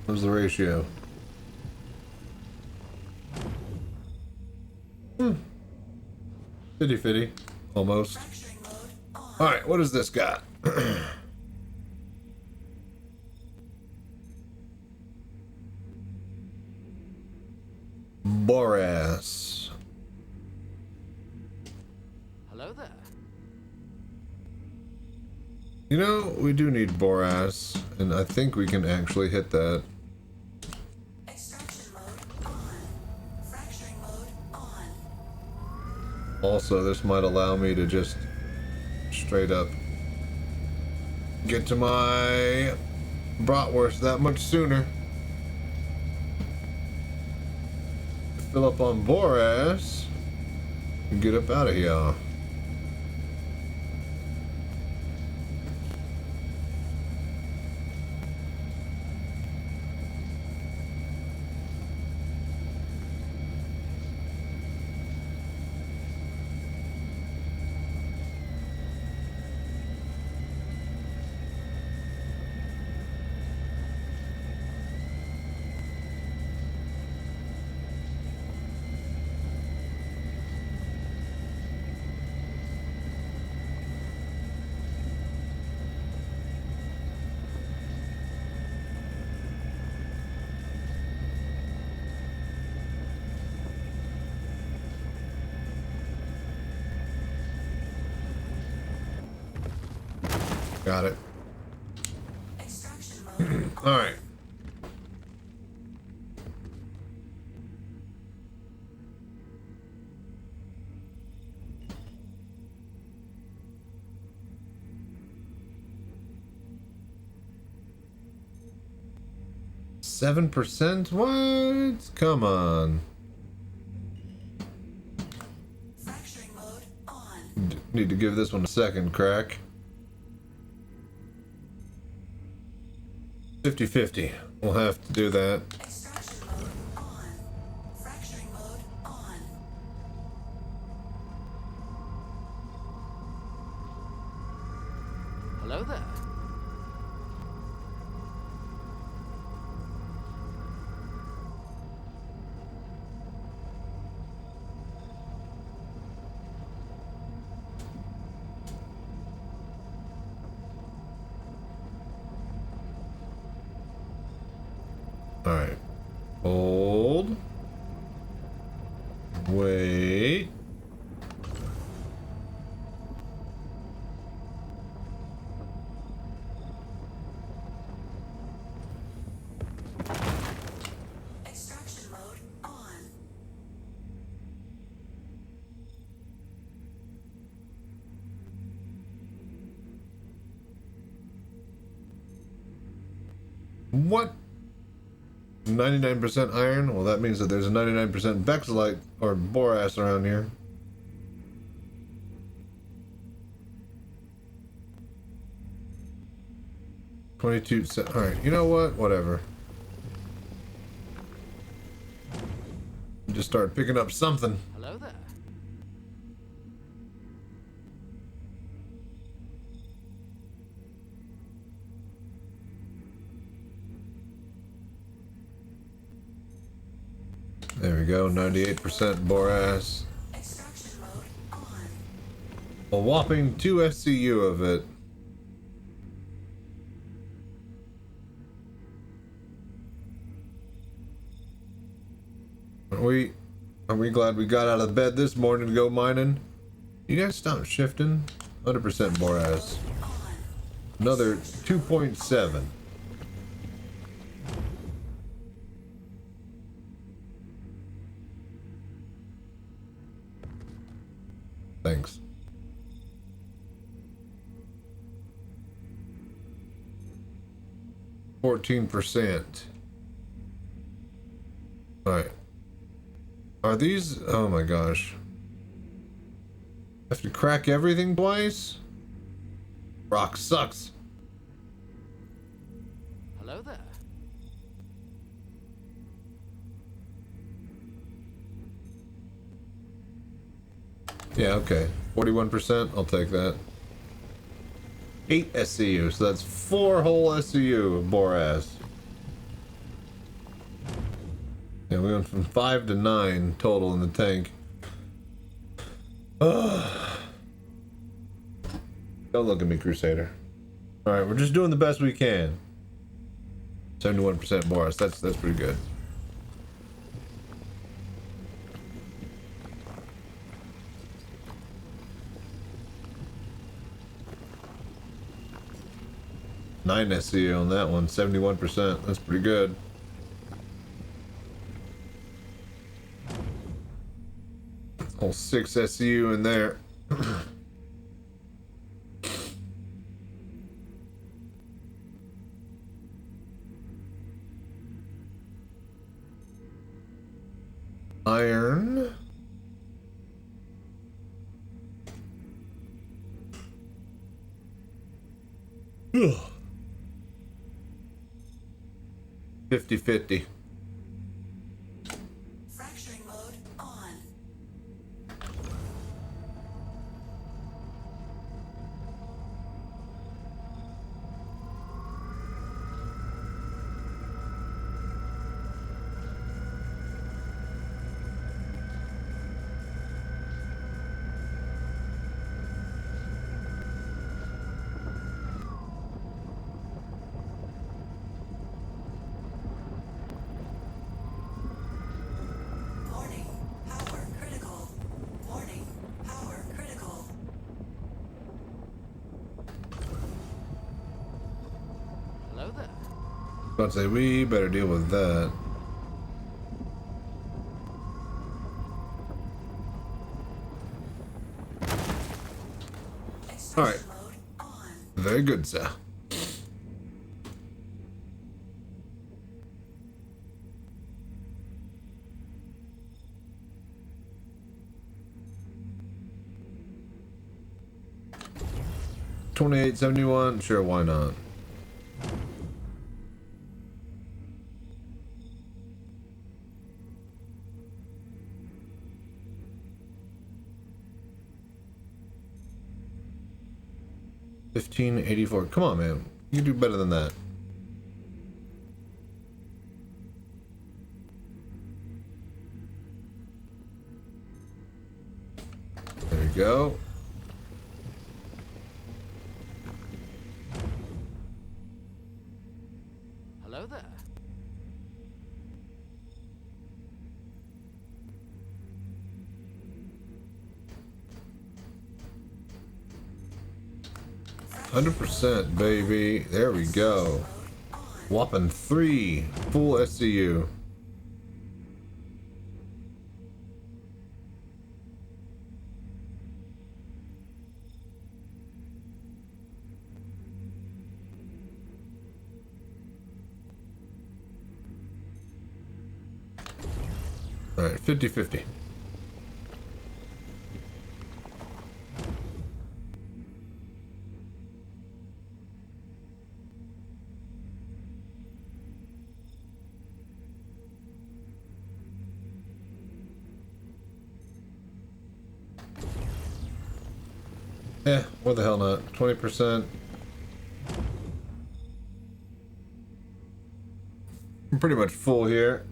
What's the ratio? Fitty fitty. Almost. Alright, what does this got? Boras. Hello there. You know, we do need borax, and I think we can actually hit that. Extraction mode on. Fracturing mode on. Also, this might allow me to just straight up get to my bratwurst that much sooner. Fill up on borax and get up out of here. Got it. All right. %? What? Come on. Fracturing mode on. Need to give this one a second crack. 50-50. We'll have to do that. Extraction mode on. Fracturing mode on. Hello there. All right. Hold. Wait. Extraction mode on. What? 99% iron? Well, that means that there's a 99% Bexelite or borax around here. Alright, you know what? Whatever. Just start picking up something. Hello there. There we go, 98% borax. Extraction mode on. A whopping 2 SCU of it. Are we glad we got out of bed this morning to go mining? You guys stop shifting. 100% borax. Another 2.7. Thanks. %. Alright. Are these... Oh my gosh. Have to crack everything twice? Rock sucks. Hello there. Yeah, okay. 41%, I'll take that. 8 SCU, so that's 4 whole SCU of borax. Yeah, we went from 5 to 9 total in the tank. Ugh. Don't look at me, Crusader. Alright, we're just doing the best we can. 71% borax, that's pretty good. 9 SCU on that one, 71%. That's pretty good. Whole 6 SCU in there. Iron. Ugh. 50-50. Fracturing mode on. Warning, power critical. Warning, power critical. Hello there. I'd say we better deal with that. Alright. Very good, sir. $28.71, sure, why not? $15.84. Come on, man. You can do better than that. There you go. Hello there. %, baby. There we go. Whopping 3 full SCU. All right, 50-50. Eh, what the hell not? 20%. I'm pretty much full here.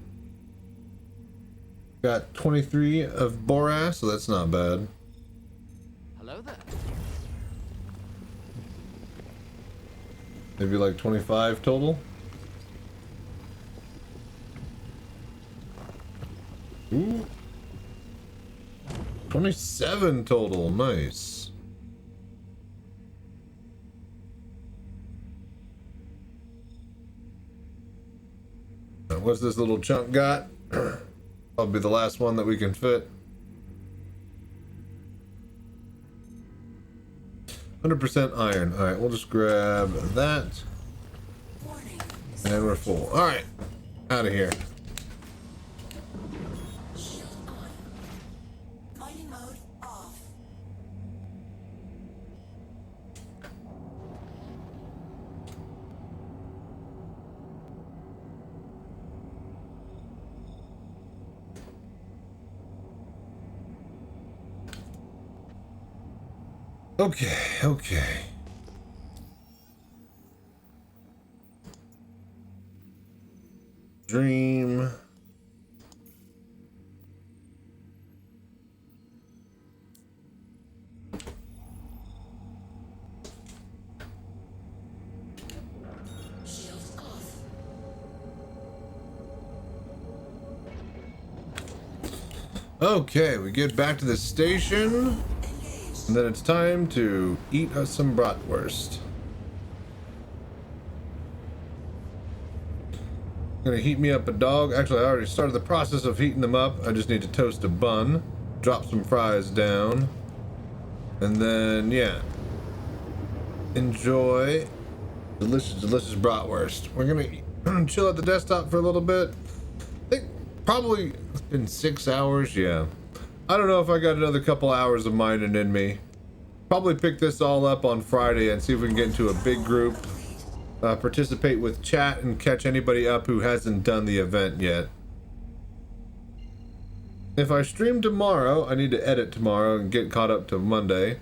Got 23 of Boras, so that's not bad. Hello there. Maybe like 25 total. Ooh. 27 total, nice. What's this little chunk got? That'll be the last one that we can fit. 100% iron. All right, we'll just grab that. And we're full. All right, out of here. Mining mode off. Okay. Dream. Shields off. Okay, we get back to the station. And then it's time to eat us some bratwurst. gonna heat me up a dog. Actually, I already started the process of heating them up. I just need to toast a bun, drop some fries down, and then, yeah, enjoy delicious bratwurst. We're gonna chill at the desktop for a little bit. I think probably it's been 6 hours. Yeah, I don't know if I got another couple hours of mining in me. Probably pick this all up on Friday and see if we can get into a big group, participate with chat, and catch anybody up who hasn't done the event yet. If I stream tomorrow, I need to edit tomorrow and get caught up to Monday.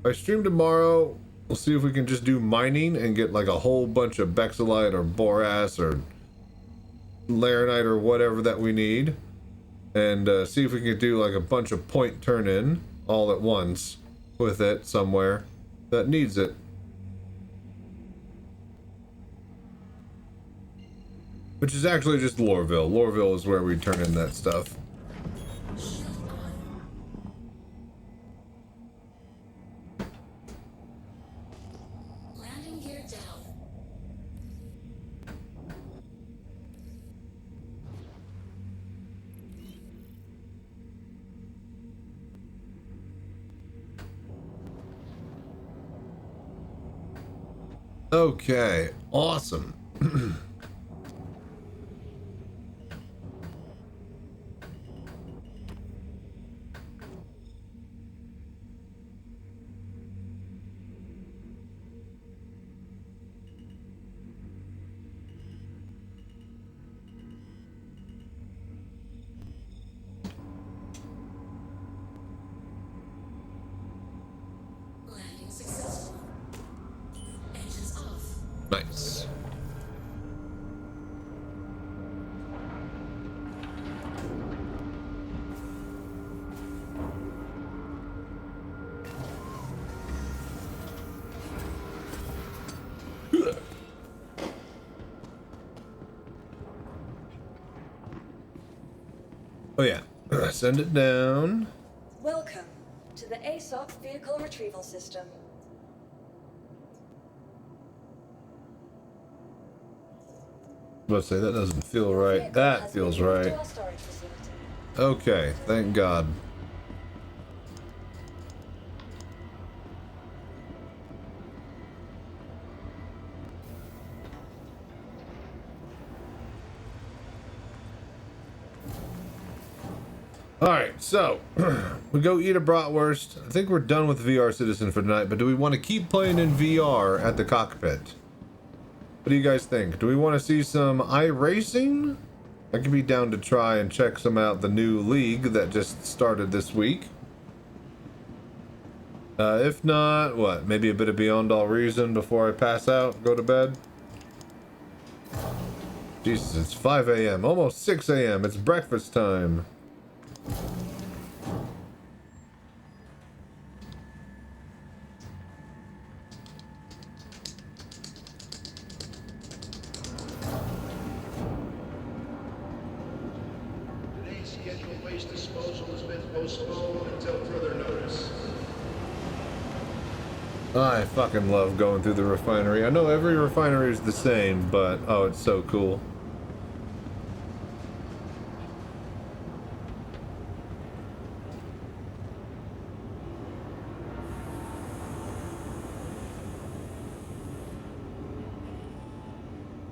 If I stream tomorrow, we'll see if we can just do mining and get like a whole bunch of Bexelite or Boras or Laranite or whatever that we need, and see if we can do like a bunch of point turn-in all at once with it somewhere that needs it. Which is actually just Loreville. Loreville is where we turn in that stuff. Landing gear down. Okay, awesome. Landing successful. Engines off. Nice. Oh yeah, send it down. Welcome to the ASOC Vehicle Retrieval System. Let's say that doesn't feel right. That feels right. To our storage facility. Okay, thank God. Alright, so we go eat a bratwurst. I think we're done with VR Citizen for tonight, but do we want to keep playing in VR at the cockpit? What do you guys think? Do we want to see some iRacing? I could be down to try and check some out the new league that just started this week. If not, what? Maybe a bit of Beyond All Reason before I pass out, go to bed? Jesus, it's 5 a.m. Almost 6 a.m. It's breakfast time. Today's scheduled waste disposal has been postponed until further notice. I fucking love going through the refinery. I know every refinery is the same, but oh, it's so cool.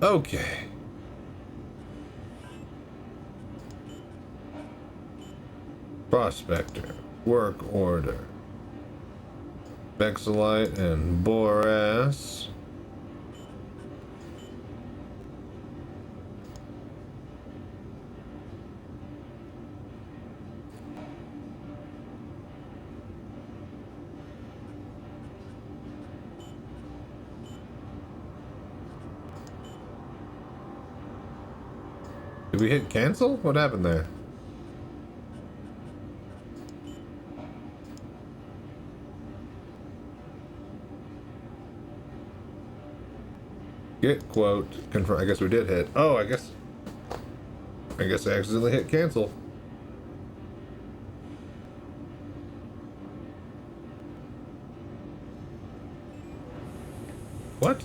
Okay. Prospector. Work order. Bexelite and Boras. Did we hit cancel? What happened there? Get quote confirm. I guess we did hit. Oh, I guess I accidentally hit cancel. What?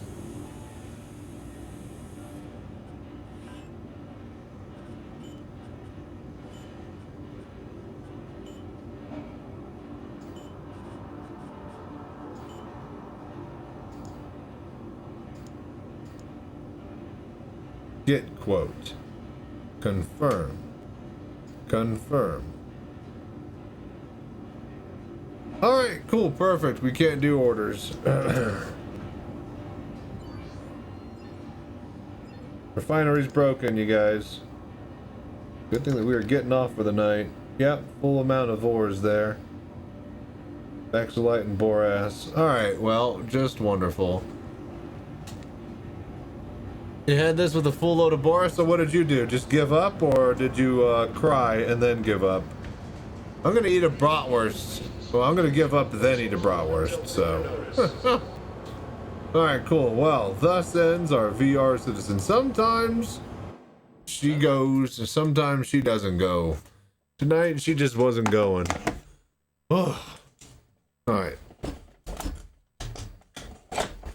Get quote. Confirm. Confirm. Alright, cool, perfect. We can't do orders. Refinery's broken, you guys. Good thing that we are getting off for the night. Yep, full amount of ores there. Exolite and borax. Alright, well, just wonderful. You had this with a full load of borax, so what did you do? Just give up, or did you cry and then give up? I'm gonna eat a bratwurst. Well, I'm gonna give up then eat a bratwurst, so. Alright, cool. Well, thus ends our VR citizen. Sometimes she goes, sometimes she doesn't go. Tonight, she just wasn't going. Oh. Alright.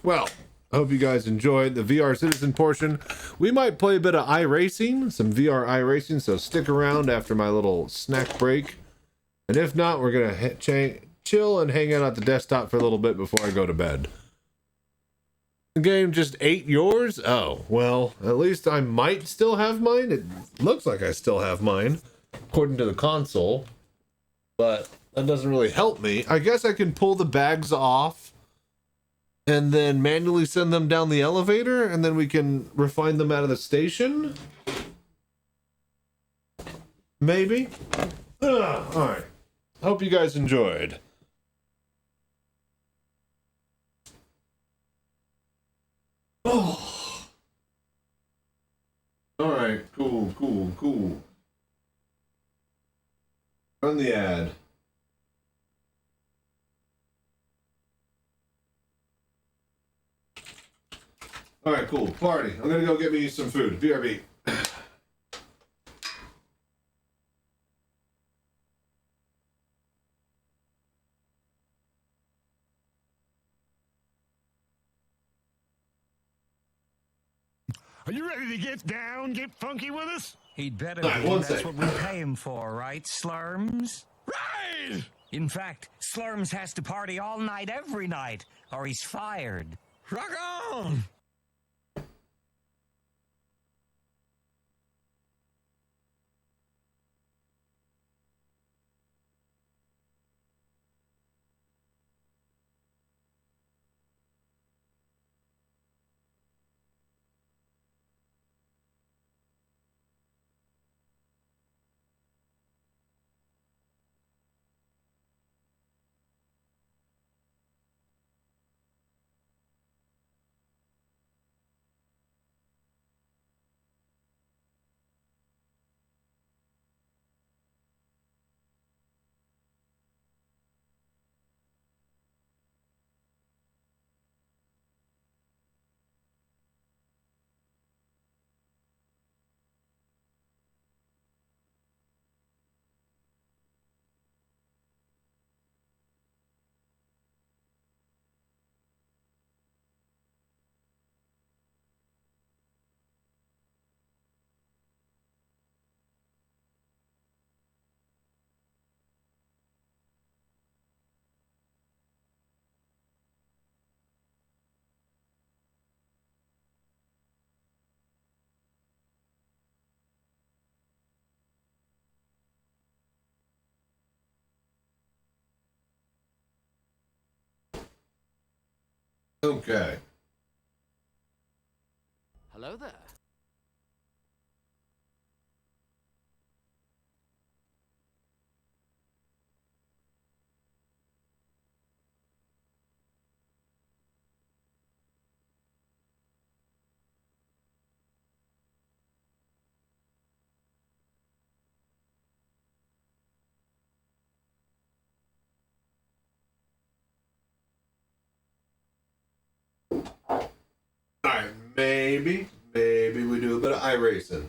Well, I hope you guys enjoyed the VR citizen portion. We might play a bit of iRacing, some VR iRacing, so stick around after my little snack break. And if not, we're gonna chill and hang out at the desktop for a little bit before I go to bed. The game just ate yours? Oh, well, at least I might still have mine. It looks like I still have mine, according to the console. But that doesn't really help me. I guess I can pull the bags off and then manually send them down the elevator, and then we can refine them out of the station? Maybe? Alright. Hope you guys enjoyed. Oh. Alright, cool. Run the ad. Alright, cool. Party. I'm gonna go get me some food. BRB. Are you ready to get down, get funky with us? He'd better Right, be. one That's sec. what we pay him for, right, Slurms? Right! In fact, Slurms has to party all night, every night, or he's fired. Rock on! Okay. Hello there. Alright, maybe we do a bit of iRacing.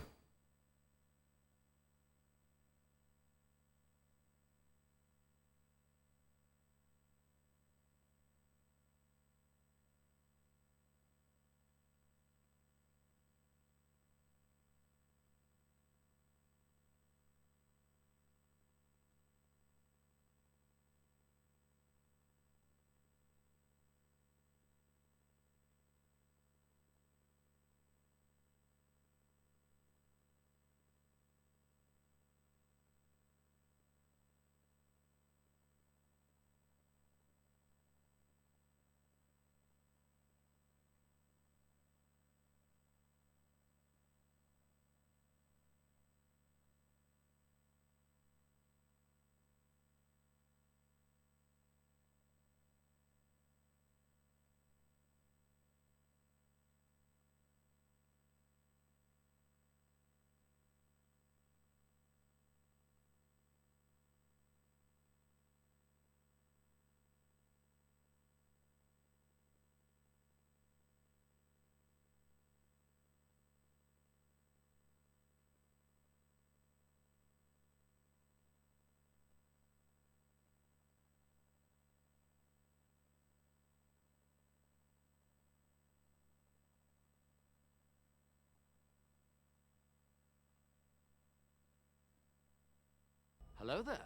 Hello there.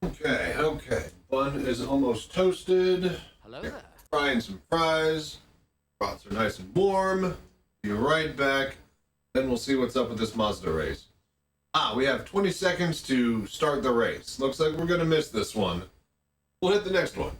Okay, okay. Bun is almost toasted. Hello there. Frying some fries. Brats are nice and warm. Be right back. Then we'll see what's up with this Mazda race. We have 20 seconds to start the race. Looks like we're going to miss this one. We'll hit the next one.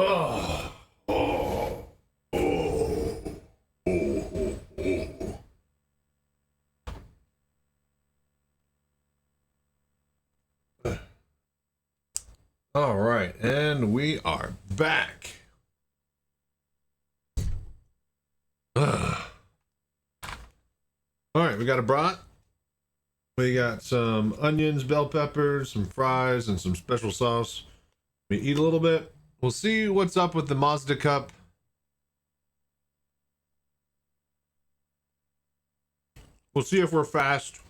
Oh. Oh. Oh. Oh. Oh. All right, and we are back. All right, we got a brat. We got some onions, bell peppers, some fries, and some special sauce. We eat a little bit. We'll see what's up with the Mazda cup. We'll see if we're fast.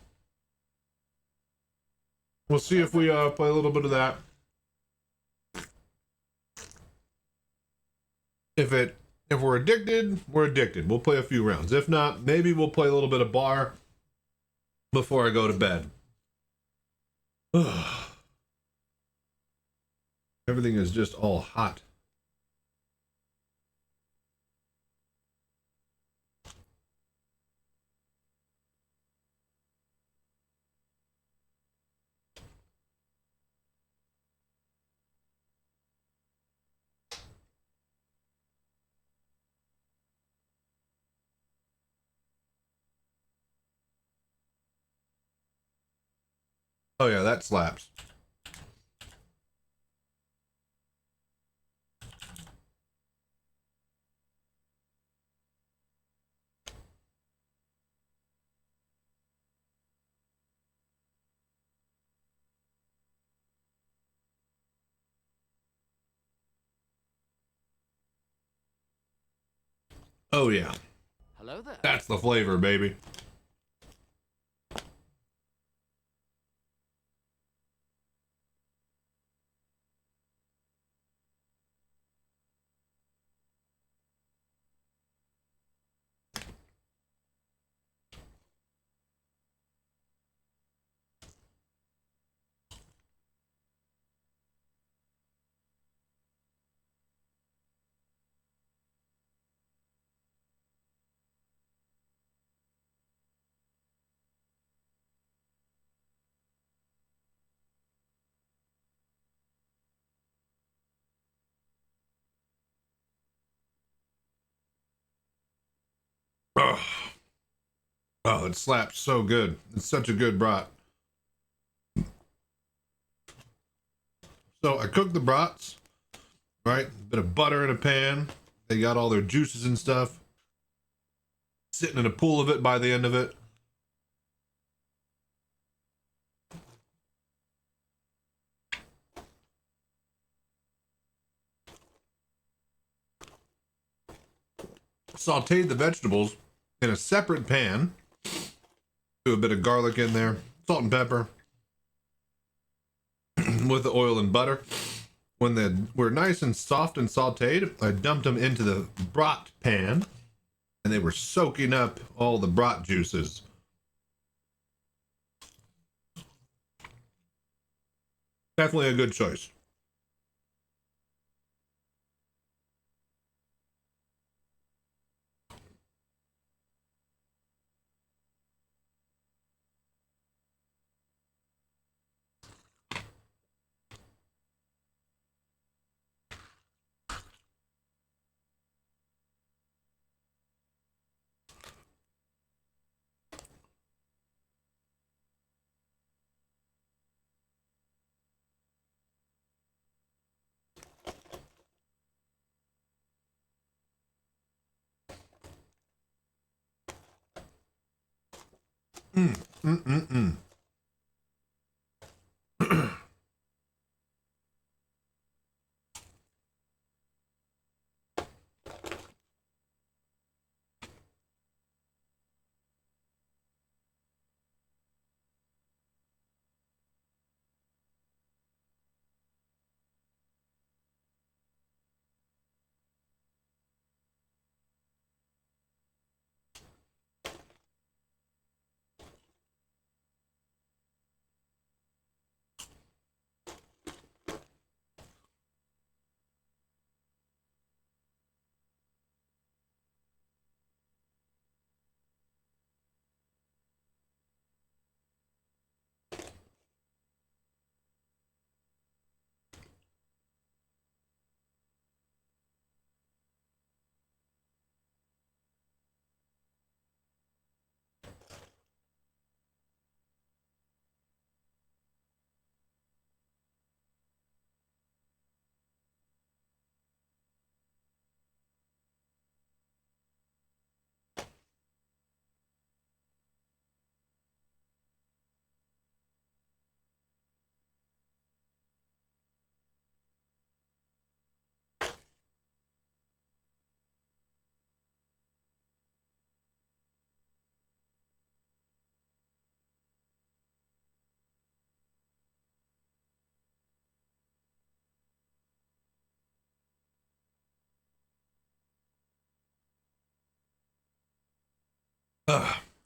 We'll see if we play a little bit of that. If we're addicted, we're addicted. We'll play a few rounds. If not, maybe we'll play a little bit of bar before I go to bed. Everything is just all hot. Oh yeah, that slaps. Oh yeah. Hello there. That's the flavor, baby. Oh, oh, it slaps so good. It's such a good brat. So I cooked the brats, right? Bit of butter in a pan. They got all their juices and stuff. Sitting in a pool of it by the end of it. Sauteed the vegetables in a separate pan. Do a bit of garlic in there, salt and pepper, with the oil and butter. When they were nice and soft and sauteed, I dumped them into the brat pan, and they were soaking up all the brat juices. Definitely a good choice. Mm, mm, mm, mm.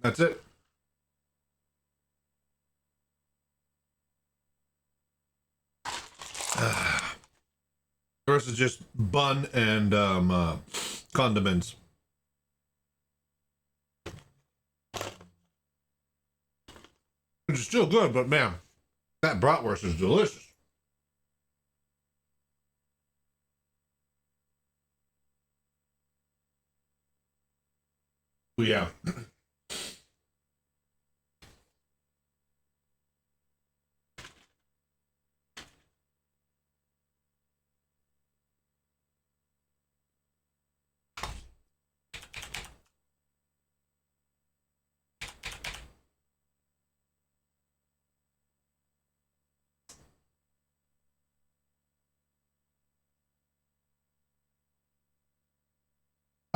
That's it. The rest is just bun and condiments. Which is still good, but man, that bratwurst is delicious. Yeah.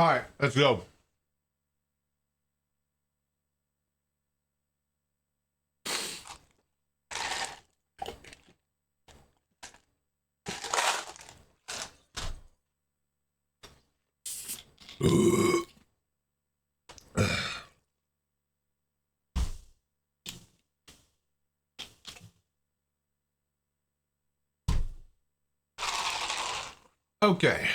All right, let's go. Okay.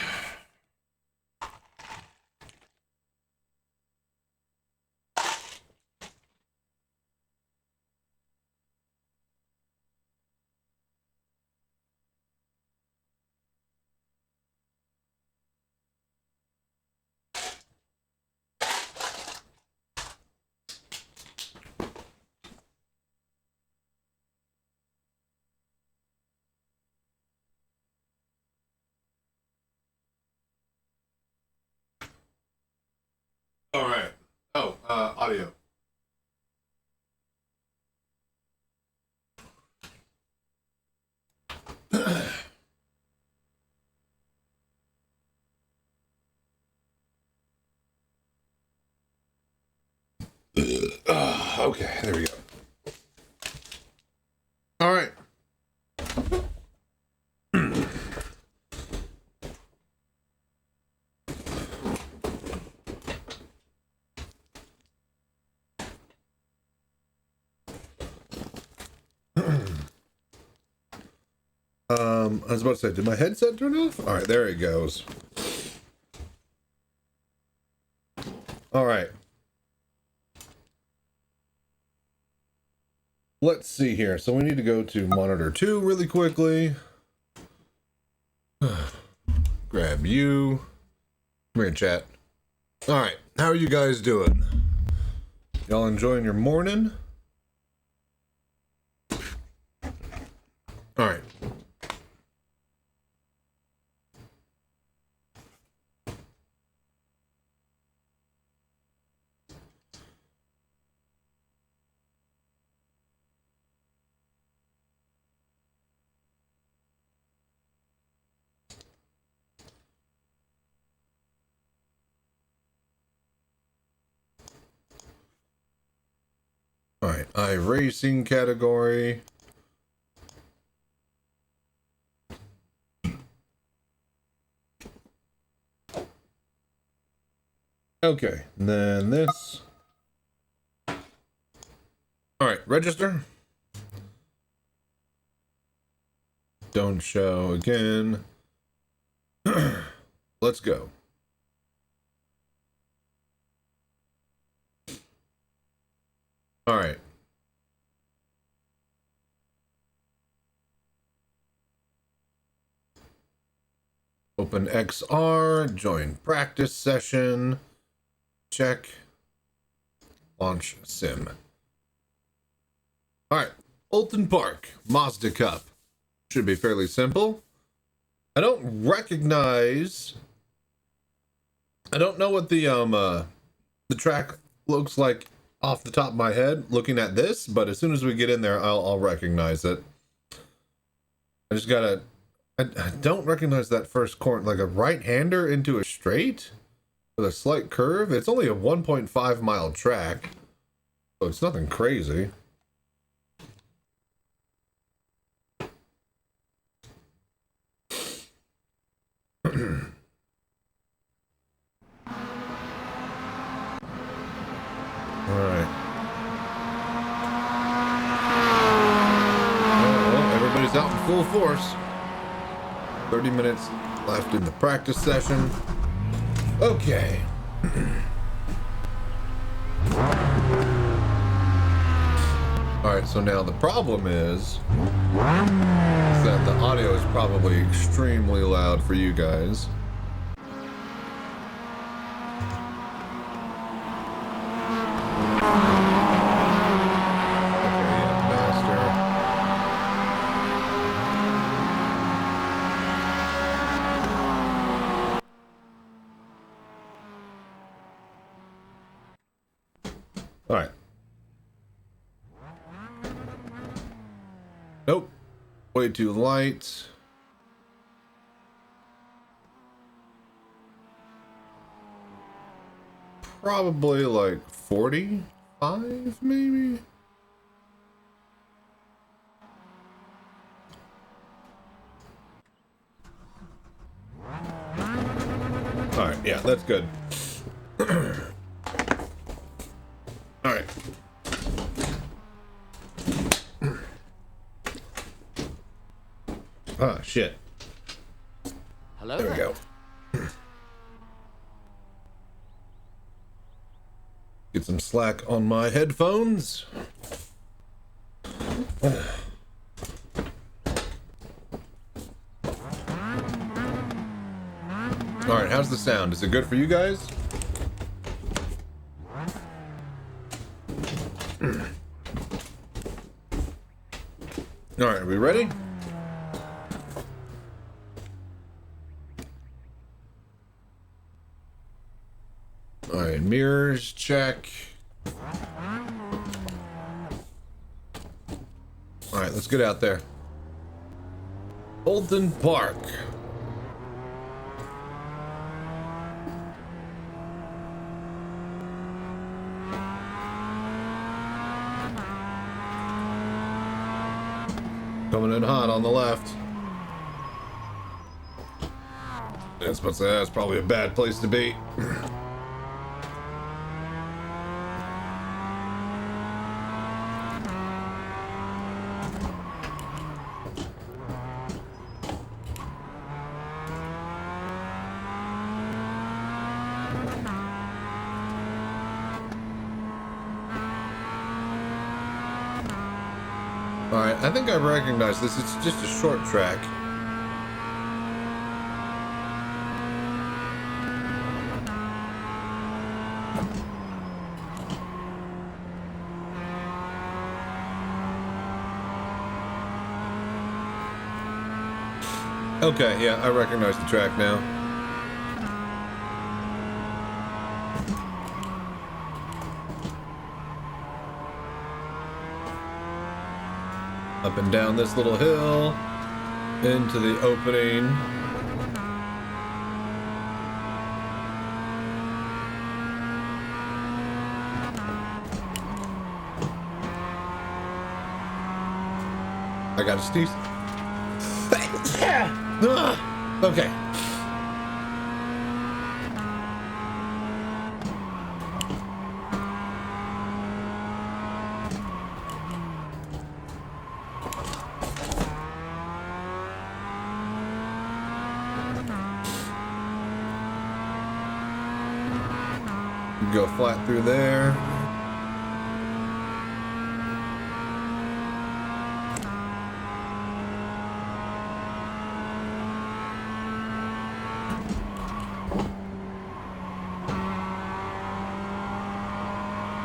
All right. Oh, audio. Okay, there we go. All right. I was about to say, did my headset turn off? All right, there it goes. All right. Let's see here. So we need to go to monitor 2 really quickly. Grab you. Come here, chat. All right, how are you guys doing? Y'all enjoying your morning? All right. All right, iRacing category. Okay, and then this. All right, register. Don't show again. Let's go. All right. Open XR, join practice session, check, launch sim. All right, Alton Park, Mazda Cup. Should be fairly simple. I don't recognize, I don't know what the track looks like off the top of my head looking at this, but as soon as we get in there, I'll recognize it. I just gotta, I don't recognize that first corner, like a right-hander into a straight with a slight curve. It's only a 1.5 mile track, so it's nothing crazy. out in full force. 30 minutes left in the practice session. Okay. Alright, so now the problem is that the audio is probably extremely loud for you guys. Alright. Nope. Way too light. Probably like 45, maybe? Alright, yeah, that's good. Alright. Ah, shit. Hello there we go. Get some slack on my headphones. Alright, how's the sound? Is it good for you guys? Alright, are we ready? Alright, mirrors, check. Alright, let's get out there. Bolton Park. Coming in hot on the left. That's probably a bad place to be. Alright, I think I recognize this. It's just a short track. Okay, yeah, I recognize the track now. Up and down this little hill, into the opening. I got a sneeze. Okay. Go flat through there.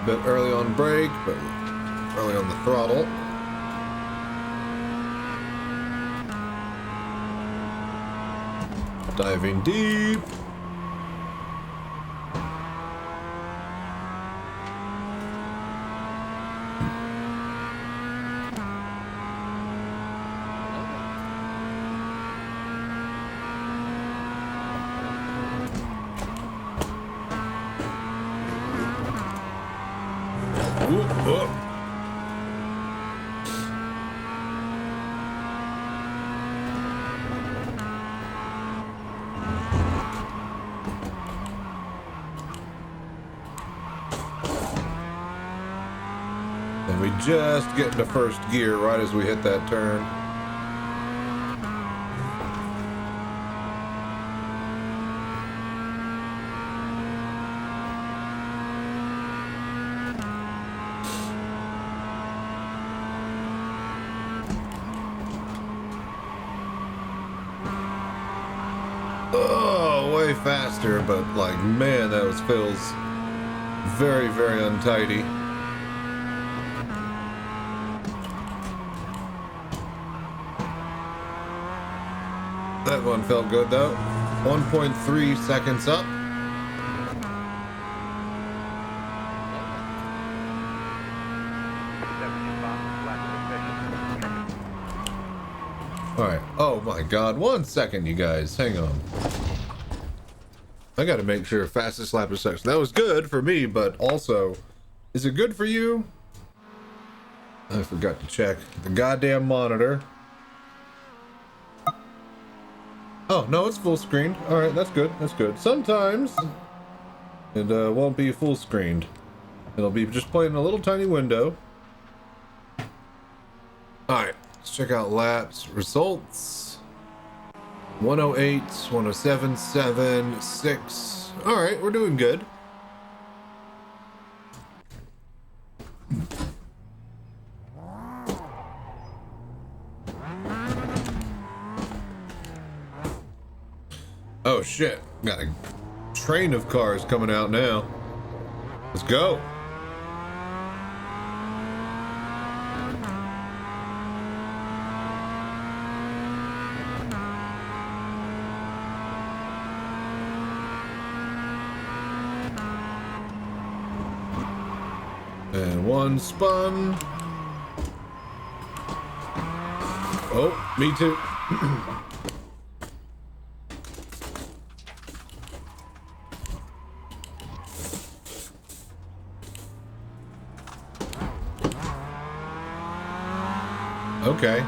Bit early on brake, but early on the throttle. Diving deep. And we just get into first gear right as we hit that turn. Oh, way faster, but like, man, that feels very, very untidy. That one felt good though. 1.3 seconds up. Alright. Oh my god. 1 second, you guys. Hang on. I gotta make sure fastest lap of section. That was good for me, but also, is it good for you? I forgot to check the goddamn monitor. Oh, no, it's full screened. Alright, that's good. That's good. Sometimes it won't be full screened. It'll be just playing a little tiny window. Alright, let's check out laps. Results. 108, 107.7, 6. Alright, we're doing good. Oh shit, got a train of cars coming out now. Let's go. And one spun. Oh, me too. Okay.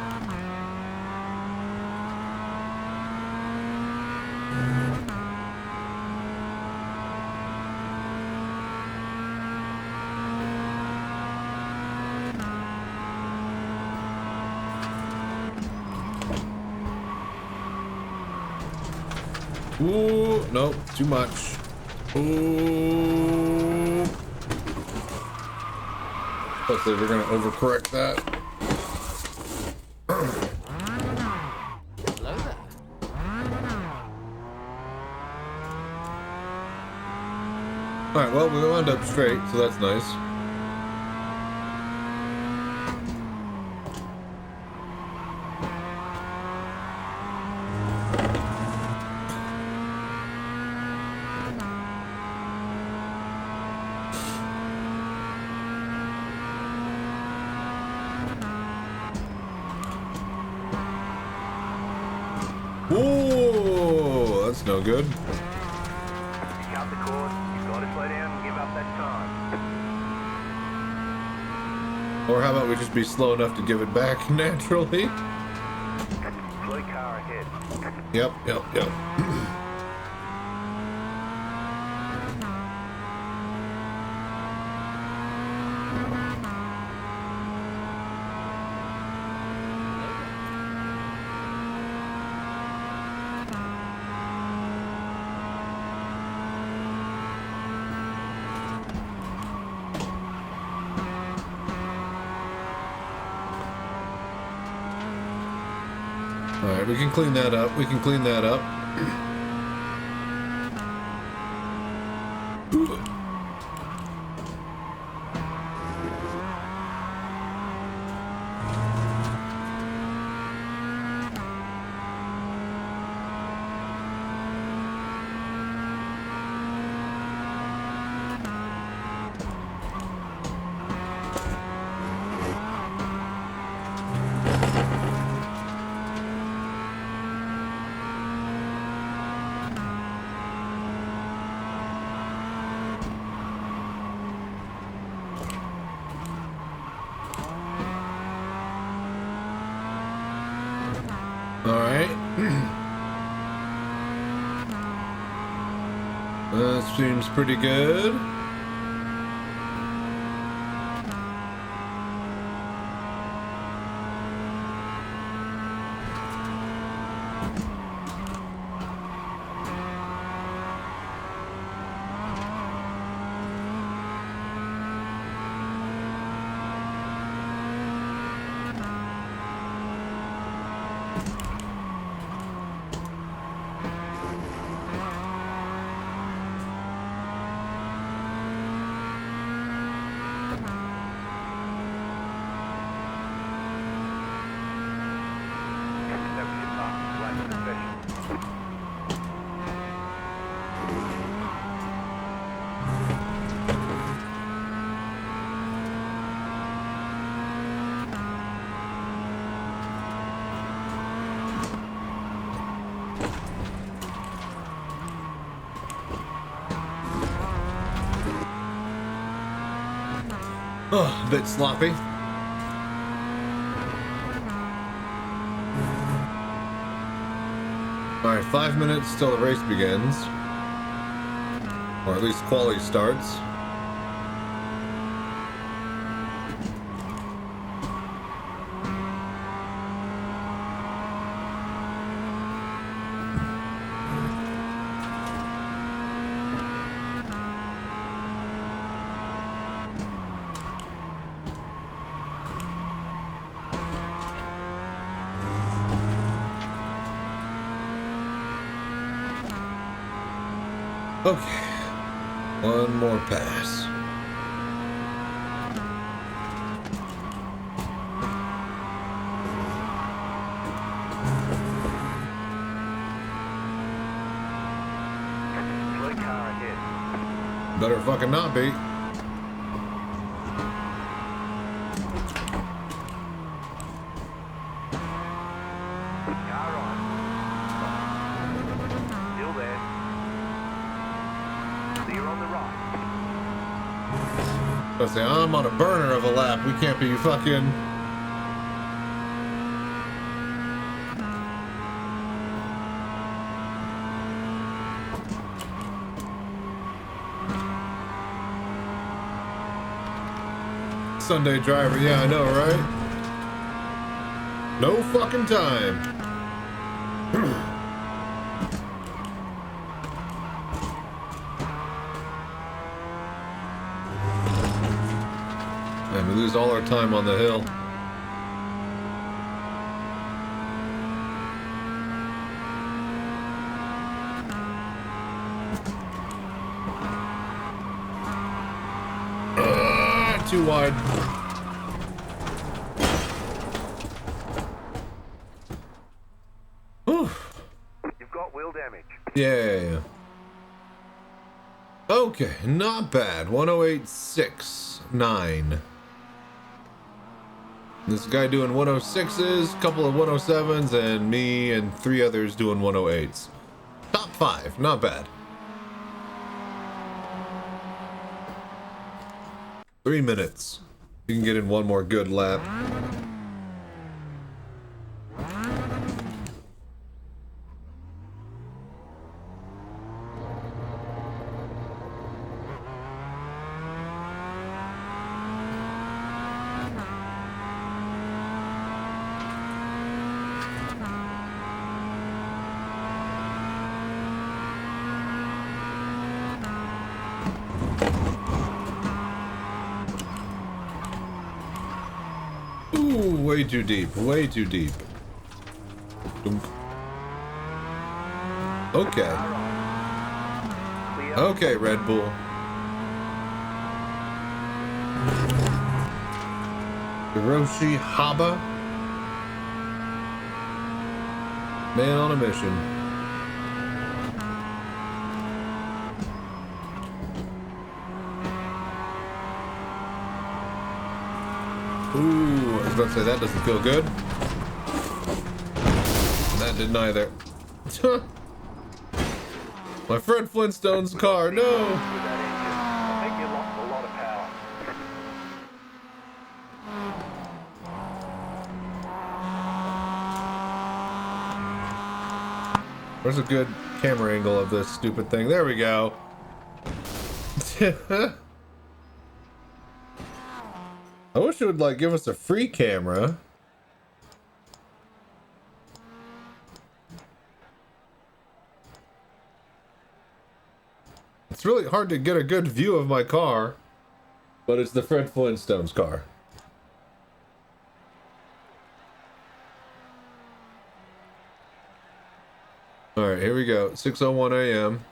Ooh, no, too much. Ooh. Hopefully we're gonna overcorrect that. Alright, well, we wound up straight, so that's nice. Ooh, that's no good. Or how about we just be slow enough to give it back naturally? Blue car ahead. Yep. Alright, we can clean that up. Alright. That seems pretty good. Oh, a bit sloppy. Alright, 5 minutes till the race begins. Or at least quali starts. Okay, one more pass. Better fucking not be. I say I'm on a burner of a lap. We can't be fucking. Sunday driver, yeah, I know, right? No fucking time. And we lose all our time on the hill. Too wide. Oof. You've got wheel damage. Yeah. Okay, not bad. 108.69. This guy doing 106s, a couple of 107s, and me and 3 others doing 108s. Top 5, not bad. 3 minutes. You can get in one more good lap. Way too deep, way too deep. Dunk. Okay. Okay, Red Bull. Hiroshi Haba. Man on a mission. Ooh, I was about to say that doesn't feel good. That didn't either. My friend Flintstone's car, no! I think you lost a lot of power. Where's a good camera angle of this stupid thing? There we go. I wish it would like give us a free camera. It's really hard to get a good view of my car, but it's the Fred Flintstone's car. All right, here we go. 6:01 a.m.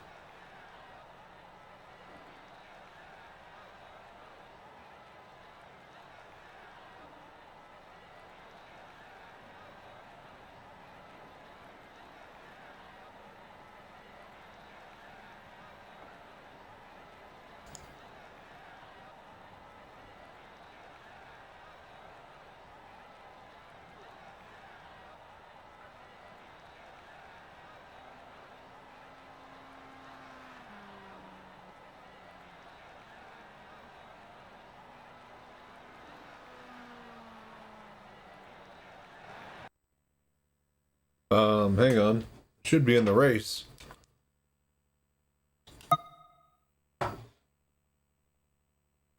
Hang on. Should be in the race.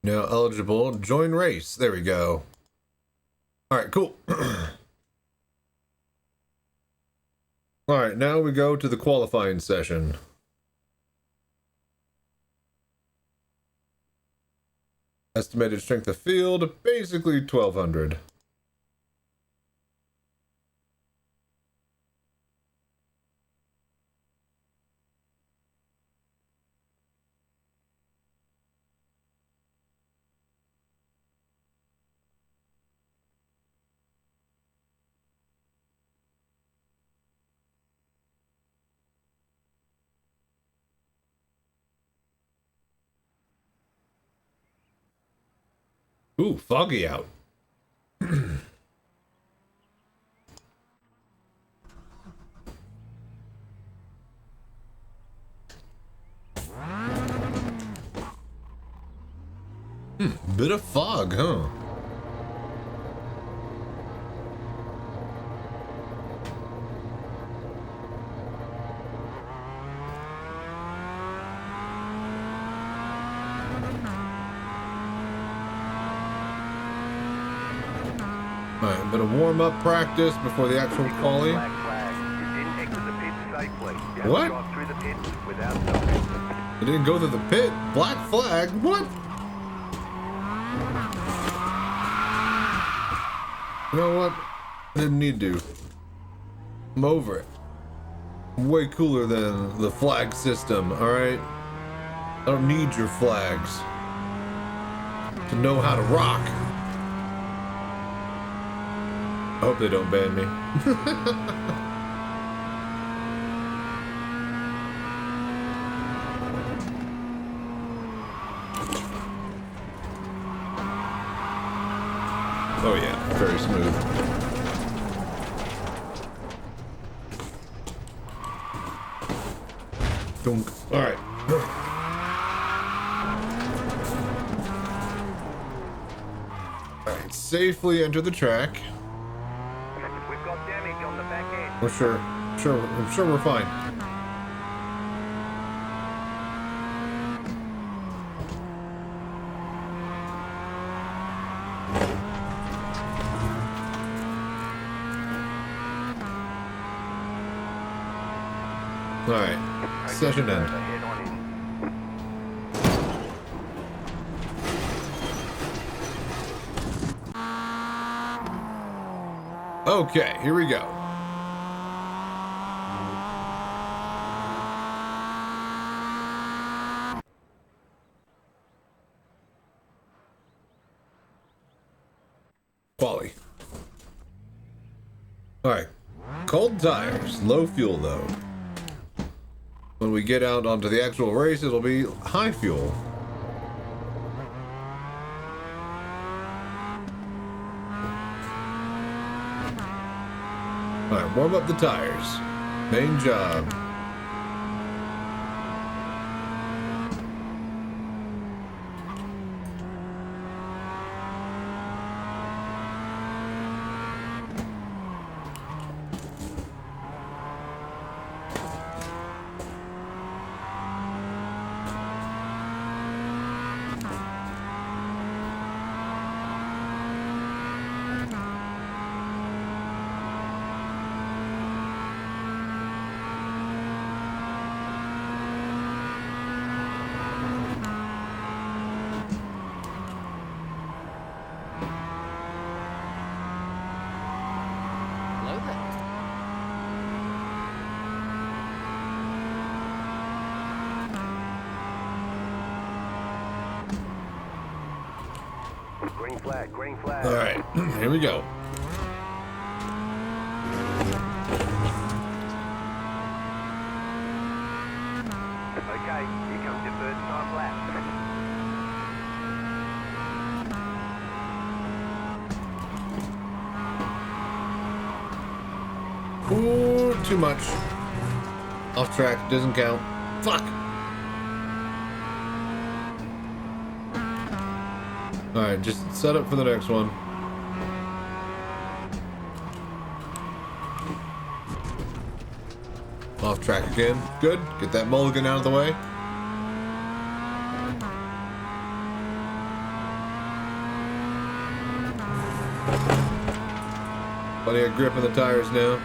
Now eligible. Join race. There we go. Alright, cool. Alright, now we go to the qualifying session. Estimated strength of field, basically 1200. Ooh, foggy out. Bit of fog, huh? Alright, bit of warm-up practice before the actual quali. What? You didn't go through the pit? Black flag? What? You know what? I didn't need to. I'm over it. I'm way cooler than the flag system, alright? I don't need your flags to know how to rock. I hope they don't ban me. Oh yeah, very smooth. Dunk. All right. All right, safely enter the track. We've got damage on the back end. I'm sure we're fine. All right, session end. Okay, here we go. Quali. Alright. Cold tires, low fuel though. When we get out onto the actual race, it'll be high fuel. Alright, warm up the tires. Main job. Green flag. All right, here we go. Okay, here comes your first time lap. Ooh, too much. Off track, doesn't count. Fuck. Alright, just set up for the next one. off track again. Good. Get that mulligan out of the way. Plenty of grip in the tires now.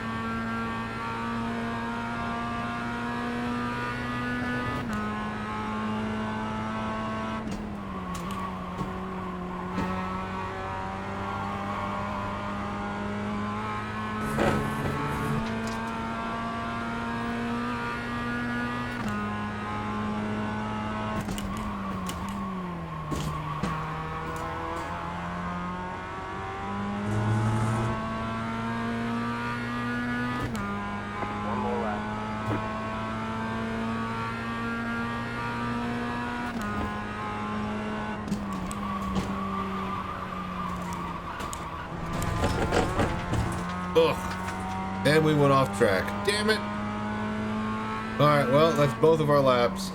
Ugh. And we went off track. Damn it. Alright, well, that's both of our laps.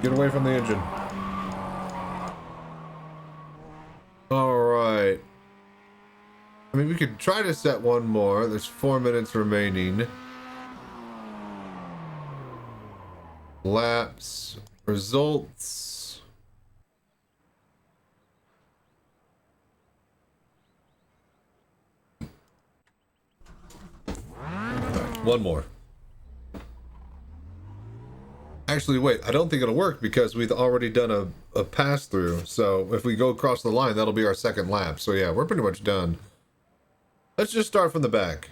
Get away from the engine. Alright. I mean, we could try to set one more. There's 4 minutes remaining. Laps. Results. Right, one more. Actually, wait, I don't think it'll work because we've already done a pass through. So if we go across the line, that'll be our second lap. So yeah, we're pretty much done. Let's just start from the back.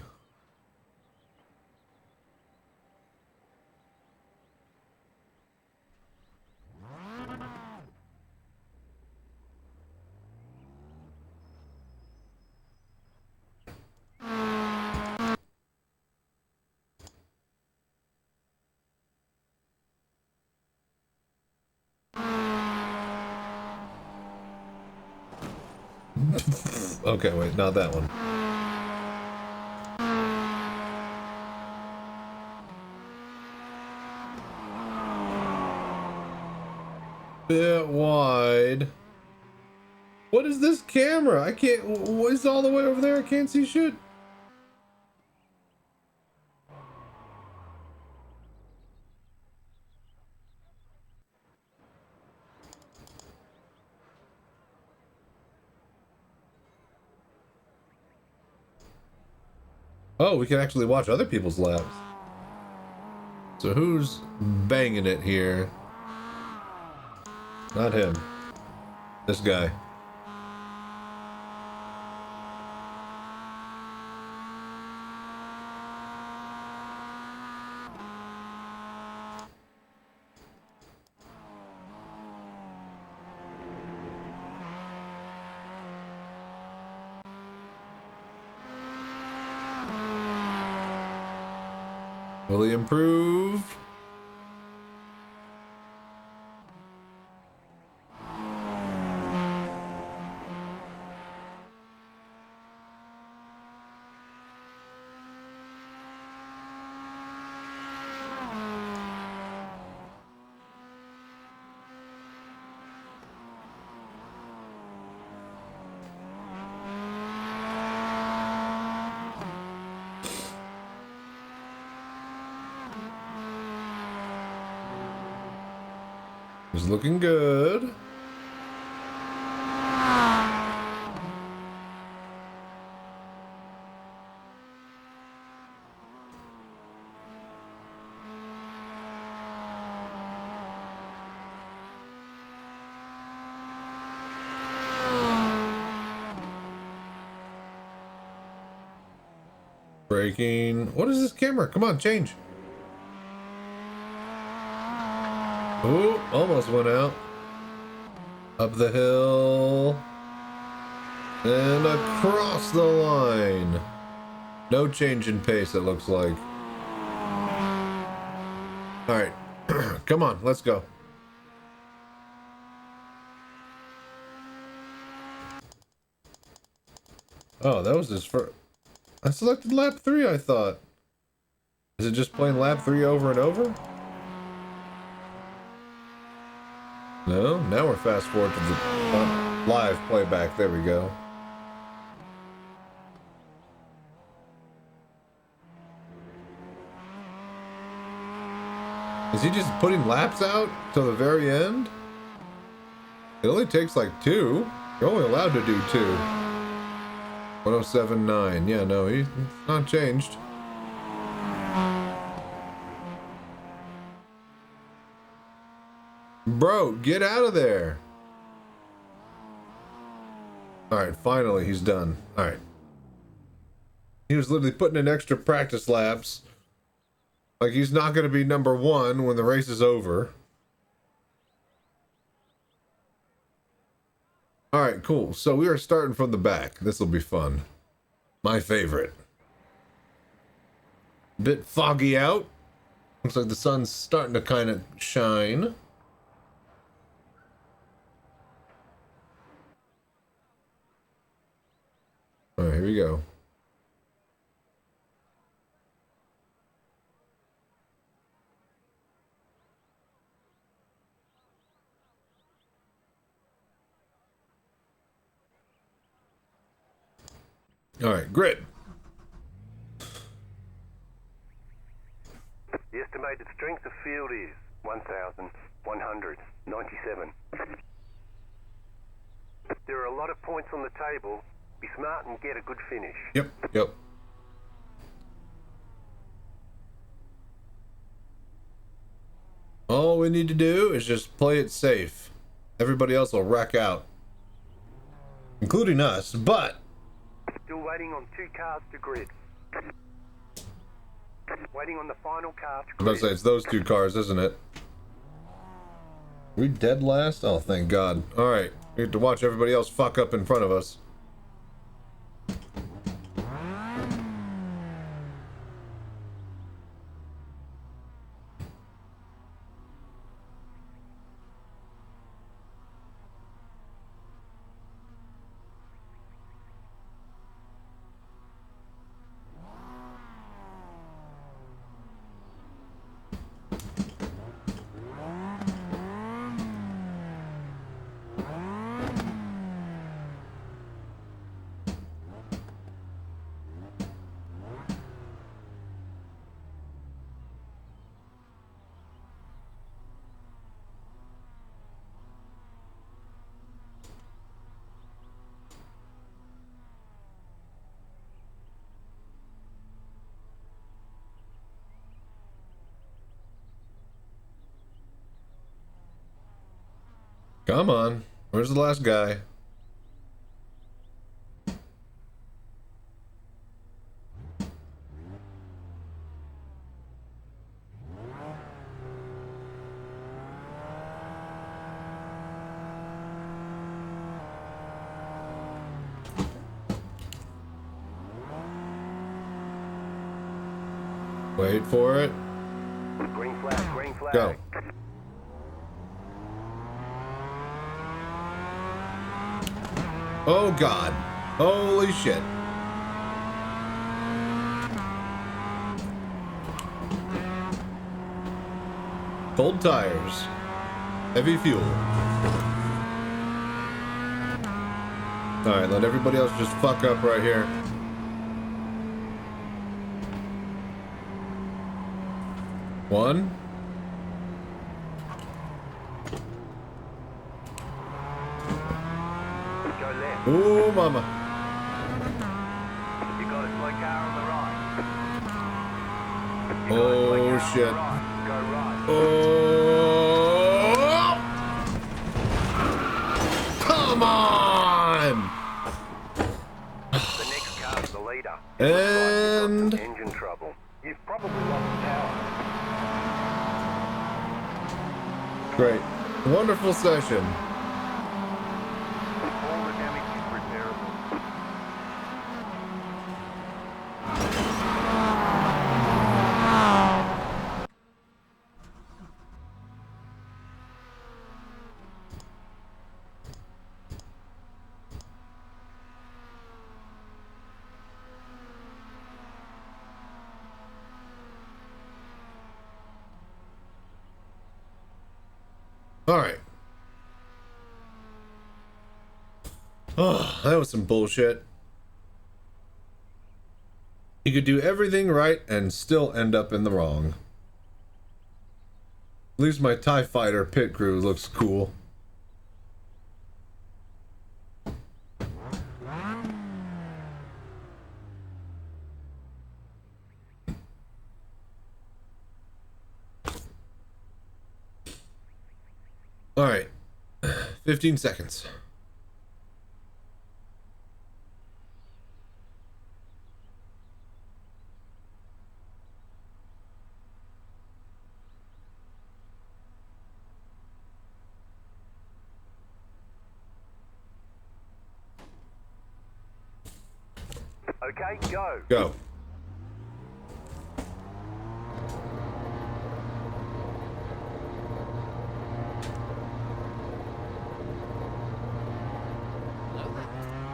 Okay, wait, not that one. Bit wide. What is this camera? I can't. What is all the way over there? I can't see shit. Oh, we can actually watch other people's laps. So who's banging it here? Not him. This guy. Will he improve? He's looking good. Braking. What is this camera? Come on, change. Ooh, almost went out. Up the hill. And across the line. No change in pace, it looks like. Alright. Come on, let's go. Oh, that was his first. I selected lap 3, I thought. Is it just playing lap 3 over and over? No, now we're fast forward to the Live playback. There we go. Is he just putting laps out till the very end? It only takes like 2. You're only allowed to do 2. 107.9. Yeah, no, he's not changed. Bro, get out of there. Alright, finally he's done. Alright. He was literally putting in extra practice laps. Like he's not going to be number 1 when the race is over. Alright, cool. So we are starting from the back. This will be fun. My favorite. Bit foggy out. Looks like the sun's starting to kind of shine. Alright, here we go. Alright, grid. The estimated strength of field is 1,197. There are a lot of points on the table. Be smart and get a good finish. Yep. All we need to do is just play it safe. Everybody else will wreck out. Including us, but... Still waiting on 2 cars to grid. Waiting on the final car to I'm about to say, it's those 2 cars, isn't it? We dead last? Oh, thank God. Alright, we have to watch everybody else fuck up in front of us. Come on. Where's the last guy? Wait for it. Green flag, green flag. Go. Oh God. Holy shit. Cold tires. Heavy fuel. Alright, let everybody else just fuck up right here. One. Ooh, mama. You got a slow car on the right. Oh, shit. Go right. Oh! Come on! The next car's the leader. And... Engine trouble. You've probably lost power. Great. Wonderful session. All the damage is repairable. All right. Oh, that was some bullshit. You could do everything right and still end up in the wrong. At least my TIE Fighter pit crew looks cool. All right, 15 seconds. Okay, go. Go.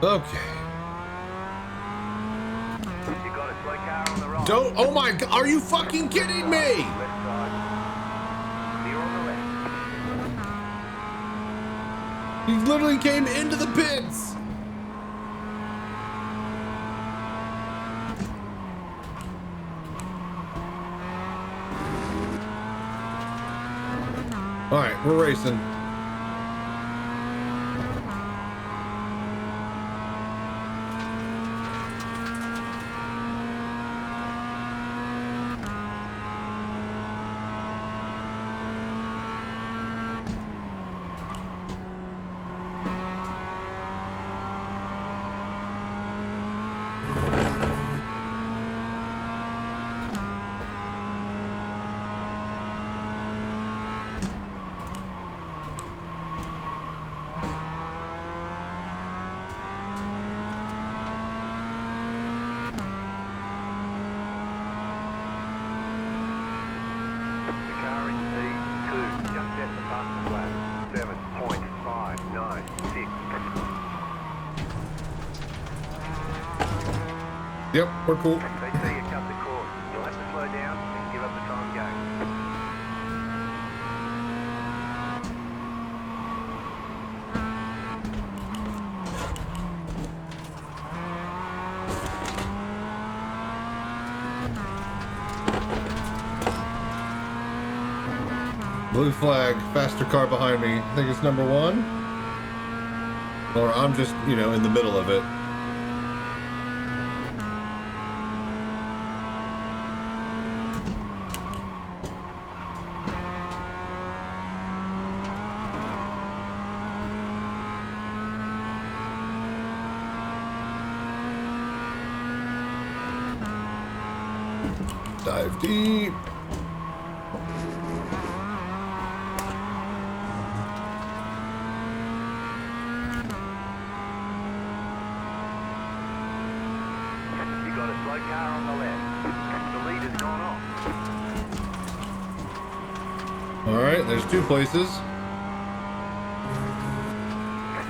Okay. You got a slow car on the right. Don't. Oh my God! Are you fucking kidding me? Left side. Clear on the left. He literally came into the pits. All right, we're racing. Yep, we're cool. They see you cut the cord. You'll have to slow down and give up the time game. Blue flag, faster car behind me. I think it's number 1. Or I'm just, you know, in the middle of it. Dive deep. You got a slow car on the left. The leader's gone off. All right, there's 2 places.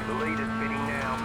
The leader's spinning now.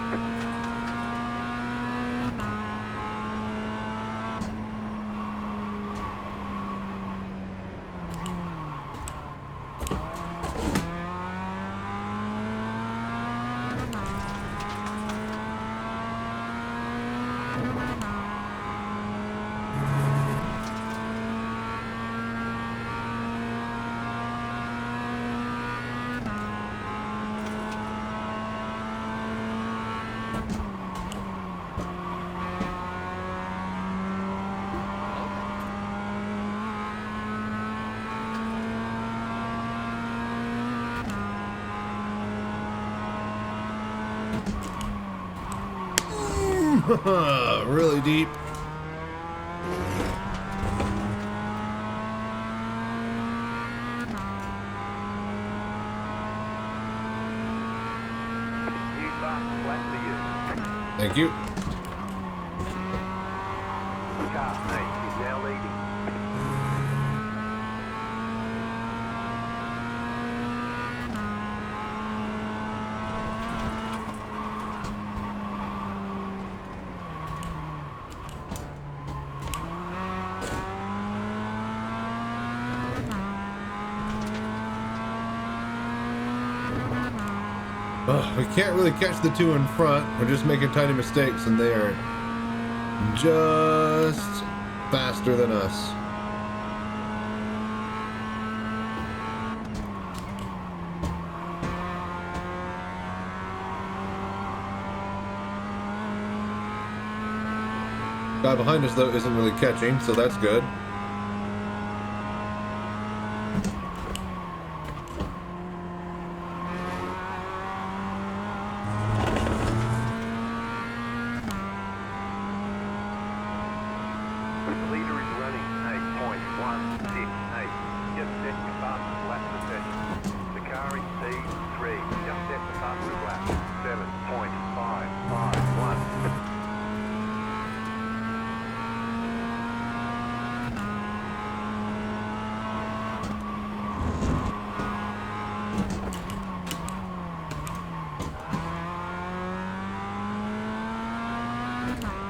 Really deep. New fast flat for you. Thank you. Car 8 is now leading. We can't really catch the two in front. We're just making tiny mistakes, and they are just faster than us. Guy behind us, though, isn't really catching, so that's good.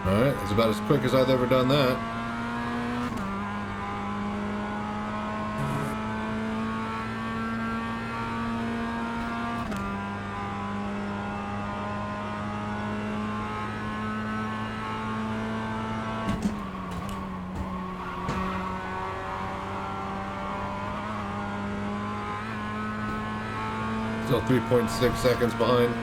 Alright, it's about as quick as I've ever done that. Still 3.6 seconds behind.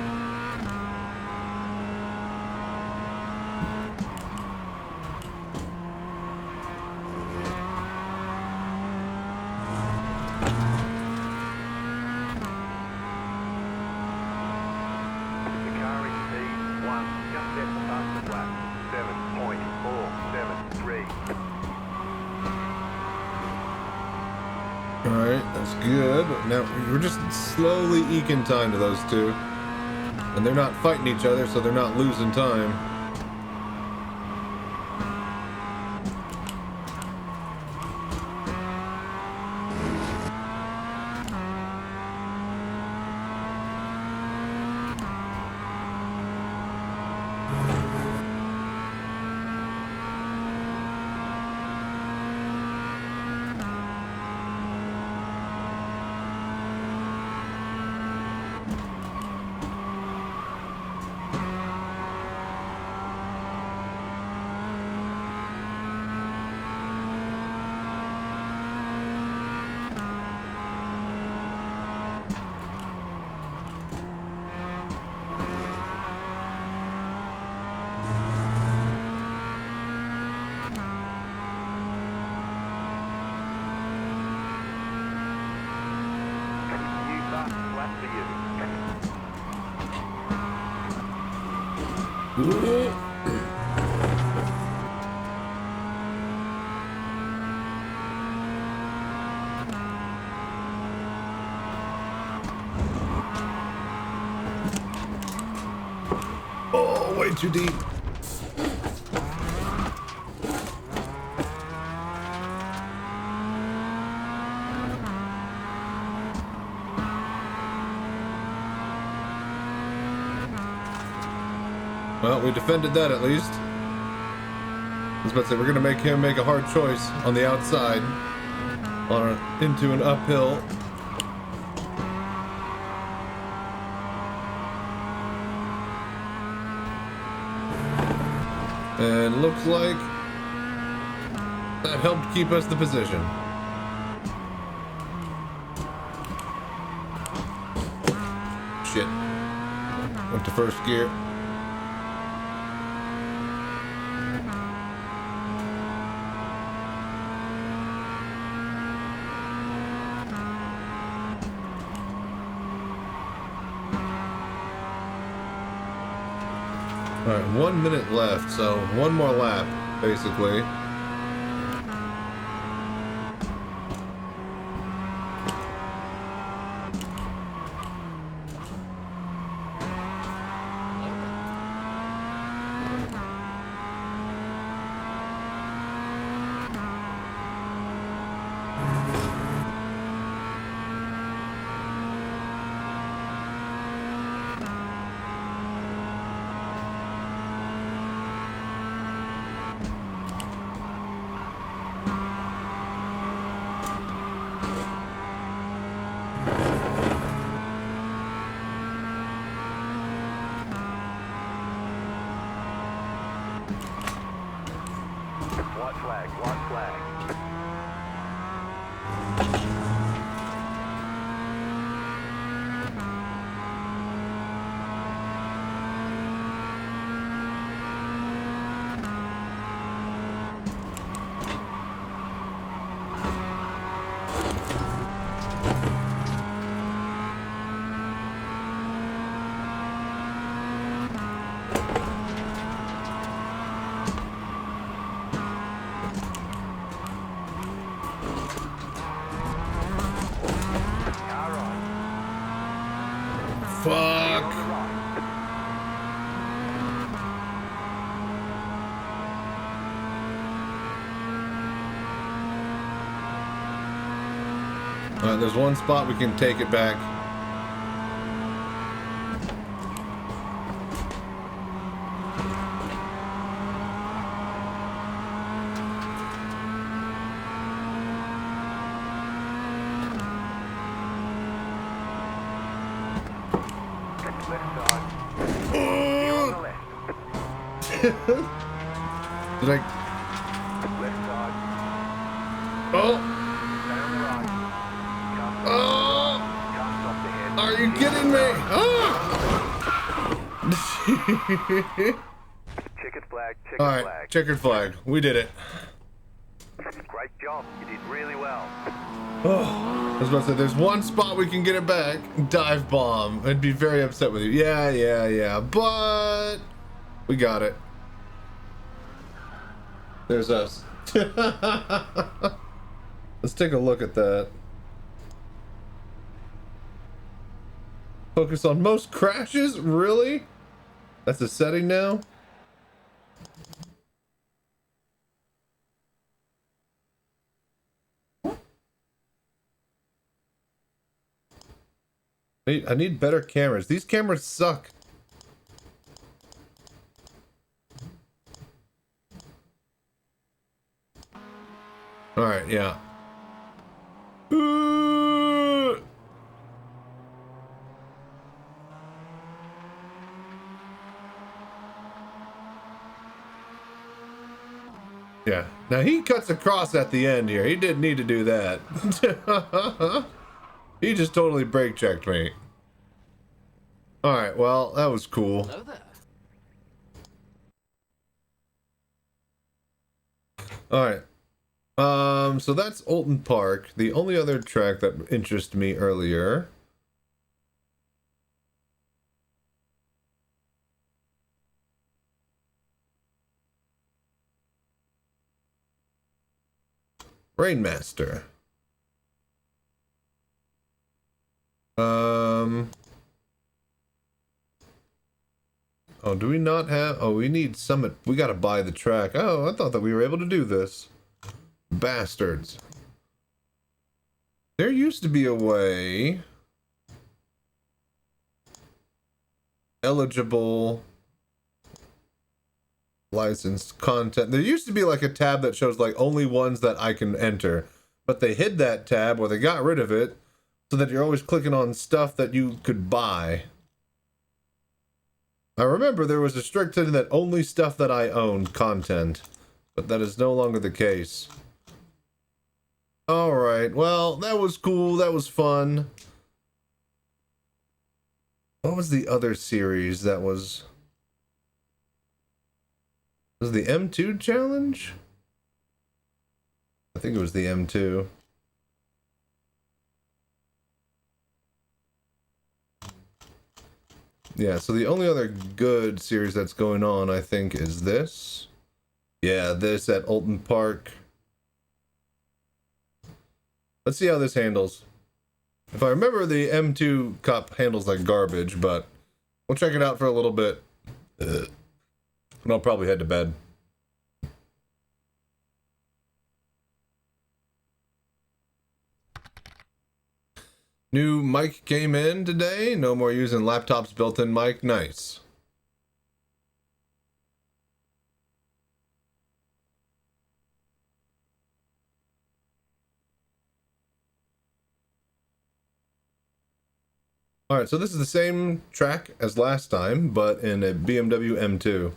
Alright, that's good. Now, we're just slowly eking time to those two. And they're not fighting each other, so they're not losing time. Oh, way too deep. Well, we defended that at least. I was about to say, we're going to make him make a hard choice on the outside into an uphill. And looks like that helped keep us the position. Shit. Went to first gear. Alright, 1 minute left, so one more lap, basically. flag, white flag. Fuck. Alright, there's one spot we can take it back. Like, oh, are you kidding me? Oh! Checkered flag, checkered All right, flag. checkered flag. We did it. Great job. You did really well. Oh, I was about to say, there's one spot we can get it back. Dive bomb. I'd be very upset with you. Yeah. But we got it. There's us. Let's take a look at that. Focus on most crashes? Really? That's a setting now? I need better cameras. These cameras suck. Alright, yeah. Yeah. Now he cuts across at the end here. He didn't need to do that. He just totally brake checked me. Alright, well, that was cool. Hello there. Alright. So that's Alton Park. The only other track that interested me earlier. Rainmaster. Oh, do we not have... Oh, we need Summit. We gotta buy the track. Oh, I thought that we were able to do this. Bastards. There used to be a way... Eligible... Licensed content. There used to be like a tab that shows like only ones that I can enter. But they hid that tab, or they got rid of it, so that you're always clicking on stuff that you could buy. I remember there was a strict setting that only stuff that I owned content, but that is no longer the case. Alright, well, that was cool, that was fun. What was the other series that was... Was it the M2 challenge? I think it was the M2. Yeah, so the only other good series that's going on, I think, is this. Yeah, this at Alton Park. Let's see how this handles. If I remember, the M2 Cup handles like garbage, but we'll check it out for a little bit. And I'll probably head to bed. New mic came in today. No more using laptop's built-in mic. Nice. Alright, so this is the same track as last time, but in a BMW M2.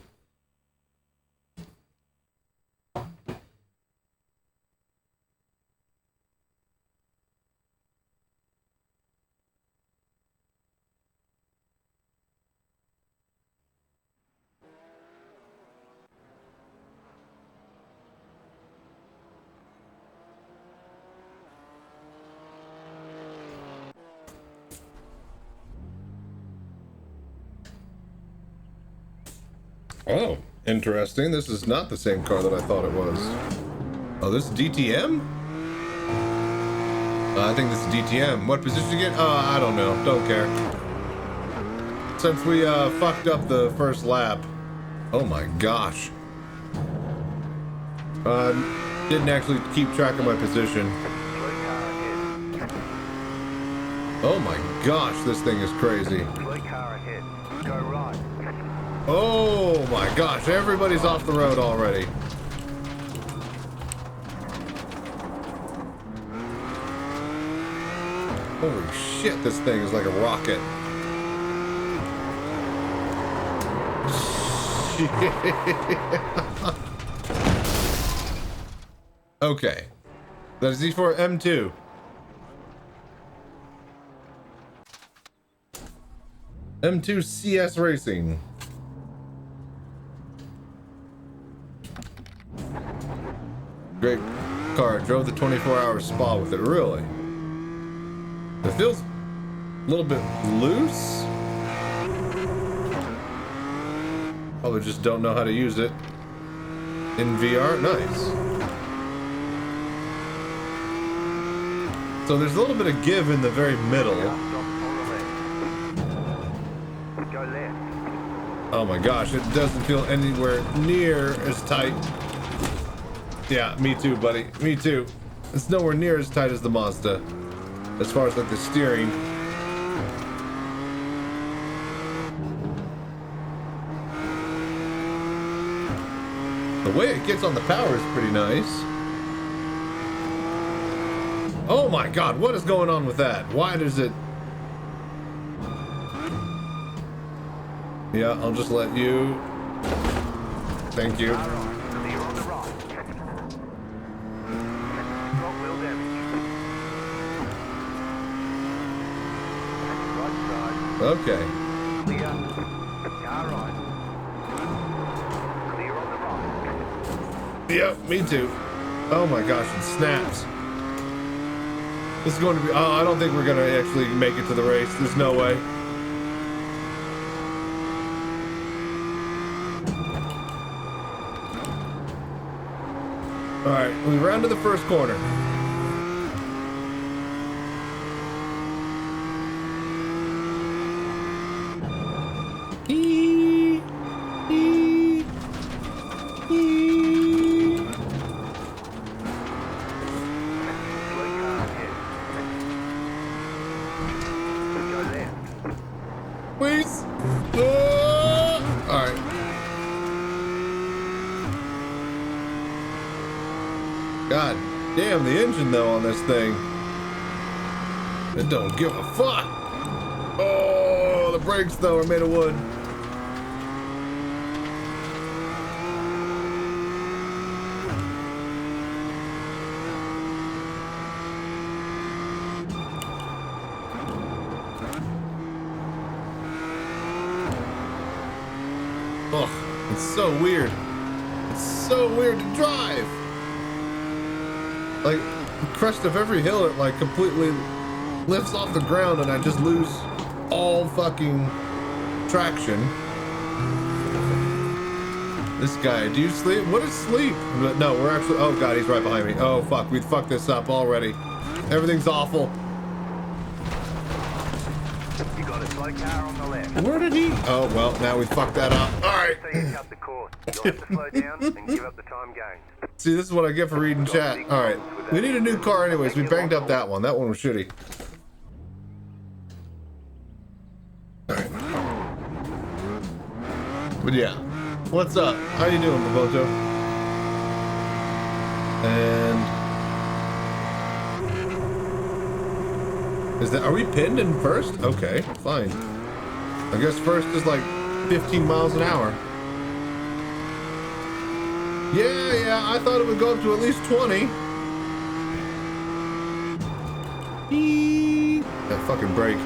Oh, interesting. This is not the same car that I thought it was. Oh, this is DTM? I think this is DTM. What position you get? I don't know. Don't care. Since we fucked up the first lap. Oh my gosh. Didn't actually keep track of my position. Oh my gosh, this thing is crazy. Oh my gosh, everybody's off the road already. Holy shit, this thing is like a rocket. Okay. That is Z4 M2. M2 CS Racing. Great car. Drove the 24-hour spa with it. Really? It feels a little bit loose. Probably just don't know how to use it in VR. Nice. So there's a little bit of give in the very middle. Oh my gosh, it doesn't feel anywhere near as tight. Yeah, me too, buddy. Me too. It's nowhere near as tight as the Mazda. As far as like the steering. The way it gets on the power is pretty nice. Oh my god, what is going on with that? Why does it... Yeah, I'll just let you... Thank you. Okay. Yep, me too. Oh my gosh, it snaps. This is going to be... Oh, I don't think we're going to actually make it to the race. There's no way. Alright, we rounded the first corner. Please. Alright. God damn, the engine though on this thing. It don't give a fuck. Oh, the brakes though are made of wood. Oh, it's so weird. It's so weird to drive. Like, the crest of every hill, it like completely lifts off the ground and I just lose all fucking traction. This guy, do you sleep? What is sleep? No, we're actually, oh god, he's right behind me. Oh fuck, we fucked this up already. Everything's awful. You got a slow car on the left. Where did he? Oh well, now we fucked that up. Alright. So you cut the course. You'll have to slow down and give up the time gained. See, this is what I get for reading chat. Alright. We need a new car anyways. We banged up that one. That one was shitty. Alright. But yeah. What's up? How you doing, Roboto? And is that, are we pinned in first? Okay, fine. I guess first is like 15 miles an hour. Yeah, I thought it would go up to at least 20. That fucking brake.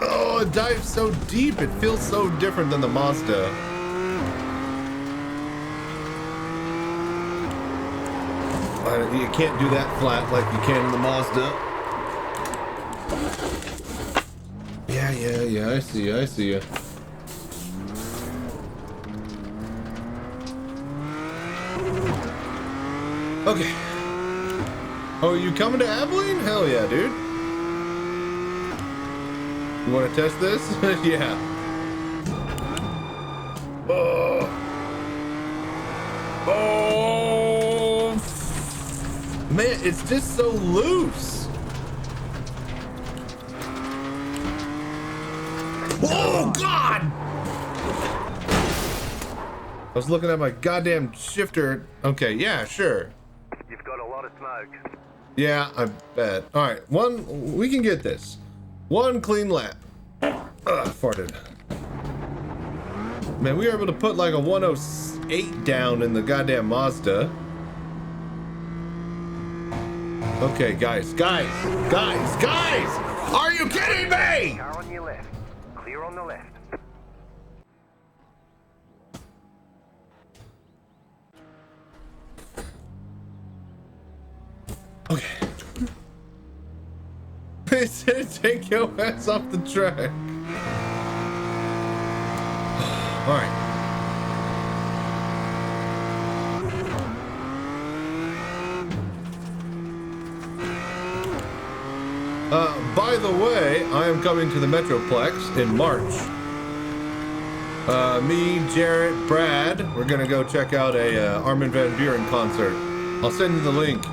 Oh, it dives so deep. It feels so different than the Mazda. You can't do that flat like you can in the Mazda. Yeah, I see you. Okay. Oh, you coming to Abilene? Hell yeah, dude. You want to test this? Yeah. Oh. Man, it's just so loose. Oh, God! I was looking at my goddamn shifter. Okay, yeah, sure. You've got a lot of smoke. Yeah, I bet. All right, we can get this. One clean lap. Farted. Man, we were able to put like a 108 down in the goddamn Mazda. Okay, guys! Are you kidding me? Car on your left. Clear on the left. Okay. They said take your ass off the track. All right. By the way, I am coming to the Metroplex in March. Me, Jarrett, Brad, we're gonna go check out a Armin van Buuren concert. I'll send you the link.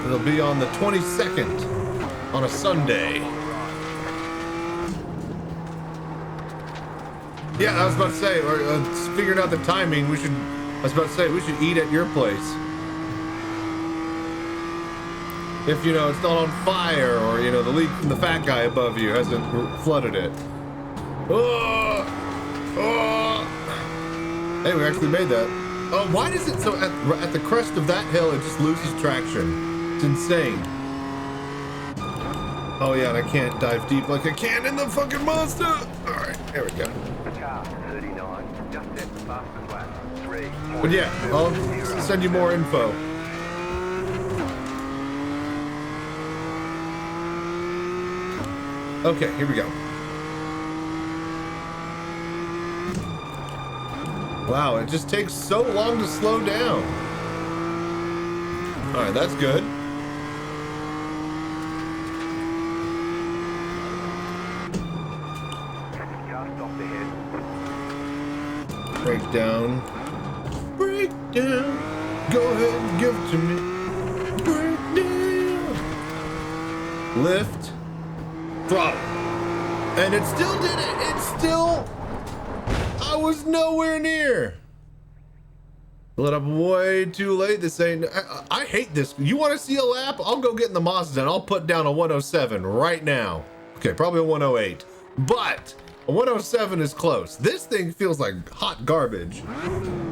It'll be on the 22nd, on a Sunday. Yeah, I was about to say, figuring out the timing, we should eat at your place. If, you know, it's not on fire, or, you know, the leak from the fat guy above you hasn't flooded it. Hey, we actually made that. Oh, why does it, so at the crest of that hill, it just loses traction? It's insane. Oh yeah, and I can't dive deep like I can in the fucking monster. All right, there we go. Car 39, just set the fastest lap. 3. But yeah, I'll send you more info. Okay, here we go. Wow, it just takes so long to slow down. All right, that's good. Break down. Break down. Go ahead and give it to me. Break down. Lift. Throttle. And it still did it. I was nowhere near. Lit up way too late. This ain't, I hate this. You want to see a lap? I'll go get in the Mazda and I'll put down a 107 right now. Okay, probably a 108. But a 107 is close. This thing feels like hot garbage.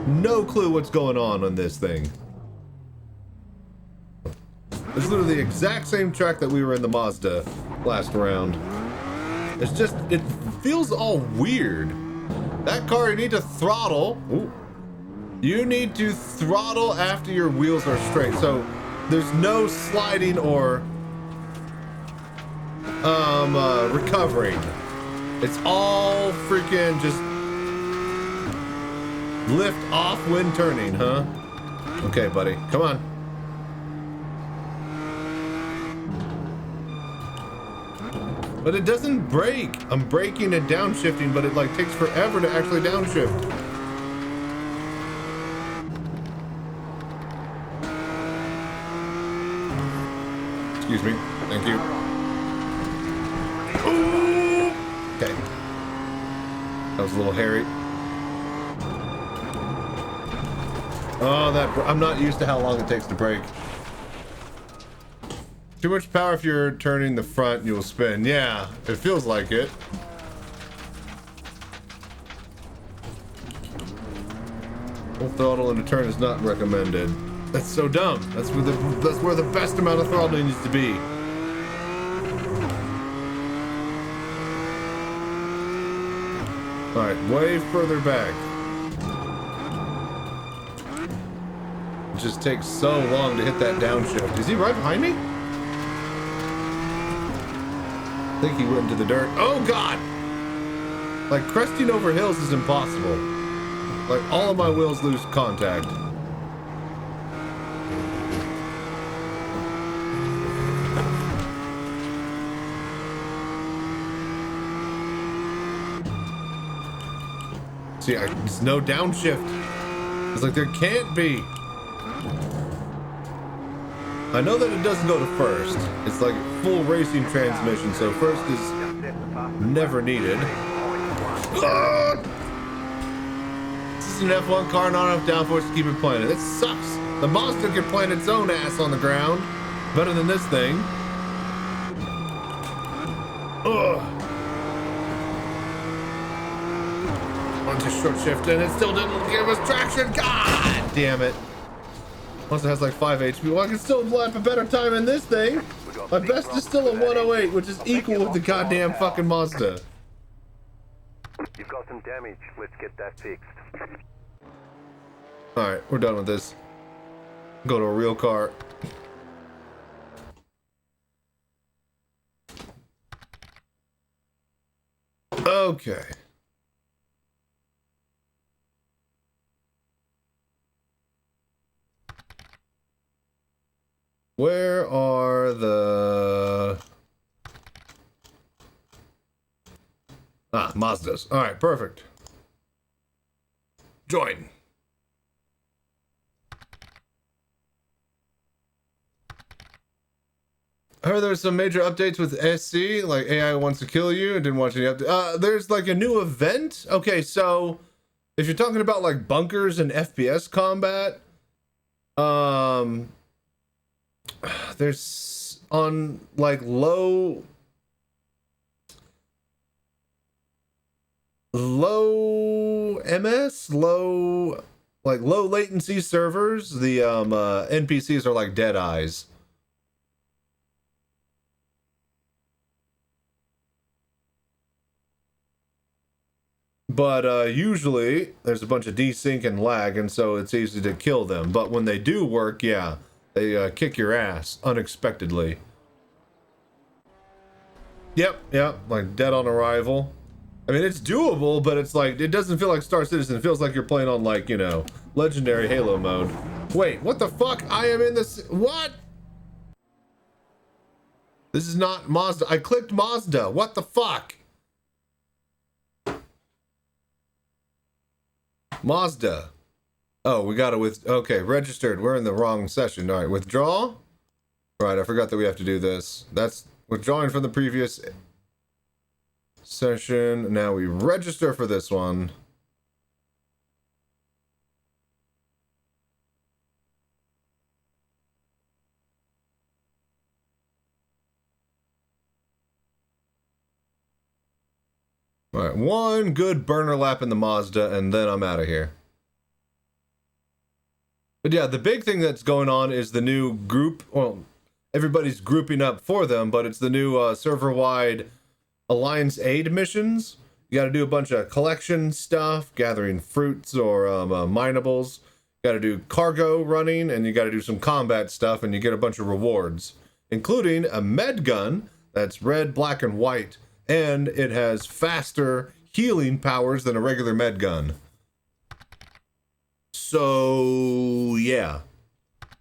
No clue what's going on this thing. It's literally the exact same track that we were in the Mazda last round. It's just, it feels all weird. That car, you need to throttle. Ooh. You need to throttle after your wheels are straight. So there's no sliding or recovering. It's all freaking just lift off when turning, huh? Okay, buddy, come on. But it doesn't brake. I'm braking and downshifting, but it like takes forever to actually downshift. Excuse me. Thank you. Ooh. Okay. That was a little hairy. Oh, I'm not used to how long it takes to brake. Too much power if you're turning the front, you'll spin. Yeah, it feels like it. Full throttle in a turn is not recommended. That's so dumb. That's where the best amount of throttling needs to be. All right, way further back. It just takes so long to hit that downshift. Is he right behind me? I think he went into the dirt. Oh God! Like cresting over hills is impossible. Like all of my wheels lose contact. See, there's no downshift. It's like there can't be. I know that it doesn't go to first. It's like full racing transmission, so first is never needed. Ah! This is an F1 car, not enough downforce to keep it planted. It sucks. The Mazda can plant its own ass on the ground. Better than this thing. Ugh. Onto short shift and it still didn't give us traction. God damn it. Plus it has like 5 HP. Well, I can still lap a better time in this thing. My best is still a 108, which is equal with the goddamn fucking Mazda. You've got some damage. Let's get that fixed. Alright, we're done with this. Go to a real car. Okay. Where are the... Ah, Mazdas. All right, perfect. Join. I heard there's some major updates with SC, like AI wants to kill you. I didn't watch any update. There's like a new event. Okay, so if you're talking about like bunkers and FPS combat, there's on like low MS, low latency servers, the NPCs are like dead eyes. But usually there's a bunch of desync and lag, and so it's easy to kill them. But when they do work, yeah, they kick your ass unexpectedly. Yep, like dead on arrival. I mean, it's doable, but it's like, it doesn't feel like Star Citizen. It feels like you're playing on like, you know, legendary Halo mode. Wait, what the fuck? I am in this, what? This is not Mazda. I clicked Mazda. What the fuck? Mazda. Oh, we got it okay, registered. We're in the wrong session. All right, withdraw. All right, I forgot that we have to do this. That's withdrawing from the previous session. Now we register for this one. All right, one good burner lap in the Mazda, and then I'm out of here. But yeah, the big thing that's going on is the new group. Well, everybody's grouping up for them, but it's the new server-wide Alliance Aid missions. You got to do a bunch of collection stuff, gathering fruits or minables. You got to do cargo running, and you got to do some combat stuff, and you get a bunch of rewards, including a med gun that's red, black, and white. And it has faster healing powers than a regular med gun. So, yeah.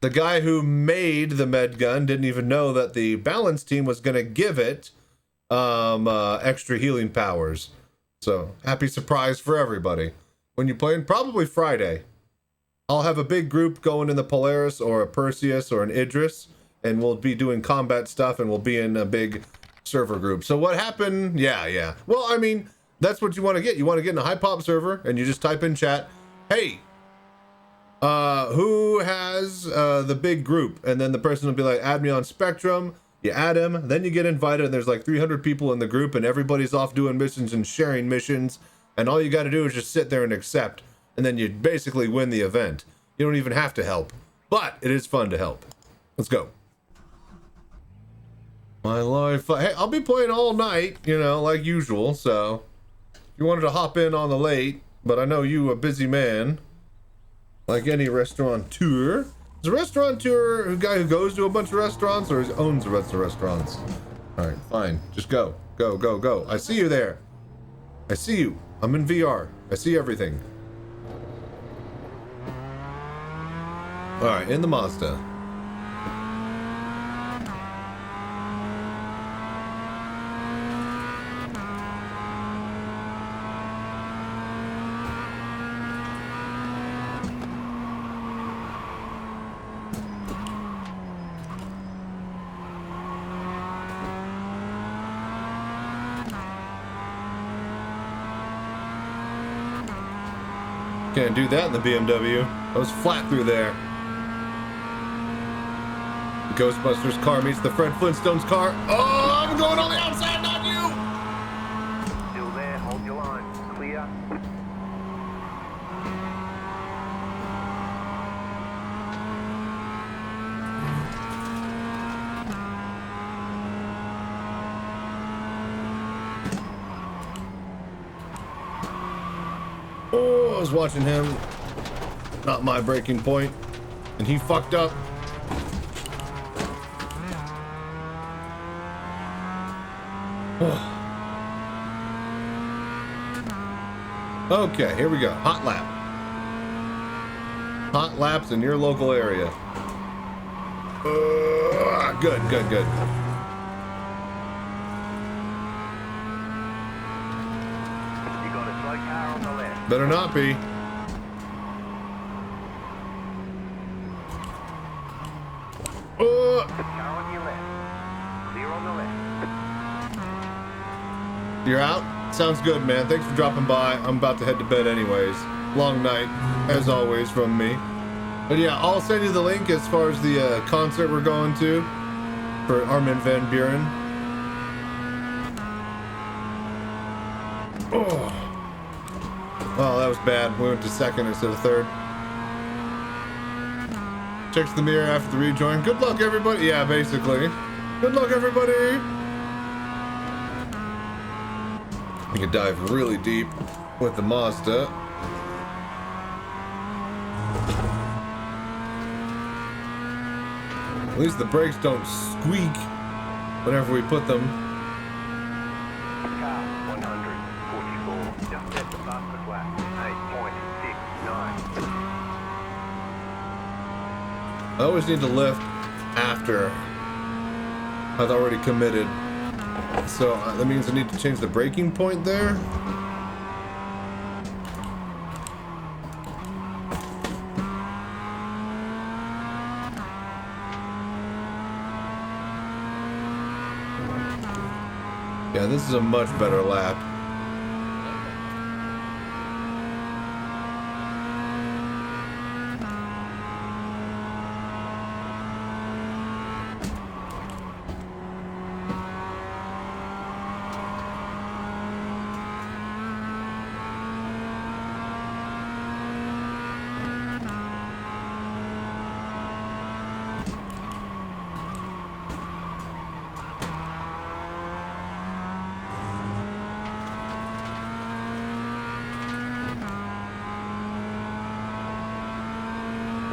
The guy who made the med gun didn't even know that the balance team was going to give it extra healing powers. So, happy surprise for everybody. When you play, probably Friday. I'll have a big group going in the Polaris or a Perseus or an Idris. And we'll be doing combat stuff and we'll be in a big server group. So what happened? Yeah. Well, I mean, that's what you want to get. You want to get in a high pop server and you just type in chat, hey, who has the big group? And then the person will be like, add me on Spectrum. You add him, then you get invited, and there's like 300 people in the group, and everybody's off doing missions and sharing missions, and all you got to do is just sit there and accept, and then you basically win the event. You don't even have to help, but it is fun to help. Let's go. My life. Hey, I'll be playing all night, you know, like usual, so if you wanted to hop in on the late, but I know you a busy man, like any restaurateur. Is a restaurateur a guy who goes to a bunch of restaurants or owns a bunch of restaurants? All right, fine. Just go. Go, go, go. I see you there. I see you. I'm in VR. I see everything. Alright, in the Mazda. Can't do that in the BMW. I was flat through there. The Ghostbusters car meets the Fred Flintstone's car. Oh, I'm going on the outside, not you! Still there, hold your line. Clear. Oh, I was watching him. Not my breaking point. And he fucked up. Okay, here we go. Hot lap. Hot laps in your local area. Good, good, good. You got a slow car on the left. Better not be. Car on your left. Clear on the left. You're out? Sounds good, man. Thanks for dropping by. I'm about to head to bed anyways. Long night, as always, from me. But yeah, I'll send you the link as far as the concert we're going to for Armin van Buuren. Oh, that was bad. We went to second instead of third. Checks the mirror after the rejoin. Good luck, everybody. Yeah, basically. Good luck, everybody. You can dive really deep with the Mazda. At least the brakes don't squeak whenever we put them. Car 144. Just set the fastest lap. 8.69. I always need to lift after I've already committed. So that means I need to change the braking point there. Yeah, this is a much better lap.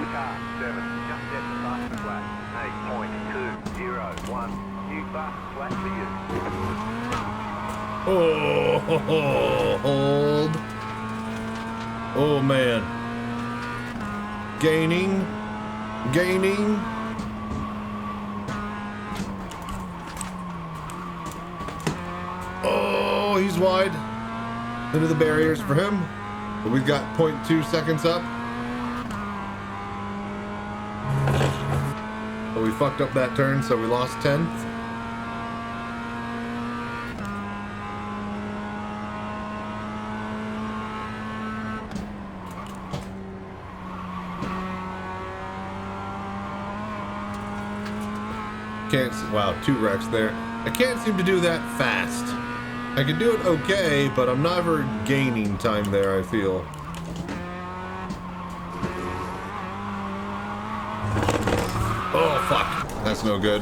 Car 7. Just set the fastest lap. 8.201. New fastest lap for you. Oh, hold. Oh, man. Gaining. Gaining. Oh, he's wide. Into the barriers for him. But we've got 0.2 seconds up. But we fucked up that turn, so we lost 10. Can't, wow, 2 wrecks there. I can't seem to do that fast. I can do it okay, but I'm never gaining time there, I feel. Oh, fuck. That's no good.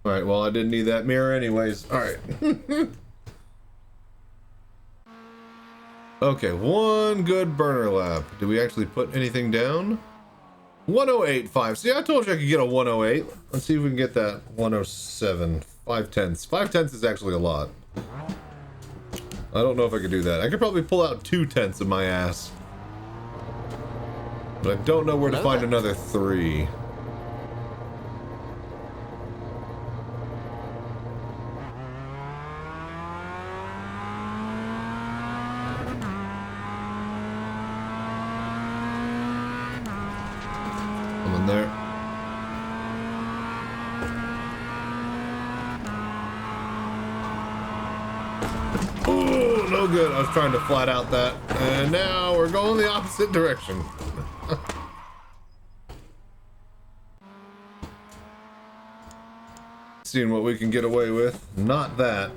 Alright, well, I didn't need that mirror anyways. Alright. Okay, one good burner lap. Did we actually put anything down? 108.5. See, I told you I could get a 108. Let's see if we can get that 107. 5/10. 5/10 is actually a lot. I don't know if I could do that. I could probably pull out 2/10 of my ass. But I don't know where to find another 3. I'm in there. Oh, no good. I was trying to flat out that. And now we're going the opposite direction. Seeing what we can get away with. Not that.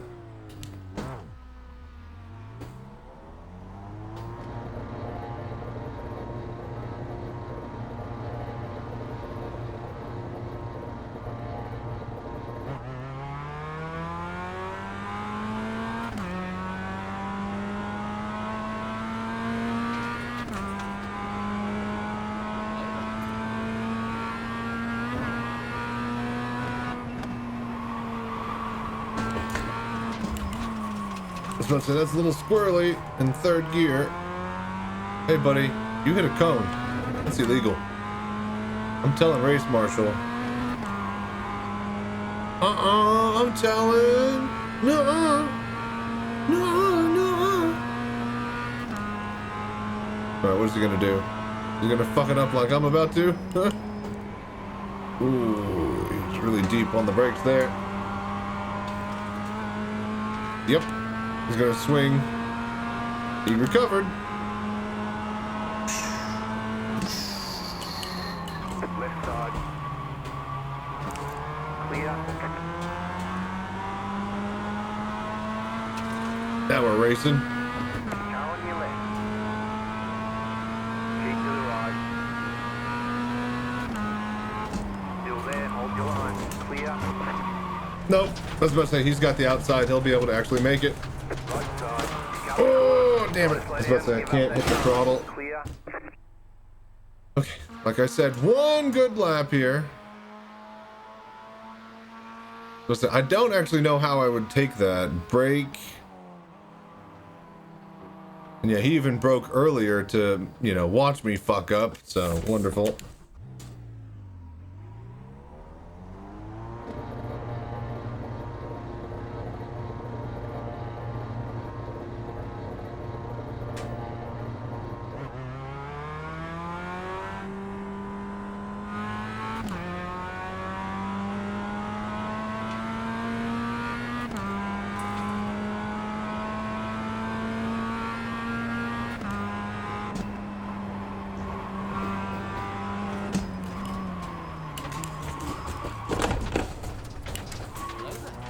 I was about to say, that's a little squirrely in 3rd gear. Hey buddy, you hit a cone. That's illegal. I'm telling race marshal. I'm telling. No. Alright, what is he gonna do? He's gonna fuck it up like I'm about to? Ooh, he's really deep on the brakes there. Yep. He's gonna swing. He recovered. Left side. Clear. Now we're racing. Car on your left. Keep to the right. Still there. Hold your line. Clear. Nope. I was about to say, he's got the outside. He'll be able to actually make it. Right side. Oh, damn it. I was about to say, I can't hit the throttle. Clear. Okay, like I said, one good lap here. Listen, I don't actually know how I would take that. Brake. And yeah, he even broke earlier to, you know, watch me fuck up. So, wonderful.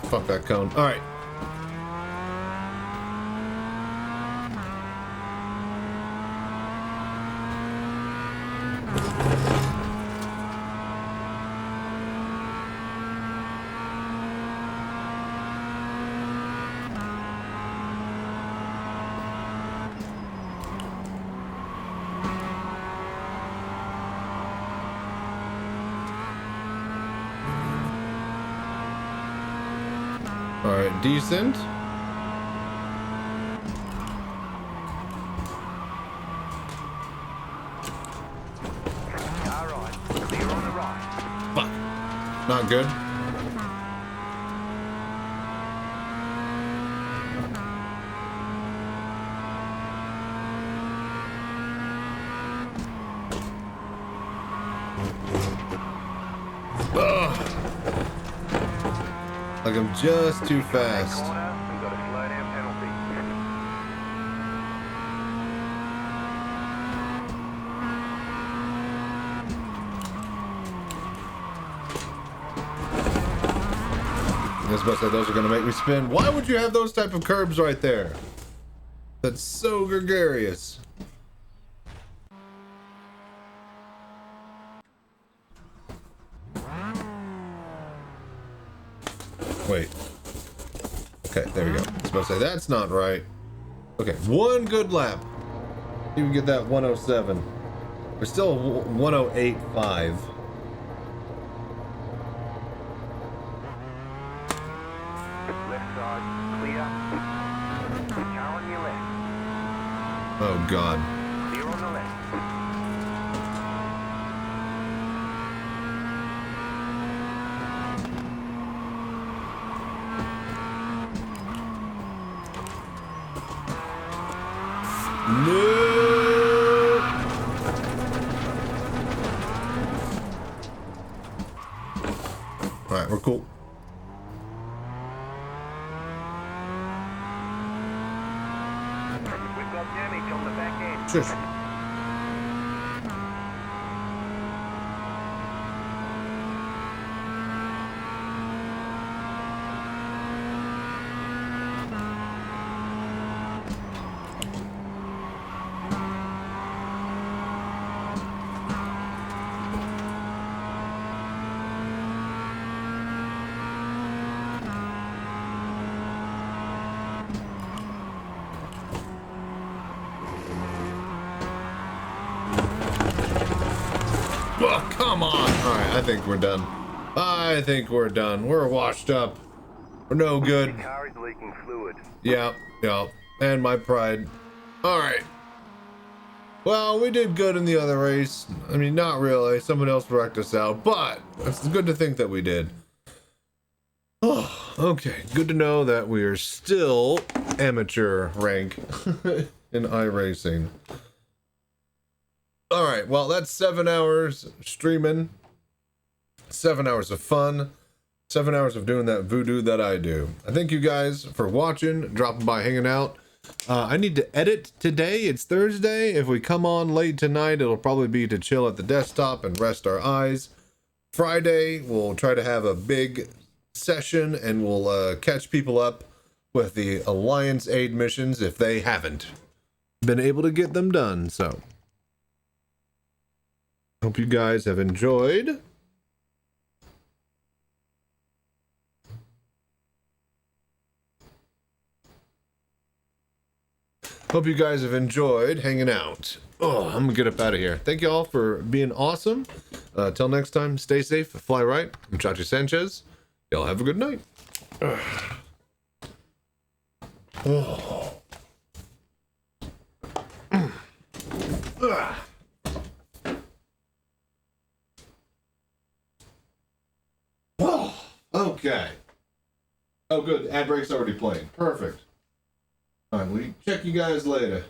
Fuck that cone. All right. All right, decent. Car right. Clear on the right. Fuck. Not good. Ugh. Like I'm just too fast. Corner. We've got a slow down penalty. I was about to say, those are going to make me spin. Why would you have those type of curbs right there? That's so gregarious. Wait. Okay, there we go. I was about to say, that's not right. Okay, one good lap. You can get that 107. We're still 108.5. Left side, clear. Car on your left. Oh God. Clear on the left. No. All right, we're cool. We've got damage on the back end. Shush. Oh, come on. All right, I think we're done. I think we're done. We're washed up. We're no good. The car is leaking fluid. Yeah, yeah. And my pride. All right. Well, we did good in the other race. I mean, not really. Someone else wrecked us out, but it's good to think that we did. Oh, okay. Good to know that we are still amateur rank in iRacing. All right. Well, that's 7 hours streaming. 7 hours of fun. 7 hours of doing that voodoo that I do. I thank you guys for watching, dropping by, hanging out. I need to edit today. It's Thursday. If we come on late tonight, it'll probably be to chill at the desktop and rest our eyes. Friday, we'll try to have a big session and we'll catch people up with the Alliance aid missions if they haven't been able to get them done. So, hope you guys have enjoyed. Hope you guys have enjoyed hanging out. Oh, I'm gonna get up out of here. Thank you all for being awesome. Till next time, stay safe, fly right. I'm Chachi Sanchez. Y'all have a good night. Oh. Oh, okay. Oh, good. Ad break's already playing. Perfect. All right, we check you guys later.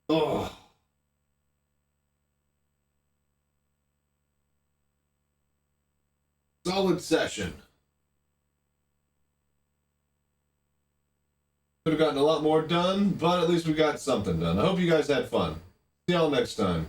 Oh. Solid session. Could have gotten a lot more done, but at least we got something done. I hope you guys had fun. See y'all next time.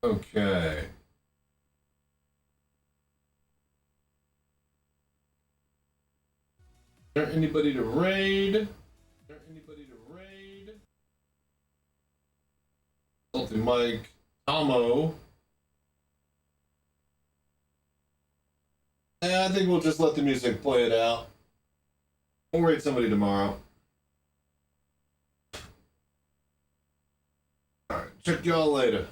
Okay. Is there anybody to raid? Is there anybody to raid? Salty Mike. Tomo. I think we'll just let the music play it out. We'll raid somebody tomorrow. Alright, check y'all later.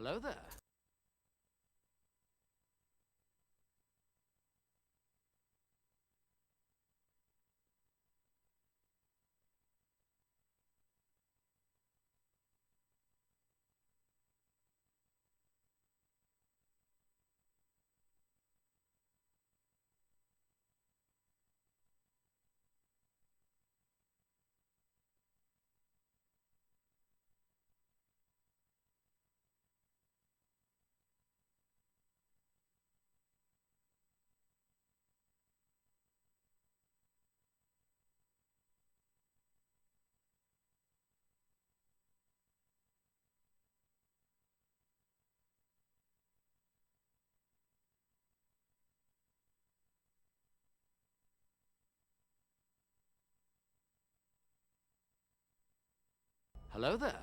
Hello there. Hello there.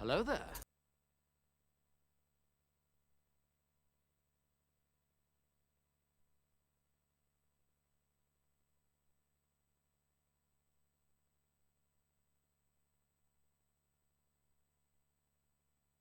Hello there.